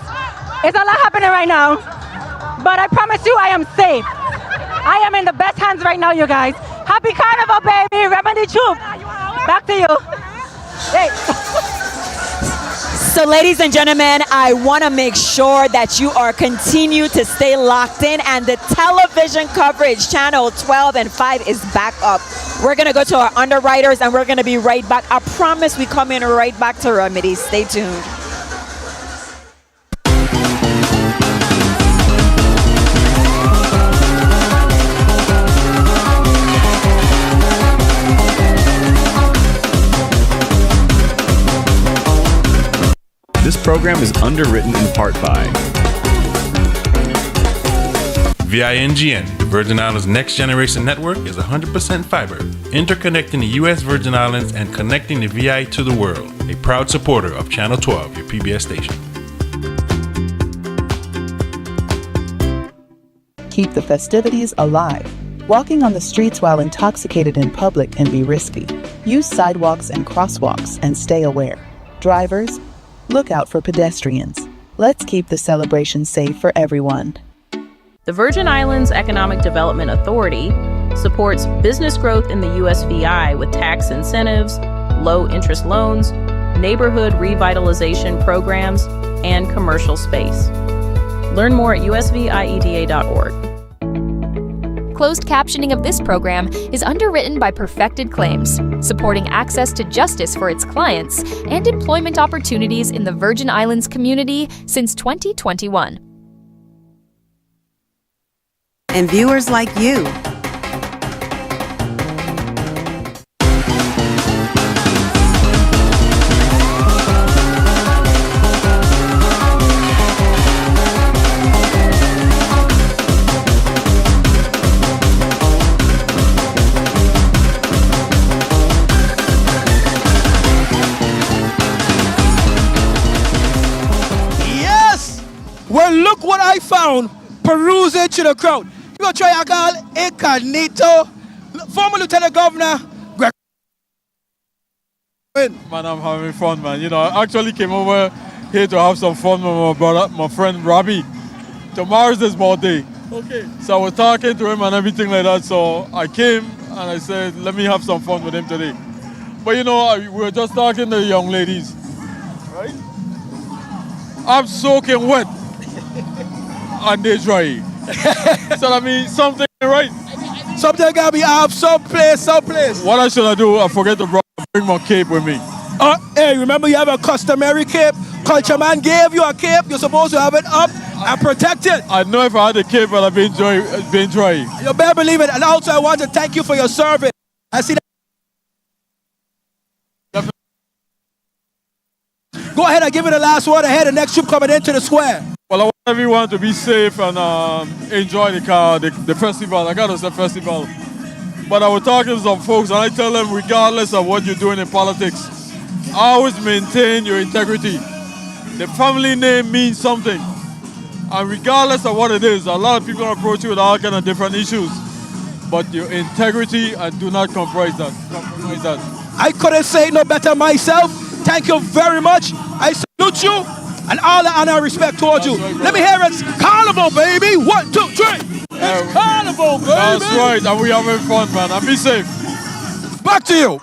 Speaker 9: It's a lot happening right now. But I promise you, I am safe. I am in the best hands right now, you guys. Happy Carnival, baby. Remedy Troop. Back to you. Hey.
Speaker 7: So ladies and gentlemen, I want to make sure that you are continue to stay locked in, and the television coverage, channel 12 and 5 is back up. We're going to go to our underwriters and we're going to be right back. I promise we come in right back to Remedy. Stay tuned.
Speaker 4: This program is underwritten in part by VINGN, the Virgin Islands Next Generation Network, is 100% fiber, interconnecting the U.S. Virgin Islands and connecting the VI to the world. A proud supporter of Channel 12, your PBS station.
Speaker 12: Keep the festivities alive. Walking on the streets while intoxicated in public can be risky. Use sidewalks and crosswalks and stay aware. Drivers, look out for pedestrians. Let's keep the celebration safe for everyone.
Speaker 18: The Virgin Islands Economic Development Authority supports business growth in the USVI with tax incentives, low-interest loans, neighborhood revitalization programs, and commercial space. Learn more at usvieda.org.
Speaker 24: Closed captioning of this program is underwritten by Perfected Claims, supporting access to justice for its clients and employment opportunities in the Virgin Islands community since 2021.
Speaker 5: And viewers like you.
Speaker 23: Well, look what I found. Perusing to the crowd. You gonna try to call Incognito, former Lieutenant Governor Greg.
Speaker 2: Man, I'm having fun, man. You know, I actually came over here to have some fun with my brother, my friend Robbie. Tomorrow's his birthday. Okay. So I was talking to him and everything like that. So I came and I said, let me have some fun with him today. But you know, we were just talking to the young ladies, right? I'm soaking wet. And they dry. So I mean, something right.
Speaker 23: Something gotta be off someplace.
Speaker 2: What I should I do? I forget to bring my cape with me.
Speaker 23: Hey, remember you have a customary cape? Culture man gave you a cape. You're supposed to have it up and protect it.
Speaker 2: I know if I had a cape, but I've been dry.
Speaker 23: You better believe it. And also, I want to thank you for your service. I see that. Go ahead and give it the last word ahead. The next troop coming into the square.
Speaker 2: Well, I want everyone to be safe and enjoy the festival. I gotta say festival. But I was talking to some folks and I tell them, regardless of what you're doing in politics, always maintain your integrity. The family name means something. And regardless of what it is, a lot of people approach you with all kind of different issues. But your integrity, and do not compromise that.
Speaker 23: I couldn't say no better myself. Thank you very much. I salute you. And all the honor and respect towards you.
Speaker 2: Right,
Speaker 23: let me hear it. Carnival, baby. 1, 2, 3. It's Carnival, baby.
Speaker 2: That's right. And we having fun, man. And be safe.
Speaker 23: Back to you.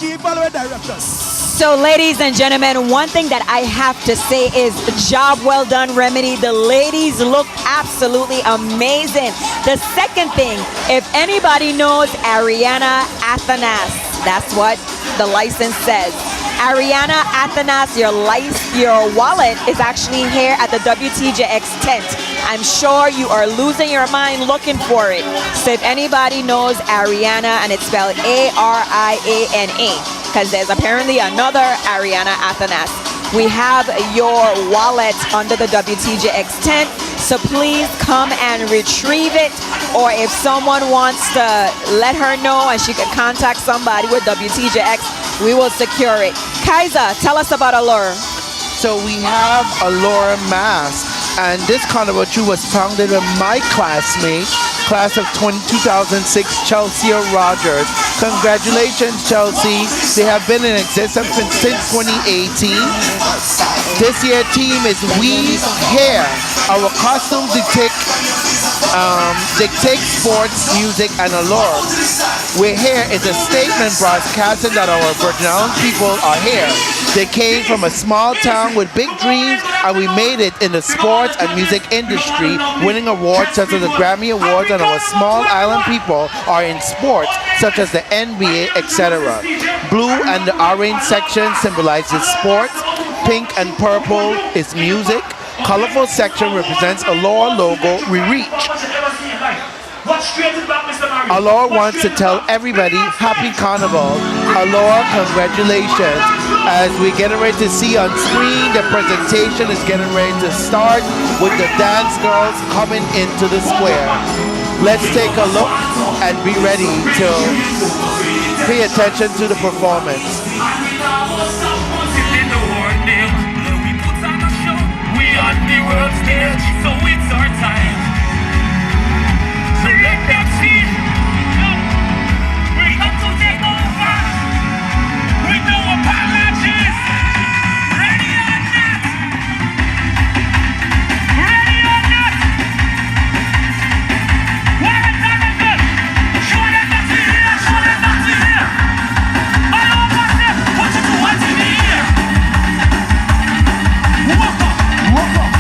Speaker 23: Keep following directions.
Speaker 7: So ladies and gentlemen, one thing that I have to say is job well done, Remedy. The ladies look absolutely amazing. The second thing, if anybody knows Ariana Athanas, that's what the license says. Ariana Athanas, your wallet is actually here at the WTJX tent. I'm sure you are losing your mind looking for it. So if anybody knows Ariana, and it's spelled A-R-I-A-N-A, because there's apparently another Ariana Athanas. We have your wallet under the WTJX tent, so please come and retrieve it, or if someone wants to let her know and she can contact somebody with WTJX, we will secure it. Kaiser, tell us about Allure.
Speaker 8: So we have Allure Mass, and this carnival troop was founded by my classmate, class of 2006, Chelsea Rogers. Congratulations, Chelsea. They have been in existence since 2018. This year theme is We Hair. Our costumes dictate sports, music, and allure. We're Here is a statement broadcasting that our Virgin Islands people are here. They came from a small town with big dreams, and we made it in the sports and music industry, winning awards such as the Grammy Awards, and our small island people are in sports such as the NBA, etc. Blue and the orange section symbolizes sports. Pink and purple is music. Colorful section represents Allure logo we reach. Allure wants to tell everybody Happy Carnival. Allure, congratulations. As we get ready to see on screen, the presentation is getting ready to start with the dance girls coming into the square. Let's take a look and be ready to pay attention to the performance.
Speaker 15: On the world stage, so it's our time. So let them see. We got to take over with no apologies. Ready or not? Ready or not? What a carnival! Show them that we're here. Show them that we're here. All over them, put it to what's in the air. Walk up. Walk up.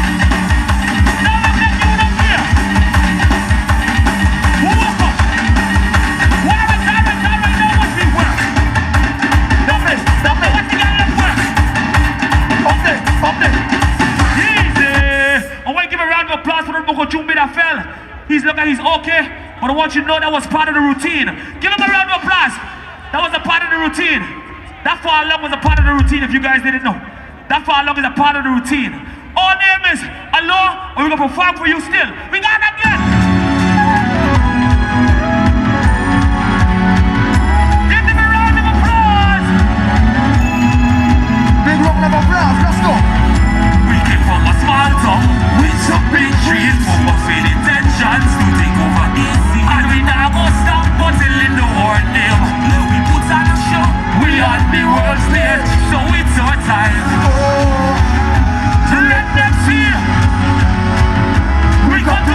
Speaker 15: He's looking, he's okay, but I want you to know that was part of the routine. Give him a round of applause. That was a part of the routine. That far along was a part of the routine if you guys didn't know. That far along is a part of the routine. Our name is Allure, and we're going to perform for you still. We got that again. Give them a round of applause. Big round of applause, let's go. We came from a small town with some big dreams, full of intentions to take over DC. And we now go stop until in the world name. We put on a show, we on the world stage, so it's our time. To let them see, we got to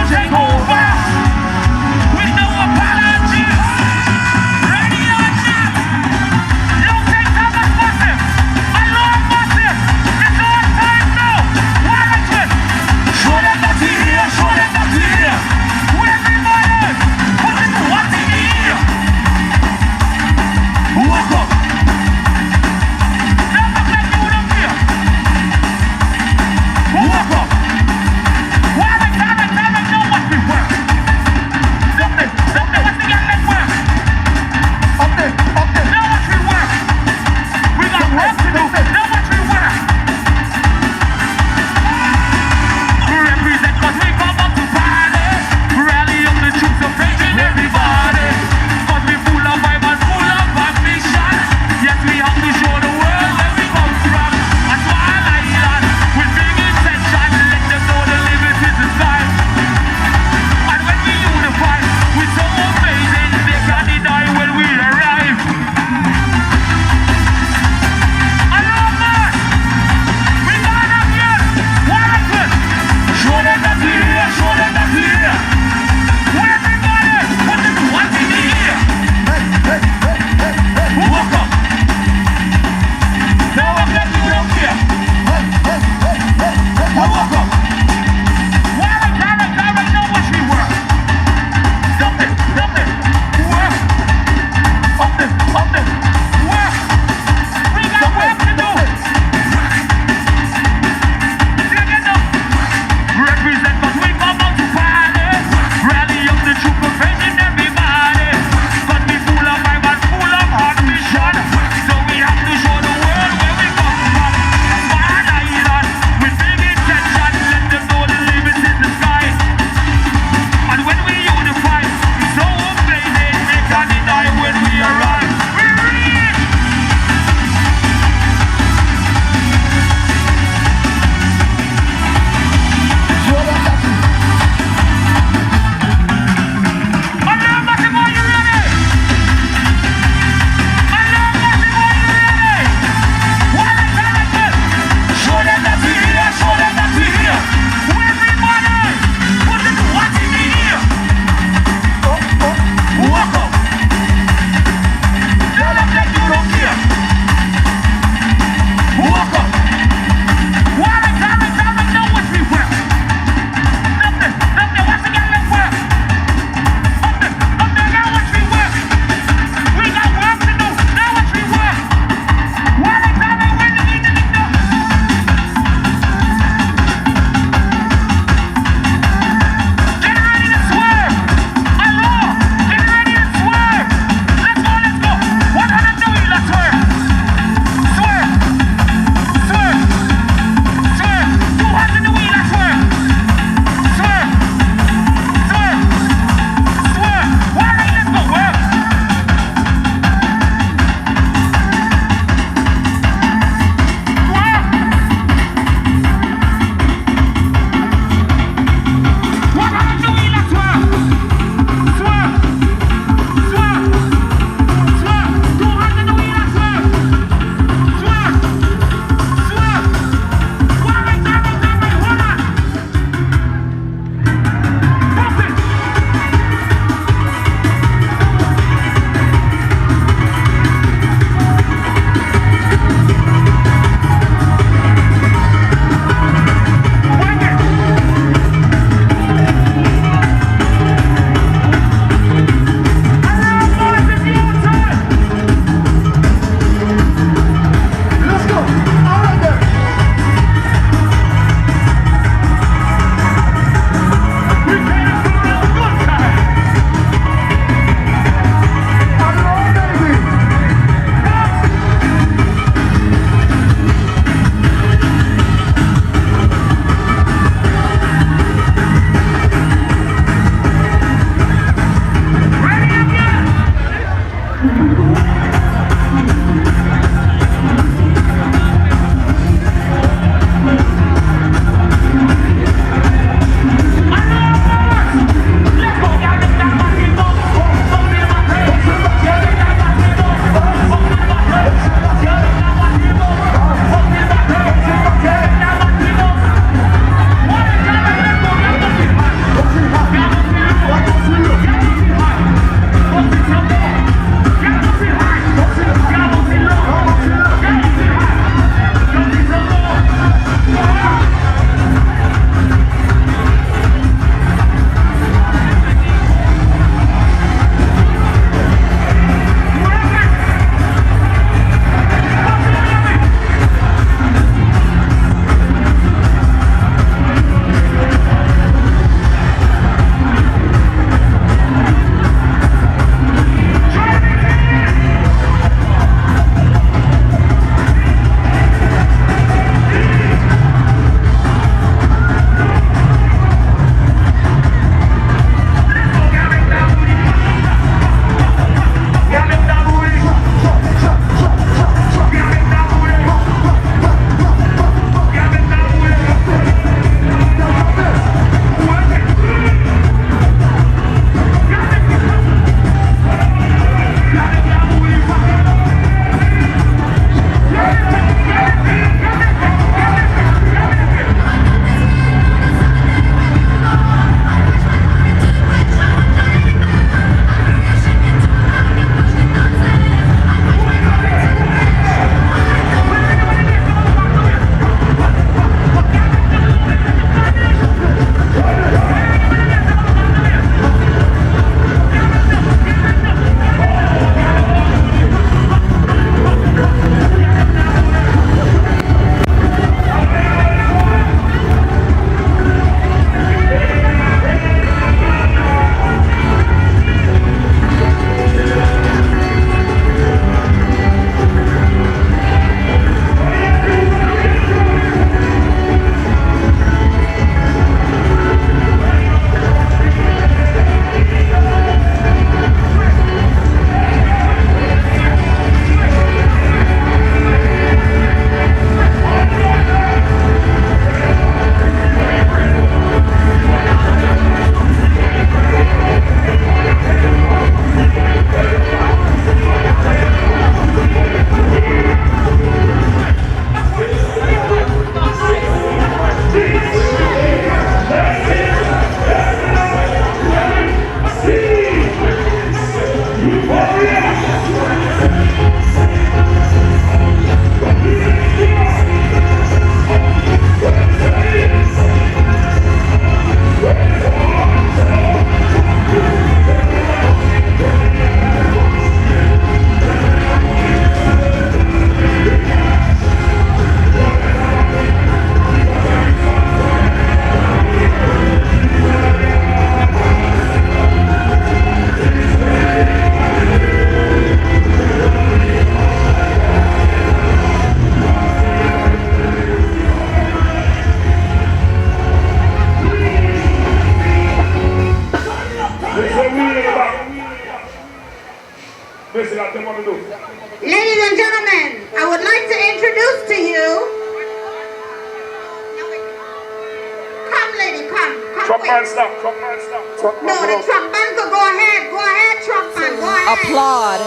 Speaker 15: lady, come.
Speaker 3: Truck man, stop. Truck man, stop.
Speaker 15: No, the truck man, go ahead. Go ahead, truck man. Go ahead.
Speaker 7: Applaud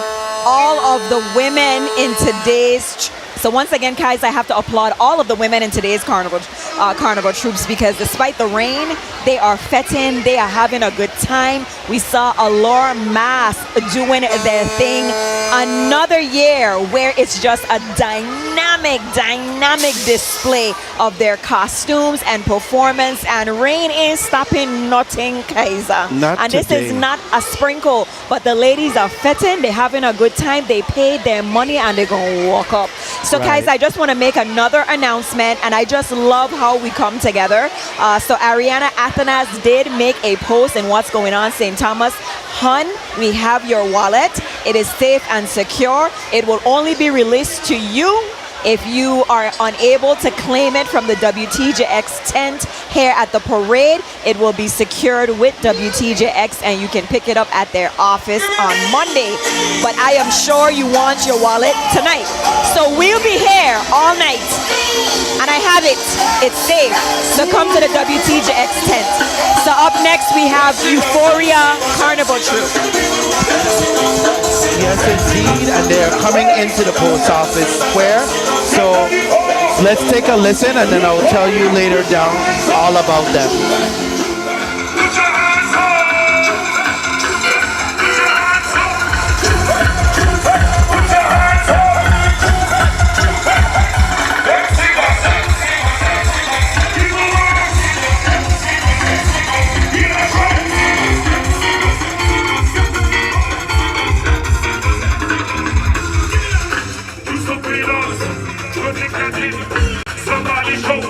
Speaker 7: all of the women in today's. So once again, guys, I have to applaud all of the women in today's carnival troops, because despite the rain, they are fetting, they are having a good time. We saw Allure Mass doing their thing. Another year where it's just a dynamic display of their costumes and performance, and rain ain't stopping nothing, Kaiser. And this is not a sprinkle, but the ladies are fetting, they're having a good time, they paid their money, and they're gonna walk up. So guys, I just want to make another announcement, and I just love how we come together. So Ariana Athanas did make a post in What's Going On St. Thomas. Hun, we have your wallet. It is safe and secure. It will only be released to you if you are unable to claim it from the WTJX tent here at the parade. It will be secured with WTJX, and you can pick it up at their office on Monday. But I am sure you want your wallet tonight. So we'll be here all night. And I have it. It's safe. So come to the WTJX tent. So up next we have Euphoria Carnival Troop.
Speaker 8: Yes, indeed, and they're coming into the post office square. So let's take a listen, and then I'll tell you later down all about them.
Speaker 3: Somebody show,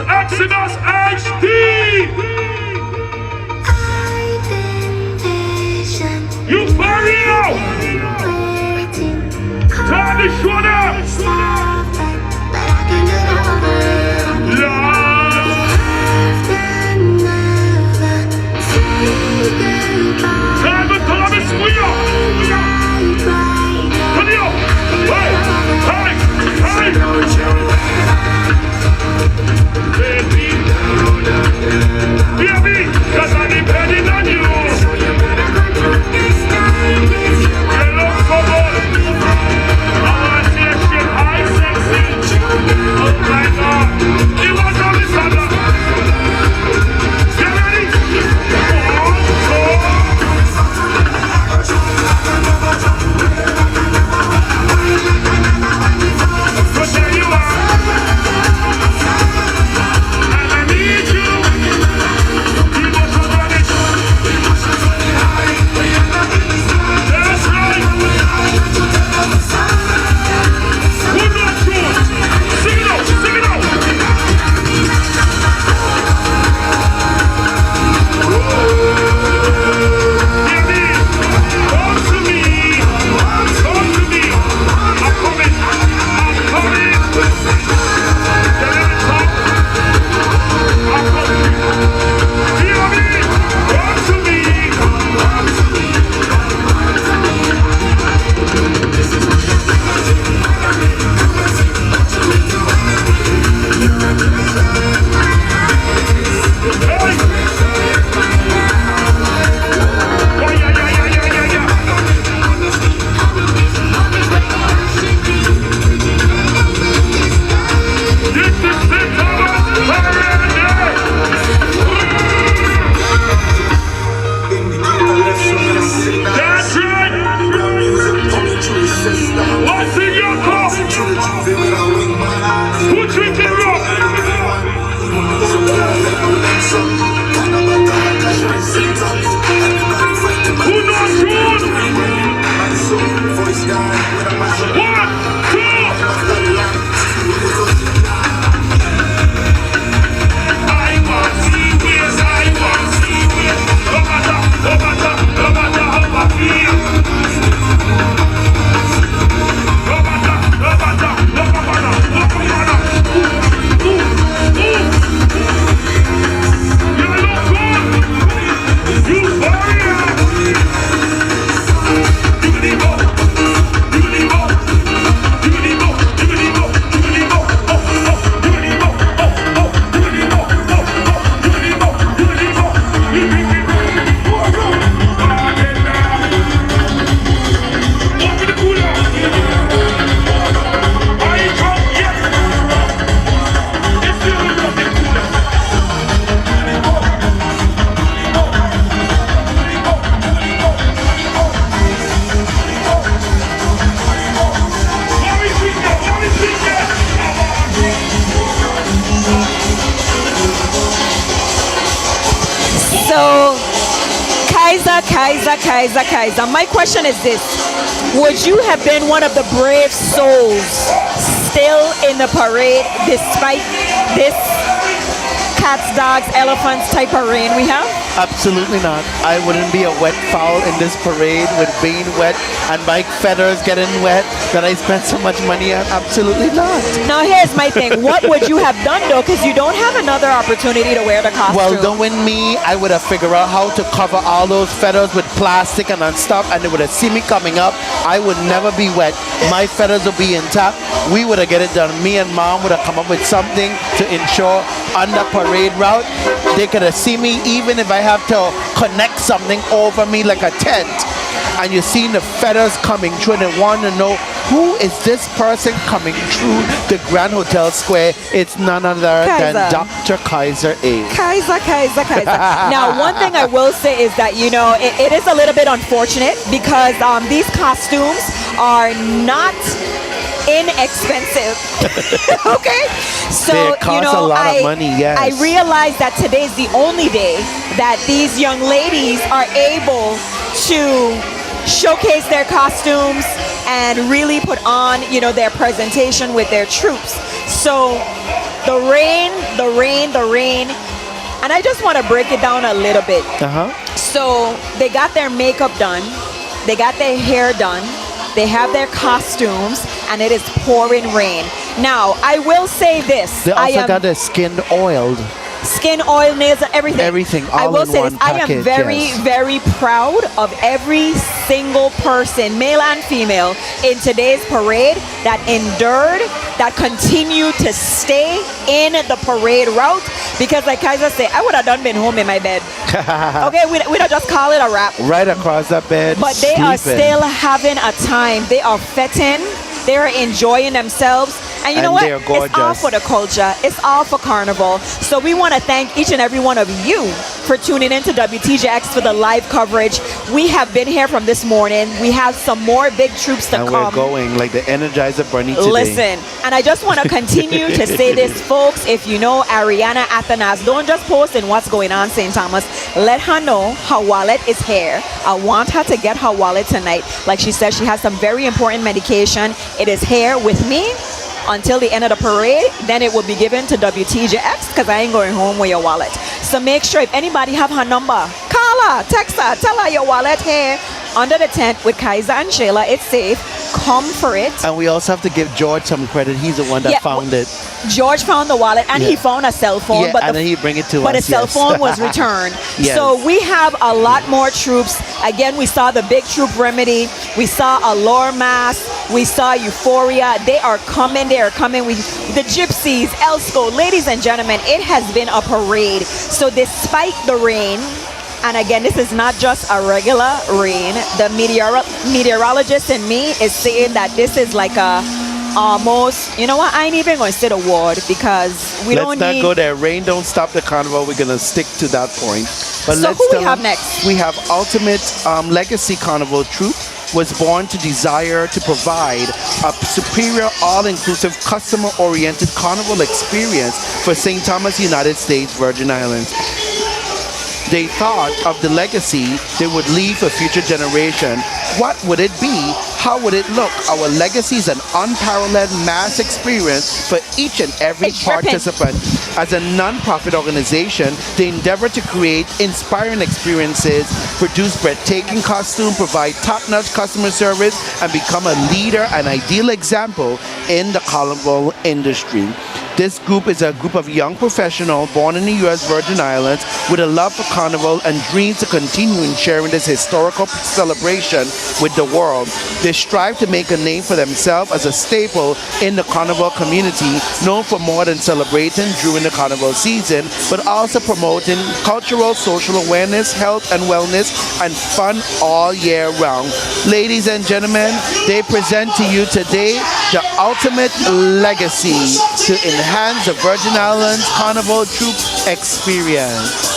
Speaker 3: Exodus HD! Euphoria! Time to show them! Time to come and squeal! Come here! Hey!
Speaker 7: Kaiser. My question is this. Would you have been one of the brave souls still in the parade despite this cats, dogs, elephants type of rain we have?
Speaker 8: Absolutely not. I wouldn't be a wet fowl in this parade with being wet and my feathers getting wet that I spent so much money on. Absolutely not.
Speaker 7: Now here's my thing. What would you have done though? Because you don't have another opportunity to wear the costume.
Speaker 8: Well, knowing me, I would have figured out how to cover all those feathers with plastic and stuff, and they would have seen me coming up. I would never be wet. My feathers would be intact. We would have get it done. Me and Mom would have come up with something to ensure on the parade route they could have seen me, even if I have to connect something over me like a tent. And you're seeing the feathers coming through, and they want to know who is this person coming through the Grand Hotel Square. It's none other than Dr. Kaiser A.
Speaker 7: Kaiser. Now, one thing I will say is that, you know, it is a little bit unfortunate because these costumes are not inexpensive. Okay, so
Speaker 8: they cost a lot of money. Yes,
Speaker 7: I realize that today's the only day that these young ladies are able to showcase their costumes and really put on, you know, their presentation with their troops. So the rain, and I just want to break it down a little bit. So they got their makeup done, they got their hair done, they have their costumes, and it is pouring rain. Now, I will say this.
Speaker 8: They also got their skin oiled.
Speaker 7: Skin, oil, nails, everything.
Speaker 8: Everything, all
Speaker 7: I will
Speaker 8: in
Speaker 7: say
Speaker 8: one
Speaker 7: this. I am
Speaker 8: package,
Speaker 7: very,
Speaker 8: yes.
Speaker 7: very proud of every single person, male and female, in today's parade that endured, that continued to stay in the parade route. Because like Kaiser said, I would have done been home in my bed. Okay, we don't just call it a wrap.
Speaker 8: Right across that bed.
Speaker 7: But they are still having a time. They are fetting. They're enjoying themselves. And you know what? It's all for the culture. It's all for Carnival. So we want to thank each and every one of you for tuning in to WTJX for the live coverage. We have been here from this morning. We have some more big troops to come.
Speaker 8: And we're going like the Energizer Bunny today.
Speaker 7: Listen, and I just want to continue to say this, folks. If you know Ariana Athanas, don't just post in what's going on St. Thomas. Let her know her wallet is here. I want her to get her wallet tonight. Like she said, she has some very important medication. It is here with me until the end of the parade. Then it will be given to WTJX because I ain't going home with your wallet. So make sure if anybody have her number, call her, text her, tell her your wallet here under the tent with Kaiser and Shayla. It's safe. Come for it.
Speaker 8: And we also have to give George some credit. He's the one that found it.
Speaker 7: George found the wallet and he found a cell phone.
Speaker 8: Yeah, and then he bring it to us.
Speaker 7: But the cell phone was returned.
Speaker 8: Yes.
Speaker 7: So we have a lot more troops. Again, we saw the big troop Remedy. We saw Allure Mass. We saw Euphoria. They are coming. They are coming. The Gypsies, Elsco. Ladies and gentlemen, it has been a parade. So despite the rain, and again, this is not just a regular rain. The meteorologist in me is saying that this is like a almost, you know what, I ain't even going to say the word because we don't need...
Speaker 8: Let's not go there. Rain don't stop the Carnival. We're going to stick to that point. But
Speaker 7: so who we have next?
Speaker 8: We have Ultimate Legacy Carnival Troop. Was born to desire to provide a superior, all-inclusive, customer-oriented carnival experience for St. Thomas, United States, Virgin Islands. They thought of the legacy they would leave for future generation. What would it be? How would it look? Our legacy is an unparalleled mass experience for each and every participant. As a non-profit organization, they endeavor to create inspiring experiences, produce breathtaking costumes, provide top-notch customer service, and become a leader, an ideal example in the carnival industry. This group is a group of young professionals born in the U.S. Virgin Islands with a love for Carnival and dreams to continue in sharing this historical celebration with the world. They strive to make a name for themselves as a staple in the Carnival community, known for more than celebrating during the Carnival season, but also promoting cultural, social awareness, health and wellness, and fun all year round. Ladies and gentlemen, they present to you today the Ultimate Legacy to enhance the Virgin Islands Carnival Troop experience.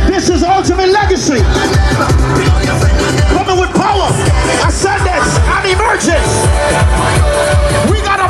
Speaker 13: This is Ultimate Legacy. Coming with power, ascendance, and emergence. We got a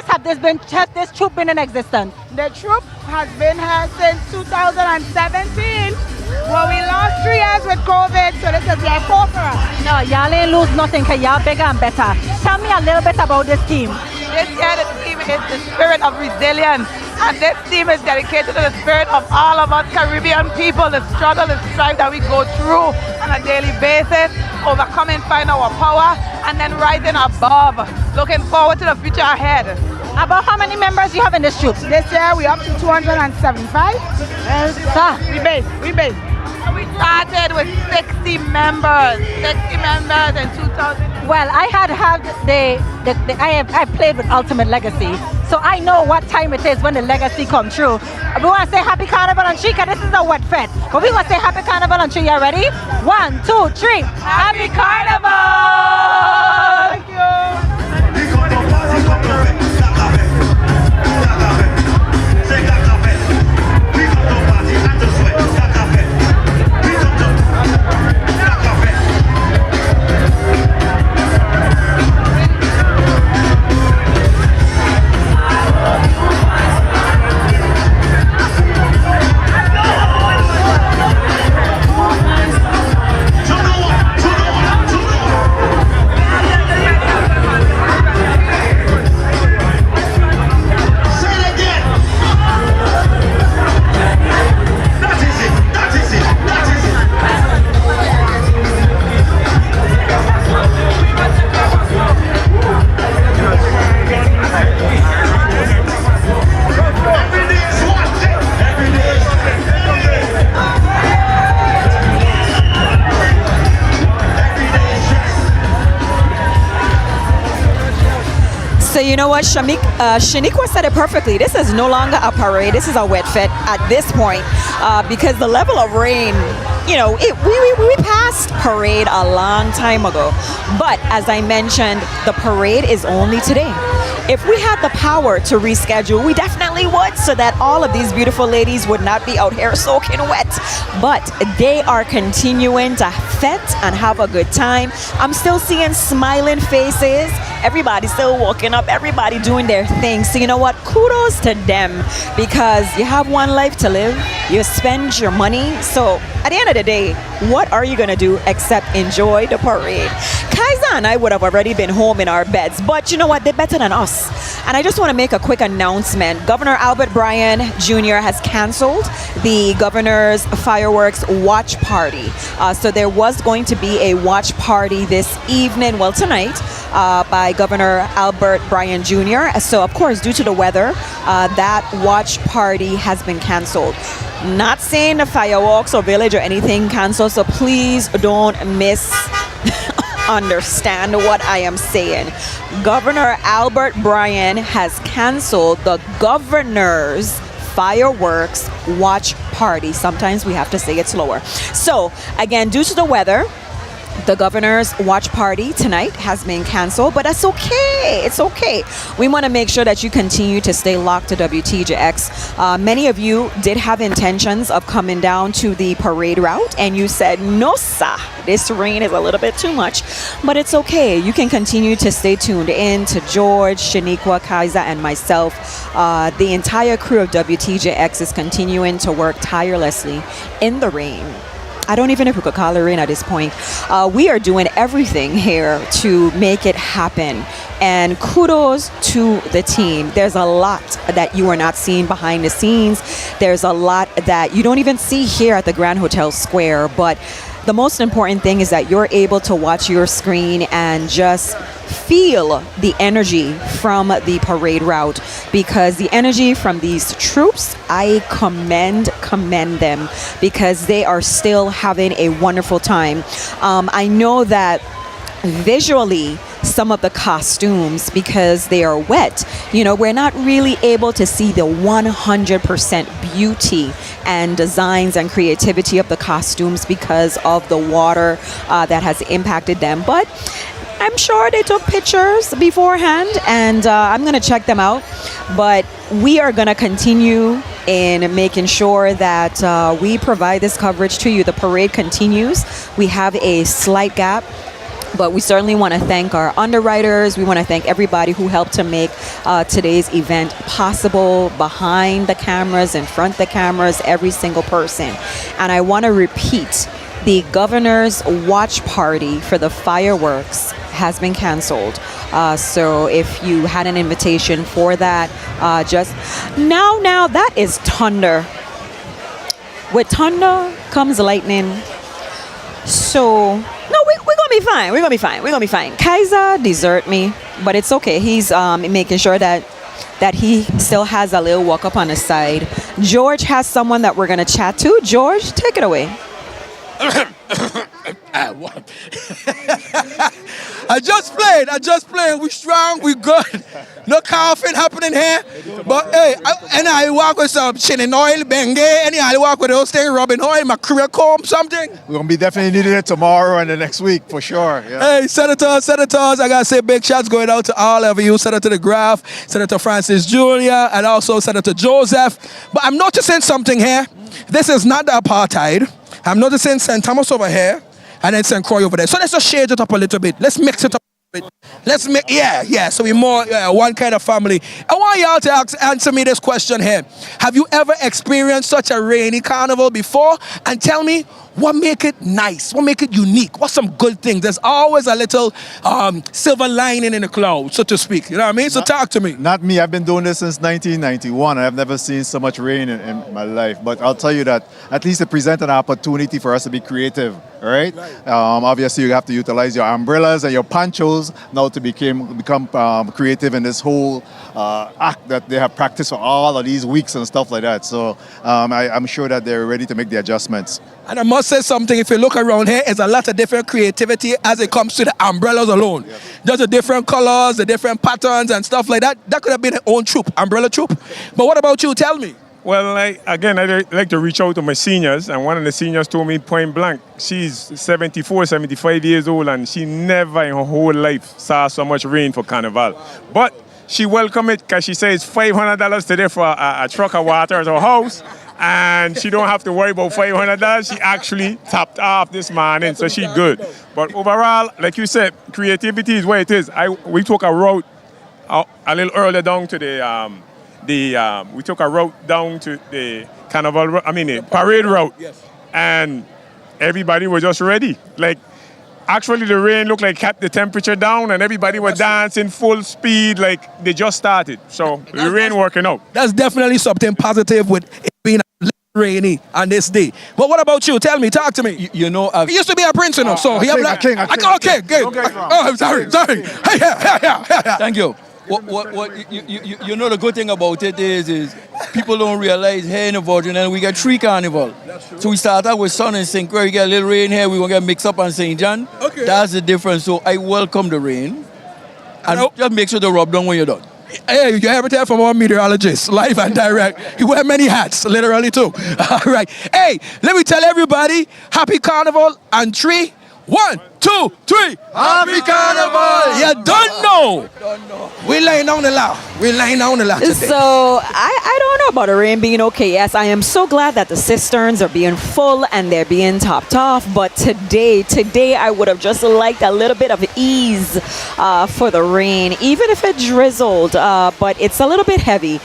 Speaker 9: years has this troop been in existence?
Speaker 20: The troop has been here since 2017. Well, we lost 3 years with COVID, so this is year 4 for us.
Speaker 9: No, y'all ain't lose nothing because y'all bigger and better. Tell me a little bit about this team.
Speaker 22: This year the team is the spirit of resilience. And this team is dedicated to the spirit of all of us Caribbean people, the struggle, the strife that we go through on a daily basis, overcoming, find our power, and then rising above, looking forward to the future ahead.
Speaker 9: About how many members you have in this troop?
Speaker 20: This year we up to 275. We base.
Speaker 22: We started with 60 members in 2000.
Speaker 9: Well, I played with Ultimate Legacy, so I know what time it is when the legacy come true. We want to say Happy Carnival and Shaka. This is a wet fete, but we want to say Happy Carnival and Shaka. You ready? 1, 2, 3. Happy Carnival!
Speaker 20: Thank you.
Speaker 7: So you know what, Shaniqua said it perfectly. This is no longer a parade. This is a wet fete at this point because the level of rain, you know, we passed parade a long time ago. But as I mentioned, the parade is only today. If we had the power to reschedule, we definitely would, so that all of these beautiful ladies would not be out here soaking wet. But they are continuing to fete and have a good time. I'm still seeing smiling faces. Everybody's still walking up, everybody doing their thing. So you know what? Kudos to them, because you have one life to live. You spend your money. So at the end of the day, what are you gonna do except enjoy the parade? Kaiser and I would have already been home in our beds, but you know what? They're better than us. And I just want to make a quick announcement. Governor Albert Bryan Jr. has canceled the governor's fireworks watch party. So there was going to be a watch party this evening, well tonight, by Governor Albert Bryan Jr. So of course, due to the weather, that watch party has been canceled. Not saying the fireworks or village or anything canceled, so please don't understand what I am saying. Governor Albert Bryan has canceled the governor's fireworks watch party. Sometimes we have to say it slower. So again, due to the weather, the governor's watch party tonight has been canceled, but that's okay. It's okay. We want to make sure that you continue to stay locked to WTJX. Many of you did have intentions of coming down to the parade route, and you said, no, sir, this rain is a little bit too much, but it's okay. You can continue to stay tuned in to George, Shaniqua, Kaiser, and myself. The entire crew of WTJX is continuing to work tirelessly in the rain. I don't even know if we could call it rain at this point. We are doing everything here to make it happen. And kudos to the team. There's a lot that you are not seeing behind the scenes. There's a lot that you don't even see here at the Grand Hotel Square. But the most important thing is that you're able to watch your screen and just feel the energy from the parade route, because the energy from these troops, I commend them, because they are still having a wonderful time. I know that visually some of the costumes, because they are wet, you know, we're not really able to see the 100% beauty and designs and creativity of the costumes because of the water that has impacted them. But I'm sure they took pictures beforehand, and I'm going to check them out. But we are going to continue in making sure that we provide this coverage to you. The parade continues. We have a slight gap But we certainly want to thank our underwriters. We want to thank everybody who helped to make today's event possible, behind the cameras, in front of the cameras, every single person. And I want to repeat, the governor's watch party for the fireworks has been canceled. So if you had an invitation for that, just now, that is thunder. With thunder comes lightning. So, no, we're gonna be fine. We're gonna be fine. Kaiser desert me, but it's okay. He's making sure that he still has a little walk up on the side. George has someone that we're gonna chat to. George, take it away.
Speaker 23: I just played. We strong, we good. No coughing happening here. But hey, I walk with some chinning oil, Bengay, I walk with those things, rubbing oil, my career comb, something.
Speaker 14: We're going to be definitely needing it tomorrow and the next week, for sure. Yeah.
Speaker 23: Hey, senators, I got to say big shots going out to all of you. Senator DeGraff, Senator Francis Jr., and also Senator Joseph. But I'm noticing something here. This is not the apartheid. I'm noticing St. Thomas over here, and then St. Croix over there. So let's just shade it up a little bit. Let's mix it up a bit. Let's make, so we're more one kind of family. I want y'all to answer me this question here. Have you ever experienced such a rainy carnival before? And tell me, what make it nice? What make it unique? What's some good things? There's always a little silver lining in the cloud, so to speak. You know what I mean? So talk to me.
Speaker 14: Not me. I've been doing this since 1991. I've never seen so much rain in my life. But I'll tell you that at least it presents an opportunity for us to be creative. All right? Obviously, you have to utilize your umbrellas and your ponchos now to become creative in this whole act that they have practiced for all of these weeks and stuff like that. So I'm sure that they're ready to make the adjustments.
Speaker 23: And I must say something, if you look around here, there's a lot of different creativity as it comes to the umbrellas alone. Yes. Just the different colors, the different patterns and stuff like that. That could have been their own troop, umbrella troop. But what about you? Tell me.
Speaker 17: Well, I like to reach out to my seniors, and one of the seniors told me point blank, she's 74, 75 years old, and she never in her whole life saw so much rain for Carnival. Wow. But she welcomed it because she says $500 today for a truck of water at her house. And she don't have to worry about $500. She actually topped off this morning, so she's good. But overall, like you said, creativity is where it is. We took a route a little earlier down to we took a route down to the Carnival, the parade route, yes. And everybody was just ready. Like, actually, the rain looked like kept the temperature down, and everybody was dancing full speed, like they just started. So the rain working out.
Speaker 23: That's definitely something positive with it being rainy on this day. But what about you? Tell me, talk to me.
Speaker 10: You know,
Speaker 23: he used to be a prince, you know. So he have
Speaker 10: king.
Speaker 23: Okay, good. Oh, I'm sorry. Hey.
Speaker 10: Thank you. What you know, the good thing about it is people don't realize here in the Virgin Islands we get 3 carnival. So we start out with Sun and St. Croix, we get a little rain here, we're gonna get mixed up on St. John. Okay. That's the difference. So I welcome the rain. And just make sure to rub down when you're done.
Speaker 23: Hey, you ever tell from our meteorologist, live and direct. He wear many hats, literally too. All right. Hey, let me tell everybody, happy Carnival on 3, 1, 2, 3. Happy Carnival! You don't know. We're laying down the law. Today.
Speaker 7: So I don't know about the rain being okay. Yes, I am so glad that the cisterns are being full and they're being topped off. But today I would have just liked a little bit of ease for the rain, even if it drizzled. But it's a little bit heavy.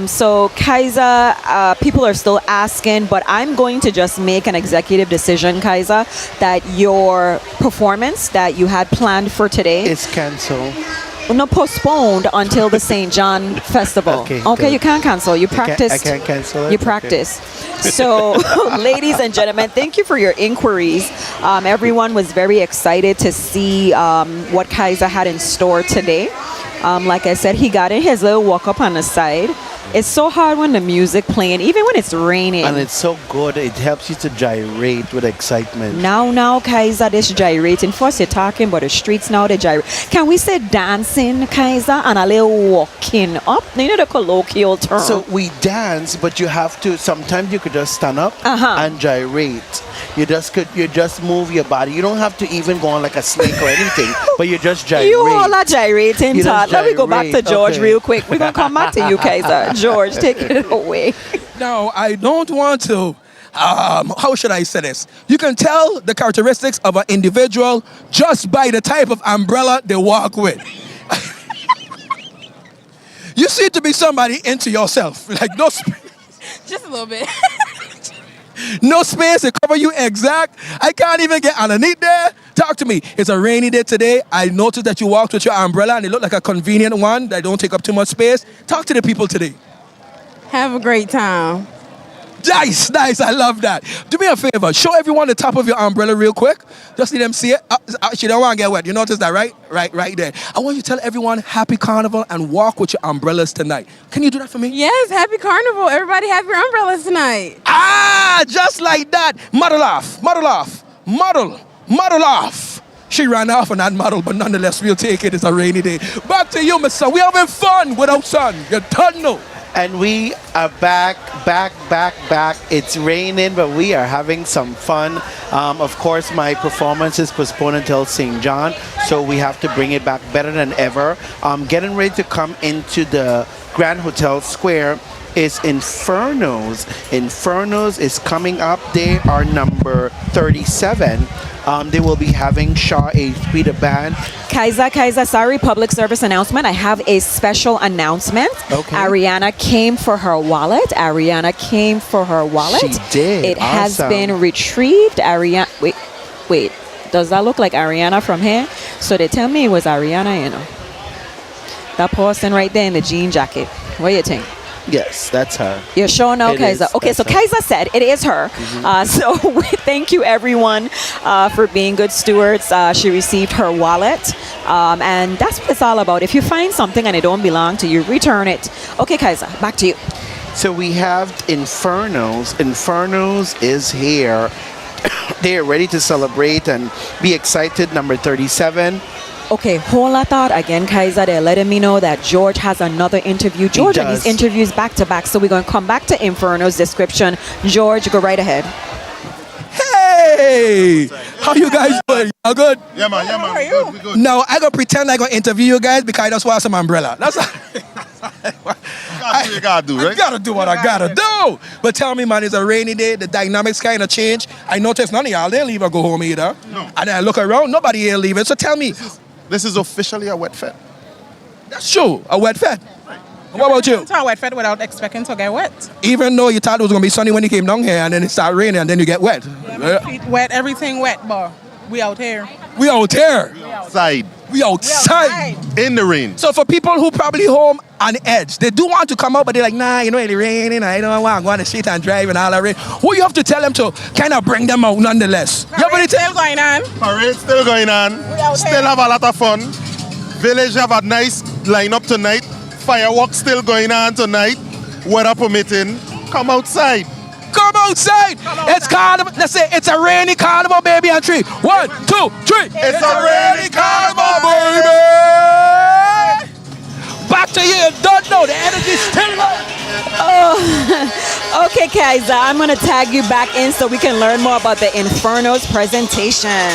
Speaker 7: So Kaiser, people are still asking, but I'm going to just make an executive decision, Kaiser, that your performance that you had planned for today
Speaker 8: is canceled.
Speaker 7: No, postponed until the St. John Festival. Okay, you can't cancel. You practice.
Speaker 8: I can't cancel it.
Speaker 7: You practice. Okay. So, ladies and gentlemen, thank you for your inquiries. Everyone was very excited to see what Kaiser had in store today. Like I said, he got in his little walk up on the side. It's so hard when the music playing, even when it's raining.
Speaker 8: And it's so good, it helps you to gyrate with excitement.
Speaker 7: Now, Kaiser, this gyrating. First you're talking about the streets, now they gyrate. Can we say dancing, Kaiser, and a little walking up? You know the colloquial term.
Speaker 8: So we dance, but you have to, sometimes you could just stand up and gyrate. You just move your body. You don't have to even go on like a snake or anything, but you just gyrate.
Speaker 7: You all are gyrating, Todd. Let me go back to George real quick. We're going to come back to you, Kaiser. George, take it away.
Speaker 23: No, I don't want to how should I say this? You can tell the characteristics of an individual just by the type of umbrella they walk with. You seem to be somebody into yourself. Like no
Speaker 11: Just a little bit.
Speaker 23: no space to cover you exact. I can't even get underneath there. Talk to me. It's a rainy day today. I noticed that you walked with your umbrella and it looked like a convenient one that don't take up too much space. Talk to the people today.
Speaker 1: Have a great time.
Speaker 23: Nice. I love that. Do me a favor. Show everyone the top of your umbrella real quick. Just let them see it. She don't want to get wet. You notice that, right? Right there. I want you to tell everyone Happy Carnival and walk with your umbrellas tonight. Can you do that for me?
Speaker 1: Yes, Happy Carnival. Everybody have your umbrellas tonight.
Speaker 23: Just like that. Muddle off. Muddle off. She ran off on that model, but nonetheless, we'll take it. It's a rainy day. Back to you, my son. We're having fun without sun. You don't know.
Speaker 8: And we are back. It's raining, but we are having some fun. Of course, my performance is postponed until St. John, so we have to bring it back better than ever. Getting ready to come into the Grand Hotel Square is Infernos. Infernos is coming up. They are number 37. They will be having Shaw a speeder band.
Speaker 7: Kaiser, sorry, public service announcement. I have a special announcement.
Speaker 8: Okay.
Speaker 7: Ariana came for her wallet.
Speaker 8: She did.
Speaker 7: It has
Speaker 8: Awesome.
Speaker 7: been retrieved. Wait. Does that look like Ariana from here? So they tell me it was Ariana, you know. That person right there in the jean jacket. What do you think?
Speaker 8: Yes, that's her.
Speaker 7: You're sure now,
Speaker 8: It
Speaker 7: Kaiser?
Speaker 8: is,
Speaker 7: Okay,
Speaker 8: that's
Speaker 7: so
Speaker 8: her.
Speaker 7: Kaiser said it is her. So thank you, everyone, for being good stewards. She received her wallet, and that's what it's all about. If you find something and it don't belong to you, return it. Okay, Kaiser, back to you.
Speaker 8: So we have Infernos. Infernos is here. They are ready to celebrate and be excited. Number 37.
Speaker 7: Okay, hold that thought again, Kaiser. They're letting me know that George has another interview. George had these interviews back to back, so we're going to come back to Inferno's description. George, go right ahead.
Speaker 23: Hey! How you guys doing? Y'all good?
Speaker 16: Yeah, man.
Speaker 23: How are you? Good. No, I gonna pretend I gonna interview you guys because I just want some umbrella. That's
Speaker 16: what you gotta do, right?
Speaker 23: I gotta do what I gotta do. But tell me, man, it's a rainy day. The dynamics kind of change. I noticed none of y'all didn't leave or go home either.
Speaker 16: No.
Speaker 23: And then I look around, nobody here leaving. So tell me,
Speaker 16: this is officially a wet fed.
Speaker 23: That's true, a wet fed. What about you?
Speaker 1: To a wet fed without expecting to get wet.
Speaker 23: Even though you thought it was gonna be sunny when you came down here, and then it started raining, and then you get wet.
Speaker 1: Yeah, my feet wet, everything wet, boy. We out here.
Speaker 23: We out here.
Speaker 16: Outside.
Speaker 23: We outside.
Speaker 16: In the rain.
Speaker 23: So for people who probably home on the edge, they do want to come out, but they're like, nah, you know, it's raining. I don't want to go on the street and drive and all that rain. Who you have to tell them to kind of bring them out nonetheless?
Speaker 1: Parade still going on.
Speaker 16: Parade still going on. Still have a lot of fun. Village have a nice lineup tonight. Fireworks still going on tonight. Weather permitting. Come outside.
Speaker 23: Come outside. It's carnival. Let's say it's a rainy carnival, baby, on 3. 1, 2, 3.
Speaker 16: It's a rainy carnival,
Speaker 23: baby. Back to you. Don't know. The energy's still low.
Speaker 7: Oh, okay, Kaiser. I'm going to tag you back in so we can learn more about the Inferno's presentation.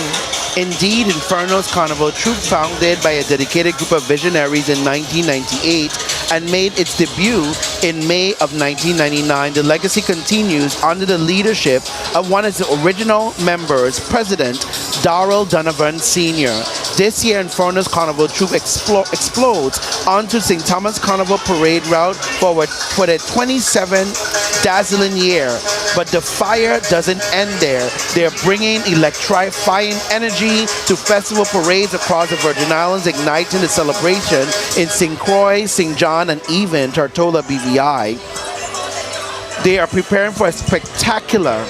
Speaker 8: Indeed, Inferno's Carnival Troop, founded by a dedicated group of visionaries in 1998 and made its debut in May of 1999. The legacy continues under the leadership of one of its original members, President Darrell Donovan Sr. This year, Inferno's Carnival Troop explodes onto St. Thomas Carnival Parade route for the 27th dazzling year. But the fire doesn't end there. They're bringing electrifying energy to festival parades across the Virgin Islands, igniting the celebration in St. Croix, St. John, and even Tortola BVI. They are preparing for a spectacular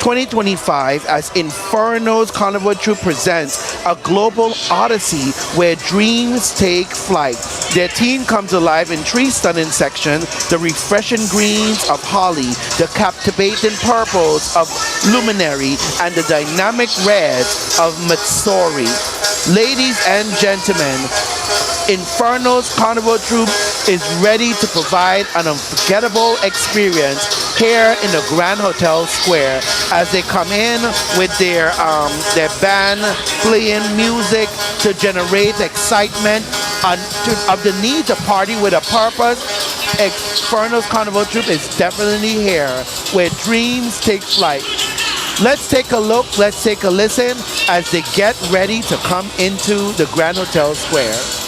Speaker 8: 2025 as Inferno's Carnival Troop presents a global odyssey where dreams take flight. Their team comes alive in 3 stunning sections: the refreshing greens of holly, the captivating purples of luminary, and the dynamic reds of Matsuri. Ladies and gentlemen, Inferno's Carnival Troop is ready to provide an unforgettable experience here in the Grand Hotel Square as they come in with their band playing music to generate excitement of the need to party with a purpose Infernal's Carnival Troop is definitely here, where dreams take flight. Let's take a look, let's take a listen as they get ready to come into the Grand Hotel Square.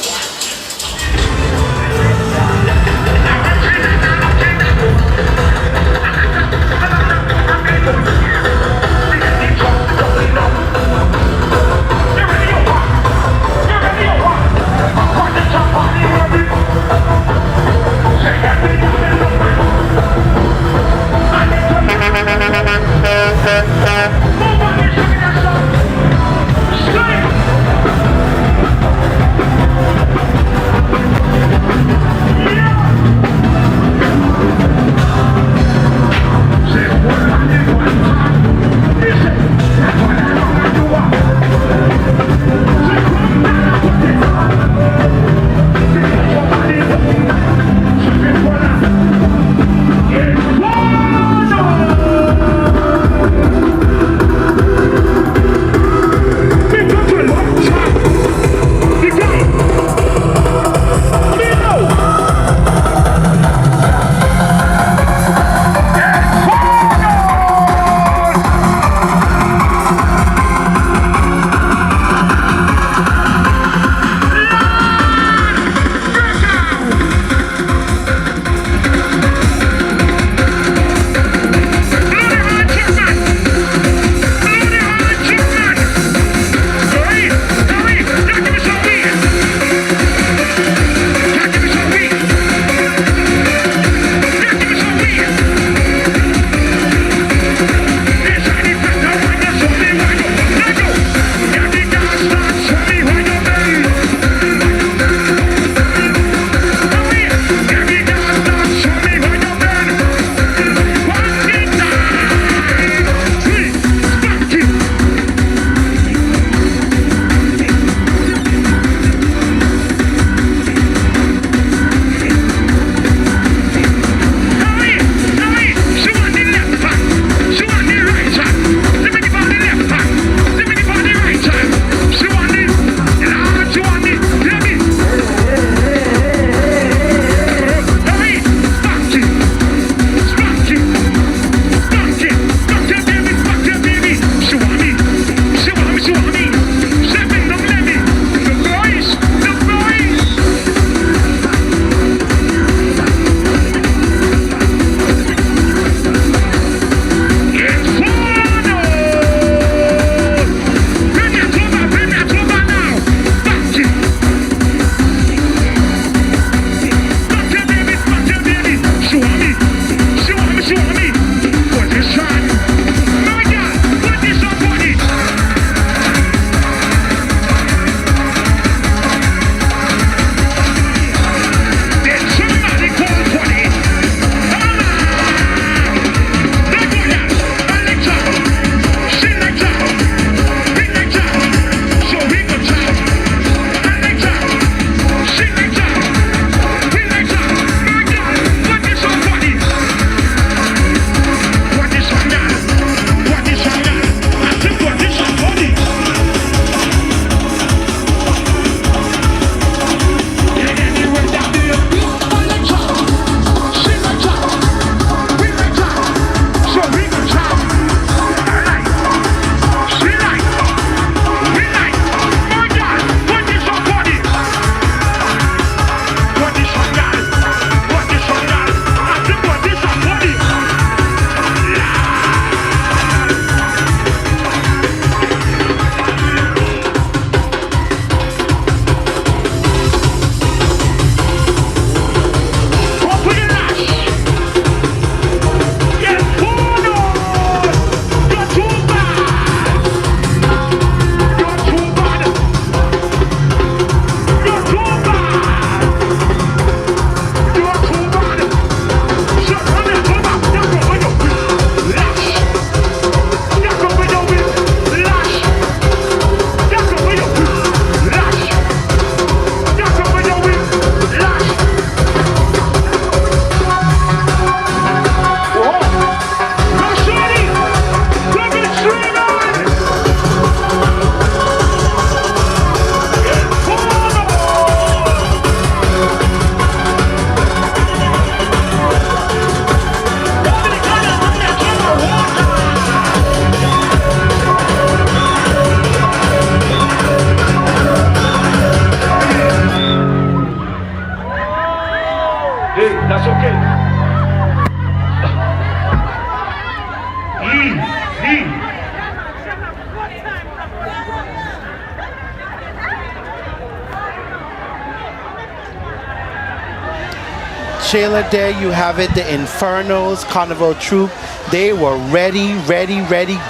Speaker 8: Shayla, there you have it, the Infernos Carnival Troop. They were ready.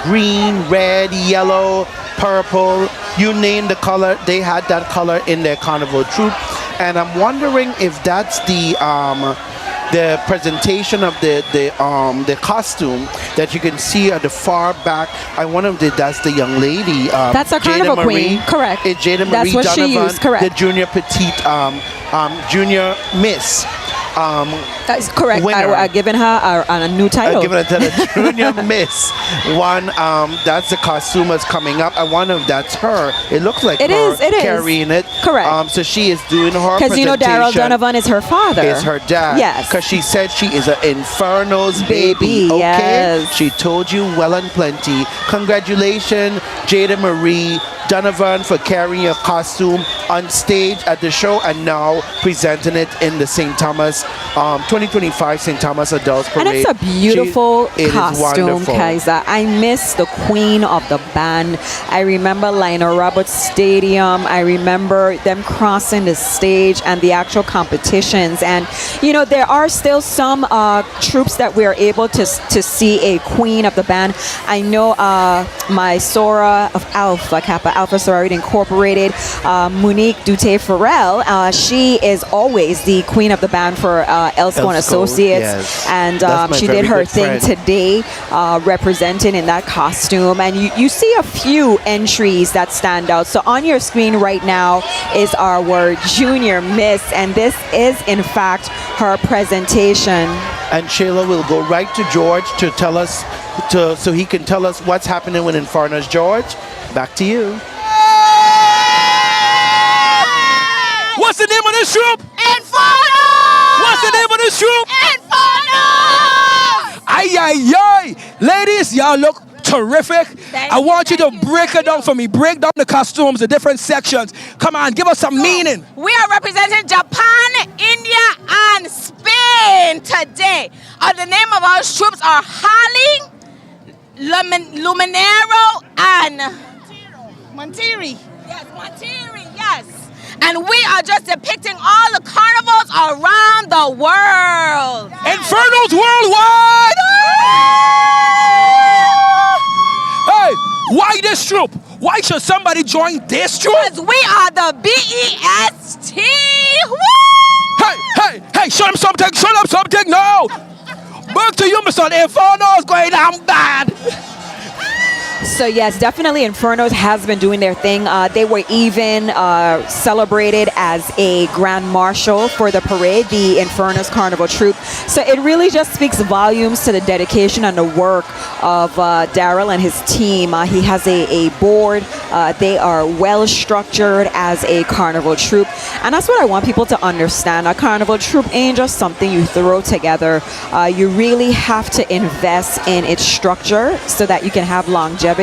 Speaker 8: Green, red, yellow, purple, you name the color, they had that color in their Carnival Troop. And I'm wondering if that's the presentation of the costume that you can see at the far back. I wonder if that's the young lady.
Speaker 7: That's a Carnival queen, correct.
Speaker 8: It's Jada Marie
Speaker 7: That's what
Speaker 8: Donovan,
Speaker 7: she used, correct.
Speaker 8: the junior petite, junior miss.
Speaker 7: That's correct.
Speaker 8: Winner.
Speaker 7: I given her a new title.
Speaker 8: Given her the junior miss. One, that's the costume that's coming up. I wonder if that's her. It looks like
Speaker 7: It
Speaker 8: her
Speaker 7: is.
Speaker 8: carrying it.
Speaker 7: Correct.
Speaker 8: So she is doing her
Speaker 7: Because you know Daryl
Speaker 8: presentation.
Speaker 7: Donovan is her father.
Speaker 8: Is her dad.
Speaker 7: Yes.
Speaker 8: Because she said she is an Inferno's baby. Okay.
Speaker 7: Yes.
Speaker 8: She told you well and plenty. Congratulations, Jada Marie Donovan, for carrying your costume on stage at the show and now presenting it in the St. Thomas 2025 St. Thomas Adults Parade.
Speaker 7: And it's a beautiful
Speaker 8: It is
Speaker 7: costume,
Speaker 8: wonderful.
Speaker 7: Kaiser. I miss the queen of the band. I remember Lionel Roberts Stadium. I remember them crossing the stage and the actual competitions. And, you know, there are still some troops that we're able to see a queen of the band. I know my Sora of Alpha Kappa Alpha Sorority Incorporated, Monique Dute Farrell, she is always the queen of the band for Elsco and Associates.
Speaker 8: Yes.
Speaker 7: And
Speaker 8: That's my
Speaker 7: she
Speaker 8: very
Speaker 7: did her
Speaker 8: good
Speaker 7: thing
Speaker 8: friend.
Speaker 7: today, representing in that costume. And you see a few entries that stand out. So on your screen right now is our junior miss, and this is in fact her presentation.
Speaker 8: And Shayla will go right to George to tell us, so he can tell us what's happening with Infernos. George, back to you.
Speaker 23: What's the name of this troop?
Speaker 15: Inferno!
Speaker 23: What's the name of this troop?
Speaker 15: Inferno!
Speaker 23: Ay, ay, ay. Ladies, y'all look terrific. I want you to break it down for me. Break down the costumes, the different sections. Come on, give us some meaning.
Speaker 9: We are representing Japan, India, and Spain today. The name of our troops are Harley, Luminero, and
Speaker 1: Montiri.
Speaker 9: Yes, Montiri, yes. And we are just depicting all the carnivals around the world.
Speaker 23: Infernos worldwide! Hey, why this troop? Why should somebody join this troop?
Speaker 9: Because we are the BEST.
Speaker 23: Hey, show them something, no! Back to you, Mr. Inferno's going down bad.
Speaker 7: So yes, definitely Infernos has been doing their thing. They were even celebrated as a Grand Marshal for the parade, the Infernos Carnival Troop. So it really just speaks volumes to the dedication and the work of Daryl and his team. He has a board. They are well structured as a Carnival Troop. And that's what I want people to understand. A Carnival Troop ain't just something you throw together. You really have to invest in its structure so that you can have longevity.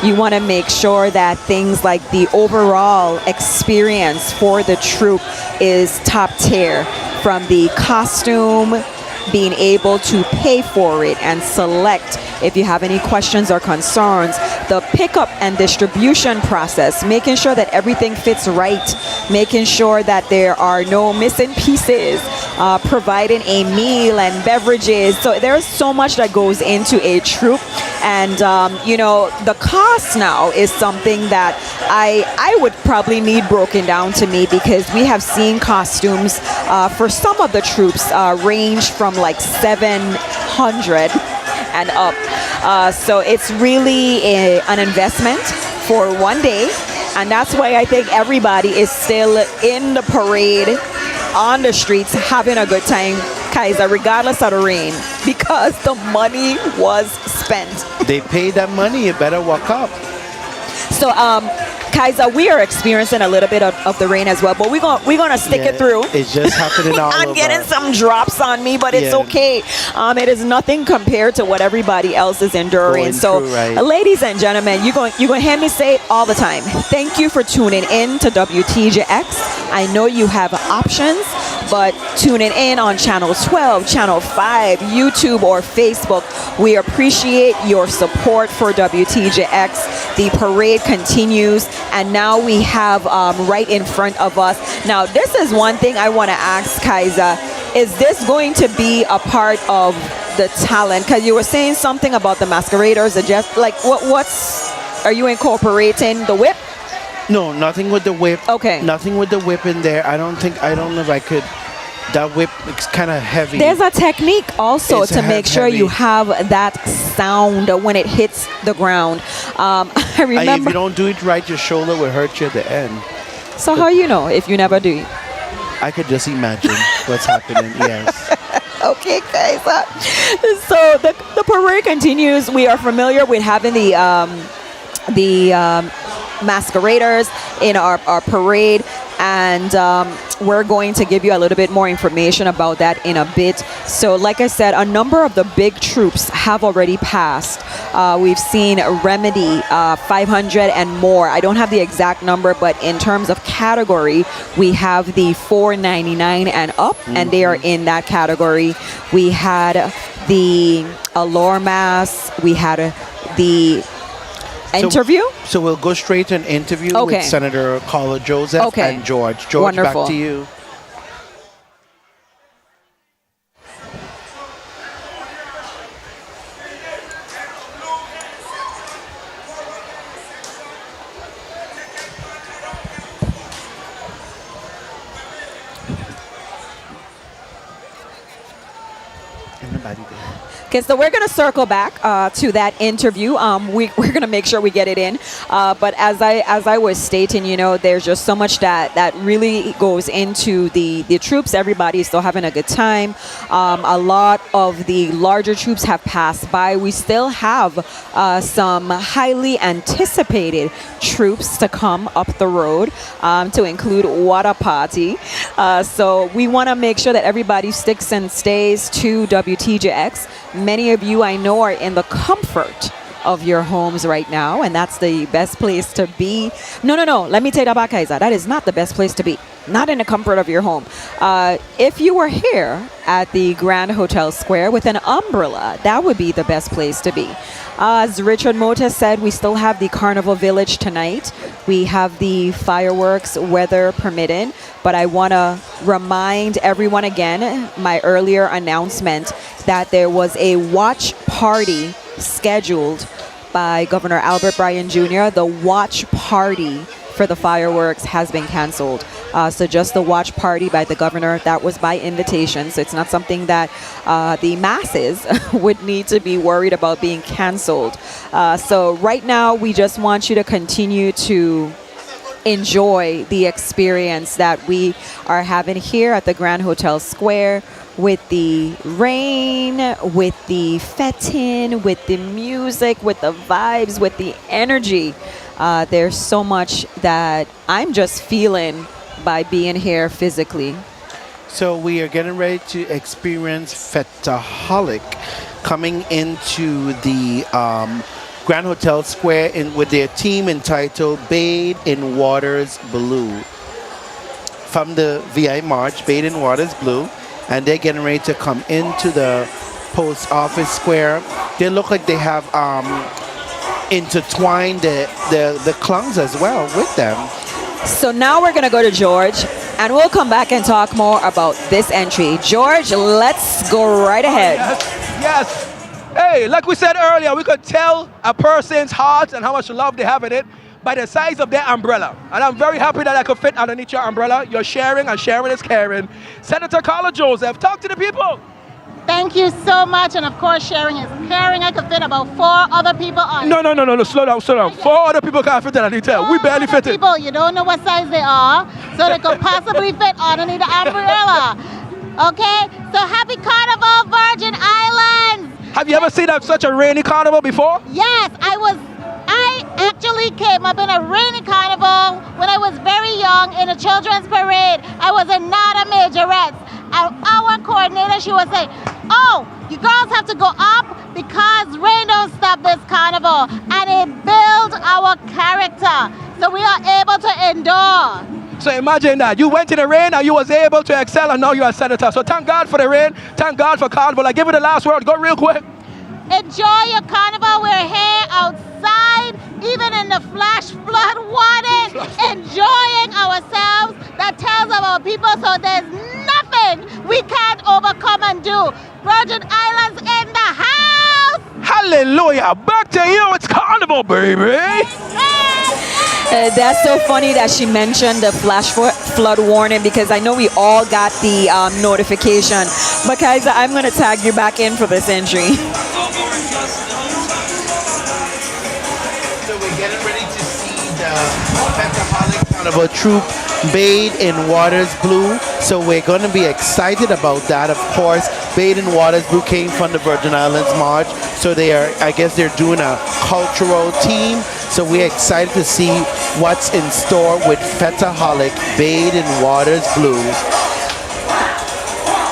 Speaker 7: You want to make sure that things like the overall experience for the troop is top tier, from the costume, being able to pay for it and select if you have any questions or concerns, the pickup and distribution process, making sure that everything fits right, making sure that there are no missing pieces, providing a meal and beverages. So there's so much that goes into a troop. And, you know, the cost now is something that I would probably need broken down to me, because we have seen costumes for some of the troops range from like $700 and up. So it's really an investment for one day. And that's why I think everybody is still in the parade, on the streets, having a good time, Kaiser, regardless of the rain, because the money was spent.
Speaker 8: They paid that money, you better walk up.
Speaker 7: So, Kaiser, we are experiencing a little bit of the rain as well, but we're gonna stick it through.
Speaker 8: It's just happening all
Speaker 7: I'm
Speaker 8: over.
Speaker 7: getting some drops on me, but it's okay. It is nothing compared to what everybody else is enduring.
Speaker 8: Going
Speaker 7: So,
Speaker 8: through, right.
Speaker 7: ladies and gentlemen, you're going to hear me say it all the time. Thank you for tuning in to WTJX. I know you have options, but tuning in on Channel 12, Channel 5, YouTube, or Facebook. We appreciate your support for WTJX. The parade continues, and now we have right in front of us. Now, this is one thing I want to ask Kaiser. Is this going to be a part of the talent? Because you were saying something about the masqueraders, are you incorporating the whip?
Speaker 8: No, nothing with the whip.
Speaker 7: Okay.
Speaker 8: Nothing with the whip in there. I don't know if I could. That whip is kind of heavy.
Speaker 7: There's a technique also
Speaker 8: It's
Speaker 7: to make sure
Speaker 8: heavy.
Speaker 7: you have that sound when it hits the ground. I
Speaker 8: If
Speaker 7: remember.
Speaker 8: you don't do it right, your shoulder will hurt you at the end.
Speaker 7: So how you know if you never do it?
Speaker 8: I could just imagine what's happening. Yes.
Speaker 7: Okay, guys. So the parade continues. We are familiar with having the masqueraders in our parade, and we're going to give you a little bit more information about that in a bit. So like I said, a number of the big troops have already passed. We've seen Remedy, 500 and more. I don't have the exact number, but in terms of category, we have the 499 and up, and they are in that category. We had the Allure Mass, we had the interview.
Speaker 8: So we'll go straight to an interview with Senator Carla Joseph and George. George,
Speaker 7: Wonderful.
Speaker 8: back to you. Everybody there.
Speaker 7: Okay, so we're going to circle back to that interview. We're going to make sure we get it in. But as I was stating, there's just so much that really goes into the troops. Everybody's still having a good time. A lot of the larger troops have passed by. We still have some highly anticipated troops to come up the road, to include Water Party. So we want to make sure that everybody sticks and stays to WTJX. Many of you, I know, are in the comfort of your homes right now, and that's the best place to be. No. Let me take that back, Kaiser. That is not the best place to be. Not in the comfort of your home. If you were here at the Grand Hotel Square with an umbrella, that would be the best place to be. As Richard Mota said, we still have the Carnival Village tonight. We have the fireworks, weather permitting. But I want to remind everyone again, my earlier announcement, that there was a watch party scheduled by Governor Albert Bryan Jr. The watch party for the fireworks has been canceled. So just the watch party by the governor, that was by invitation. So it's not something that the masses would need to be worried about being canceled. So right now, we just want you to continue to enjoy the experience that we are having here at the Grand Hotel Square, with the rain, with the fetting, with the music, with the vibes, with the energy. There's so much that I'm just feeling by being here physically.
Speaker 8: So we are getting ready to experience Fetaholic coming into the Grand Hotel Square with their team entitled Bathe in Waters Blue. From the VI March, Bathe in Waters Blue. And they're getting ready to come into the Post Office Square. They look like they have intertwined the clowns as well with them.
Speaker 7: So now we're going to go to George, and we'll come back and talk more about this entry. George, let's go right ahead.
Speaker 23: Yes. Hey, like we said earlier, we could tell a person's heart and how much love they have in it by the size of their umbrella. And I'm very happy that I could fit underneath your umbrella. You're sharing, and sharing is caring. Senator Carla Joseph, talk to the people.
Speaker 4: Thank you so much, and of course sharing is caring. I could fit about 4 other people on.
Speaker 23: No, slow down. 4 other people can't fit underneath here. We barely fit it.
Speaker 4: People, you don't know what size they are, so they could possibly fit underneath the umbrella. Okay, so happy Carnival, Virgin Islands.
Speaker 23: Have you ever seen such a rainy carnival before?
Speaker 4: Yes, I actually came up in a rainy carnival when I was very young in a children's parade. I was not a majorette. Our coordinator, she would say, oh, you girls have to go up because rain don't stop this carnival. And it builds our character. So we are able to endure.
Speaker 23: So imagine that. You went in the rain and you was able to excel and now you're a senator. So thank God for the rain. Thank God for Carnival. I give you the last word. Go real quick.
Speaker 4: Enjoy your carnival. We're here outside, even in the flash flood waters, enjoying ourselves. That tells our people, so there's nothing we can't overcome and do. Virgin Islands in the house.
Speaker 23: Hallelujah. Back to you. It's Carnival, baby.
Speaker 7: That's so funny that she mentioned the flash flood warning, because I know we all got the notification. But Kaiser, I'm going to tag you back in for this entry.
Speaker 8: So we're getting ready to see the Fetaholic Troop bathe in waters blue. So we're going to be excited about that. Of course, bathe in waters blue came from the Virgin Islands March. So they are, I guess they're doing a cultural team. So we're excited to see what's in store with Fetaholic bathe in waters blue.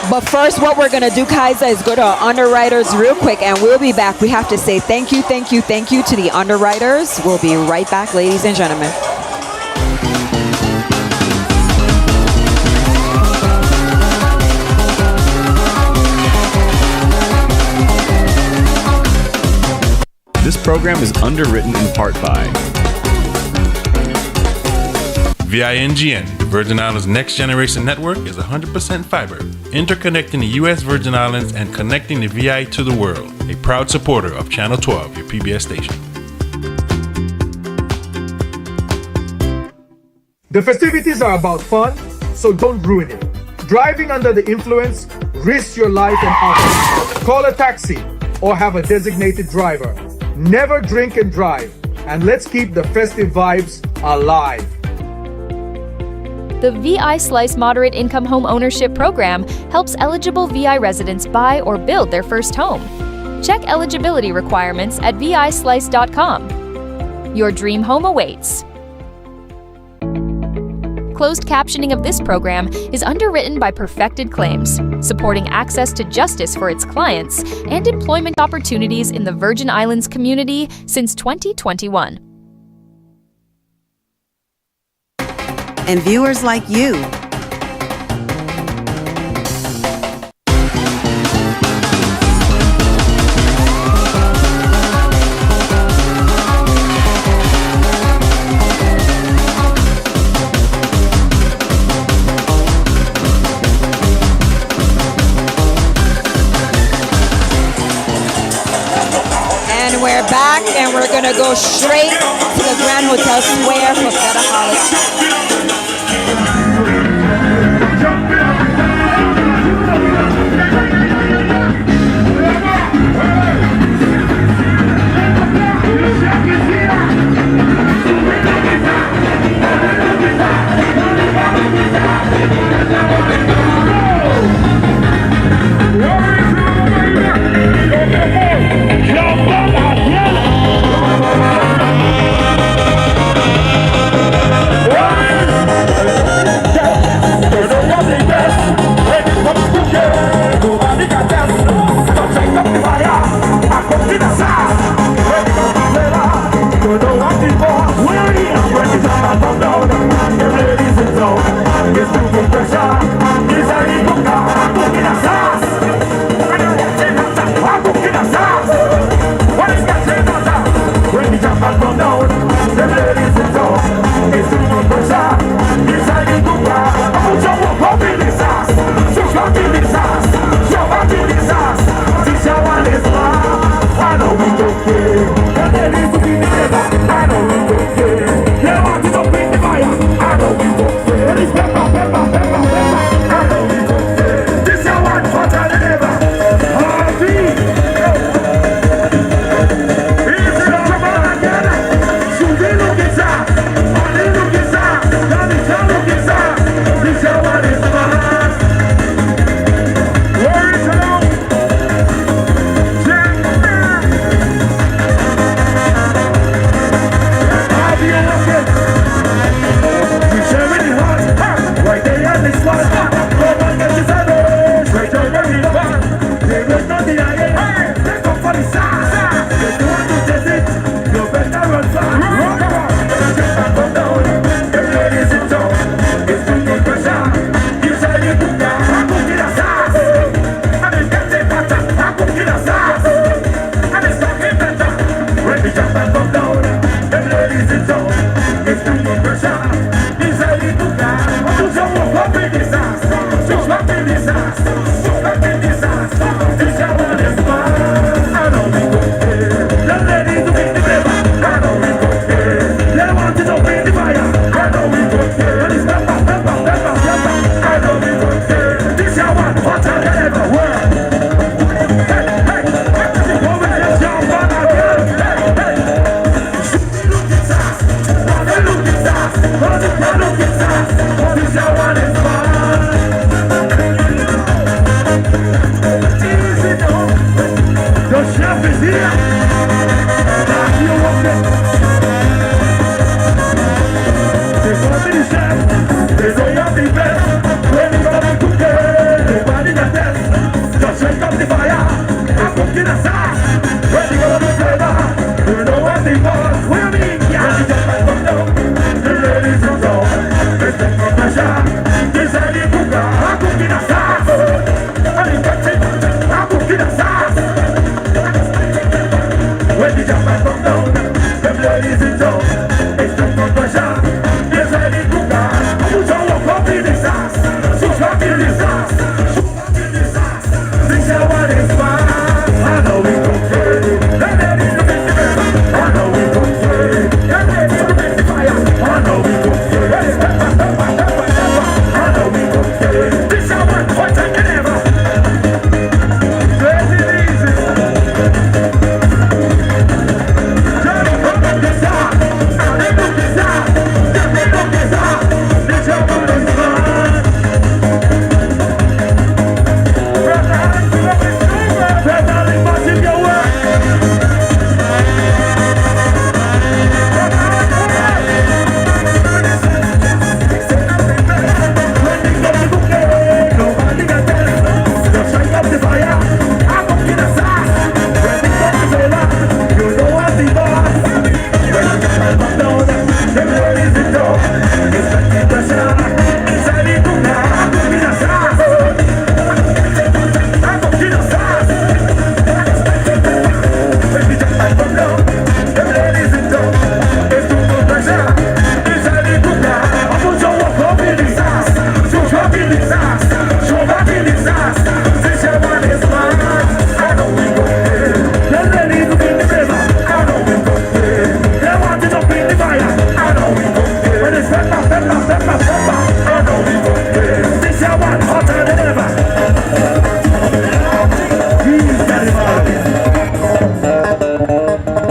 Speaker 7: But first, what we're going to do, Kaiser, is go to our underwriters real quick, and we'll be back. We have to say thank you, thank you, thank you to the underwriters. We'll be right back, ladies and gentlemen.
Speaker 6: This program is underwritten in part by
Speaker 12: VINGN, the Virgin Islands Next Generation Network, is 100% fiber, interconnecting the U.S. Virgin Islands and connecting the VI to the world. A proud supporter of Channel 12, your PBS station.
Speaker 19: The festivities are about fun, so don't ruin it. Driving under the influence risks your life and others. Call a taxi or have a designated driver. Never drink and drive, and let's keep the festive vibes alive.
Speaker 24: The VI Slice Moderate Income Home Ownership Program helps eligible VI residents buy or build their first home. Check eligibility requirements at vislice.com. Your dream home awaits. Closed captioning of this program is underwritten by Perfected Claims, supporting access to justice for its clients and employment opportunities in the Virgin Islands community since 2021.
Speaker 5: And viewers like you.
Speaker 7: And we're back, and we're going to go straight to the Grand Hotel Square for Fetaholic.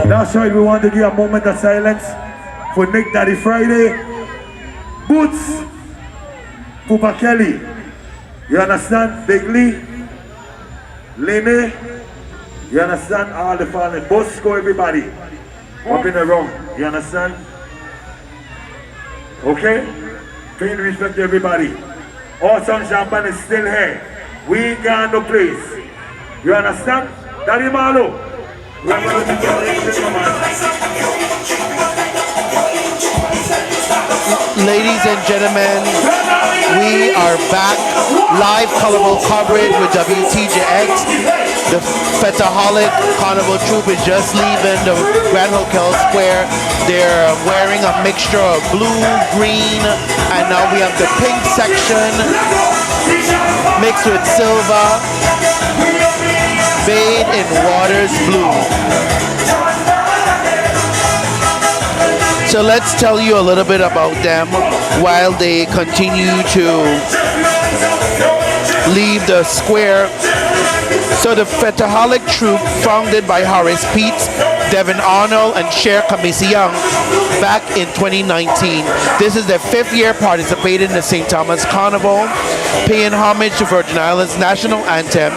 Speaker 13: That's right, we want to give a moment of silence for Nick Daddy Friday, Boots, Poopa Kelly, you understand? Big Lee, Lene, you understand? All the family, Bosco, everybody, up in the room, you understand? Okay? Paying respect to everybody. Awesome Champagne is still here. We ain't got no place. You understand? Daddy Marlo.
Speaker 8: Ladies and gentlemen, we are back. Live colorful coverage with WTJX. The Fetaholic Carnival Troop is just leaving the Grand Hotel Square. They're wearing a mixture of blue, green, and now we have the pink section mixed with silver, bathed in waters blue. So let's tell you a little bit about them while they continue to leave the square. So the Fetaholic Troop, founded by Horace Peets, Devin Arnold, and Cher Kamisi Young back in 2019. This is their 5th year participating in the St. Thomas Carnival, paying homage to Virgin Islands' national anthem.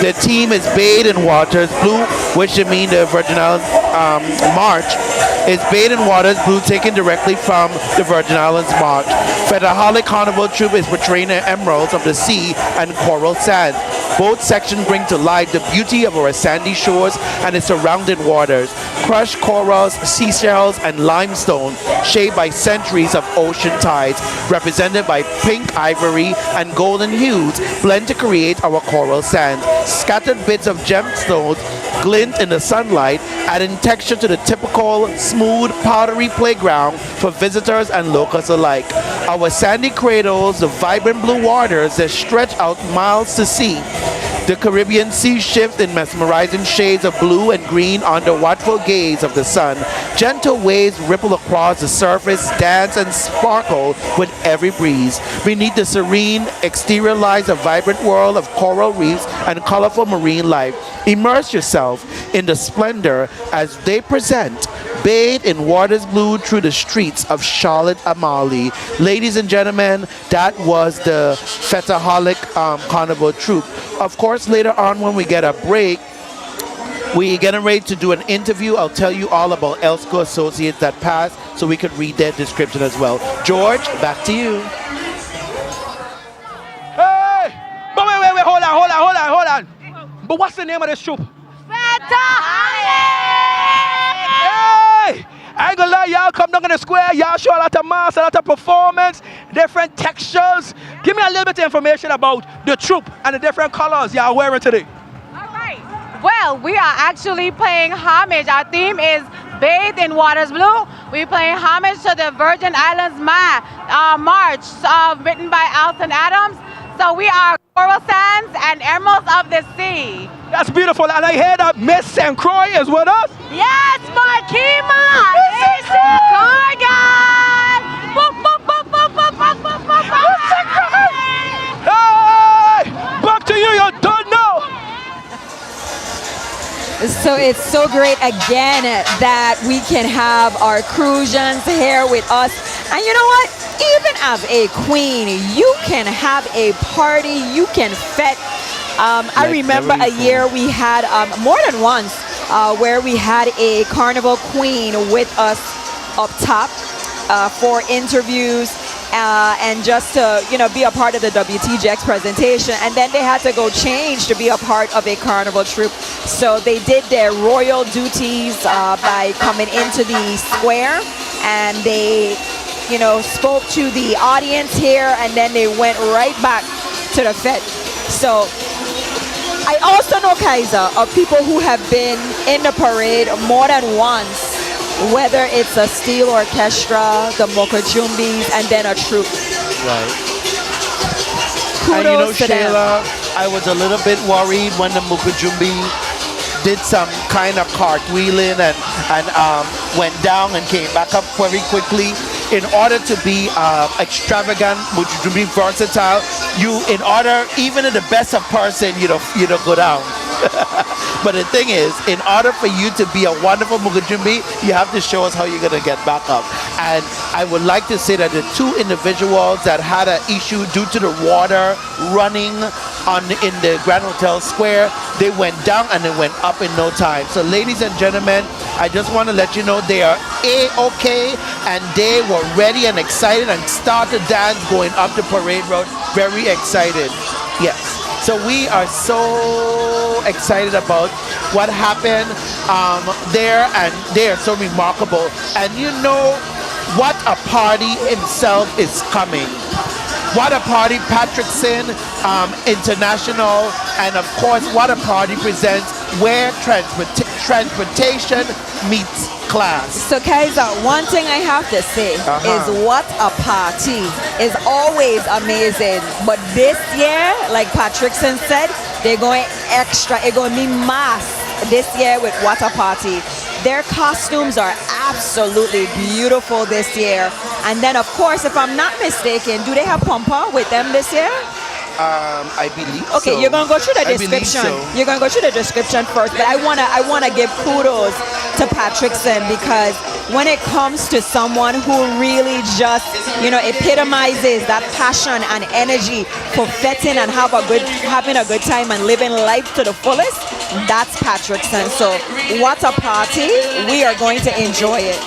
Speaker 8: The team is bathed in waters blue, which would mean the Virgin Islands March is bathed in waters blue, taken directly from the Virgin Islands March. Fetaholic Carnival Troop is portraying the emeralds of the sea and coral sand. Both sections bring to life the beauty of our sandy shores and its surrounding waters. Crushed corals, seashells, and limestone, shaped by centuries of ocean tides, represented by pink ivory and golden hues, blend to create our coral sand. Scattered bits of gemstones glint in the sunlight, adding texture to the typical smooth, powdery playground for visitors and locals alike. Our sandy cradles, the vibrant blue waters that stretch out miles to sea. The Caribbean sea shifts in mesmerizing shades of blue and green under watchful gaze of the sun. Gentle waves ripple across the surface, dance and sparkle with every breeze. Beneath the serene exterior lies a vibrant world of coral reefs and colorful marine life. Immerse yourself in the splendor as they present, bathed in waters blue through the streets of Charlotte Amalie. Ladies and gentlemen, that was the Fetaholic Carnival Troop. Of course, later on when we get a break, we getting ready to do an interview. I'll tell you all about ELSCO associates that passed so we could read their description as well. George, back to you.
Speaker 23: Hey! But wait, hold on. But what's the name of this troop? Hey! I ain't gonna lie, y'all come down in the square, y'all show a lot of mass, a lot of performance, different textures. Give me a little bit of information about the troop and the different colors y'all wearing today.
Speaker 2: Well, we are actually paying homage. Our theme is Bathed in Waters Blue. We're paying homage to the Virgin Islands March, written by Alston Adams. So we are coral sands and emeralds of the sea.
Speaker 23: That's beautiful, and I hear that Miss St. Croix is with us.
Speaker 2: Yes, Markima! Miss Corgan!
Speaker 23: Hey! Back to you don't know.
Speaker 7: So it's so great again that we can have our Crucians here with us. And you know what? Even as a queen, you can have a party, you can fet. I remember a year we had more than once where we had a carnival queen with us up top for interviews. and just to, be a part of the WTJX presentation. And then they had to go change to be a part of a carnival troupe. So they did their royal duties by coming into the square, and they, spoke to the audience here, and then they went right back to the fete. So I also know, Kaiser, of people who have been in the parade more than once, whether it's a steel orchestra, the Mokojumbis, and then a troupe.
Speaker 8: Right.
Speaker 7: Kudos to them.
Speaker 8: Shayla, I was a little bit worried when the Mukujumbi did some kind of cartwheeling and went down and came back up very quickly. In order to be extravagant, Mukujumbi versatile, even in the best of person, you don't go down. But the thing is, in order for you to be a wonderful Mukujumbi, you have to show us how you're going to get back up. And I would like to say that the two individuals that had an issue due to the water running in the Grand Hotel Square, they went down and they went up in no time. So ladies and gentlemen, I just want to let you know they are A-okay, and they were ready and excited and started dance going up the parade road. Very excited. Yes. So we are so excited about what happened there, and they are so remarkable. And what a party himself is coming. What a party Patrickson International, and of course what a party presents where transportation meets class.
Speaker 7: So Kaiser, one thing I have to say is what a party is always amazing. But this year, like Patrickson said, they're going extra. It's going to be mass this year with what a party. Their costumes are absolutely beautiful this year. And then, of course, if I'm not mistaken, do they have Pompa with them this year?
Speaker 8: I believe
Speaker 7: okay,
Speaker 8: so.
Speaker 7: You're going to go through the description.
Speaker 8: So.
Speaker 7: You're going to go through the description first. But I wanna give kudos to Patrickson, because when it comes to someone who really just, epitomizes that passion and energy for fetting and having a good time and living life to the fullest, that's Patrickson. So what a party. We are going to enjoy it.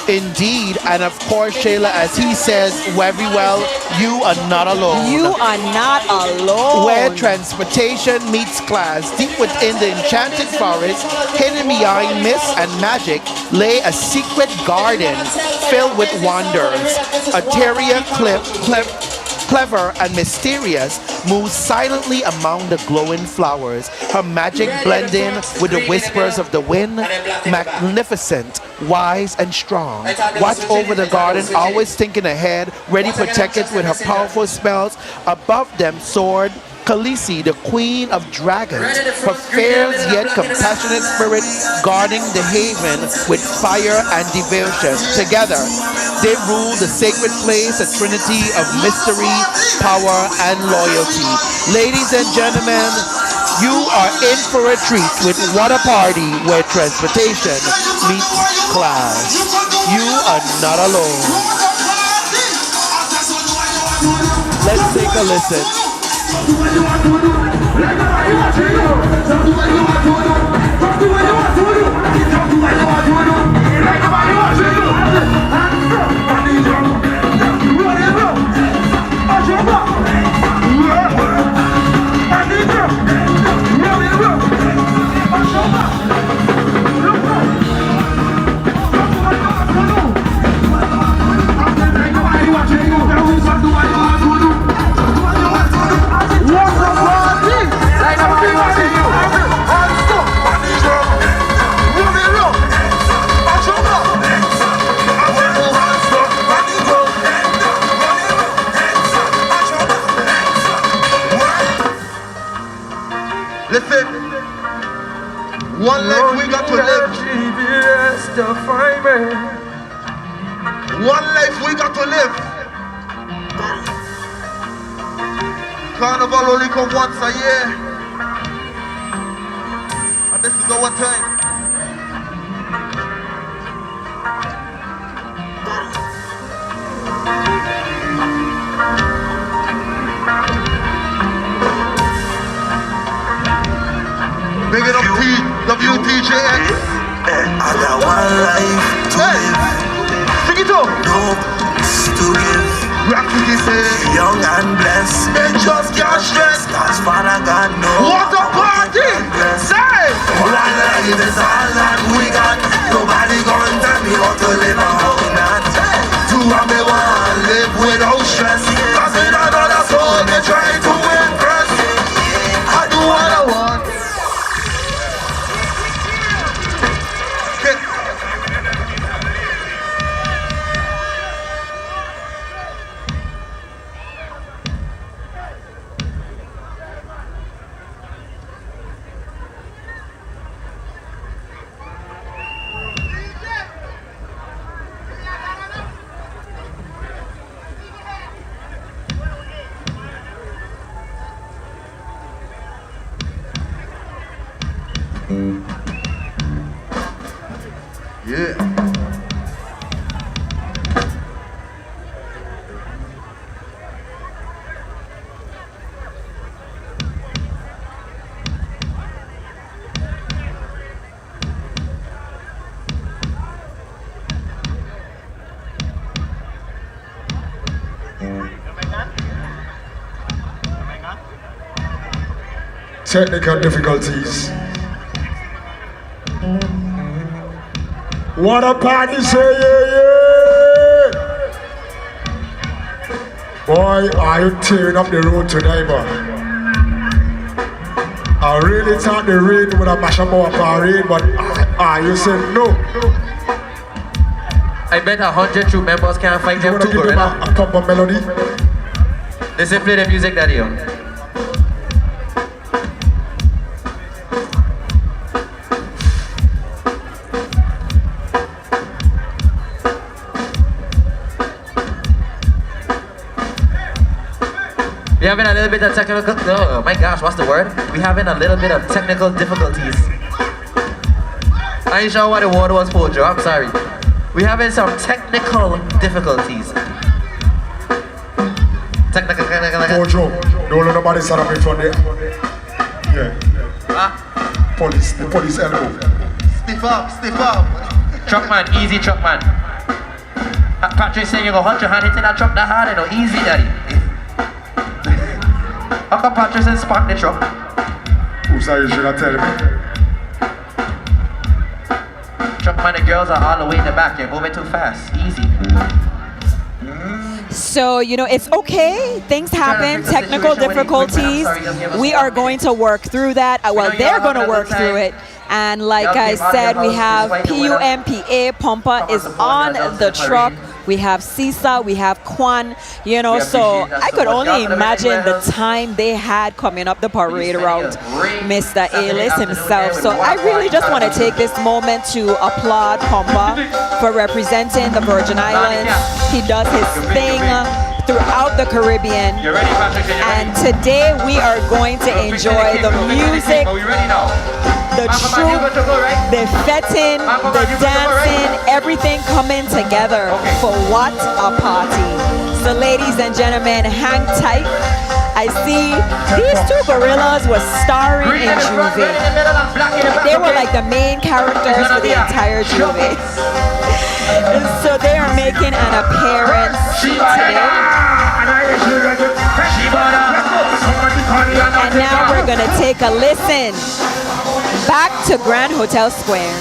Speaker 8: Indeed, and of course, Shayla, as he says very well, you are not alone.
Speaker 7: You are not alone.
Speaker 8: Where transportation meets class, deep within the enchanted forest, hidden behind mist and magic, lay a secret garden filled with wonders. A terrier clever and mysterious, moves silently among the glowing flowers, her magic blending with the whispers of the wind. Magnificent, wise and strong, watch over the garden, always thinking ahead, ready protected with her powerful spells. Above them soared Khaleesi, the queen of dragons, her fierce yet compassionate spirit guarding the haven with fire and devotion. Together, they rule the sacred place, a trinity of mystery, power, and loyalty. Ladies and gentlemen, you are in for a treat with What a Party, where transportation meets class. You are not alone. Let's take a listen.
Speaker 3: Listen, one life we got to live. One life we got to live. Carnival only come once a year, and this is our time. Big it up WTJX.
Speaker 15: I got one life to live.
Speaker 3: Sing it up.
Speaker 15: No to give.
Speaker 3: Graffiti say, young and blessed. They just can't stress. Cause Father God knows. What a party! Say! One life is all that we got. Nobody gonna tell me how to live or how not. Do what me want, live without stress. Cause in another soul, they try to impress. I do what I want. Yeah.
Speaker 13: Technical difficulties. What a party, say yeah, yeah. Boy, are you tearing up the road tonight, boy? I really thought the rain would have mashed up our parade, but you said no.
Speaker 18: I bet 100 troop members can't fight them too, gorilla.
Speaker 13: A proper melody.
Speaker 18: They say play the music, daddy. We're having a little bit of technical, oh my gosh, what's the word? We're having a little bit of technical difficulties. I ain't sure what the word was for, Joe, I'm sorry. We're having some technical difficulties. Technical.
Speaker 13: Oh, Joe, don't let nobody stand up in front there. Yeah. Police, the police elbow.
Speaker 18: Stiff up. Truckman, easy truckman. Patrick saying you go hold your hand hitting that truck that hard, you know, easy, daddy. How come Patrick says spark the truck?
Speaker 13: Who's that you should have tell me?
Speaker 18: Truckman, the girls are all the way in the back. You're moving too fast. Easy.
Speaker 7: So, you know, it's okay. Things happen, technical difficulties. We are going to work through that. Well, they're going to work through it. And like I said, we have PUMPA, Pumpa is on the truck. We have Sisa, we have Kwan, you know, so I could only imagine the time they had coming up the parade route, Mr. Allstars himself. So I really just want to take this moment to applaud Pumpa for representing the Virgin Islands. He does his thing throughout the Caribbean. And today we are going to enjoy the music, the troop, the fetting, the dancing, everything coming together for what a party. So ladies and gentlemen, hang tight. I see these two gorillas were starring in Juve. They were like the main characters for the entire Juve. So they are making an appearance today. And now we're gonna take a listen back to Grand Hotel Square.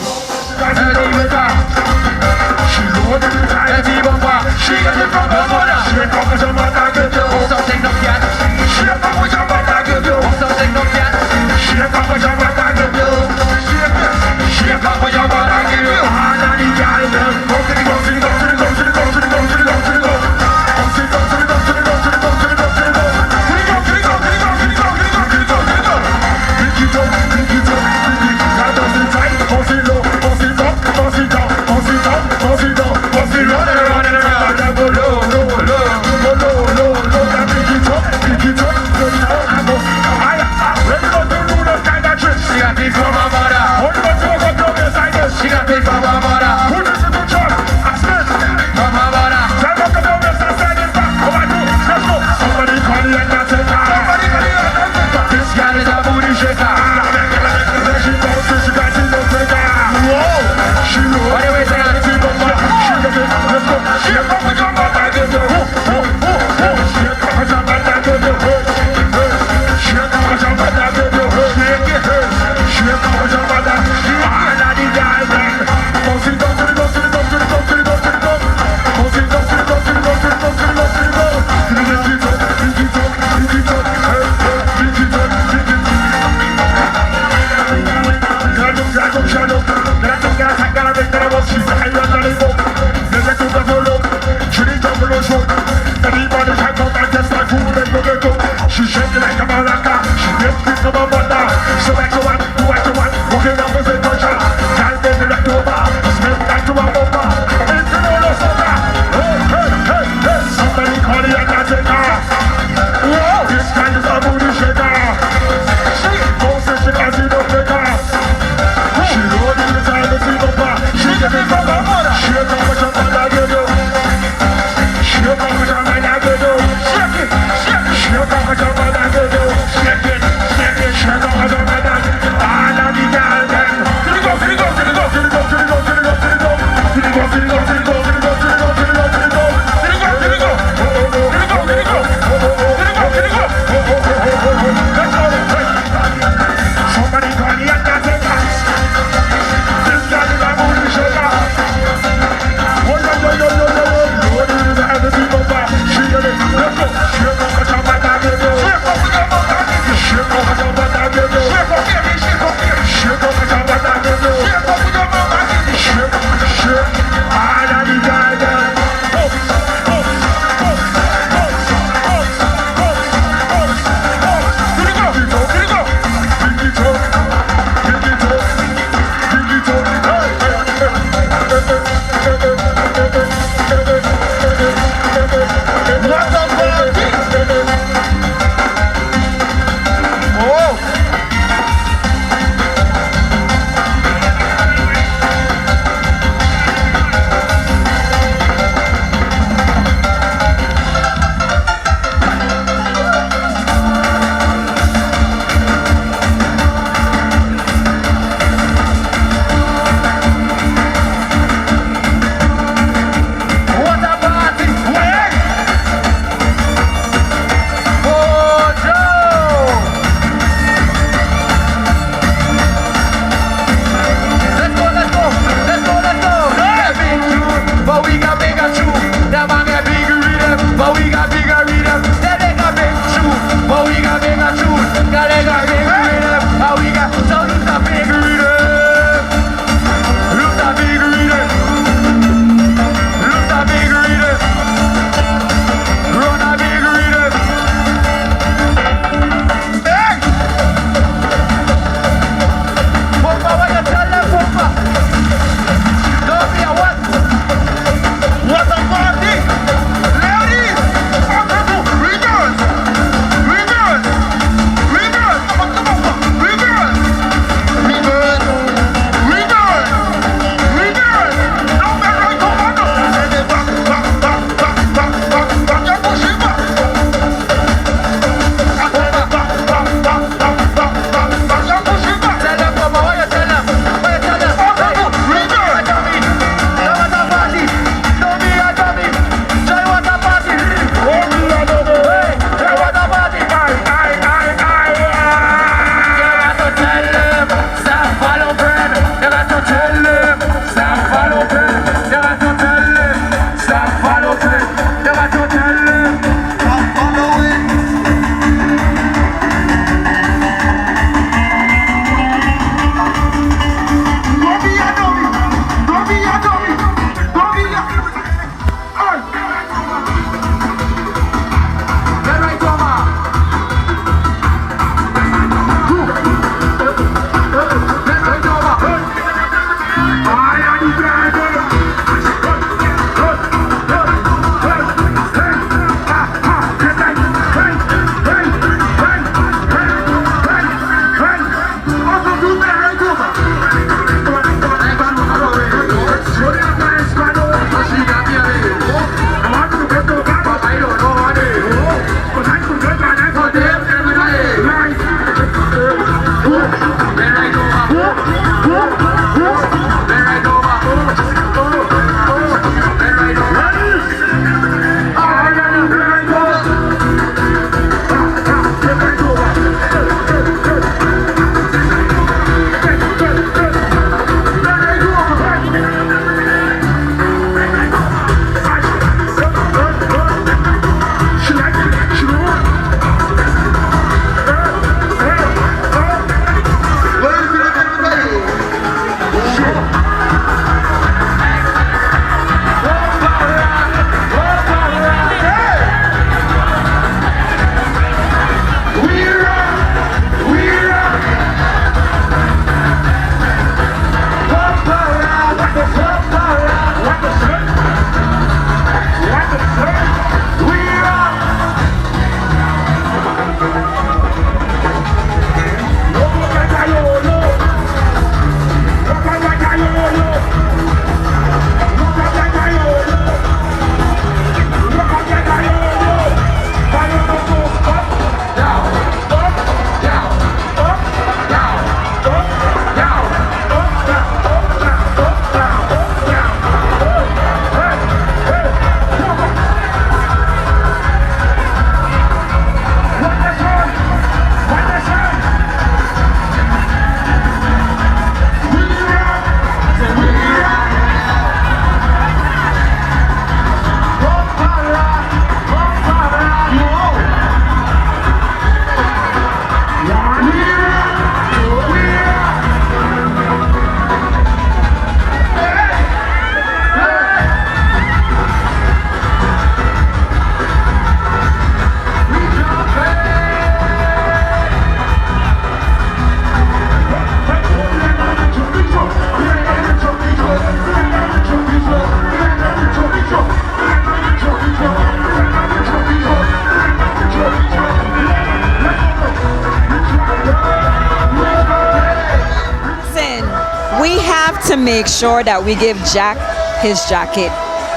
Speaker 7: have to make sure that we give Jack his jacket.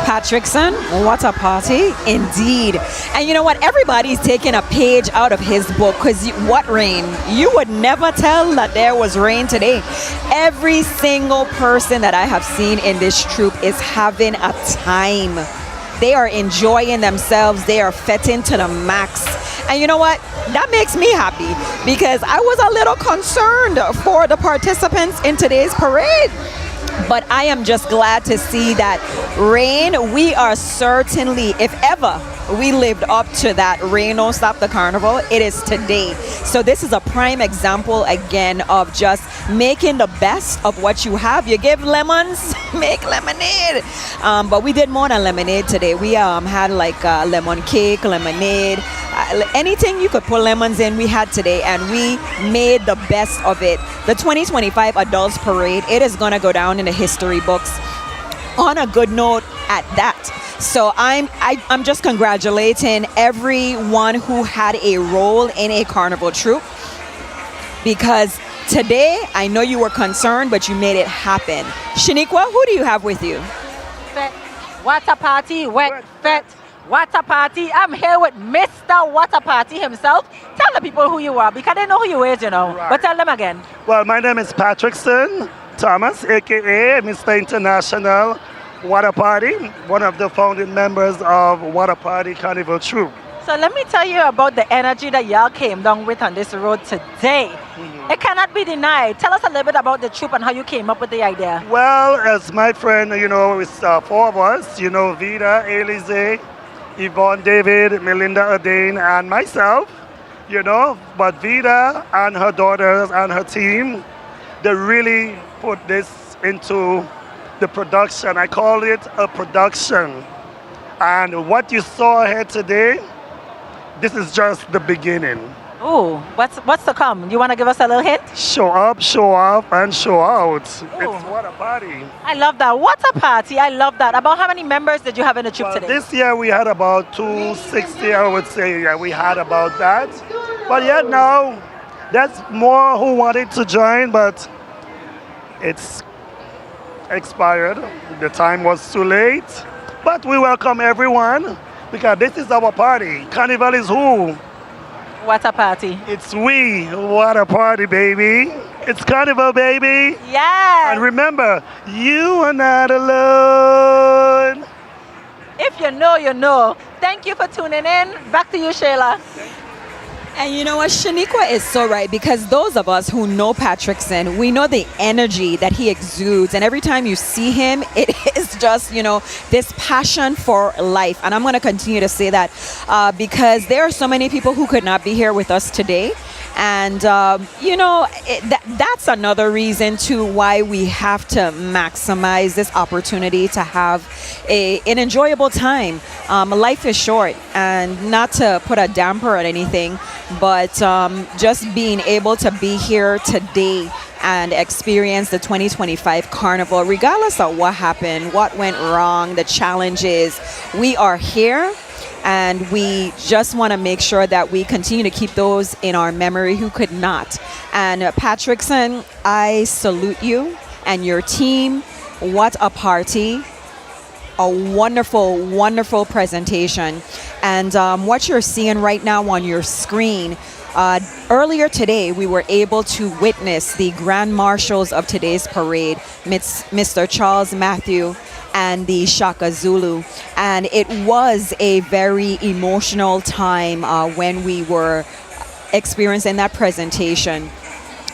Speaker 7: Patrickson, what a party indeed. And you know what? Everybody's taking a page out of his book because what rain? You would never tell that there was rain today. Every single person that I have seen in this troop is having a time. They are enjoying themselves. They are fetting to the max. And you know what? That makes me happy because I was a little concerned for the participants in today's parade. But I am just glad to see that rain, we are certainly, if ever we lived up to that rain don't stop the carnival, it is today. So this is a prime example again of just making the best of what you have. You give lemons, make lemonade. But we did more than lemonade today. We had like lemon cake, lemonade, anything you could put lemons in, we had today, and we made the best of it. The 2025 Adults Parade, it is going to go down in the history books on a good note at that. So I'm just congratulating everyone who had a role in a carnival troop, because today I know you were concerned, but you made it happen. Shaniqua, who do you have with you?
Speaker 9: Fet. Water party, wet, fet. Water party. I'm here with Mr. Water Party himself. Tell the people who you are, because they know who you is, you know. Right. But tell them again.
Speaker 13: Well, my name is Patrickson Thomas, aka Mr. International Water Party, one of the founding members of Water Party Carnival Troop.
Speaker 9: So let me tell you about the energy that y'all came down with on this road today. It cannot be denied. Tell us a little bit about the troop and how you came up with the idea.
Speaker 13: Well, as my friend, you know, it's four of us, you know, Vida, Elize, Yvonne, David, Melinda, Adain, and myself, you know, but Vida and her daughters and her team, they really put this into the production. I call it a production. And what you saw here today, this is just the beginning.
Speaker 9: Ooh, what's to come? You want to give us a little hint?
Speaker 13: Show up, show off, and show out. Ooh. It's what a party.
Speaker 9: I love that. What a party. I love that. About how many members did you have in the troop today?
Speaker 13: This year we had about 260, I would say. Yeah, we had about that. But yet now, there's more who wanted to join, but it's expired. The time was too late. But we welcome everyone, because this is our party. Carnival is who?
Speaker 9: What a party.
Speaker 13: It's we. What a party, baby. It's Carnival, baby.
Speaker 9: Yeah.
Speaker 13: And remember, you are not alone.
Speaker 9: If you know, you know. Thank you for tuning in. Back to you, Shayla.
Speaker 7: And you know what, Shaniqua is so right, because those of us who know Patrickson, we know the energy that he exudes, and every time you see him, it is just, you know, this passion for life. And I'm going to continue to say that because there are so many people who could not be here with us today. And, you know, that's another reason too why we have to maximize this opportunity to have an enjoyable time. Life is short, and not to put a damper on anything, but just being able to be here today and experience the 2025 Carnival, regardless of what happened, what went wrong, the challenges, we are here. And we just want to make sure that we continue to keep those in our memory who could not. And Patrickson, I salute you and your team. What a party. A wonderful, wonderful presentation. And what you're seeing right now on your screen, earlier today, we were able to witness the Grand Marshals of today's parade, Mr. Charles Matthew and the Shaka Zulu. And it was a very emotional time when we were experiencing that presentation.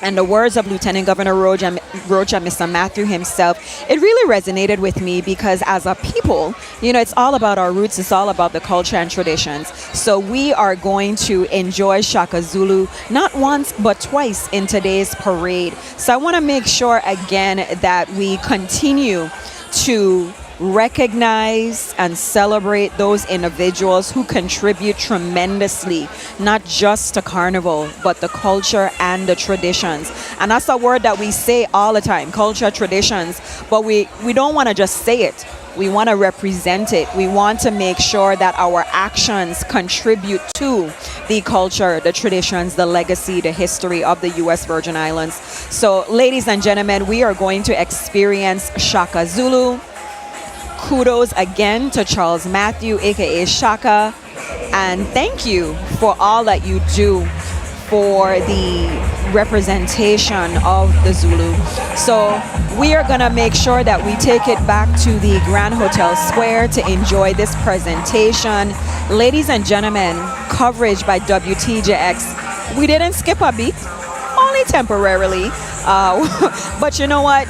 Speaker 7: And the words of Lieutenant Governor Roach and Mr. Matthew himself, it really resonated with me, because as a people, you know, it's all about our roots, it's all about the culture and traditions. So we are going to enjoy Shaka Zulu not once but twice in today's parade. So I want to make sure again that we continue to recognize and celebrate those individuals who contribute tremendously, not just to Carnival, but the culture and the traditions. And that's a word that we say all the time, culture, traditions, but we don't want to just say it. We want to represent it. We want to make sure that our actions contribute to the culture, the traditions, the legacy, the history of the U.S. Virgin Islands. So, ladies and gentlemen, we are going to experience Shaka Zulu. Kudos again to Charles Matthew, aka Shaka, and thank you for all that you do for the representation of the Zulu. So we are gonna make sure that we take it back to the Grand Hotel Square to enjoy this presentation. Ladies and gentlemen, coverage by WTJX. We didn't skip a beat, only temporarily, but you know what?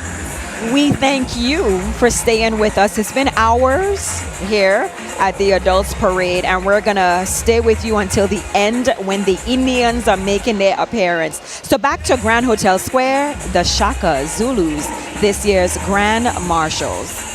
Speaker 7: We thank you for staying with us. It's been hours here at the Adults Parade, and we're gonna stay with you until the end when the Indians are making their appearance. So back to Grand Hotel Square, the Shaka Zulus, this year's Grand Marshals.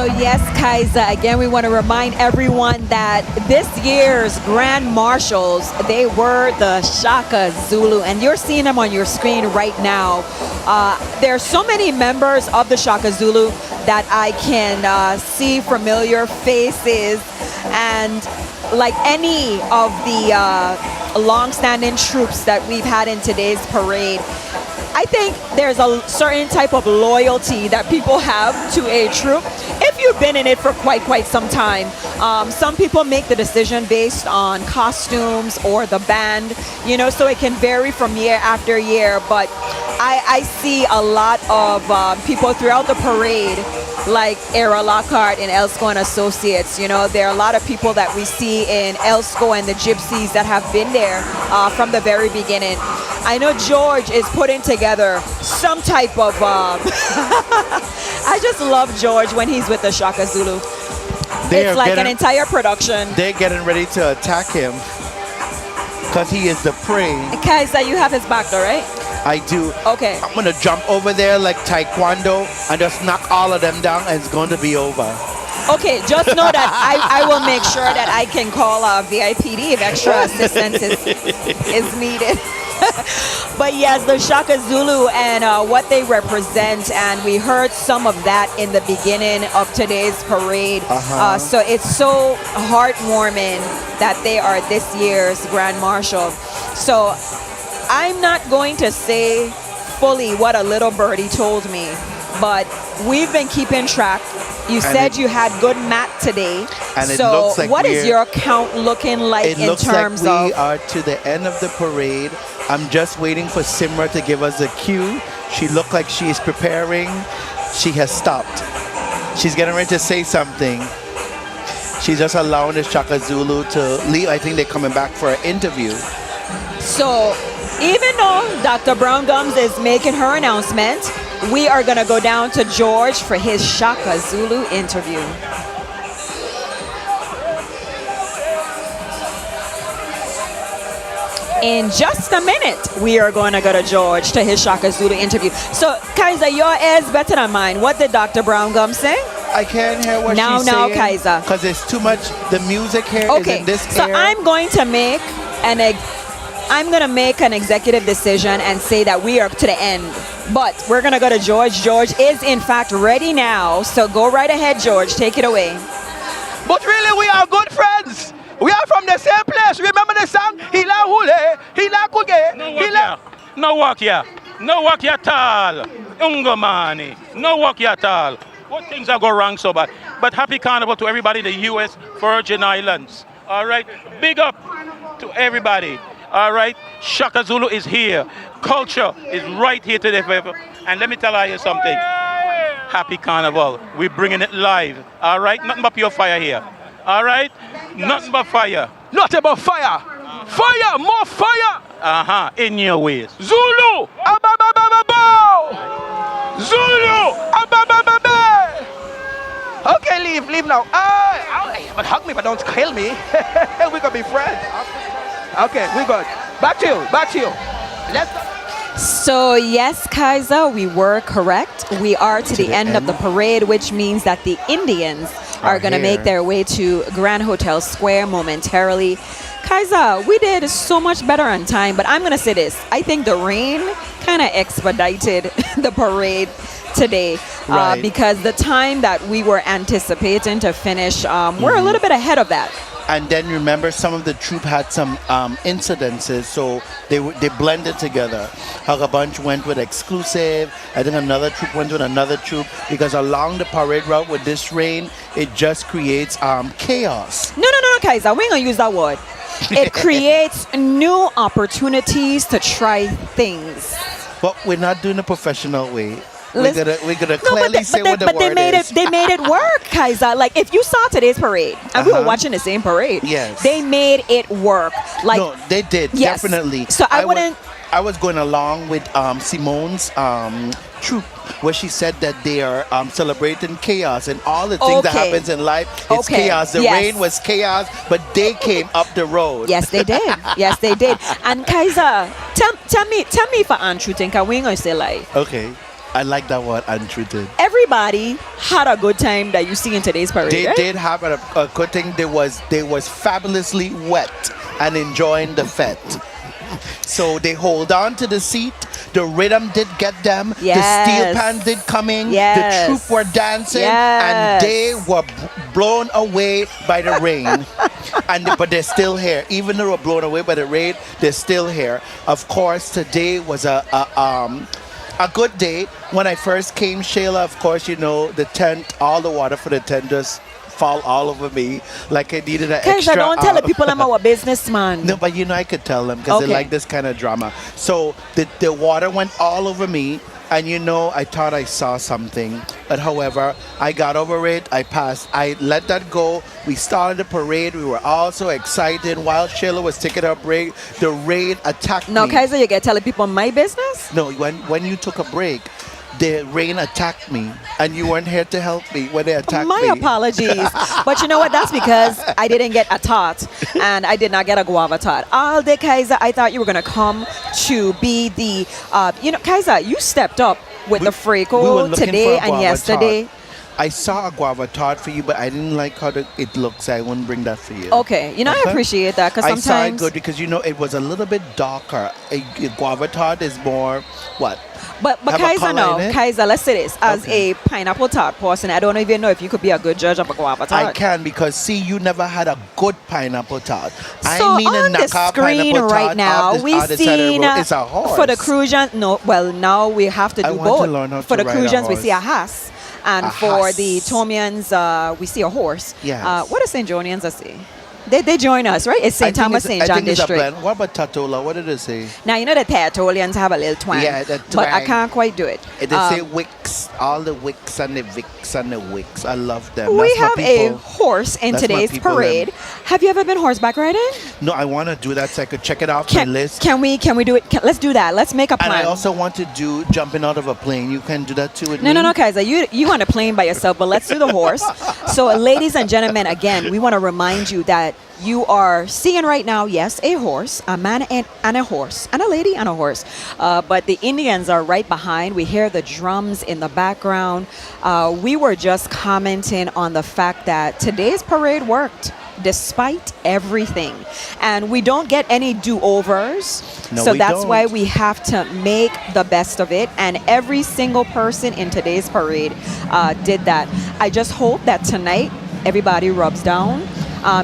Speaker 7: So yes, Kaiser, again, we want to remind everyone that this year's Grand Marshals, they were the Shaka Zulu, and you're seeing them on your screen right now. There are so many members of the Shaka Zulu that I can see familiar faces, and like any of the long-standing troops that we've had in today's parade, I think there's a certain type of loyalty that people have to a troop. If you've been in it for quite some time, some people make the decision based on costumes or the band, you know, so it can vary from year after year. But I see a lot of people throughout the parade, like Era Lockhart and Elsco and Associates. You know, there are a lot of people that we see in Elsco and the Gypsies that have been there from the very beginning. I know George is putting together some type of I just love George when he's with the Shaka Zulu. It's like an entire production.
Speaker 8: They're getting ready to attack him because he is the prey.
Speaker 7: Kaiser, you have his back though, right?
Speaker 8: I do.
Speaker 7: Okay.
Speaker 8: I'm going to jump over there like Taekwondo and just knock all of them down, and it's going to be over.
Speaker 7: Okay, just know that I will make sure that I can call VIPD if extra assistance is needed. But yes, the Shaka Zulu and what they represent, and we heard some of that in the beginning of today's parade. So it's so heartwarming that they are this year's Grand Marshal. So I'm not going to say fully what a little birdie told me, but we've been keeping track. You said you had good mat today.
Speaker 8: And it
Speaker 7: so
Speaker 8: looks like
Speaker 7: what is your count looking like in terms
Speaker 8: like
Speaker 7: of?
Speaker 8: We are to the end of the parade. I'm just waiting for Simra to give us a cue. She looked like she is preparing. She has stopped. She's getting ready to say something. She's just allowing the Shaka Zulu to leave. I think they're coming back for an interview.
Speaker 7: So even though Dr. Brown Gums is making her announcement, we are going to go down to George for his Shaka Zulu interview. In just a minute, we are going to go to George to his Shaka Zulu interview. So, Kaiser, your ears better than mine. What did Dr. Brown Gums say?
Speaker 8: I can't hear what she's saying.
Speaker 7: Now, Kaiser.
Speaker 8: Because there's too much, the music here is in this
Speaker 7: so
Speaker 8: ear.
Speaker 7: I'm going to make an executive decision and say that we are to the end. But we're going to go to George. George is, in fact, ready now. So go right ahead, George. Take it away.
Speaker 23: But really, we are good friends. We are from the same place. Remember the song? Hila hule, hila kuge, hila.
Speaker 14: No work here. No work here at all. Ungomani. No work here at all. What things are going wrong so bad? But happy Carnival to everybody in the U.S. Virgin Islands. All right? Big up to everybody. All right? Shaka Zulu is here. Culture is right here today. And let me tell you something. Happy Carnival. We're bringing it live. All right? Nothing but pure fire here. All right? Nothing but fire.
Speaker 23: Not about fire. Fire, more fire.
Speaker 14: In your ways.
Speaker 23: Zulu. Zulu. Okay, leave now. But hug me, but don't kill me. We're gonna be friends. Okay, we good. Back to you. Let's go.
Speaker 7: So yes, Kaiser, we were correct. We are to the end of the parade, which means that the Indians are going to make their way to Grand Hotel Square momentarily. Kaiser, we did so much better on time, but I'm going to say this. I think the rain kind of expedited the parade today because the time that we were anticipating to finish, we're a little bit ahead of that.
Speaker 8: And then remember, some of the troop had some incidences, so they blended together. How a bunch went with exclusive. I think another troop went with another troop, because along the parade route with this rain, it just creates chaos.
Speaker 7: No, Kaiser, we ain't gonna use that word. It creates new opportunities to try things.
Speaker 8: But we're not doing it professional way. We're gonna clearly say what the word is.
Speaker 7: They made it work, Kaiser. Like, if you saw today's parade, and we were watching the same parade,
Speaker 8: yes,
Speaker 7: they made it work. Like,
Speaker 8: no, they did, definitely.
Speaker 7: So I
Speaker 8: was going along with Simone's troop, where she said that they are celebrating chaos, and all the things that happens in life is chaos. The rain was chaos, but they came up the road.
Speaker 7: Yes, they did. Yes, they did. And Kaiser, tell me if I'm untruthing, because we ain't gonna say lie.
Speaker 8: Okay. I like that word, untreated.
Speaker 7: Every everybody had a good time that you see in today's parade.
Speaker 8: They
Speaker 7: right?
Speaker 8: did have a good thing. They was fabulously wet and enjoying the fete. So they hold on to the seat. The rhythm did get them.
Speaker 7: Yes.
Speaker 8: The steel pan did come in.
Speaker 7: Yes.
Speaker 8: The troop were dancing.
Speaker 7: Yes.
Speaker 8: And they were blown away by the rain. But they're still here. Even though they were blown away by the rain, they're still here. Of course, today was a good day. When I first came, Shayla, of course, you know, the tent, all the water for the tent just fall all over me like I needed an extra.
Speaker 7: Don't tell the people I'm our business, man.
Speaker 8: No, but you know I could tell them because they like this kind of drama. So the water went all over me, and you know I thought I saw something, but however I got over it. I passed. I let that go. We started the parade. We were all so excited while Shayla was taking her break. The rain attacked me.
Speaker 7: No, Kaiser, you get telling people my business?
Speaker 8: No, when you took a break, the rain attacked me, and you weren't here to help me when they attacked me.
Speaker 7: My apologies. But you know what? That's because I didn't get a tart, and I did not get a guava tart. All day, Kaiser, I thought you were going to come to be the, Kaiser, you stepped up with the Freako today and yesterday.
Speaker 8: Tart. I saw a guava tart for you, but I didn't like how it looks. I wouldn't bring that for you.
Speaker 7: Okay. I appreciate that because sometimes...
Speaker 8: I saw it good because, it was a little bit darker. A guava tart is more, what?
Speaker 7: But Kaiser, let's say this. As a pineapple tart person, I don't even know if you could be a good judge of a guava tart.
Speaker 8: I can because, see, you never had a good pineapple tart.
Speaker 7: So on the screen right now, we see
Speaker 8: it's a horse.
Speaker 7: For the Crucians, now we have to do both.
Speaker 8: To learn how
Speaker 7: for
Speaker 8: to
Speaker 7: the
Speaker 8: ride
Speaker 7: Crucians,
Speaker 8: a
Speaker 7: we
Speaker 8: horse.
Speaker 7: see a horse. And for the Tomians, we see a horse.
Speaker 8: Yes.
Speaker 7: What do St. Johnians see? They join us, right? It's St. Thomas, St. John District.
Speaker 8: What about Tatola? What did it say?
Speaker 7: Now, you know the Tertullians have a little twang.
Speaker 8: Yeah, the
Speaker 7: But I
Speaker 8: twang.
Speaker 7: can't quite do it.
Speaker 8: They say wicks, all the wicks and the vicks and the wicks. I love them.
Speaker 7: We
Speaker 8: That's my
Speaker 7: have a
Speaker 8: people.
Speaker 7: horse in
Speaker 8: That's my
Speaker 7: today's
Speaker 8: people,
Speaker 7: parade. Have you ever been horseback riding?
Speaker 8: No, I want to do that so I could check it off my list.
Speaker 7: Can we do it? Let's do that. Let's make a plan.
Speaker 8: And I also want to do jumping out of a plane. You can do that too with me?
Speaker 7: No, Kaiser. You on a plane by yourself, but let's do the horse. So, ladies and gentlemen, again, we want to remind you that you are seeing right now, yes, a horse, a man and a horse, and a lady and a horse. But the Indians are right behind. We hear the drums in the background. We were just commenting on the fact that today's parade worked despite everything. And we don't get any do-overs.
Speaker 8: No,
Speaker 7: So
Speaker 8: we
Speaker 7: that's
Speaker 8: don't.
Speaker 7: why we have to make the best of it. And every single person in today's parade did that. I just hope that tonight everybody rubs down.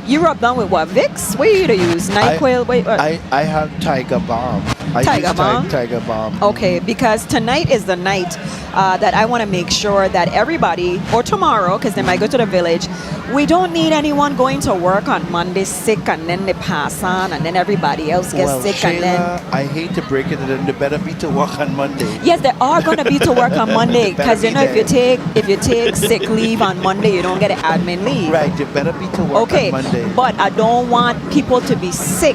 Speaker 7: You rub down with what? Vicks? What do you use? NyQuil?
Speaker 8: I have Tiger Balm.
Speaker 7: Tiger Balm?
Speaker 8: Tiger Balm.
Speaker 7: Okay, because tonight is the night that I want to make sure that everybody, or tomorrow, because they might go to the village, we don't need anyone going to work on Monday sick and then they pass on and then everybody else gets sick
Speaker 8: Shayla,
Speaker 7: and then...
Speaker 8: I hate to break it, and they better be to work on Monday.
Speaker 7: Yes, they are going to be to work on Monday
Speaker 8: They better
Speaker 7: because
Speaker 8: be
Speaker 7: if you take sick leave on Monday, you don't get an admin leave.
Speaker 8: Right, you better be to work on Monday.
Speaker 7: But I don't want people to be sick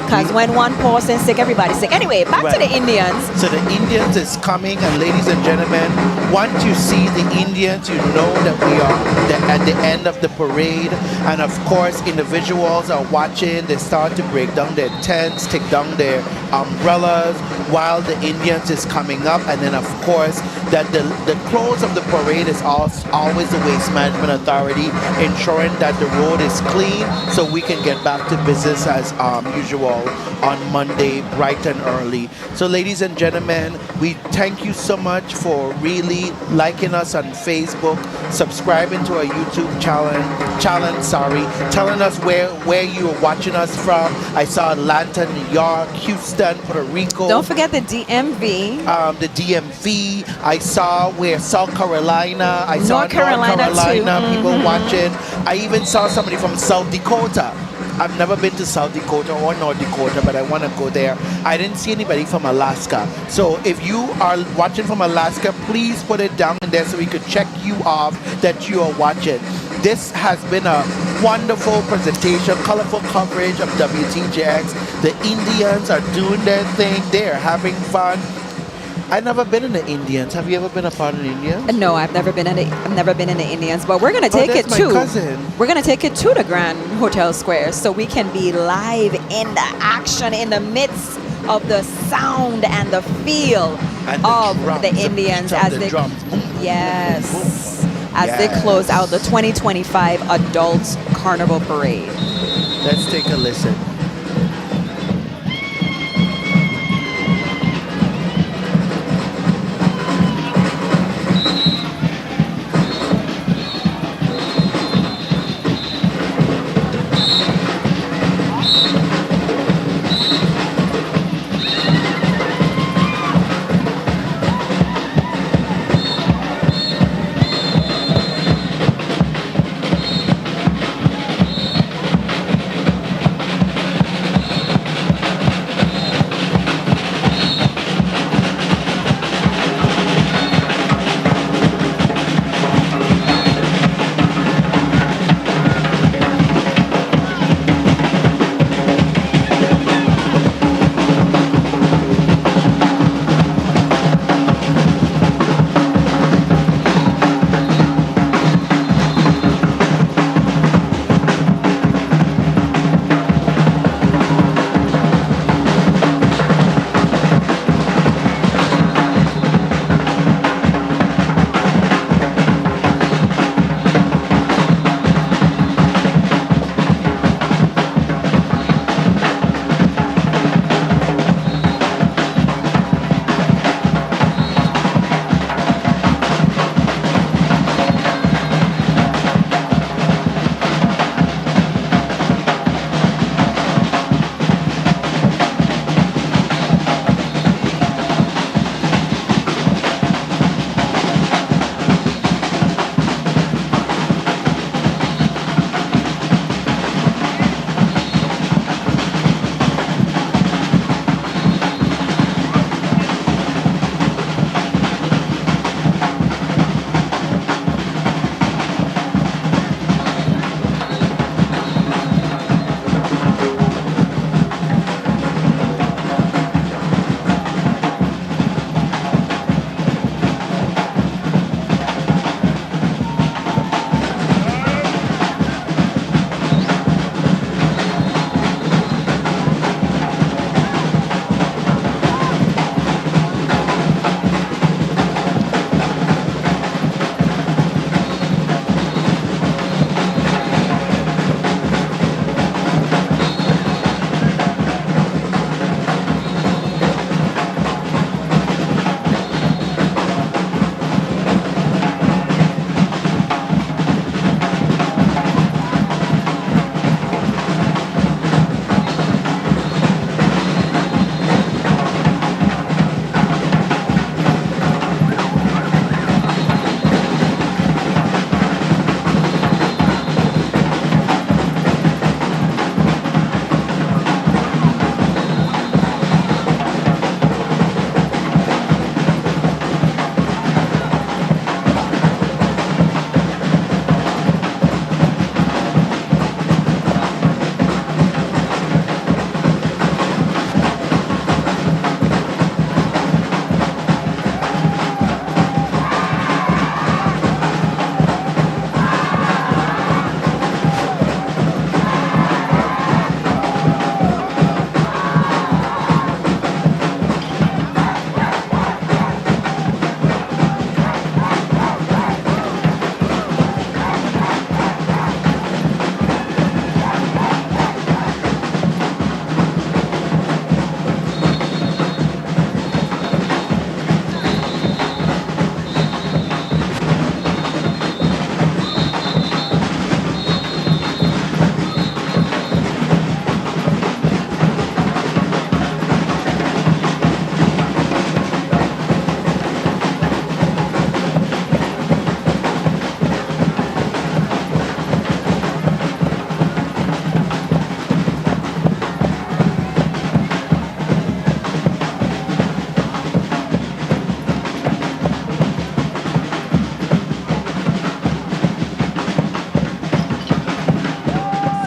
Speaker 7: because when one person's sick, everybody's sick. Anyway, back to the Indians.
Speaker 8: So the Indians is coming, and ladies and gentlemen, once you see the Indians, you know that we are at the end of the parade. And of course, individuals are watching. They start to break down their tents, take down their umbrellas while the Indians is coming up. And then of course, that the close of the parade is always the Waste Management Authority, ensuring that the road is clean so we can get back to business as usual on Monday, bright and early. So ladies and gentlemen, we thank you so much for really liking us on Facebook, subscribing to our YouTube channel, telling us where you are watching us from. I saw Atlanta, New York, Houston, Puerto Rico.
Speaker 7: Don't forget the DMV.
Speaker 8: The DMV. I saw South Carolina. I saw North Carolina
Speaker 7: too.
Speaker 8: People watching. I even saw somebody from South Dakota. I've never been to South Dakota or North Dakota, but I want to go there. I didn't see anybody from Alaska. So if you are watching from Alaska, please put it down in there so we could check you off that you are watching. This has been a wonderful presentation, colorful coverage of WTJX. The Indians are doing their thing. They're having fun. I've never been in the Indians. Have you ever been a part of the Indians?
Speaker 7: No, I've never been in the Indians, but we're gonna take it
Speaker 8: that's
Speaker 7: to.
Speaker 8: my cousin.
Speaker 7: We're gonna take it to the Grand Hotel Square so we can be live in the action, in the midst of the sound and the feel of the Indians as they.
Speaker 8: Drums. Boom,
Speaker 7: Yes. As they close out the 2025 Adults Carnival Parade.
Speaker 8: Let's take a listen.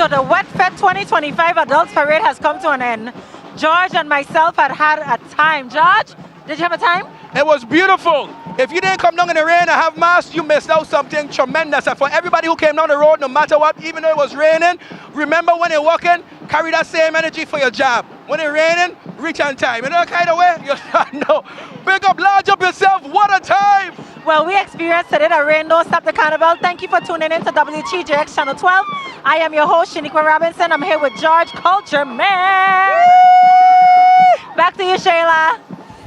Speaker 9: So the Wet Fest 2025 Adults Parade has come to an end. George and myself had a time. George, did you have a time?
Speaker 23: It was beautiful. If you didn't come down in the rain and have masks, you missed out something tremendous. And for everybody who came down the road, no matter what, even though it was raining, remember when you're walking, carry that same energy for your job. When it's raining, reach on time. You know that kind of way? You know. Big up, large up yourself. What a time!
Speaker 9: Well, we experienced today the rain don't stop the carnival. Thank you for tuning in to WTJX Channel 12. I am your host, Shaniqua Robinson. I'm here with George Culture Man. Back to you, Shayla.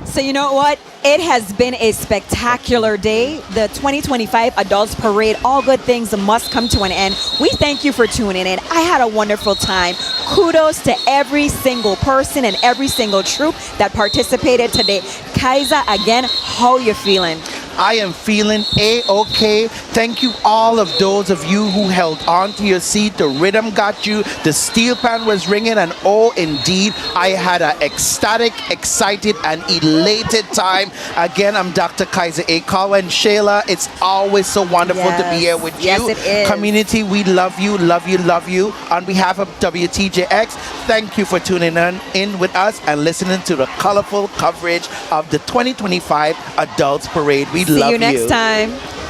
Speaker 7: So you know what? It has been a spectacular day. The 2025 Adults Parade, all good things must come to an end. We thank you for tuning in. I had a wonderful time. Kudos to every single person and every single troop that participated today. Kaiser, again, how you feeling?
Speaker 8: I am feeling A-OK. Thank you all of those of you who held on to your seat. The rhythm got you. The steel pan was ringing, and oh, indeed, I had an ecstatic, excited, and elated time. Again, I'm Dr. Kaiser A. Colwyn. Shayla, it's always so wonderful to be here with you.
Speaker 7: Yes, it is.
Speaker 8: Community, we love you, love you, love you. On behalf of WTJX, thank you for tuning in with us and listening to the colorful coverage of the 2025 Adults Parade. We love you.
Speaker 7: See you next time.